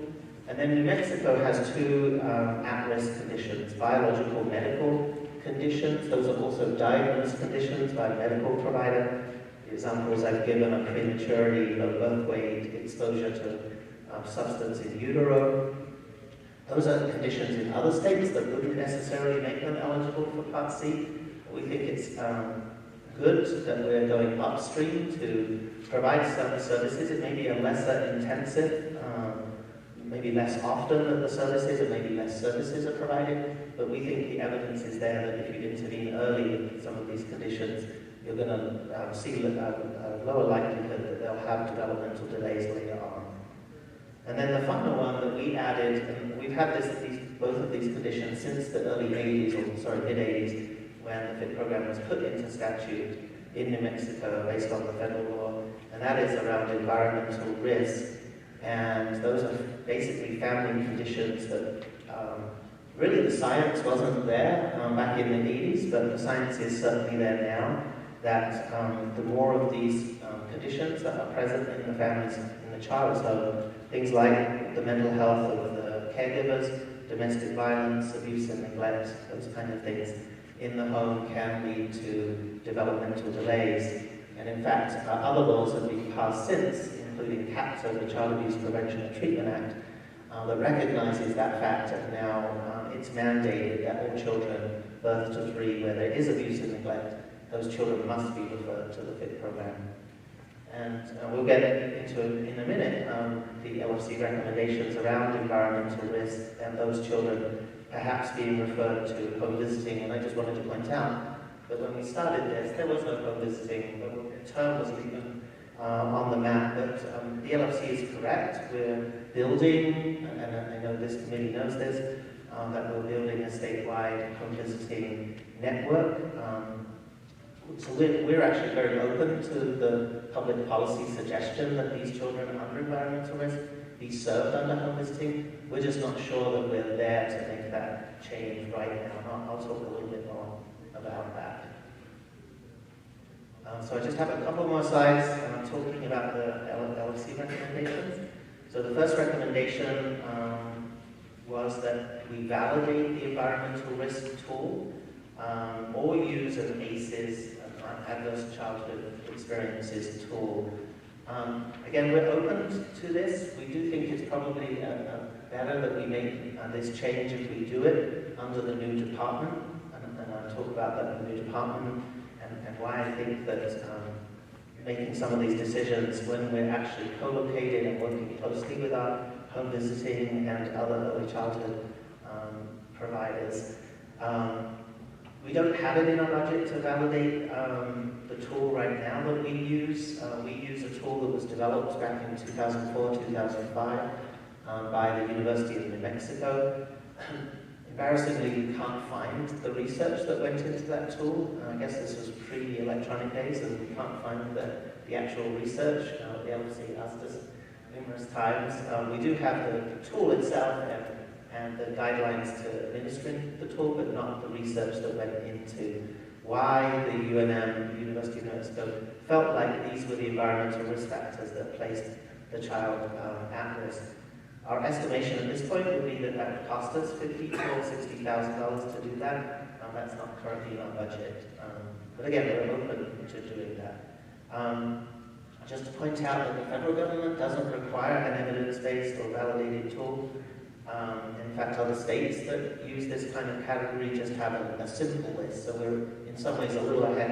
And then New Mexico has 2 at-risk conditions, biological medical conditions. Those are also diagnosed conditions by a medical provider. The examples I've given are prematurity, low birth weight, exposure to substance in utero. Those are conditions in other states that wouldn't necessarily make them eligible for Part C. We think it's good that we're going upstream to provide some services. It may be a lesser intensive, maybe less often that the services, and maybe less services are provided, but we think the evidence is there that if you intervene early with some of these conditions, you're going to see a lower likelihood that they'll have developmental delays later on. And then the final one that we added, and we've had both of these conditions since the early 80s, or sorry, mid-80s, when the FIT program was put into statute in New Mexico based on the federal law, and that is around environmental risk. And those are basically family conditions that really the science wasn't there back in the 80s, but the science is certainly there now, that the more of these conditions that are present in the families, in the child's home, things like the mental health of the caregivers, domestic violence, abuse and neglect, those kind of things in the home can lead to developmental delays. And in fact, other laws have been passed since, including CAPTA, the Child Abuse Prevention and Treatment Act, that recognizes that fact, and now it's mandated that all children birth to 3 where there is abuse and neglect, those children must be referred to the FIT program. And we'll get into, in a minute, the LFC recommendations around environmental risk and those children perhaps being referred to home visiting. And I just wanted to point out that when we started this, there was no home visiting. The term was even on the map, but the LFC is correct. We're building, and I know this committee knows this, that we're building a statewide home visiting network. So we're actually very open to the public policy suggestion that these children under environmental risk be served under home visiting. We're just not sure that we're there to make that change right now. I'll talk a little bit more about that. So I just have a couple more slides talking about the LFC recommendations. So the first recommendation was that we validate the environmental risk tool or use an ACEs, Adverse Childhood Experiences tool. Again, we're open to this. We do think it's probably better that we make this change if we do it under the new department, and I'll talk about that in the new department and why I think that making some of these decisions when we're actually co-located and working closely with our home visiting and other early childhood providers. We don't have it in our budget to validate the tool right now that we use. We use a tool that was developed back in 2004, 2005 by the University of New Mexico. Embarrassingly, we can't find the research that went into that tool. I guess this was pre-electronic days, and we can't find the actual research. The LFC asked us numerous times. We do have the tool itself and the guidelines to administering the tool, but not the research that went into why the UNM, University of New Mexico, felt like these were the environmental risk factors that placed the child at risk. Our estimation at this point would be that that would cost us $50,000 or $60,000 to do that. That's not currently in our budget. But again, we're open to doing that. Just to point out that the federal government doesn't require an evidence-based or validated tool. In fact, other states that use this kind of category just have a simple list. So we're in some ways a little ahead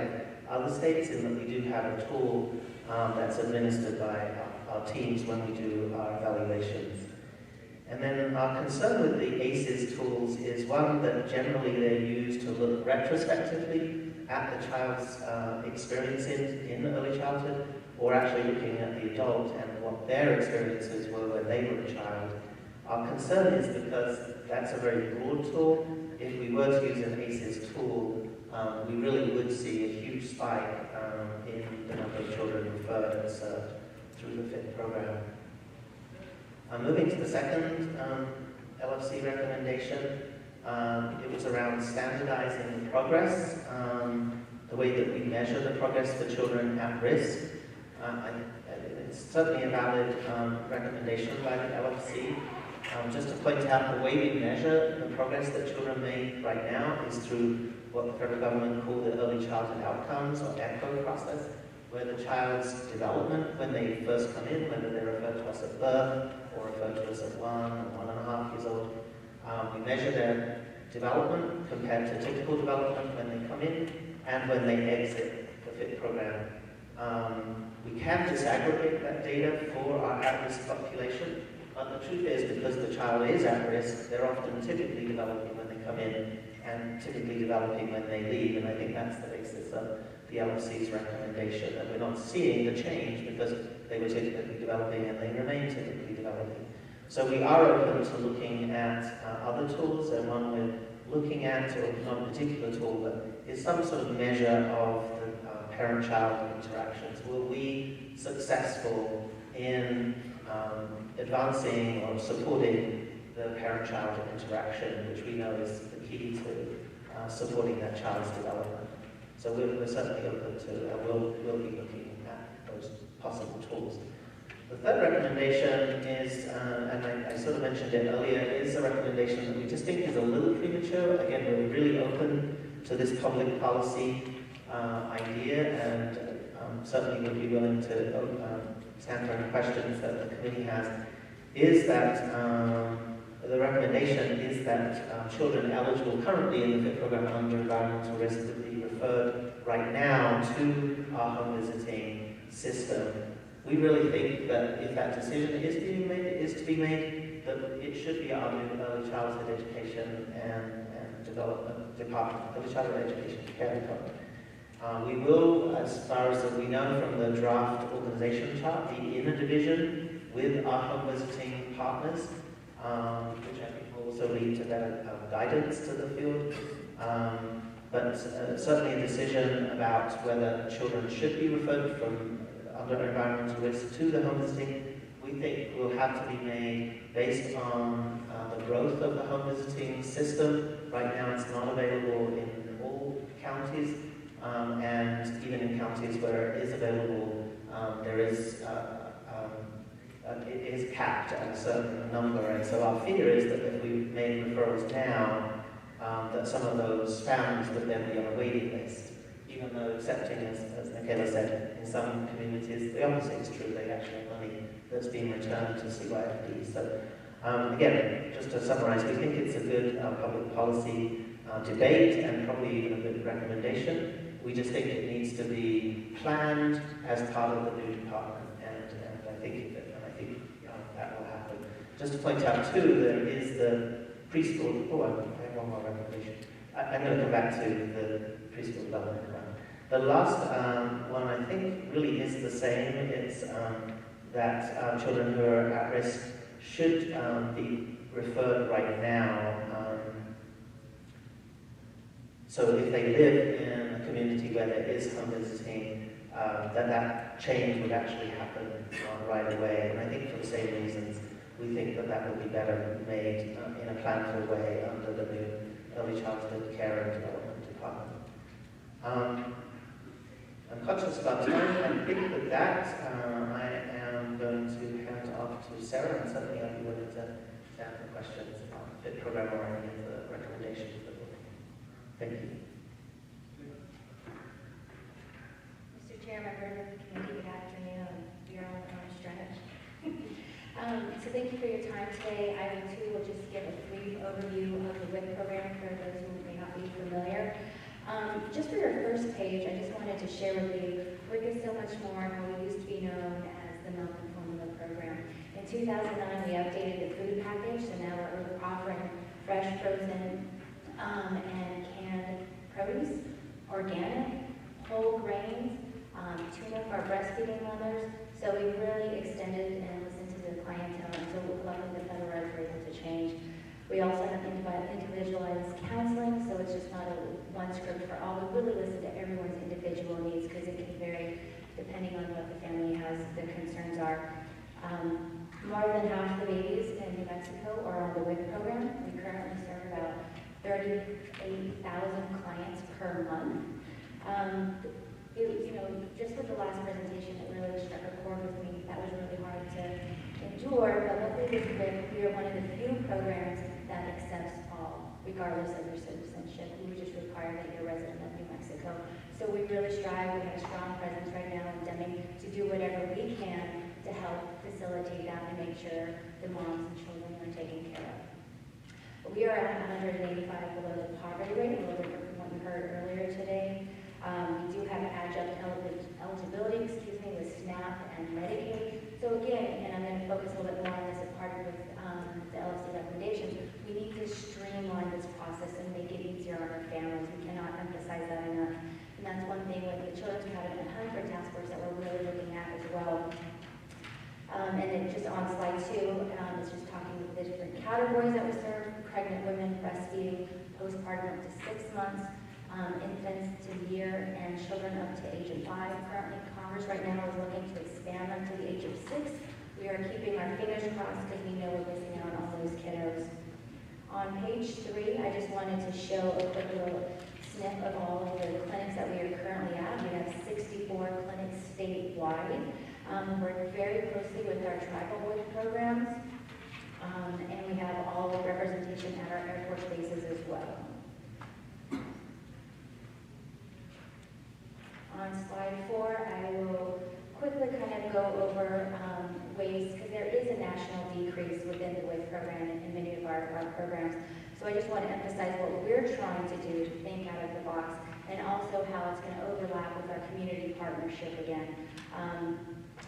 of other states in that we do have a tool that's administered by our teams when we do our evaluations. And then our concern with the ACEs tools is one that generally they're used to look retrospectively at the child's experiences in early childhood, or actually looking at the adult and what their experiences were when they were a child. Our concern is because that's a very broad tool. If we were to use an ACEs tool, we really would see a huge spike in the number of children referred and served through the FIT program. Moving to the second LFC recommendation, it was around standardizing the progress, the way that we measure the progress for children at risk. It's certainly a valid recommendation by the LFC. Just to point out, the way we measure the progress that children make right now is through what the federal government called the early childhood outcomes, or ECHO process, where the child's development, when they first come in, whether they're referred to us at birth or referred to us at 1 or 1.5 years old, we measure their development compared to typical development when they come in and when they exit the FIT program. We can disaggregate that data for our at-risk population, but the truth is, because the child is at risk, they're often typically developing when they come in and typically developing when they leave, and I think that's the basis of the LFC's recommendation, that we're not seeing the change because they were typically developing and they remain typically developing. So we are open to looking at other tools, and one we're looking at, or not a particular tool, but is some sort of measure of the parent-child interactions. Were we successful in advancing or supporting the parent-child interaction, which we know is the key to supporting that child's development? So we're certainly open to, we'll be looking at those possible tools. The third recommendation is, and I sort of mentioned it earlier, is a recommendation that we just think is a little premature. Again, we're really open to this public policy idea, and certainly would be willing to stand for any questions that the committee has. Is that the recommendation is that children eligible currently in the FIT program under environmental risk would be referred right now to our home visiting system. We really think that if that decision is to be made, that it should be our new early childhood education and development department, early childhood education care department. We will, as far as we know from the draft organisation chart, be in a division with our home visiting partners, which I think will also lead to better guidance to the field. But certainly a decision about whether children should be referred from under environmental risk to the home visiting, we think will have to be made based on the growth of the home visiting system. Right now it's not available in all counties, and even in counties where it is available, it is capped at a certain number. And so our fear is that if we made referrals now, that some of those families would then be on a waiting list, even though accepting, as Michaela said, in some communities the opposite is true. They actually have money that's being returned to CYFD. So again, just to summarize, we think it's a good public policy debate and probably even a good recommendation. We just think it needs to be planned as part of the new department, and I think that will happen. Just to point out too, there is the preschool. Oh, I have one more recommendation. I'm going to come back to the preschool development plan. The last one I think really is the same. It's that children who are at risk should be referred right now. So if they live in a community where there is home visiting, that change would actually happen right away. And I think for the same reasons, we think that will be better made in a planful way under the new Early Childhood Care and Development Department. I'm conscious about time. I think with that, I am going to hand off to Sarah, and certainly I'll be willing to answer questions about the FIT program or any of the recommendations that we'll make. Thank you. Mr. Chair, members of the committee, good afternoon. We are on the home stretch. So thank you for your time today. I will just give a brief overview of the WIC program for those who may not be familiar. Just for your first page, I just wanted to share with you, WIC is so much more how we used to be known as the Milk and Formula program. In 2009, we updated the food package, so now we're offering fresh, frozen, and canned produce, organic, whole grains, tuna for our breastfeeding mothers. So we really extended and listened to the clientele, and so luckily the federal regs were able to change. We also have individualized counseling, so it's just not a one script for all. We really listen to everyone's individual needs because it can vary depending on what the family has, the concerns are. More than half the babies in New Mexico are on the WIC program. We currently serve about 38,000 clients per month. Just with the last presentation, it really struck a chord with me. That was really hard to endure, but luckily with WIC, we are one of the few programs that accepts all, regardless of your citizenship. We just require that you're a resident of New Mexico. So we really strive, we have a strong presence right now in Deming to do whatever we can to help facilitate that and make sure the moms and children are taken care of. We are at 185 below the poverty rate, a little different from what you heard earlier today. We do have adjunct eligibility, with SNAP and Medicaid. So again, and I'm going to focus a little bit more on this as part of the LFC recommendations, we need to streamline this process and make it easier on our families. We cannot emphasize that enough. And that's one thing with the Children's Cabinet and Hunger Task Force that we're really looking at as well. And then just on slide 2, it's just talking about the different categories that we serve: pregnant women, breastfeeding, postpartum up to 6 months, infants to a year, and children up to age of 5. Currently, Congress right now is looking to expand them to the age of 6. We are keeping our fingers crossed because we know we're missing out on those kiddos. On page 3, I just wanted to show a quick little snip of all of the clinics that we are currently at. We have 64 clinics statewide. Work very closely with our tribal voice programs, and we have all the representation at our Air Force bases as well. On slide 4, I will quickly kind of go over ways, because there is a national decrease within the WIC program in many of our programs. So I just want to emphasize what we're trying to do to think out of the box, and also how it's going to overlap with our community partnership again.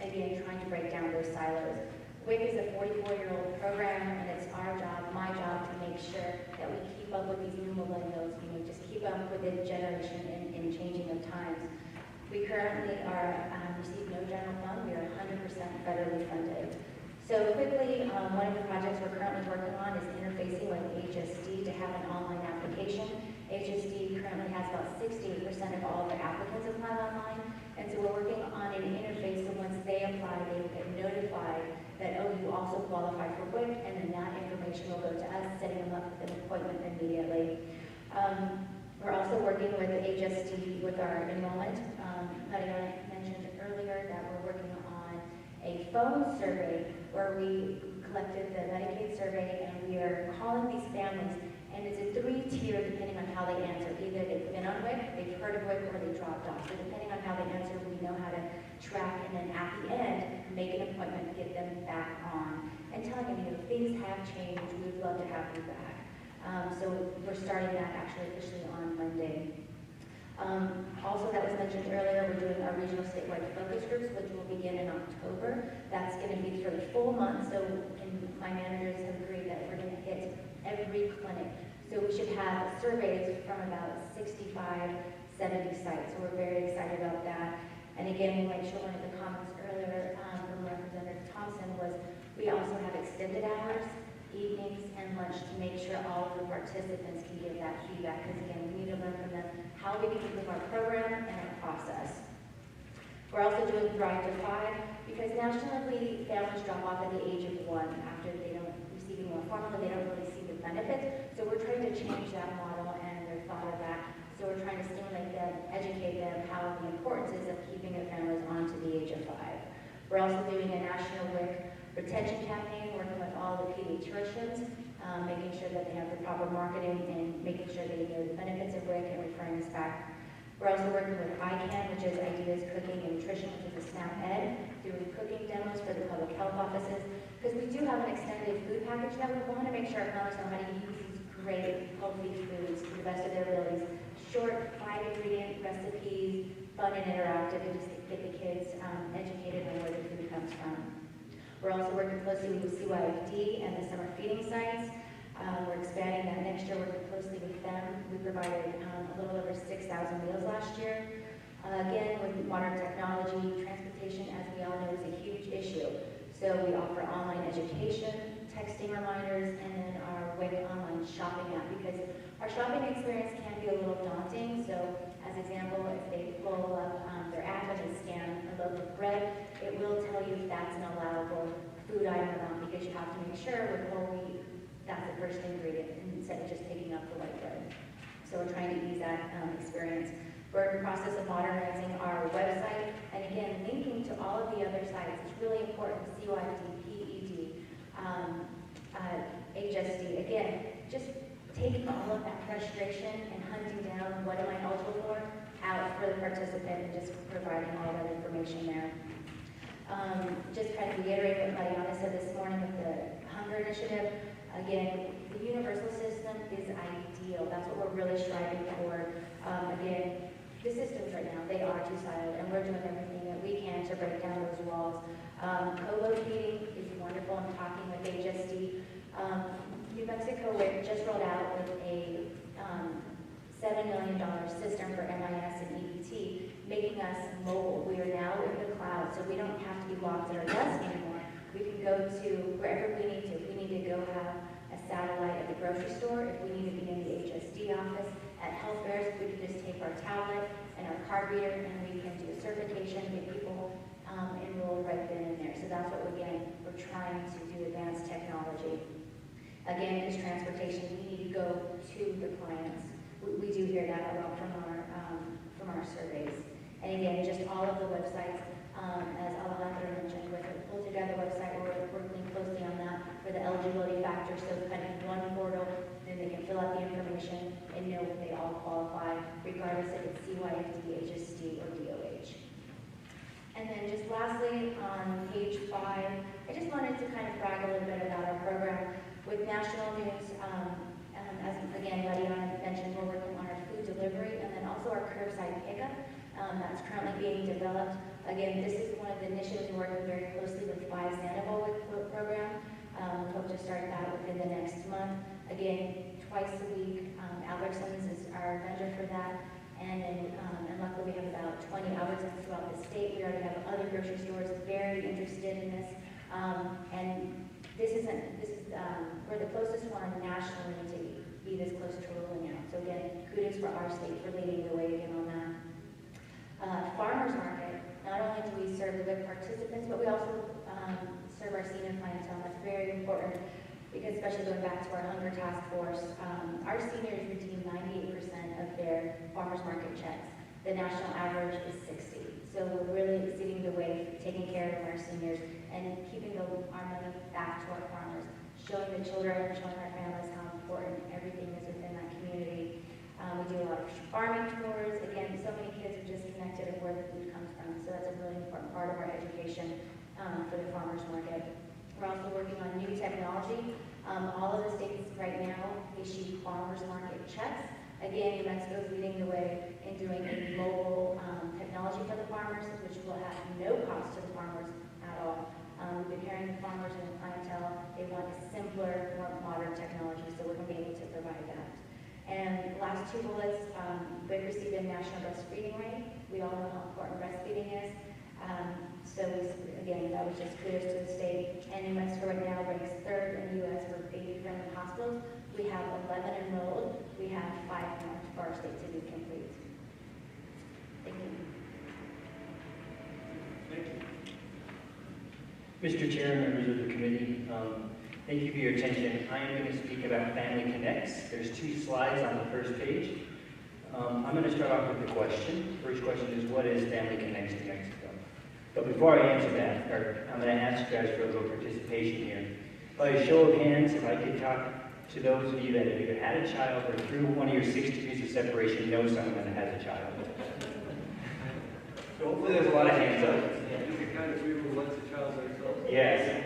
Again, trying to break down those silos. WIC is a 44-year-old program, and it's our job, my job, to make sure that we keep up with these new millennials, just keep up with the generation and changing of time. times. We currently receive no general fund. We are 100% federally funded. So quickly, one of the projects we're currently working on is interfacing with HSD to have an online application. HSD currently has about 68% of all of their applicants apply online, and so we're working on an interface so once they apply, they will get notified that, oh, you also qualify for WIC, and then that information will go to us, setting them up with an appointment immediately. We're also working with HSD with our enrollment. Mariana mentioned earlier that we're working on a phone survey where we collected the Medicaid survey and we are calling these families, and it's a 3-tier depending on how they answer. Either they've been on WIC, they've heard of WIC, or they dropped off. So depending on how they answer, we know how to track, and then at the end, make an appointment, get them back on, and telling them, if things have changed, we would love to have you back. So we're starting that actually officially on Monday. Also, that was mentioned earlier, we're doing our regional statewide focus groups, which will begin in October. That's going to be for the full month, so my managers have agreed that we're going to hit every clinic. So we should have surveys from about 65, 70 sites, so we're very excited about that. And again, like one of the comments earlier from Representative Thompson was, we also have extended hours, evenings, and lunch to make sure all of the participants can give that feedback, because again, we need to learn from them how we can improve our program and our process. We're also doing Thrive to 5, because nationally, families drop off at the age of 1 after they don't receive more formula, they don't really see the benefits. So we're trying to change that model and their thought of that. So we're trying to stimulate them, educate them how the importance is of keeping their families on to the age of 5. We're also doing a national WIC retention campaign, working with all the pediatricians, making sure that they have the proper marketing and making sure they know the benefits of WIC and referring us back. We're also working with ICANN, which is Ideas Cooking and Nutrition, which is a SNAP Ed, doing cooking demos for the public health offices, because we do have an extended food package that we want to make sure our families know how to use these great healthy foods to the best of their abilities. Short, 5-ingredient recipes, fun and interactive, to just get the kids educated on where the food comes from. We're also working closely with CYFD and the summer feeding sites. We're expanding that next year, working closely with them. We provided a little over 6,000 meals last year. Again, with modern technology, transportation, as we all know, is a huge issue. So we offer online education, texting reminders, and then our WIC online shopping app, because our shopping experience can be a little daunting. So as example, if they pull up their app and they scan a loaf of bread, it will tell you if that's an allowable food item or not, because you have to make sure with whole wheat, that's the first ingredient, instead of just picking up the white bread. So we're trying to ease that experience. We're in the process of modernizing our website, and again, linking to all of the other sites. It's really important, CYD, PED, HSD. Again, just taking all of that frustration and hunting down what am I eligible for out for the participant and just providing all that information there. Just kind of reiterate what Mariana said this morning with the hunger initiative. Again, the universal system is ideal. That's what we're really striving for. Again, the systems right now, they are too siloed, and we're doing everything that we can to break down those walls. Co-locating is wonderful. I'm talking with HSD. New Mexico just rolled out with a $7 million system for MIS and EBT, making us mobile. We are now in the cloud, so we don't have to be locked at our desk anymore. We can go to wherever we need to. If we need to go have a satellite at the grocery store, if we need to be in the HSD office, at health fairs, we can just take our tablet and our card reader and we can do a certification, get people enrolled right then and there. So that's what, again, we're trying to do, advanced technology. Again, because transportation, we need to go to the clients. We do hear that a lot from our surveys. And again, just all of the websites, as Alejandro mentioned, with the Pull Together website, we're working closely on that for the eligibility factors. So kind of one portal, then they can fill out the information and know if they all qualify, regardless if it's CYFD, HSD, or DOH. And then just lastly, on page 5, I just wanted to kind of brag a little bit about our program. With national news, as again, Mariana mentioned, we're working on our food delivery and then also our curbside pickup that's currently being developed. Again, this is one of the initiatives we're working very closely with 5 Sandoval program. We hope to start that within the next month. Again, twice a week, Albertsons is our vendor for that. And luckily we have about 20 outlets throughout the state. We already have other grocery stores very interested in this. And we're the closest one nationally to be this close to rolling out. So again, kudos for our state for leading the way again on that. Farmers market, not only do we serve the WIC participants, but we also serve our senior clientele. That's very important because especially going back to our hunger task force, our seniors redeem 98% of their farmers market checks. The national average is 60. So we're really leading the way, taking care of our seniors and keeping our money back to our farmers, showing the children, showing our families how important everything is within that community. We do a lot of farming tours. Again, so many kids are disconnected of where the food comes from. So that's a really important part of our education for the farmers market. We're also working on new technology. All of the states right now issue farmers market checks. Again, New Mexico is leading the way in doing a mobile technology for the farmers, which will have no cost to the farmers at all. We've been hearing the farmers and the clientele, they want a simpler, more modern technology, so we're going to be able to provide that. And the last two bullets, WIC received a national breastfeeding rate. We all know how important breastfeeding is. Again, that was just kudos to the state. And New Mexico right now ranks 3rd in the U.S. for baby-friendly hospitals. We have 11 enrolled. We have 5 more for our state to be complete. Thank you. Thank you. Mr. Chair, members of the committee, thank you for your attention. I am going to speak about Family Connects. There's 2 slides on the first page. I'm going to start off with the question. The first question is, what is Family Connects New Mexico? But before I answer that, I'm going to ask you guys for a little participation here. By a show of hands, if I could talk to those of you that have either had a child or through one of your 6 degrees of separation know someone that has a child. So hopefully there's a lot of hands up. These are kind of people who wants a child themselves. Yes.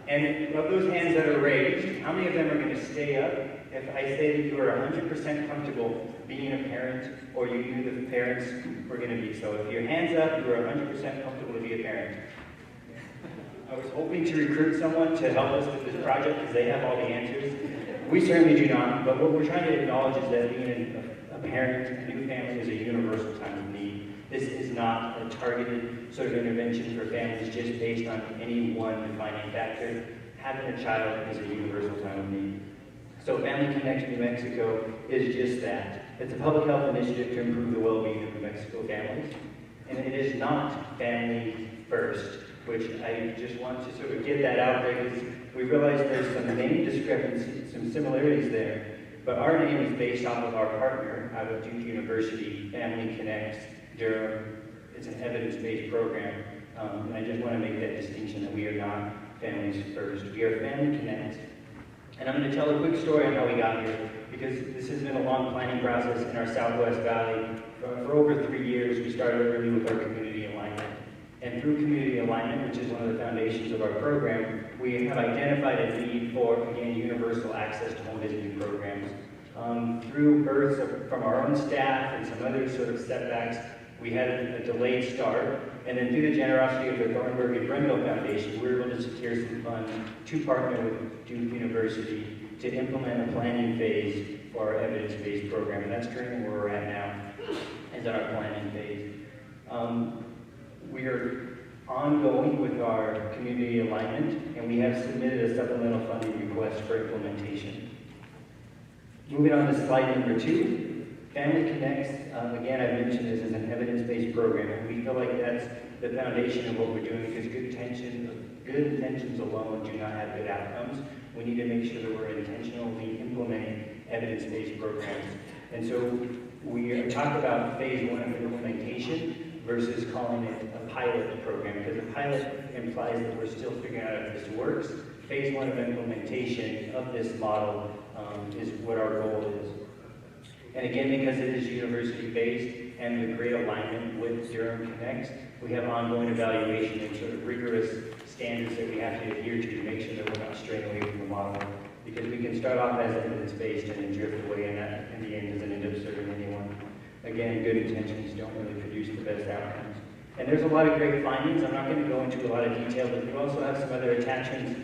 And of those hands that are raised, how many of them are going to stay up if I say that you are 100% comfortable being a parent or you knew the parents were going to be? So if your hand's up, you are 100% comfortable to be a parent. I was hoping to recruit someone to help us with this project because they have all the answers. We certainly do not, but what we're trying to acknowledge is that being a parent, a new family, is a universal time of need. This is not a targeted sort of intervention for families just based on any one defining factor. Having a child is a universal time of need. So Family Connects New Mexico is just that. It's a public health initiative to improve the well-being of New Mexico families. And it is not family first, which I just want to sort of get that out there because we realize there's some name discrepancies, some similarities there. But our name is based off of our partner out of Duke University, Family Connects Durham. It's an evidence-based program. And I just want to make that distinction that we are not families first. We are Family Connect. And I'm going to tell a quick story on how we got here, because this has been a long planning process in our Southwest Valley. For over 3 years, we started early with our community alignment. And through community alignment, which is one of the foundations of our program, we have identified a need for, again, universal access to home visiting programs. Through births from our own staff and some other sort of setbacks, we had a delayed start. And then through the generosity of the Thornburg and Brendel Foundation, we were able to secure some funds to partner with Duke University to implement a planning phase for our evidence-based program. And that's currently where we're at now, is in our planning phase. We are ongoing with our community alignment, and we have submitted a supplemental funding request for implementation. Moving on to slide number 2. Family Connects, again, I mentioned this as an evidence-based program, and we feel like that's the foundation of what we're doing because good intentions alone do not have good outcomes. We need to make sure that we're intentionally implementing evidence-based programs. And so we talk about phase 1 of implementation versus calling it a pilot program, because a pilot implies that we're still figuring out if this works. Phase 1 of implementation of this model is what our goal is. And again, because it is university-based and the great alignment with Durham Connects, we have ongoing evaluation and sort of rigorous standards that we have to adhere to make sure that we're not straying away from the model. Because we can start off as evidence-based and then drift away, and that in the end doesn't end up serving anyone. Again, good intentions don't really produce the best outcomes. And there's a lot of great findings. I'm not going to go into a lot of detail, but we also have some other attachments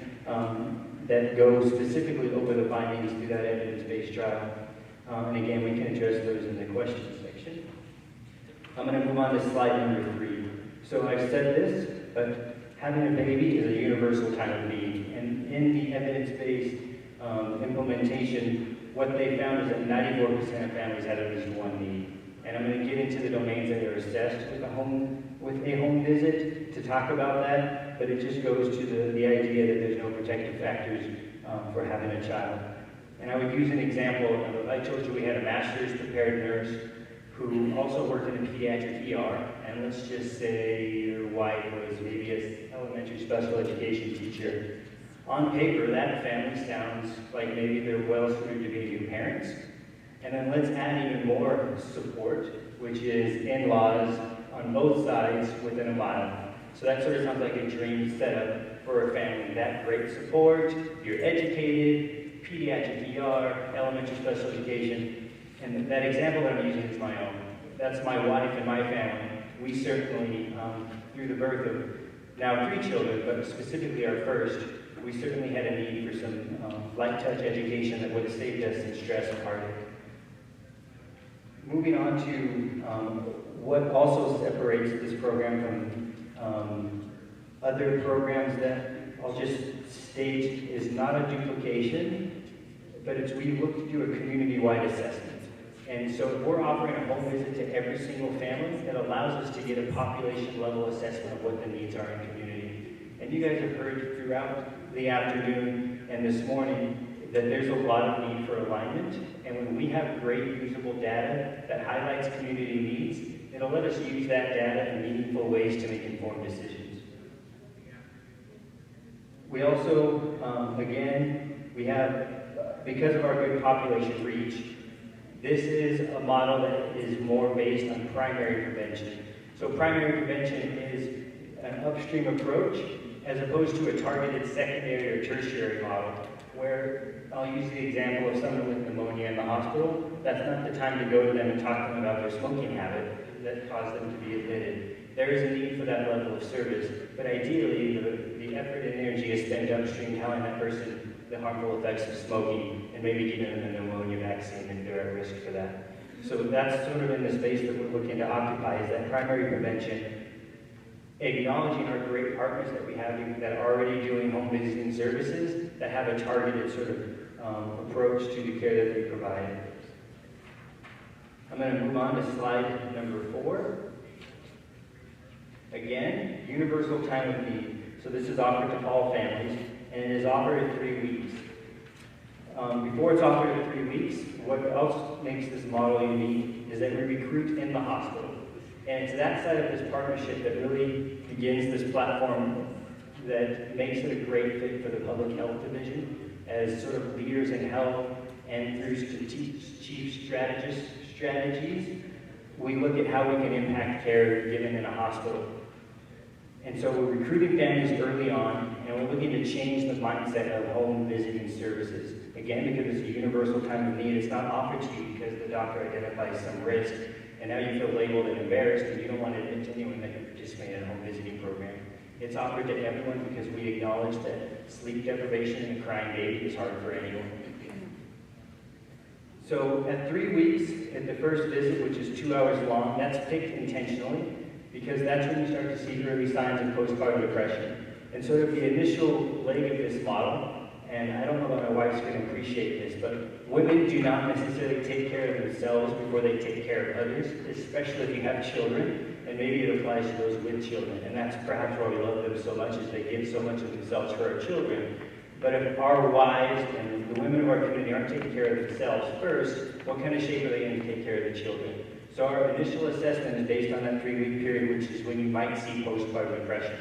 that go specifically over the findings through that evidence-based trial. And again, we can address those in the questions section. I'm going to move on to slide number 3. So I've said this, but having a baby is a universal time of need. And in the evidence-based implementation, what they found is that 94% of families had at least one need. And I'm going to get into the domains that are assessed with a home visit to talk about that, but it just goes to the idea that there's no protective factors for having a child. And I would use an example. I told you we had a master's prepared nurse who also worked in a pediatric ER, and let's just say her wife was maybe an elementary special education teacher. On paper, that family sounds like maybe they're well suited to be new parents. And then let's add even more support, which is in-laws on both sides within a mile. So that sort of sounds like a dream setup for a family. That great support, you're educated, pediatric ER, elementary special education. And that example that I'm using is my own. That's my wife and my family. We certainly, through the birth of now 3 children, but specifically our first, we certainly had a need for some light touch education that would have saved us some stress and heartache. Moving on to what also separates this program from other programs that I'll just state is not a duplication, but it's we look to do a community-wide assessment. And so if we're offering a home visit to every single family, it allows us to get a population-level assessment of what the needs are in the community. And you guys have heard throughout the afternoon and this morning that there's a lot of need for alignment, and when we have great usable data that highlights community needs, it'll let us use that data in meaningful ways to make informed decisions. We also, again, we have, because of our good population reach, this is a model that is more based on primary prevention. So primary prevention is an upstream approach as opposed to a targeted secondary or tertiary model, where I'll use the example of someone with pneumonia in the hospital. That's not the time to go to them and talk to them about their smoking habit that caused them to be admitted. There is a need for that level of service, but ideally the effort and energy is spent upstream telling that person the harmful effects of smoking and maybe giving them a pneumonia vaccine if they're at risk for that. So that's sort of in the space that we're looking to occupy, is that primary prevention, acknowledging our great partners that we have that are already doing home visiting services that have a targeted sort of approach to the care that they provide. I'm going to move on to slide number 4. Again, universal time of need. So this is offered to all families, and it is offered at 3 weeks. Before it's offered at 3 weeks, what else makes this model unique is that we recruit in the hospital. And it's that side of this partnership that really begins this platform that makes it a great fit for the public health division as sort of leaders in health, and through chief strategies, we look at how we can impact care given in a hospital. And so we're recruiting families early on, and we're looking to change the mindset of home visiting services. Again, because it's a universal time of need, it's not offered to you because the doctor identifies some risk, and now you feel labeled and embarrassed, and you don't want to admit to anyone that you participate in a home visiting program. It's offered to everyone because we acknowledge that sleep deprivation and a crying baby is hard for anyone. So at 3 weeks, at the first visit, which is 2 hours long, that's picked intentionally because that's when you start to see early signs of postpartum depression. And sort of the initial leg of this model, and I don't know that my wife's going to appreciate this, but women do not necessarily take care of themselves before they take care of others, especially if you have children, and maybe it applies to those with children. And that's perhaps why we love them so much, is they give so much of themselves for our children. But if our wives and the women of our community aren't taking care of themselves first, what kind of shape are they in to take care of the children? So our initial assessment is based on that 3-week period, which is when you might see postpartum depression.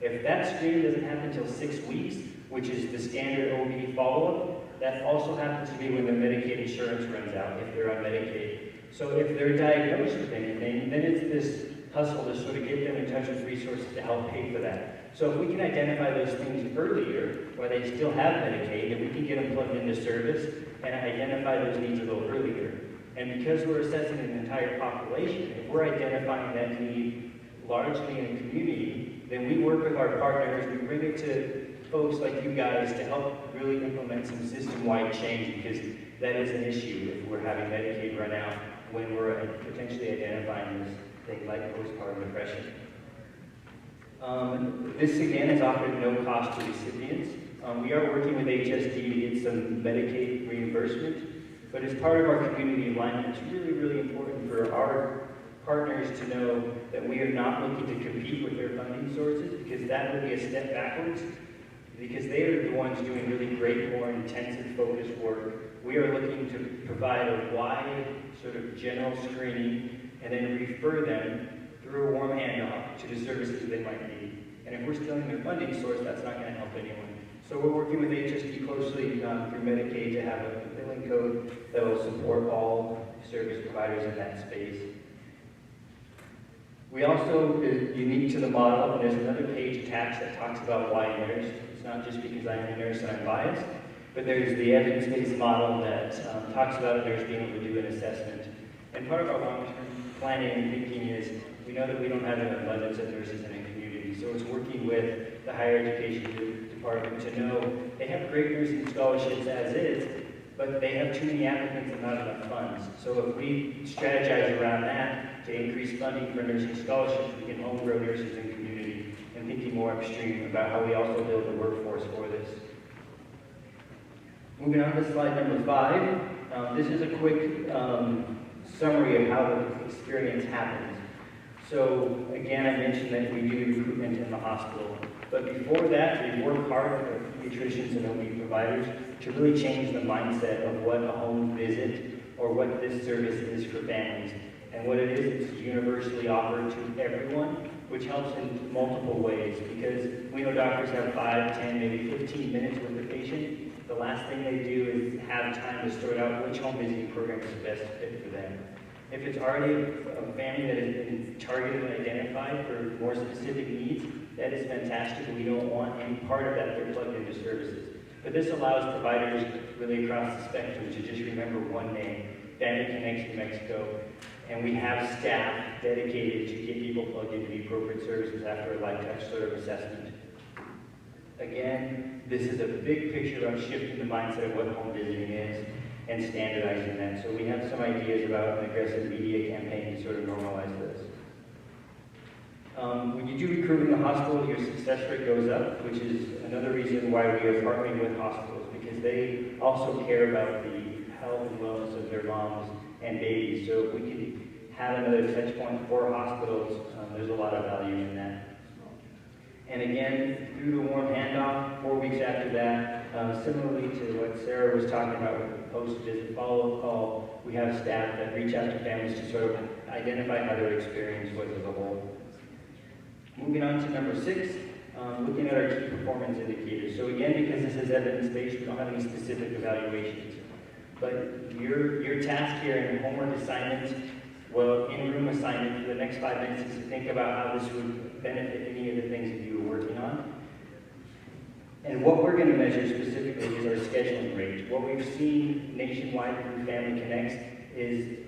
If that screening doesn't happen until 6 weeks, which is the standard OB follow-up, that also happens to be when their Medicaid insurance runs out, if they're on Medicaid. So if they're diagnosed with anything, then it's this hustle to sort of get them in touch with resources to help pay for that. So if we can identify those things earlier, while they still have Medicaid, and we can get them plugged into service and identify those needs a little earlier. And because we're assessing an entire population, if we're identifying that need largely in the community, then we work with our partners, we bring it to folks like you guys to help really implement some system-wide change, because that is an issue if we're having Medicaid run out when we're potentially identifying things like postpartum depression. This again is offered at no cost to recipients. We are working with HSD to get some Medicaid reimbursement, but as part of our community alignment, it's really, really important for our partners to know that we are not looking to compete with their funding sources, because that would be a step backwards, because they are the ones doing really great, more intensive, focused work. We are looking to provide a wide sort of general screening and then refer them through a warm handoff to the services they might need. And if we're stealing their funding source, that's not going to help anyone. So we're working with HSD closely through Medicaid to have a billing code that will support all service providers in that space. We also, unique to the model, and there's another page attached that talks about why nurse. It's not just because I'm a nurse and I'm biased, but there's the evidence-based model that talks about a nurse being able to do an assessment. And part of our long-term planning and thinking is, we know that we don't have an abundance of nurses in a community, so it's working with the higher education department to know they have great nursing scholarships as is, but they have too many applicants and not enough funds. So if we strategize around that to increase funding for nursing scholarships, we can homegrow nurses in community, and thinking more upstream about how we also build the workforce for this. Moving on to slide number 5. This is a quick summary of how the experience happens. So again, I mentioned that we do recruitment in the hospital. But before that, we work hard with pediatricians and OB providers to really change the mindset of what a home visit or what this service is for families. And what it is, it's universally offered to everyone, which helps in multiple ways, because we know doctors have 5, 10, maybe 15 minutes with the patient. The last thing they do is have time to sort out which home visiting program is the best fit for them. If it's already a family that has been targeted and identified for more specific needs, that is fantastic. We don't want any part of that they're plugged into services. But this allows providers really across the spectrum to just remember one name, Family Connection Mexico, and we have staff dedicated to get people plugged into the appropriate services after a light touch sort of assessment. Again, this is a big picture about shifting the mindset of what home visiting is and standardizing that. So we have some ideas about an aggressive media campaign to sort of normalize this. When you do recruit in the hospital, your success rate goes up, which is another reason why we are partnering with hospitals, because they also care about the health and wellness of their moms and babies. So if we can have another touch point for hospitals, there's a lot of value in that. And again, through the warm handoff, 4 weeks after that, similarly to what Sarah was talking about with the post-visit follow-up call, we have staff that reach out to families to sort of identify how their experience was as a whole. Moving on to number 6, looking at our key performance indicators. So again, because this is evidence-based, we don't have any specific evaluations. But your task here in homework assignments, well, in-room assignment for the next 5 minutes is to think about how this would benefit any of the things that you were working on. And what we're going to measure specifically is our scheduling rate. What we've seen nationwide through Family Connects is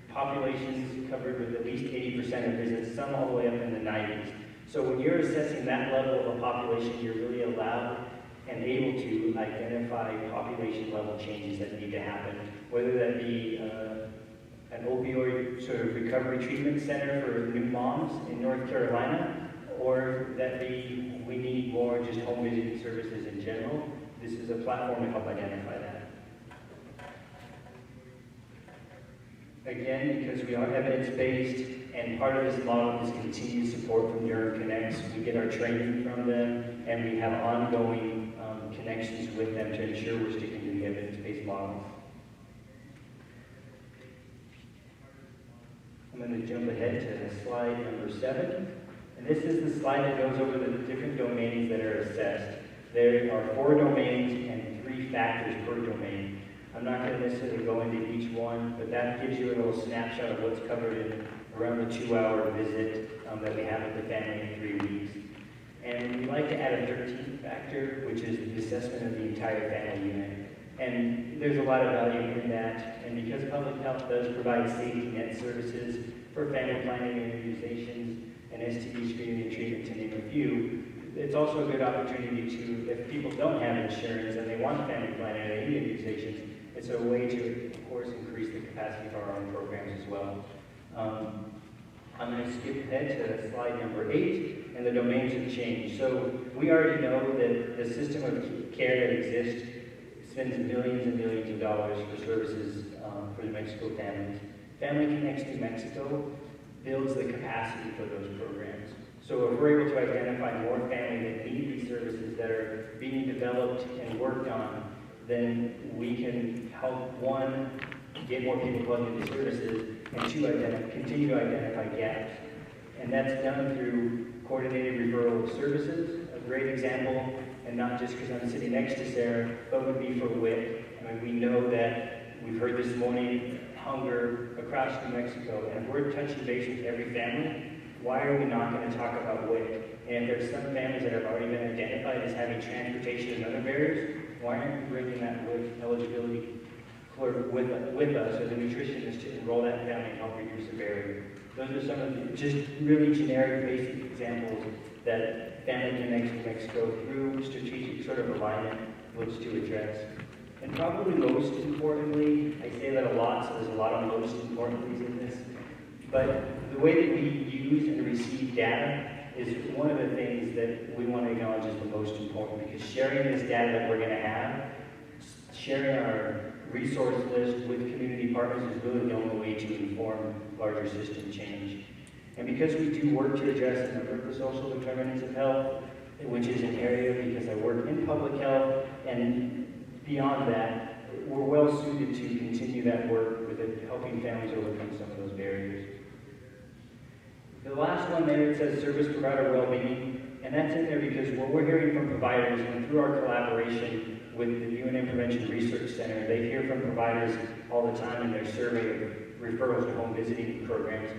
populations covered with at least 80% of visits, some all the way up in the 90s. So when you're assessing that level of a population, you're really allowed and able to identify population level changes that need to happen, whether that be an opioid sort of recovery treatment center for new moms in North Carolina, or that be we need more just home visiting services in general. This is a platform to help identify that. Again, because we are evidence-based, and part of this model is continued support from Durham Connects. We get our training from them, and we have ongoing connections with them to ensure we're sticking to the evidence-based model. I'm going to jump ahead to slide number 7. And this is the slide that goes over the different domains that are assessed. There are 4 domains and 3 factors per domain. I'm not going to necessarily go into each one, but that gives you a little snapshot of what's covered in around the 2-hour visit that we have with the family in 3 weeks. And we like to add a 13th factor, which is the assessment of the entire family unit. And there's a lot of value in that. And because public health does provide safety net services for family planning and immunizations and STD screening and treatment, to name a few, it's also a good opportunity to, if people don't have insurance and they want family planning and immunizations, it's a way to, of course, increase the capacity for our own programs as well. I'm going to skip ahead to slide number 8, and the domains have changed. So we already know that the system of care that exists spends millions and millions of dollars for services for New Mexico families. Family Connects New Mexico builds the capacity for those programs. So if we're able to identify more families that need these services that are being developed and worked on, then we can help, one, get more people plugged into services, and two, continue to identify gaps. And that's done through coordinated referral of services. A great example, and not just because I'm sitting next to Sarah, but would be for WIC. I mean, we know that, we've heard this morning, hunger across New Mexico, and if we're touching base with every family, why are we not going to talk about WIC? And if there's some families that have already been identified as having transportation and other barriers, why aren't we bringing that WIC eligibility clerk with us as a nutritionist to enroll that family and help reduce the barrier? Those are some of the just really generic, basic examples that Family Connects New Mexico, through strategic sort of alignment, looks to address. And probably most importantly, I say that a lot, so there's a lot of most importantly in this, but the way that we use and receive data is one of the things that we want to acknowledge as the most important, because sharing this data that we're going to have, sharing our resource list with community partners is really the only way to inform larger system change. And because we do work to address a number of the social determinants of health, which is an area because I work in public health, and beyond that, we're well suited to continue that work with helping families overcome some of those barriers. The last one there, it says service provider well-being, and that's in there because what we're hearing from providers, and through our collaboration with the UNM Prevention Research Center, they hear from providers all the time in their survey of referrals to home visiting programs,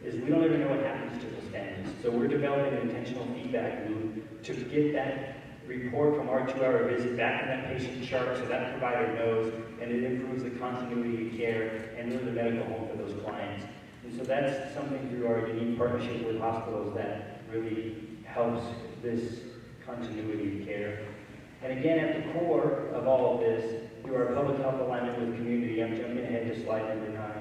is we don't ever know what happens to those families. So we're developing an intentional feedback loop to get that report from our 2-hour visit back in that patient chart so that provider knows, and it improves the continuity of care and really the medical home for those clients. And so that's something through our unique partnership with hospitals that really helps this continuity of care. And again, at the core of all of this, through our public health alignment with community, I'm jumping ahead to slide number 9,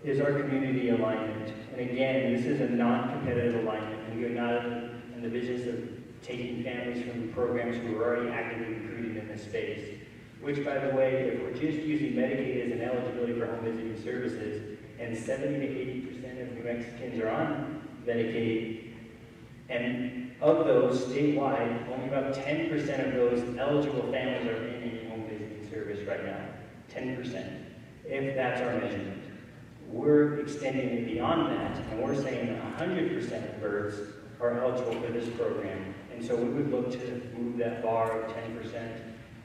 is our community alignment. And again, this is a non-competitive alignment. We are not in the business of taking families from the programs who are already actively recruiting in this space. Which, by the way, if we're just using Medicaid as an eligibility for home visiting services, and 70 to 80% of New Mexicans are on Medicaid, and of those statewide, only about 10% of those eligible families are in any home visiting service right now. 10%, if that's our measurement. We're extending it beyond that, and we're saying 100% of births are eligible for this program. And so we would look to move that bar of 10%,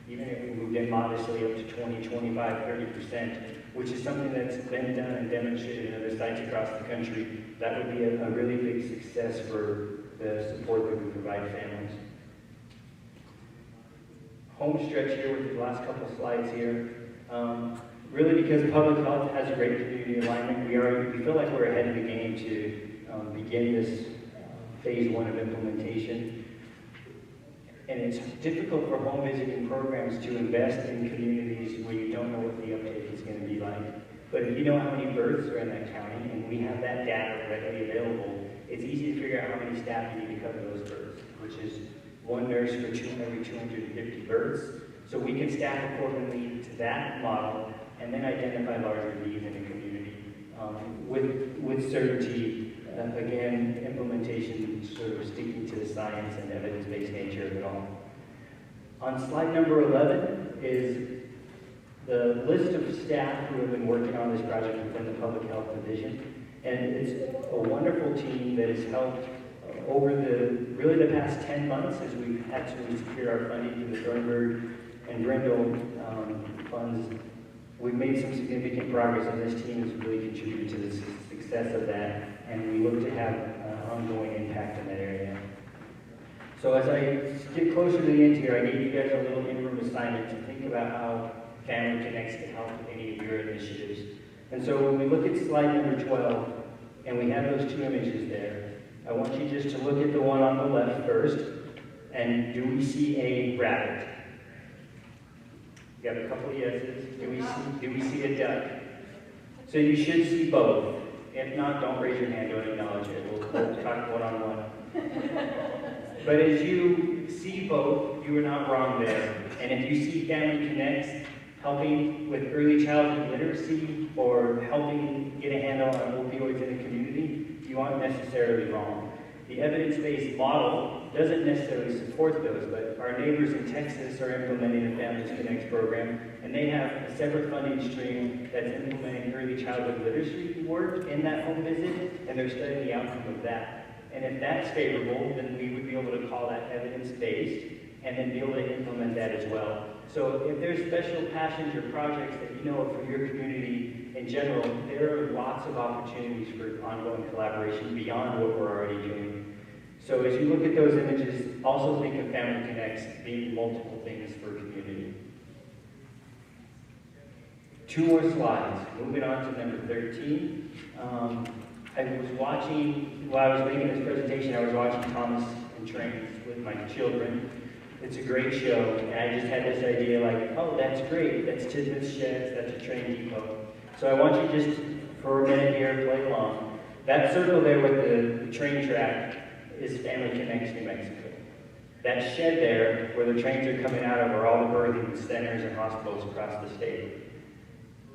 even if we moved it modestly up to 20, 25, 30%, which is something that's been done and demonstrated in other sites across the country. That would be a really big success for the support that we provide families. Home stretch here with the last couple slides here. Really because public health has a great community alignment, we feel like we're ahead of the game to begin this phase 1 of implementation. And it's difficult for home visiting programs to invest in communities where you don't know what the uptake is going to be like. But if you know how many births are in that county, and we have that data readily available, it's easy to figure out how many staff you need to cover those births, which is 1 nurse for every 250 births. So we can staff accordingly to that model, and then identify larger needs in the community with certainty. Again, implementation sort of sticking to the science and evidence-based nature of it all. On slide number 11 is the list of staff who have been working on this project within the Public Health Division. And it's a wonderful team that has helped over really the past 10 months as we've had to secure our funding through the Thornburg and Brindle funds. We've made some significant progress, and this team has really contributed to the success of that, and we look to have ongoing impact in that area. So as I get closer to the end here, I gave you guys a little interim assignment to think about how Family Connects can help with any of your initiatives. And so when we look at slide number 12, and we have those 2 images there, I want you just to look at the one on the left first, and do we see a rabbit? You got a couple of yeses. Do we see a duck? So you should see both. If not, don't raise your hand, don't acknowledge it. We'll talk one-on-one. But as you see both, you are not wrong there. And if you see Family Connects helping with early childhood literacy or helping get a handle on opioids in the community, you aren't necessarily wrong. The evidence-based model doesn't necessarily support those, but our neighbors in Texas are implementing the Family Connects program, and they have a separate funding stream that's implementing early childhood literacy work in that home visit, and they're studying the outcome of that. And if that's favorable, then we would be able to call that evidence-based, and then be able to implement that as well. So if there's special passions or projects that you know of for your community in general, there are lots of opportunities for ongoing collaboration beyond what we're already doing. So as you look at those images, also think of Family Connects being multiple things for community. 2 more slides. Moving on to number 13. I was watching, while I was making this presentation, I was watching Thomas and Trains with my children. It's a great show, and I just had this idea like, oh, that's great, that's Tidman's Sheds, that's a train depot. So I want you just, for a minute here, play along. That circle there with the train track is Family Connects New Mexico. That shed there, where the trains are coming out of, are all the birthing centers and hospitals across the state.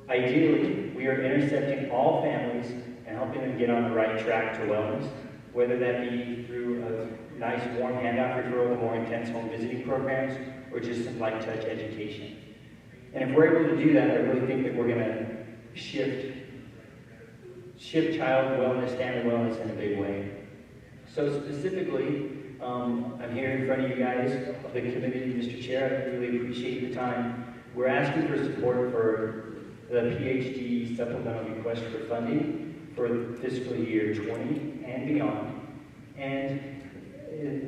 Ideally, we are intercepting all families and helping them get on the right track to wellness, whether that be through a nice warm handout referral to more intense home visiting programs, or just some light touch education. And if we're able to do that, I really think that we're going to shift child wellness, family wellness in a big way. So specifically, I'm here in front of you guys, of the committee, Mr. Chair. I really appreciate the time. We're asking for support for the PhD supplemental request for funding for fiscal year 20 and beyond. And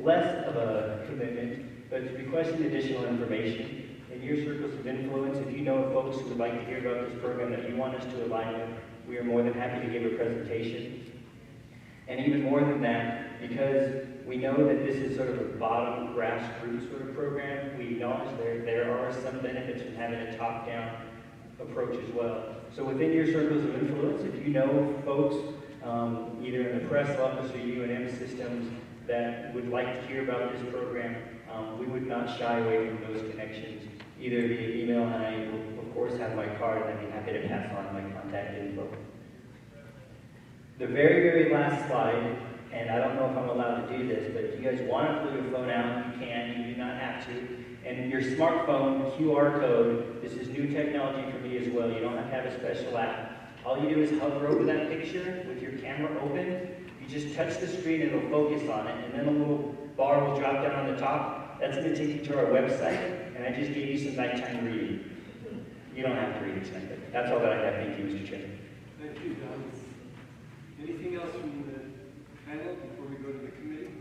less of a commitment, but requesting additional information. In your circles of influence, if you know of folks who would like to hear about this program that you want us to align with, we are more than happy to give a presentation. And even more than that, because we know that this is sort of a bottom grassroots sort of program, we acknowledge there are some benefits from having a top-down approach as well. So within your circles of influence, if you know folks, either in the press office or UNM systems, that would like to hear about this program, we would not shy away from those connections, either via email, and I will of course have my card, and I'd be happy to pass on my contact info. The very, very last slide, and I don't know if I'm allowed to do this, but if you guys want to pull your phone out, you can, you do not have to. And your smartphone QR code, this is new technology for me as well, you don't have to have a special app. All you do is hover over that picture with your camera open, you just touch the screen and it'll focus on it, and then a little bar will drop down on the top. That's going to take you to our website, and I just gave you some nighttime reading. You don't have to read it tonight, but that's all that I have. Thank you, Mr. Chairman. Thank you, Don. Anything else from the panel before we go to the committee?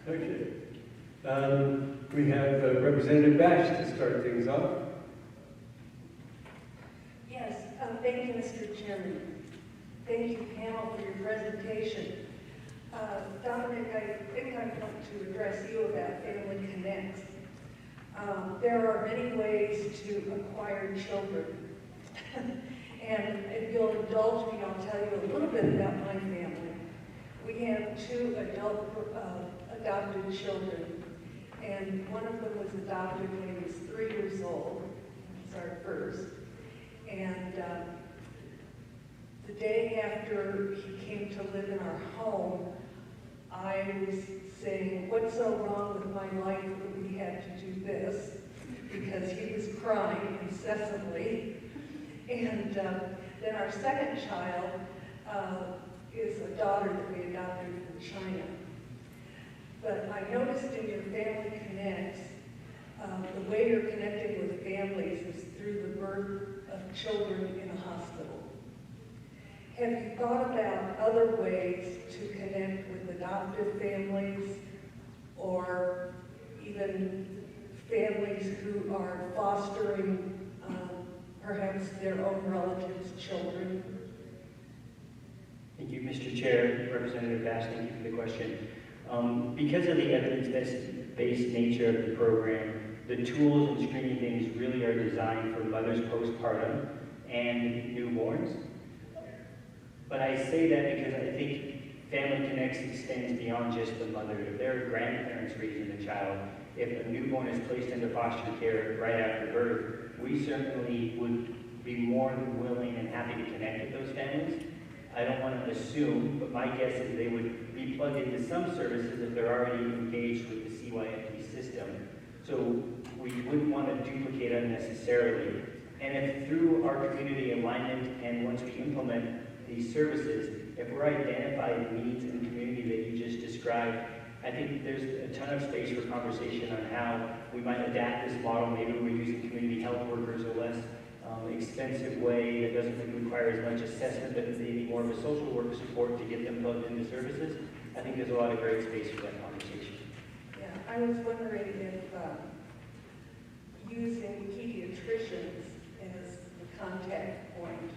Okay. We have Representative Bash to start things off. Yes, thank you, Mr. Chairman. Thank you, panel, for your presentation. Dominic, I think I want to address you about Family Connects. There are many ways to acquire children. And if you'll indulge me, I'll tell you a little bit about my family. We have 2 adopted children, and one of them was adopted when he was 3 years old. He's our first. And the day after he came to live in our home, I was saying, what's so wrong with my life that we had to do this? Because he was crying incessantly. And then our second child is a daughter that we adopted from China. But I noticed in your Family Connects, the way you're connecting with families is through the birth of children in a hospital. Have you thought about other ways to connect with adoptive families or even families who are fostering perhaps their own relatives' children? Thank you, Mr. Chair. Representative Bass, thank you for the question. Because of the evidence-based nature of the program, the tools and screening things really are designed for mothers postpartum and newborns. But I say that because I think Family Connects extends beyond just the mother. If there are grandparents raising the child, if a newborn is placed into foster care right after birth, we certainly would be more than willing and happy to connect with those families. I don't want to assume, but my guess is they would be plugged into some services if they're already engaged with the CYFD system. So we wouldn't want to duplicate unnecessarily. And if through our community alignment and once we implement these services, if we're identifying needs in the community that you just described, I think there's a ton of space for conversation on how we might adapt this model. Maybe we're using community health workers, a less expensive way that doesn't require as much assessment, but maybe more of a social worker support to get them plugged into services. I think there's a lot of great space for that conversation. Yeah, I was wondering if using pediatricians as the contact point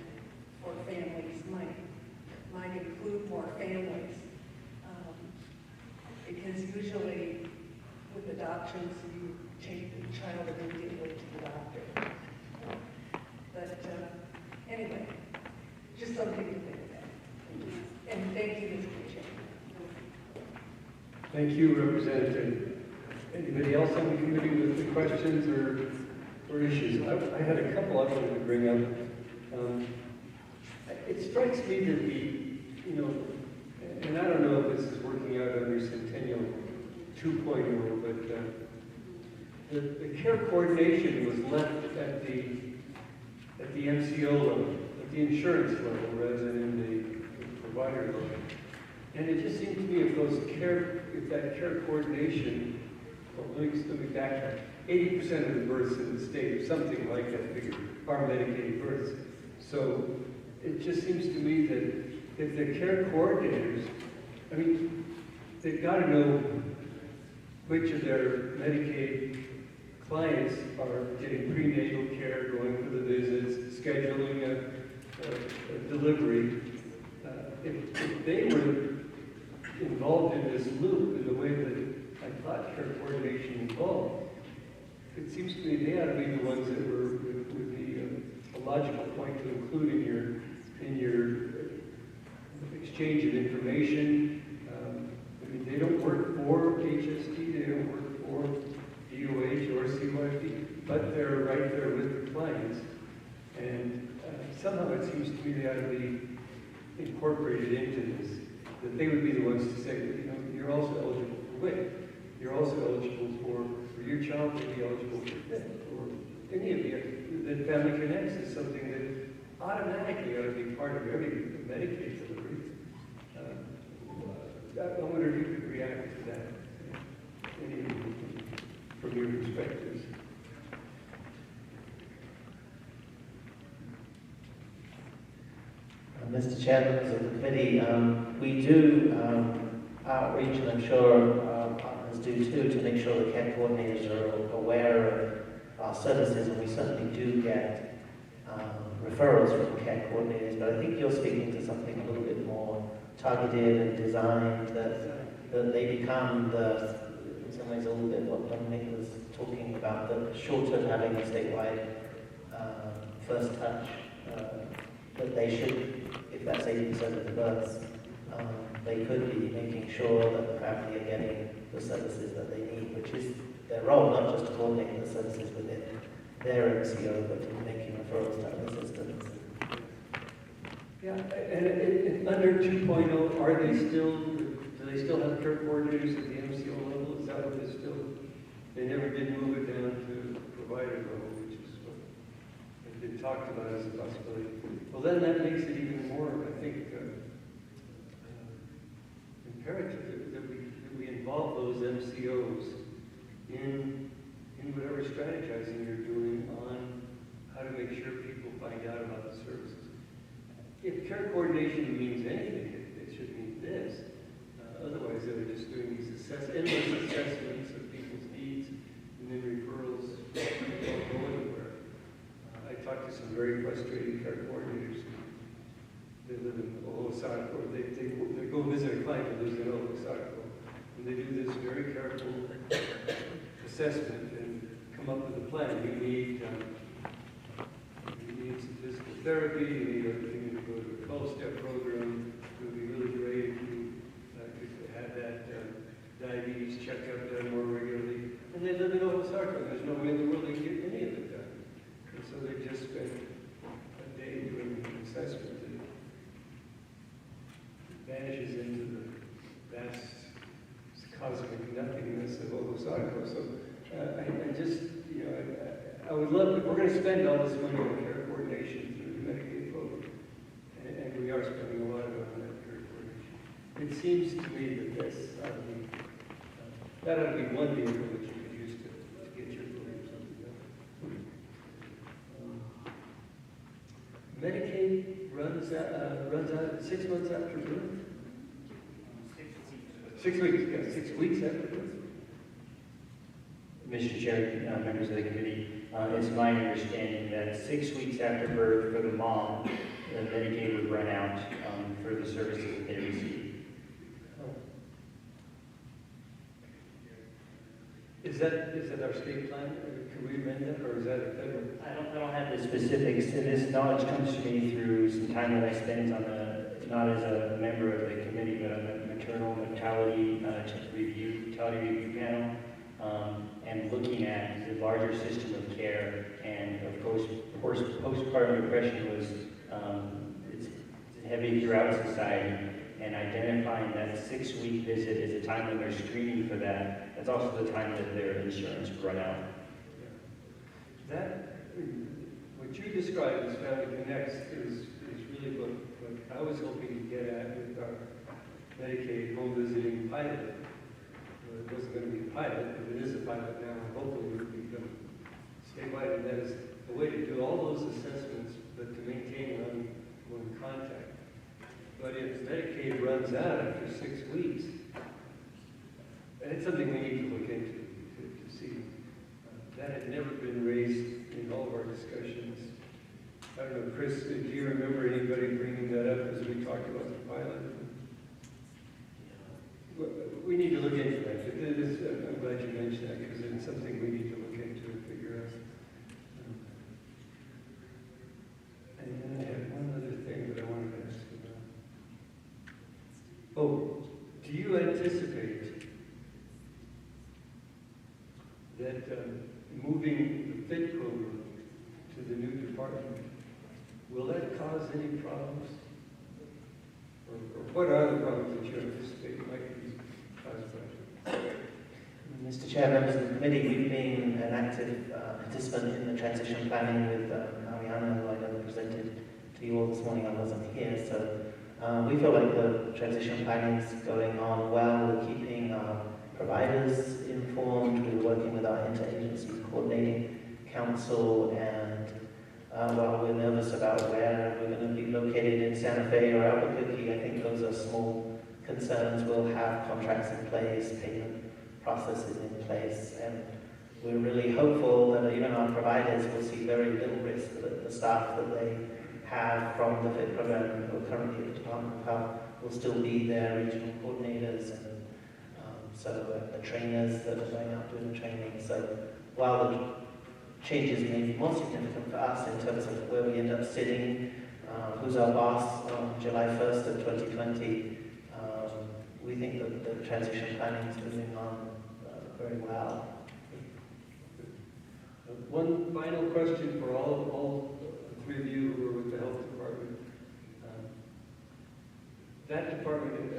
for families might include more families. Because usually with adoptions, you take the child immediately to the doctor. But anyway, just something to think about. And thank you, Mr. Chairman. Thank you, Representative. Anybody else on the committee with the questions or issues? I had a couple I wanted to bring up. It strikes me that and I don't know if this is working out under Centennial 2.0, but the care coordination was left at the MCO level, at the insurance level, rather than in the provider level. And it just seems to me if that care coordination, let me backtrack. 80% of the births in the state, or something like that figure, are Medicaid births. So it just seems to me that if the care coordinators, they've got to know which of their Medicaid clients are getting prenatal care, going for the visits, scheduling a delivery. If they were involved in this loop in the way that I thought care coordination involved, it seems to me they ought to be the ones that would be a logical point to include in your exchange of information. They don't work for HST, they don't work for DOH or CYFD, but they're right there with the clients. And somehow it seems to me they ought to be incorporated into this, that they would be the ones to say, you're also eligible for WIC, you're also eligible for your child to be eligible for FIT, or any of you. That Family Connects is something that automatically ought to be part of every Medicaid delivery. I wonder if you could react to that, any from your perspectives. Mr. Chairman, members of the committee, we do outreach, and I'm sure our partners do too, to make sure the care coordinators are aware of our services, and we certainly do get referrals from care coordinators, but I think you're speaking to something a little bit more targeted and designed, that they become in some ways a little bit what Dominic was talking about, the short of having a statewide first touch, that they should, if that's 80% of the births, they could be making sure that the family are getting the services that they need, which is their role, not just coordinating the services within their MCO, but making referrals to other systems. Yeah, and under 2.0, do they still have care coordinators at the MCO level? Is that what they still, they never did move it down to provider level, which is what has been talked about as a possibility. Well, then that makes it even more, I think, imperative that we involve those MCOs in whatever strategizing you're doing on how to make sure people find out about the services. If care coordination means anything, it should mean this. Otherwise, they're just doing these endless assessments of people's needs, and then referrals don't go anywhere. I talked to some very frustrated care coordinators. They live in Osaka, they go visit a client who lives in Osaka, and they do this very careful assessment and come up with a plan. You need some physical you need to go to a 12-step program. It would be really great if you could have that diabetes checkup done more regularly. And they live in Osaka. There's no way in the world they can get any of it done. And so they just spent a day doing an assessment that vanishes into the vast cosmic nothingness of Osaka. So I just, you know, I would love, if we're going to spend all this money on care coordination through the Medicaid program, and we are spending a lot of it on that care coordination, it seems to me that that ought to be one vehicle that you could use to get your program something done. Medicaid runs out 6 months after birth? 6 weeks, yeah, 6 weeks after birth. Mr. Chair, members of the committee, it's my understanding that 6 weeks after birth for the mom, the Medicaid would run out for the services that they receive. Is that our state plan? Can we amend that, or is that a federal? I don't have the specifics. This knowledge comes to me through some time that I spent on not as a member of the committee, but on the maternal mortality review panel, and looking at the larger system of care. And of course postpartum depression was it's heavy throughout society. And identifying that 6-week visit is a time when they're screening for that. That's also the time that their insurance would run out. That, what you described as Family Connects is really what I was hoping to get at with our Medicaid home visiting pilot. Well, it wasn't going to be a pilot, but it is a pilot now, and hopefully it will become statewide. And that is the way to do all those assessments, but to maintain one contact. But if Medicaid runs out after 6 weeks, and it's something we need to look into to see. That had never been raised in all of our discussions. I don't know, Chris, do you remember anybody bringing that up as we talked about the pilot? We need to look into that. I'm glad you mentioned that, because it's something we need to look into and figure out. And then I had one other thing that I wanted to ask about. Oh, do you anticipate that moving the FIT program to the new department, will that cause any problems? Or what are the problems that you anticipate might be caused by it? Mr. Chair, members of the committee, we've been an active participant in the transition planning with Mariana, who I know presented to you all this morning. I wasn't here, so we feel like the transition planning is going on well. We're keeping our providers informed. We're working with our interagency coordinating council, and while we're nervous about where we're going to be located in Santa Fe or Albuquerque, I think those are small concerns. We'll have contracts in place, payment processes in place, and we're really hopeful that even our providers will see very little risk that the staff that they have from the FIT program who are currently at the Department of Health will still be there, regional coordinators and the trainers that are going out doing the training. So while the changes may be more significant for us in terms of where we end up sitting, who's our boss on July 1st of 2020, we think that the transition planning is moving on very well. One final question for all the three of you who are with the health department. That department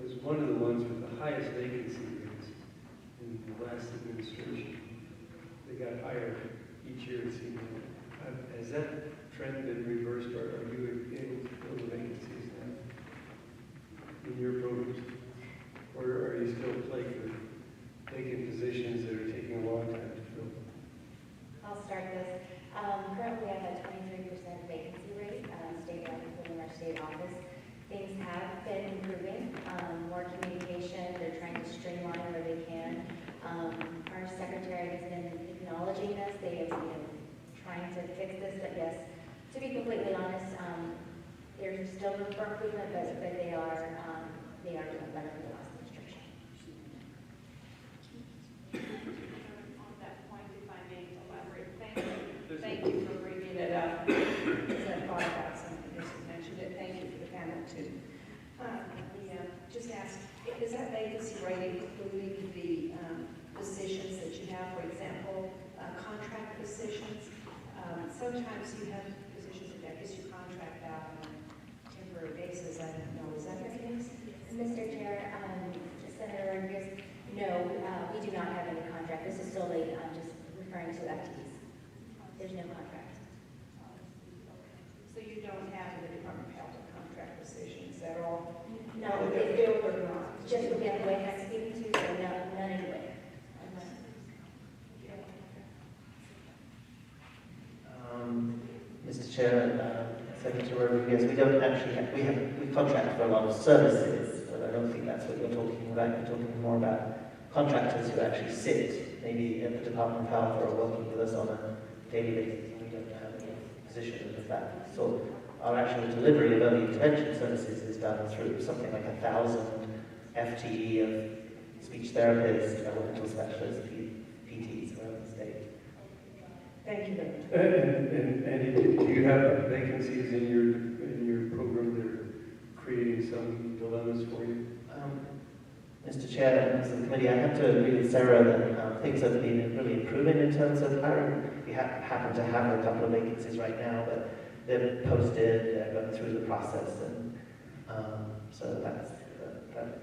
was one of the ones with the highest vacancy rates in the last administration. They got higher each year, it seemed. Has that trend been reversed, or are you able to fill the vacancies now in your programs? Or are you still plagued with vacant positions that are taking a long time to fill? I'll start this. Currently, I have a 23% vacancy rate statewide within our state office. Things have been improving. More communication. They're trying to streamline where they can. Our secretary has been acknowledging this. They have been trying to fix this. But yes, to be completely honest, there's still room for improvement, but they are doing better than the last administration. On that point, if I may elaborate, thank you for bringing it up. Because I thought about something just ask, is that vacancy rate including the positions that you have, for example, contract positions? Sometimes you have positions that I guess you contract out on a temporary basis. I don't know. Is that the case? Mr. Chair, Senator Rodriguez, no, we do not have any contract. This is solely just referring to FTEs. There's no contract. So you don't have in the Department of Health contract positions at all? No, They're filled or not? just the way I'm speaking to, so no, none anyway. Mr. Chair, Secretary Rodriguez, we don't actually have, we contract for a lot of services, but I don't think that's what you're talking about. You're talking more about contractors who actually sit maybe at the Department of Health or are working with us on a daily basis. We don't have any position of that. So our actual delivery of early intervention services is done through something like 1,000 FTE of speech therapists, developmental specialists, PTs around the state. Thank you very much. And do you have vacancies in your program that are creating some dilemmas for you? Mr. Chair, members of the committee, I have to agree with Sarah that things have been really improving in terms of hiring. We happen to have a couple of vacancies right now, but they're posted, they're going through the process, and so that's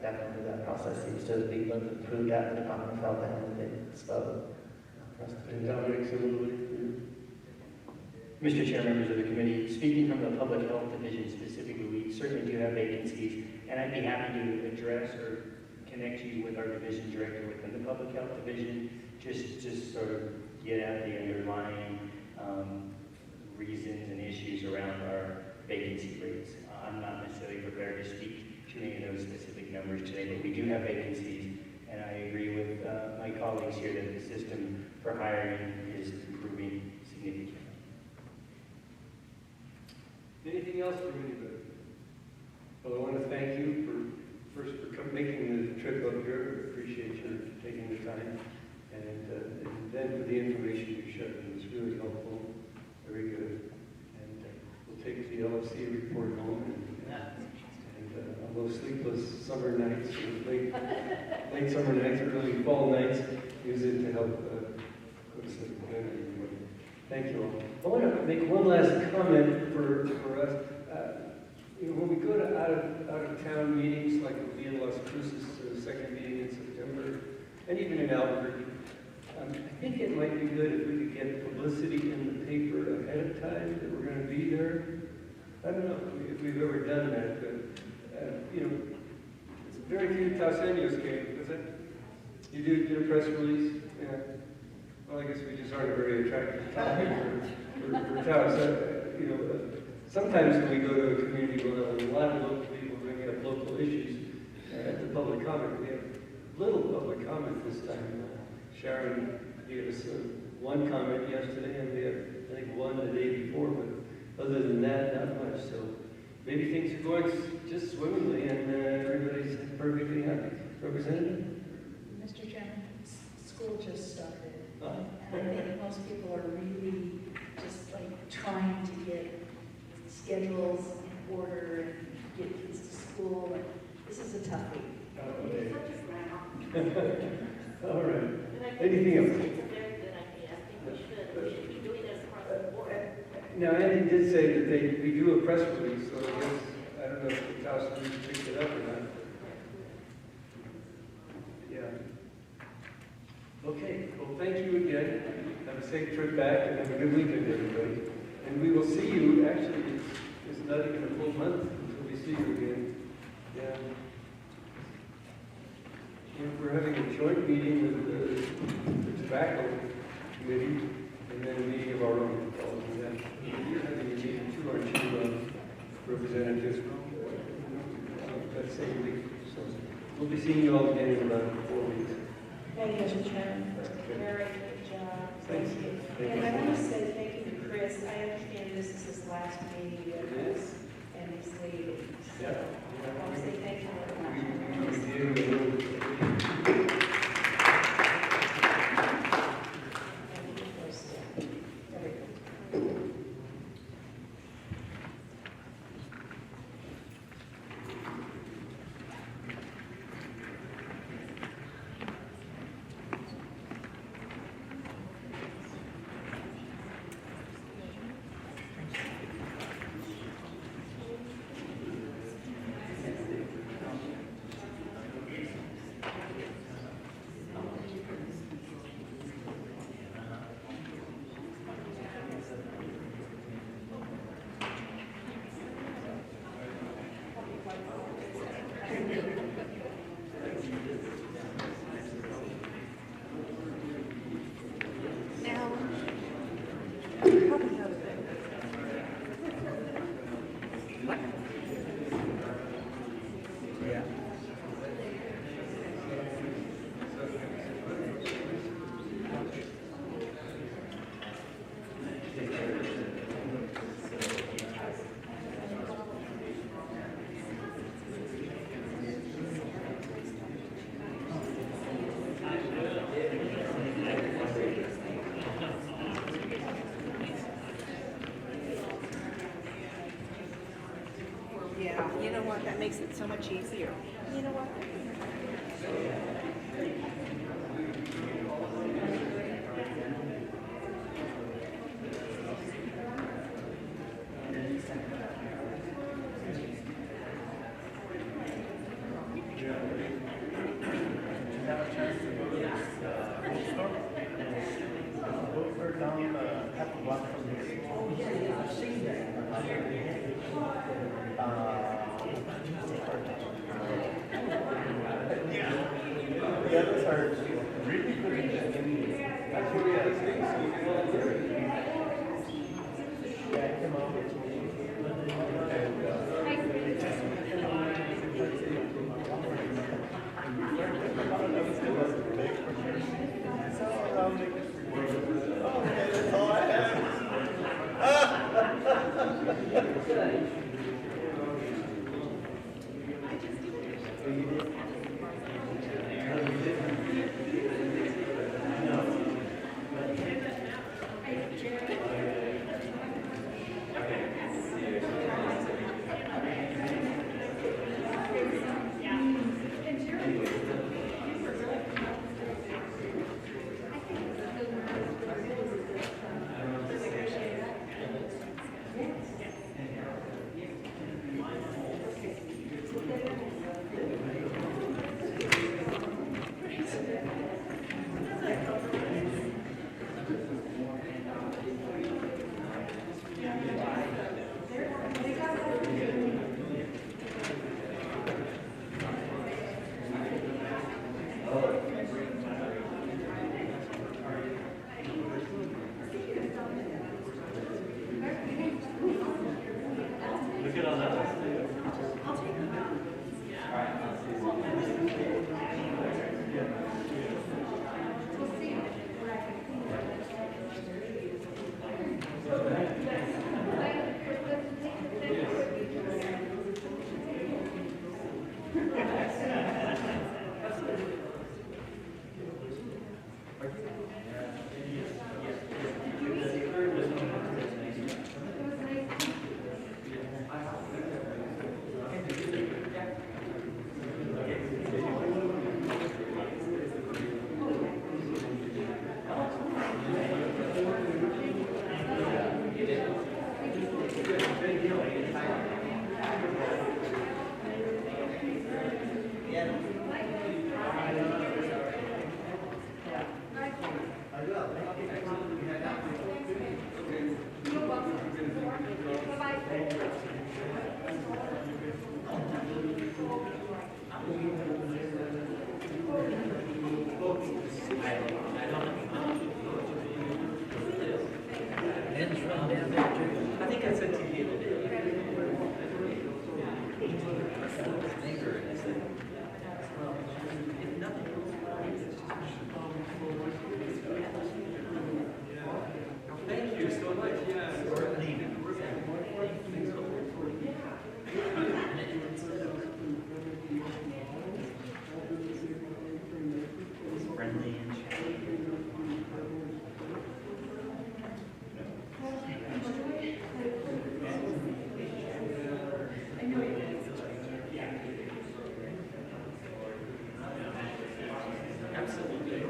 definitely that process seems to be both improved at the Department of Health and within SPO. And Dominic, similarly? Mr. Chair, members of the committee, speaking from the Public Health Division specifically, we certainly do have vacancies, and I'd be happy to address or connect you with our division director within the Public Health Division, just sort of get at the underlying reasons and issues around our vacancy rates. I'm not necessarily prepared to speak to any of those specific numbers today, but we do have vacancies, and I agree with my colleagues here that the system for hiring is improving significantly. Anything else from anybody? Well, I want to thank you for making the trip up here. Appreciate you taking the time, and then for the information you shared. It was really helpful, very good. And we'll take the LFC report home and all those sleepless summer nights, late summer nights, early fall nights, use it to help go to sleep. Thank you all. I want to make one last comment for us. When we go to out of town meetings, like we'll be in Las Cruces, second meeting in September, and even in Albuquerque, I think it might be good if we could get publicity in the paper ahead of time that we're going to be there. I don't know if we've ever done that, but it's very few Taoseños came, was it? You did a press release? Yeah. Well, I guess we just aren't a very attractive topic for Taos. Sometimes when we go to a community where a lot of local people bring up local issues at the public comment, we have little public comment this time. Sharon gave us one comment yesterday, and we had, I think, one the day before, but other than that, not much. So maybe things are going just swimmingly, and everybody's perfectly happy. Representative? Mr. Chairman, school just started. And I think most people are really just like trying to get schedules in order and get kids to school. And this is a tough week. Okay. All right. Anything else? It's a very good idea. I think we should be doing this across the board. Now, Andy did say that we do a press release, so I guess, I don't know if the Taos News picked it up or not. Yeah. Okay, well, thank you again. Have a safe trip back, and have a good weekend, everybody. And we will see you, actually, it's not even a full month until we see you again. Yeah. We're having a joint meeting with the tobacco committee, and then a meeting of our own. You're having a meeting too, aren't you, representatives that same week? So we'll be seeing you all again in about 4 weeks. Thank you, Mr. Chairman, for a very good job. Thanks. And I want to say thank you to Chris. I understand this is his last meeting with us, and he's leaving. So I want to say thank you very much. You know what? That makes it so much easier. You know what? Half a block from here. Oh, yeah, I've seen that. The others are really good. That's what we have. Yeah, I came over to me. Okay, that's all I have. I think I said to you today. Thank you so much. Friendly and absolutely.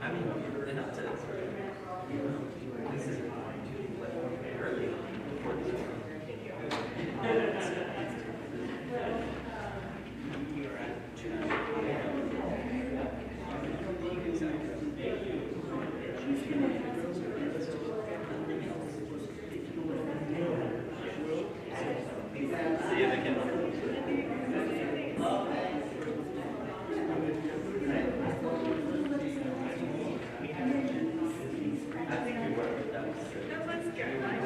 I mean, enough to, this is early. See you again. I think we worked with that. We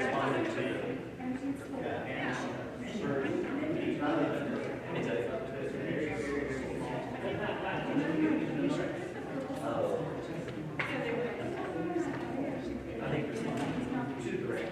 responded to you. I think responded to direct.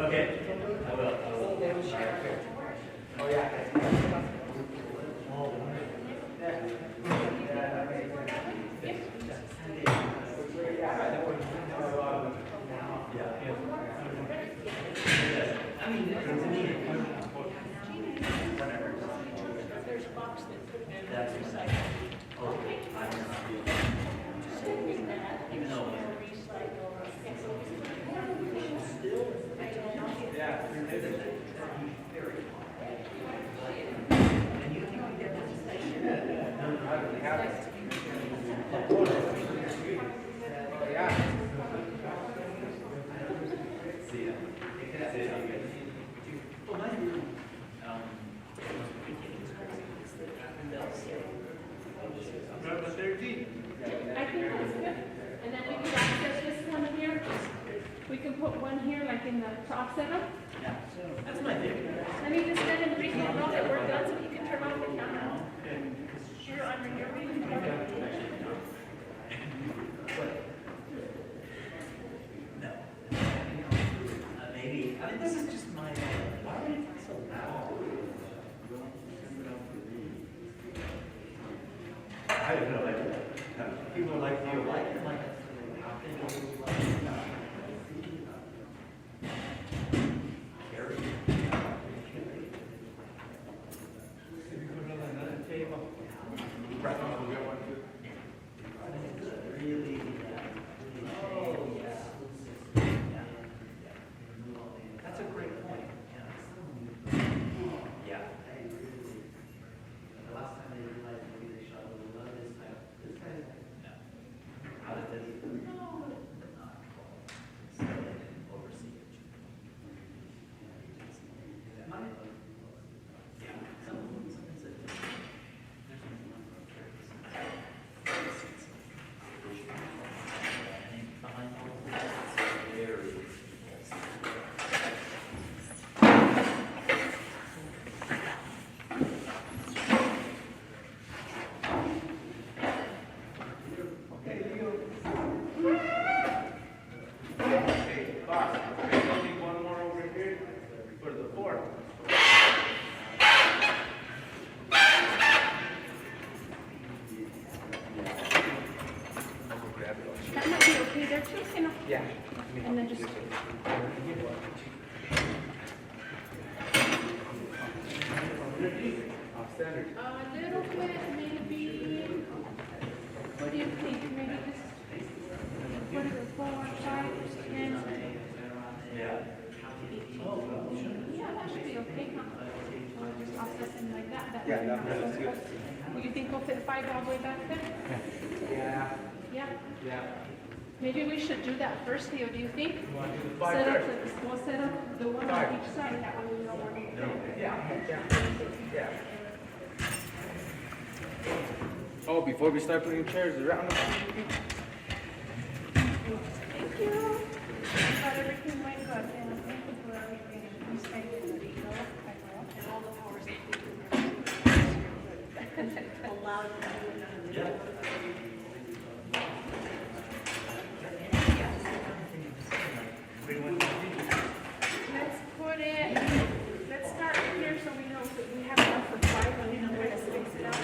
Okay, I will. Oh, yeah. There's a box that put in recycle. Sending that, even though recycle. I think that's good. And then we can access this one here. We can put one here, like in the prop setup. Yeah, that's my thing. Let me just stand and brief you know that we're done, so you can turn off the camera. You're on your reading. No. Maybe, I mean, this is just my, why are you so loud? I don't know, like, people are like, do you like it? Like, Gary? Really, oh, yeah. That's a great point, yeah. The last time they realized maybe they shot a little love this time, no. How did they? No, not close. So they didn't oversee it. Yeah, something said. Behind all of that, it's very. That might be okay there too, you know? Yeah. And then just. Standard. A little bit, maybe. What do you think? Maybe just. What is it, 4, 5, 10? Yeah. Yeah, that should be okay, huh? Just offsetting like that. That Yeah, might not that's be good. so- You think we'll fit 5 all the way back there? Yeah. Yeah. Yeah. Maybe we should do that first, Leo, do you think? You want to do the 5 Set up, first? we'll set up the one on 5. each side, that way we know where to fit. Yeah. Oh, before we start putting chairs around the Thank you. Got everything went good, and thank you for everything, and you stayed in the detail, I will, and all the powers that you allowed me to do. Let's put it, let's start here so we know that we have enough for 5, and we know where to space it out.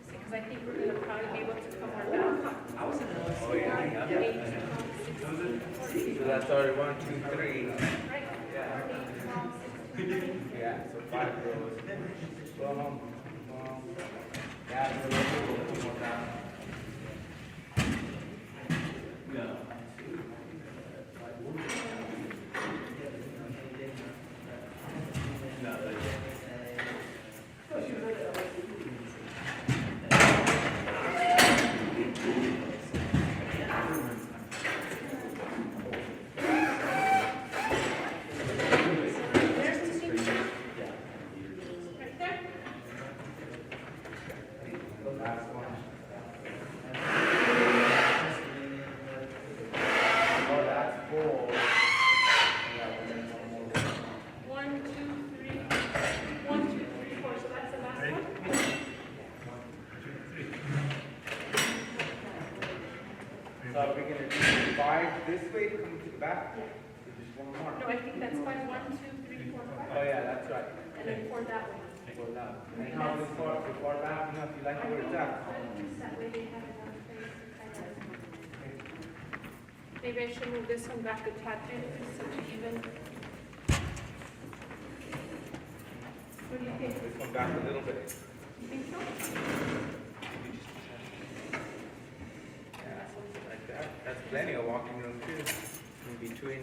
Because I think we're gonna probably be able to cover that. Oh, yeah. So that's already 1, 2, 3. Right. Yeah, so 5 rows. Boom, boom. Yeah, so let's go one more time. There's the signature. Right there. 4. 1, 2, 3. 1, 2, 3, 4. So that's the last one. So are we going to do 5 this way, come to the back? Yeah. Just one more. No, I think that's 5. 1, 2, 3, 4, 5. Oh yeah, that's right. And then 4 that way. For now. And how is far back? You know, if you like where it's at. That way they have enough space to kind of. Maybe I should move this one back a tad bit, just so it's even. What do you think? This one back a little bit. You think so? Yeah, like that. That's plenty of walking room too. In between.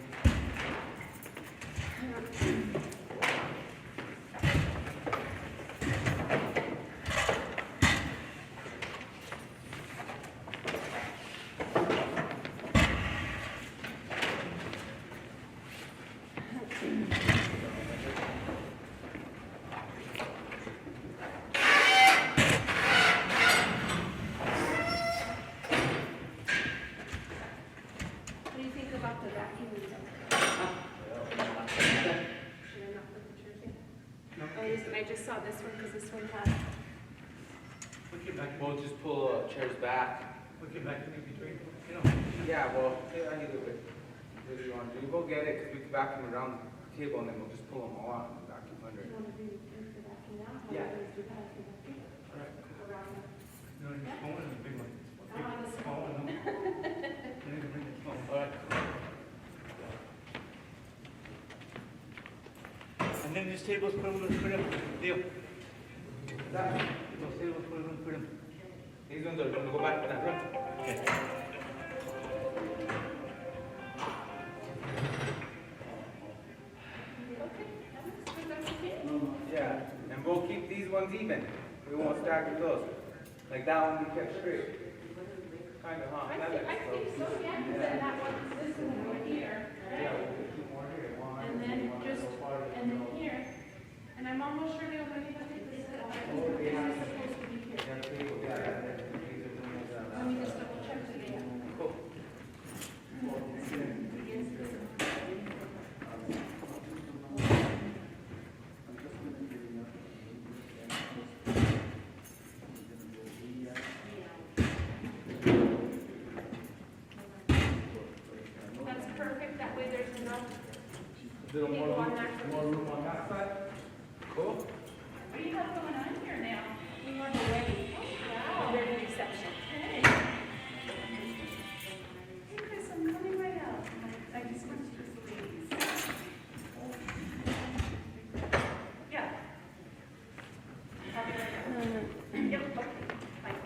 What do you think about the vacuum? Should I not put the chairs in? No. Oh, listen, I just saw this one because this one has. We'll just pull chairs back. We can vacuum in between. You know. Yeah, well, either way. What do you want to do? We'll get it because we can vacuum around the table and then we'll just pull them all out and vacuum under You it. want to do the vacuum now? Yeah. Let's do that for vacuum. All right. Around the. No, the small one is the big one. Oh, the Small one, no. You need to bring the small one. All right. And then these tables, put them, Leo. Those tables, put them. These ones are going to go back to that room. Okay. Yeah, and we'll keep these ones even. We won't stack those. Like that one we kept straight. Kind of, huh? I think so, yeah, because then that one's this one over here, Yeah, right? we'll put 2 more here. One, And then one, just, so far, and then here, and I'm almost sure they'll really look at this, Oh, this yeah. is supposed to be here. Yeah, table, yeah. These are the ones that are- Let me just double check today. Cool. That's perfect, that way there's enough Little people more on room, that. more room on that side. Cool. What do you have going on here now? We want a wedding. Wow. Wedding reception. Hey. Hey, Chris, I'm coming right out. I just want to just ladies. Yeah. Yep, okay, bye.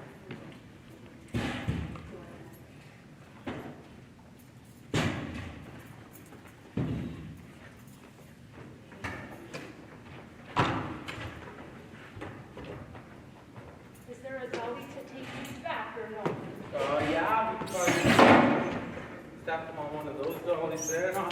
Is there a dolly to take these back or no? Yeah, we can probably stack them on one of those dollies there, huh?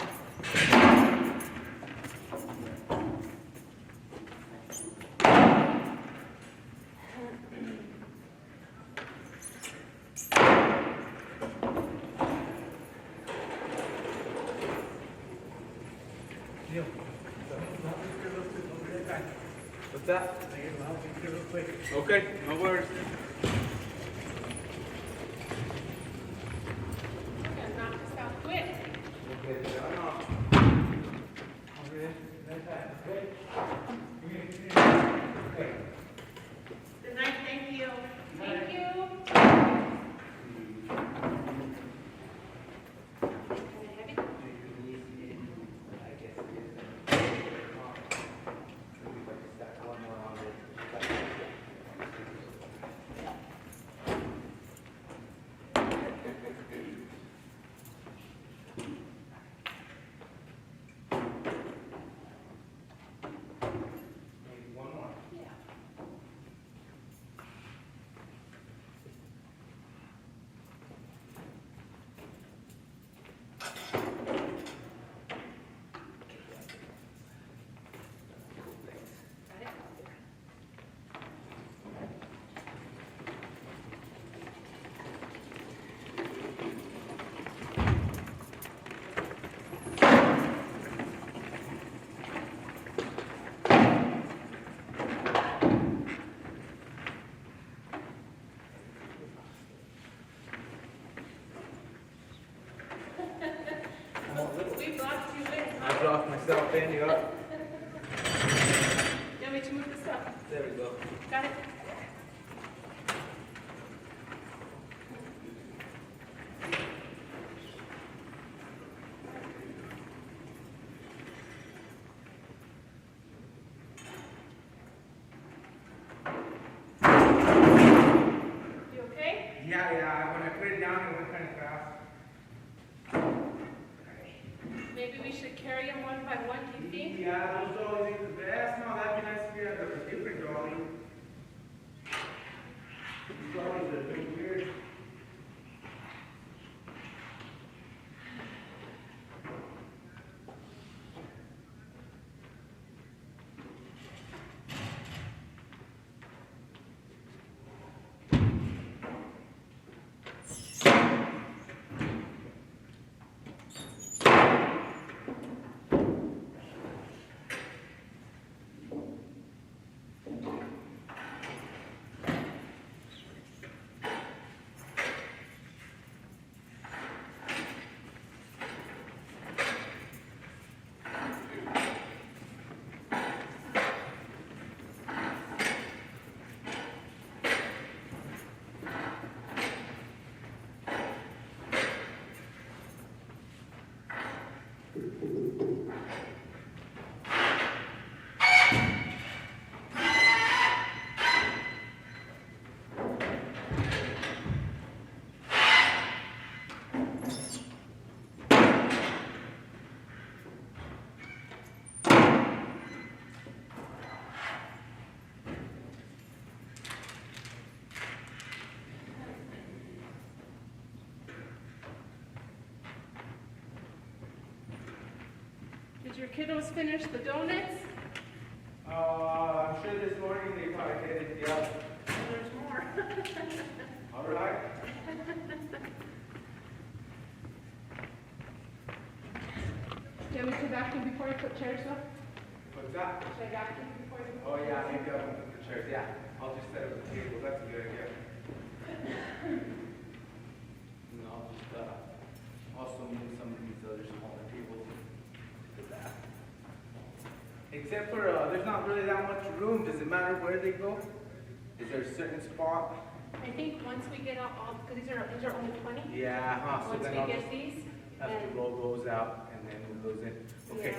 Neil, what's that? Okay, no worries. We're gonna knock this out quick. Good night, thank you. Thank you. tossed you in. I dropped myself in, you up? You want me to move this up? There we go. Got it? You okay? Yeah, when I put it down, it went kind of fast. Maybe we should carry them one by one, do you think? Yeah, those dollies are the best. No, that'd be nice if we had a different dolly. These dollies are a bit weird. Did your kiddos finish the donuts? I'm sure this morning they probably did it, yeah. There's more. All right. Do you want me to vacuum before you put chairs up? What's that? Should I vacuum before you put Oh chairs yeah, up? maybe I'll put the chairs, yeah. I'll just set up the table, that's a good idea. And I'll just, also move some of these other smaller tables to that. Except for, there's not really that much room. Does it matter where they go? Is there a certain spot? I think once we get all, because these are only 20. Yeah, huh, so Once then we I'll get just these, have then, to roll those out and then move those in. Okay. yeah.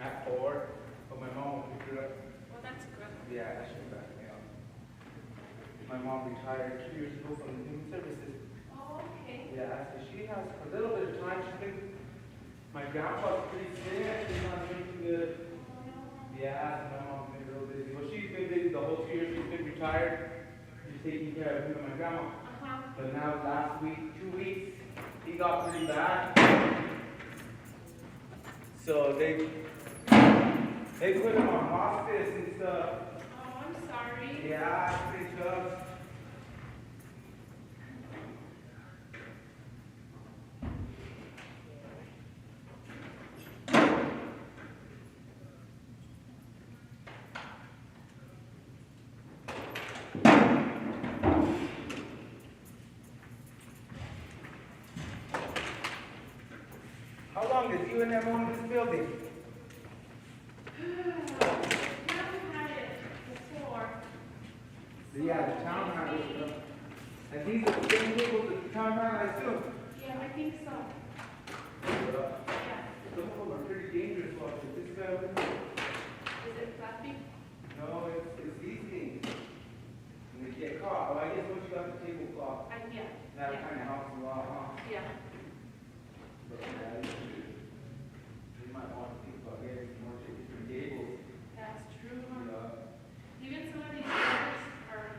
At 4, but my mom will pick it up. Well, that's good. Yeah, that should back me up. My mom retired 2 years ago from the human services. Oh, okay. Yeah, so she has a little bit of time. She's been, my grandpa's pretty sick, she's not doing too good. Yeah, so my mom's been real busy. Well, she's been busy the whole 2 years she's been retired. She's taking care of him and my grandma. But now last week, 2 weeks, he got pretty bad. So they put him on hospice and stuff. Oh, I'm sorry. Yeah, it's pretty tough. UNM own this building? Yeah, the town had it. And these are the same tables that the town had, I assume. Yeah, I think so. Some of them are pretty dangerous watches. This guy over here. Is it fluffy? No, it's these things. And they get caught. Oh, I guess once you got the tablecloth, Yeah. that kind of helps a lot, huh? Yeah. But you might want to think about getting some more different tables. That's true. Huh? Yeah. Even some of these chairs are.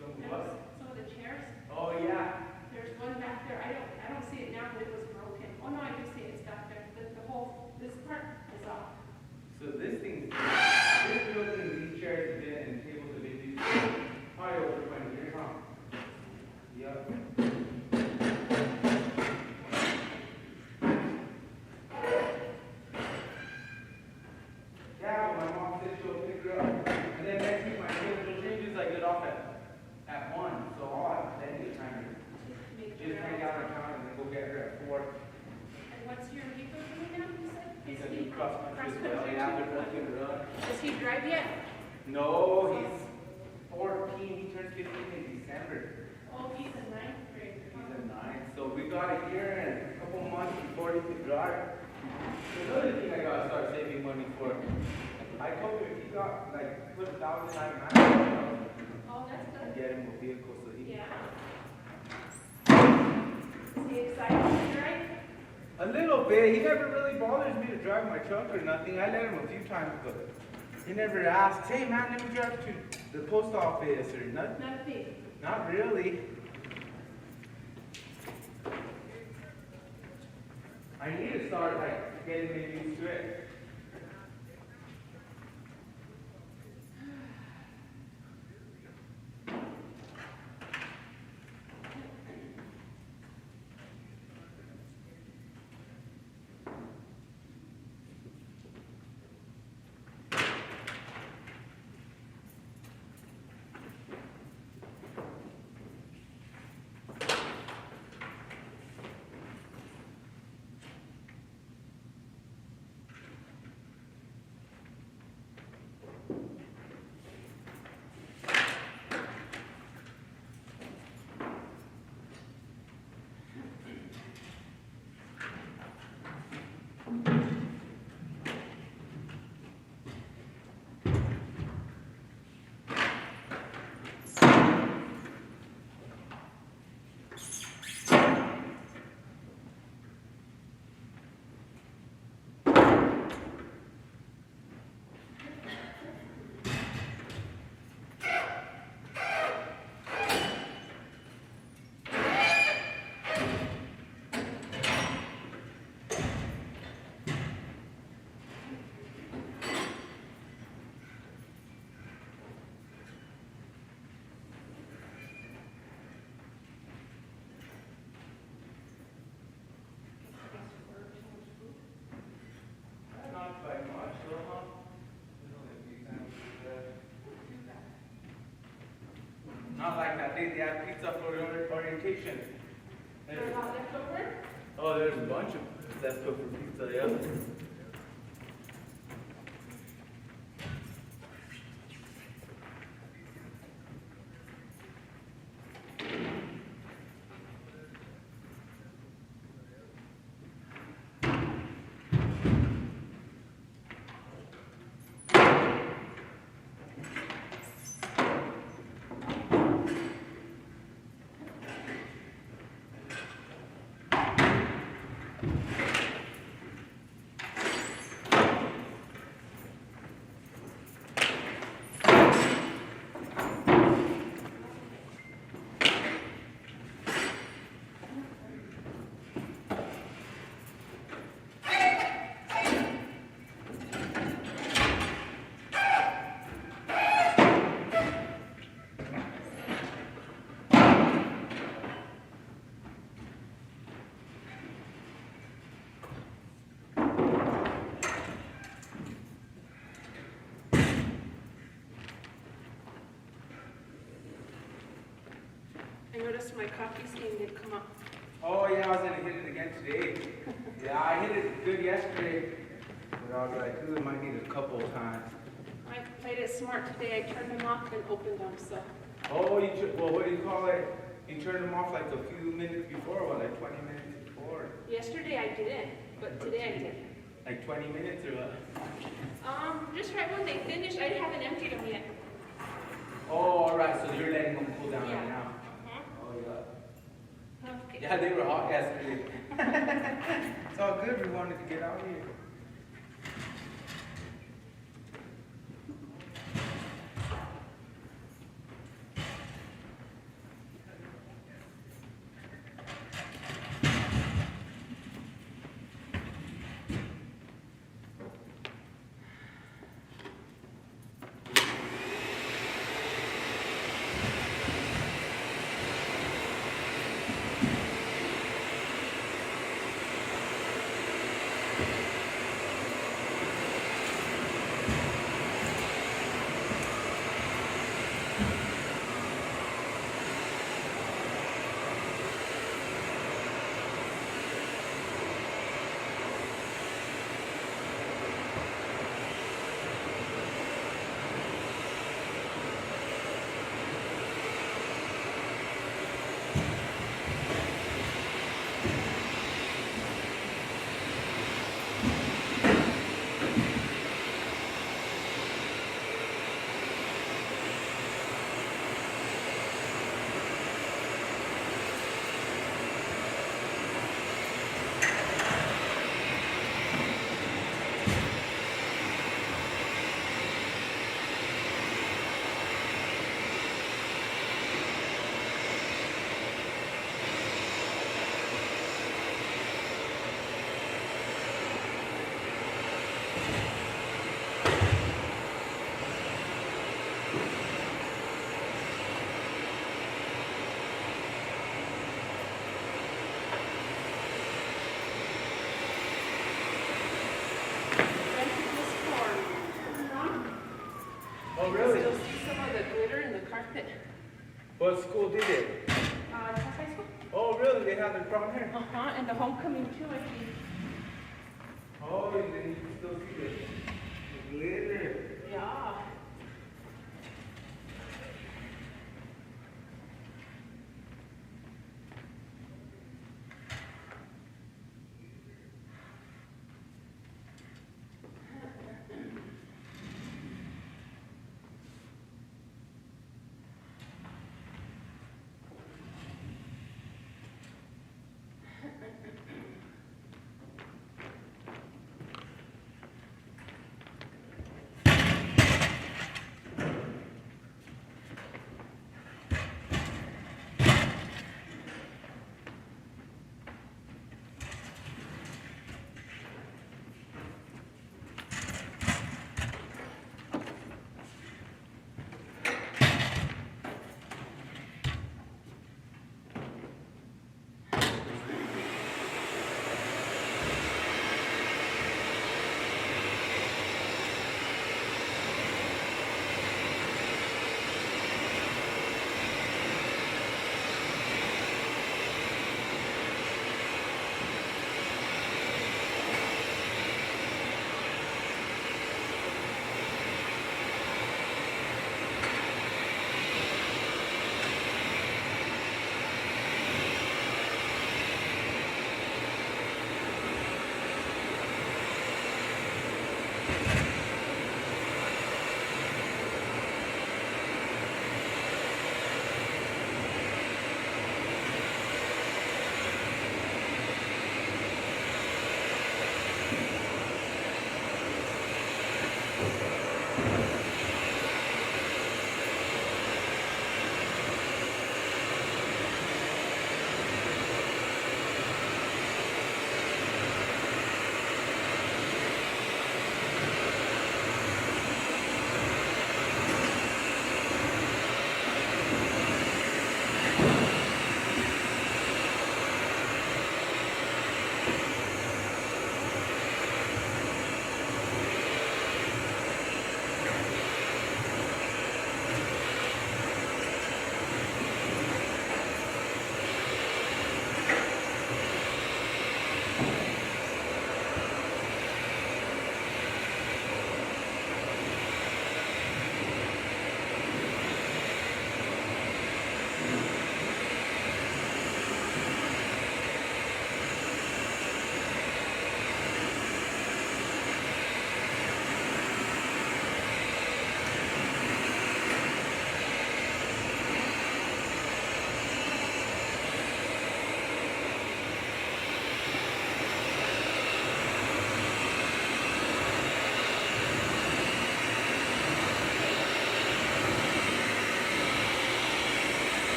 Some what? Some of the chairs. Oh, yeah. There's one back there. I don't see it now, but it was broken. Oh no, I do see it. It's back there. The whole this part is off. So this building, these chairs have been and tables have been used probably over 20 years, huh? Yep. Yeah, my mom said she'll pick her up. And then next week my schedule changes, I get off at 1. So I'll have plenty of time to just hang out in town and then go get her at 4. And what's your vehicle doing now? You said. He's a new cross country as well. Yeah, they're both gonna run. Does he drive yet? No, he's 14. He turns 15 in December. Oh, he's a ninth grader. He's a 9. So we got a year and a couple months before he could drive. Another thing I gotta start saving money for. I told him if he got like put 1,000 miles, Oh, that's good. I'd get him a vehicle so he. Yeah. Is he excited to drive? A little bit. He never really bothers me to drive my truck or nothing. I let him a few times, but he never asks, hey man, let me drive to the post office or nothing. Nothing. Not really. I need to start like getting him used to it. Not like that day they had pizza for orientation. There's not leftover? Oh, there's a bunch of leftover pizza, yeah. I noticed my coffee stain did come up. Oh yeah, I was gonna hit it again today. Yeah, I hit it good yesterday. But I was like, ooh, I might need a couple of times. I played it smart today. I turned them off and opened them, so. Oh, well, what do you call it? You turned them off like a few minutes before, what, like 20 minutes before? Yesterday I didn't, but today I did. Like 20 minutes or what? Just right when they finished, I haven't emptied them yet. Oh, all right, so you're letting them cool down right now. Oh, yeah. Okay. Yeah, they were hot yesterday. It's all good, we wanted to get out here. Oh, really? Still see some of the glitter in the carpet. What school did it? Taos High School. Oh, really? They have it from here? And the homecoming too, I think. Oh, and then you can still see the glitter. Yeah.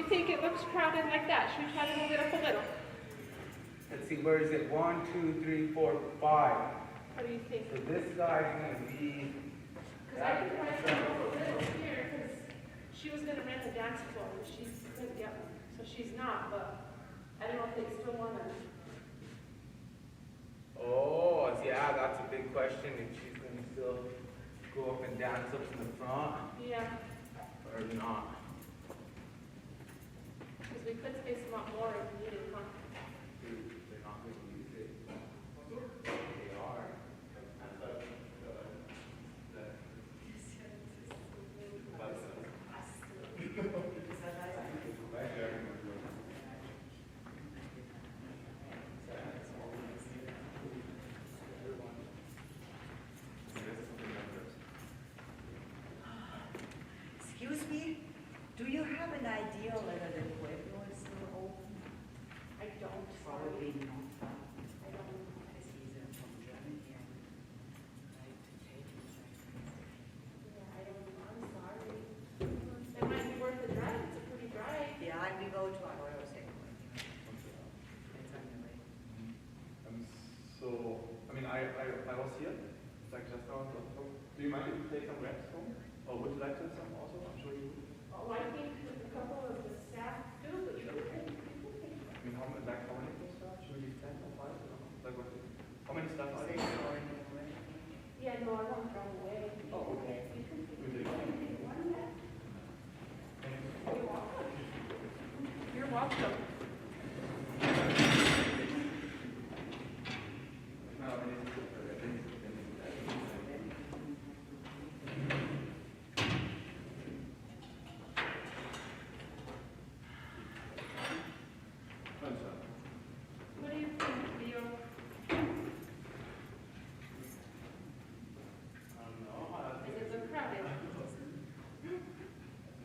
think it looks crowded like that? Should we try to move it up a little? Let's see, where is it? 1, 2, 3, 4, 5. What do you think? So this guy's gonna be. Because I think I should go a little here, because she was gonna rent a dance floor, and she couldn't get one. So she's not, but I don't know if they still want to. Oh, yeah, that's a big question. If she's gonna still go up and dance up in the front Yeah, or not. because we could space them out more if needed, huh? They're not gonna use it. They are. Excuse me, do you have an idea whether the Pueblo is still open? I don't. Probably not. I don't know. Because he's from Germany and like to take it. Yeah, I don't know. I'm sorry. It might be worth the drive. It's a pretty drive. Yeah, and we go to Arroyo Seco. It's on the way. So, I mean, I was here, like just now. Do you mind if we take some reps home? Or would you like to have some also? I'm sure you would. Oh, I think a couple of the staff do, but you can. I mean, how many people staff? Should we be 10 or 5? Like what? How many staff are there? Yeah, no, I won't run away. Oh, okay. You're welcome. What do you think, Leo? Is it so crowded?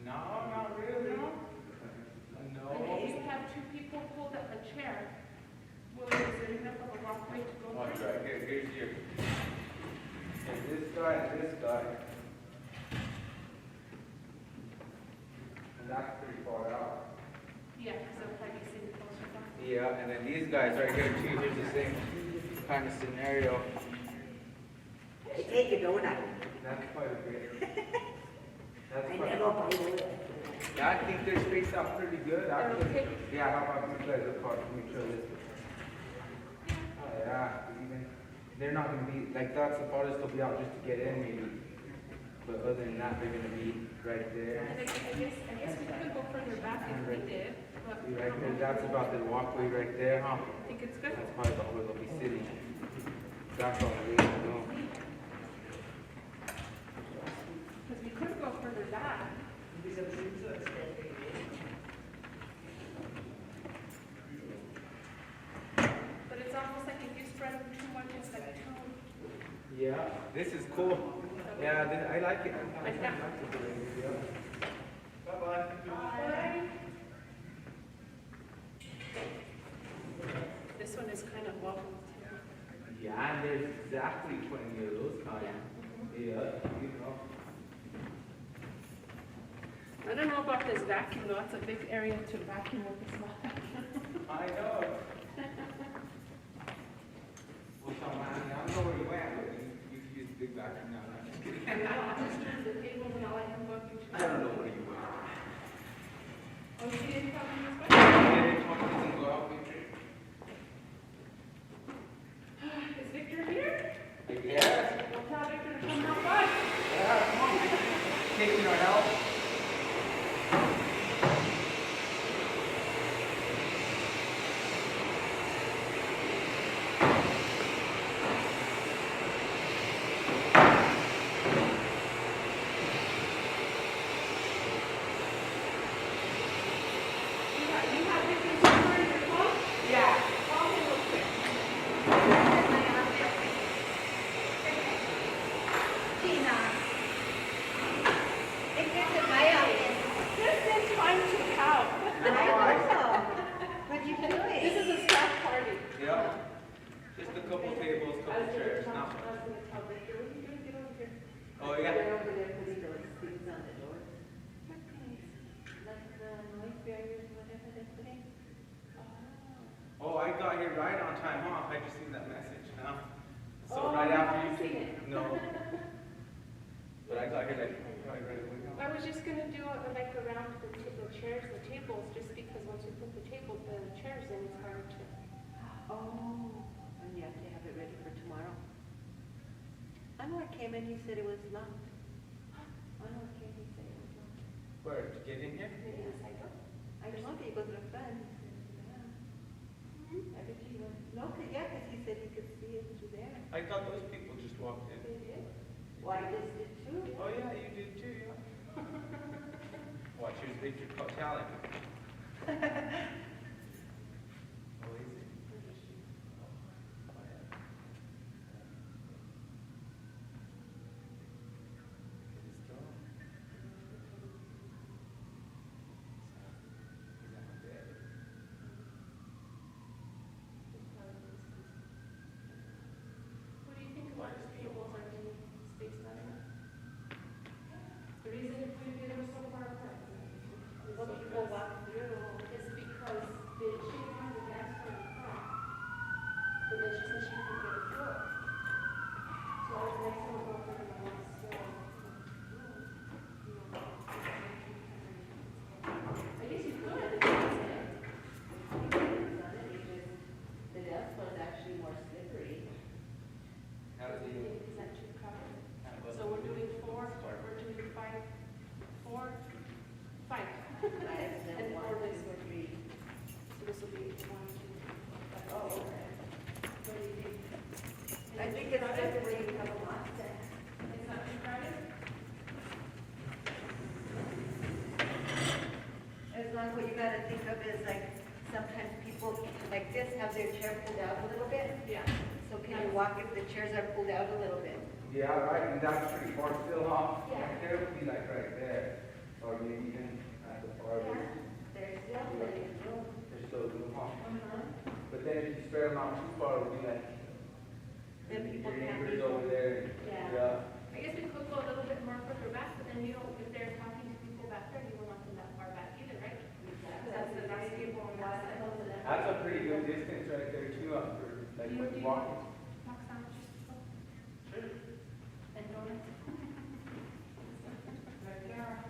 No, not really. No? No. Okay, you have two people hold up a chair. Well, is there enough of a walkway to go Oh, through? right. Here's your. And this guy and this guy. And that's pretty far out. Yeah, because they'll probably be sitting closer down. Yeah, and then these guys right here too. Here's the same kind of scenario. Take it, don't I? That's quite a bit. That's I quite never buy it. Yeah, I think they're spaced out pretty good. Okay. Yeah, how about you guys apart from each other? Oh, yeah, even they're not gonna be like that's the farthest they'll be out just to get in maybe. But other than that, they're gonna be right there. And I guess we could go further back if we did, but Be right there. That's about the walkway right there, huh? I think it's good. That's probably about where they'll be sitting. That's all I really know. Because we could go further back. But it's almost like if you spread them too much, it's like too. Yeah, this is cool. Yeah, I like it. Like that. Bye-bye. Bye. This one is kind of welcome too. Yeah, and there's exactly 20 of those kinds. Yeah, you know. I don't know about this vacuum though. It's a big area to vacuum with a small vacuum. I know. Well, so I know where you went, but you use the big vacuum now. I'm just kidding. I'll just turn the table and I'll let him go through. I don't know where you went. Oh, she didn't come in this way? Yeah, they told me to go out with you. Is Victor here? Yes. Well, tell Victor to come help us. Yeah, come on. Taking our help. You got right on time off, I just seen that message now. So Oh, right you after haven't you seen it. No. But I got here like, probably right away now. I was just gonna do it like around the chairs, the tables, just because once you put the chairs in, it's hard to. Oh, and you have to have it ready for tomorrow. I know I came in, he said it was locked. I know I came, he said it was locked. Where, to get in here? Maybe the cycle. I told you he was a friend. He said, yeah. I bet you were. No, yeah, because he said he could see it through there. I thought those people just walked in. They did? Well, I just did too. Oh yeah, you did too, yeah. Watch, here's Victor talent. Oh, is it? Oh, yeah. It's strong. He's not dead. What do you think about the tables are being spaced out enough? The reason if we did them so far apart is Well, people walk through. is because she didn't have the gas for the front, but then she said she couldn't get a floor. So I was next to her going for the one store. I guess you could, if you wanted it. The dust was actually more slippery. How Do does you he? think, is that too crowded? So we're doing four, we're doing five, four, five. And four this will be, so this will be one, two, five. Oh, okay. What do you think? I think it's better when you have a lot set. It's not too crowded? As long as what you gotta think of is like, sometimes people like this have their chair pulled out a little bit. Yeah. So can you walk if the chairs are pulled out a little bit? Yeah, right, and that's pretty far still off. Yeah. There would be like right there, or maybe even at the farthest. There's still plenty of room. There's still room off. But then if you spread them out too far, it would be like, Then people your can't neighbors be. over there. Yeah. I guess we could go a little bit more further back, but then you don't, if they're talking to people back there, you don't want them that far back either, right? That's the nice people on that side. That's a pretty good distance right there too, after, like, Do you when you do walk. mock sandwiches? Sure. And donuts? Right there.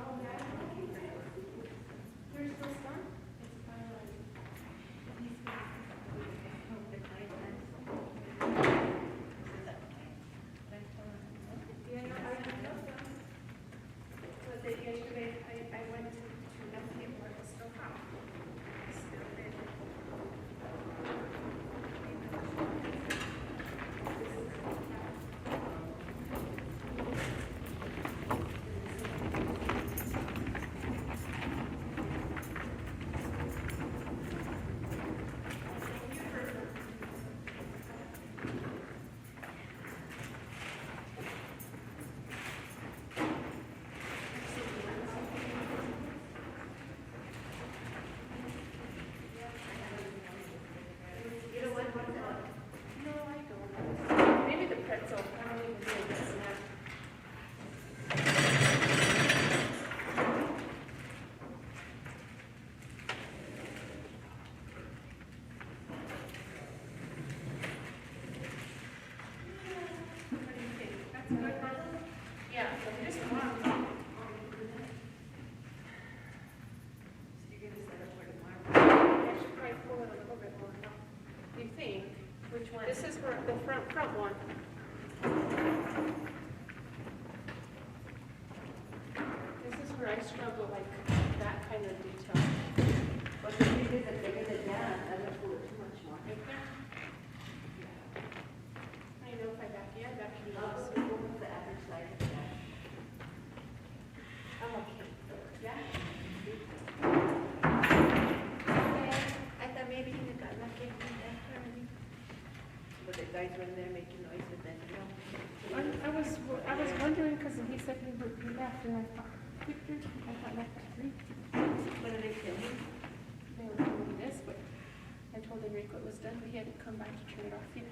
Oh, yeah. There's this one. It's kind of like. Yeah, no, I don't know them. So that yesterday, I went to empty it where it was still hot. Still there. You know what, what's that? No, I don't. Maybe the pretzel. I don't even do this snack. What do you think? That's a good one? Yeah, so just one. You're gonna set up for tomorrow. I should probably pull it a little bit more. You think? Which one? This is for the front one. This is where I struggle, like that kind of detail. But the thing is that they're gonna dance, I don't pull it too much more. Right there. I know if I back in, that can be I'll awesome. go with the average size of that. I'm okay. Yeah. I thought maybe you got lucky with that turn. But the guys were in there making noise with that, you know. I was wondering, because he said he would be left, and I thought, Victor, I thought left at 3. What are they filming? They were doing this, but I told Enrico it was done, but he hadn't come back to turn it off yet.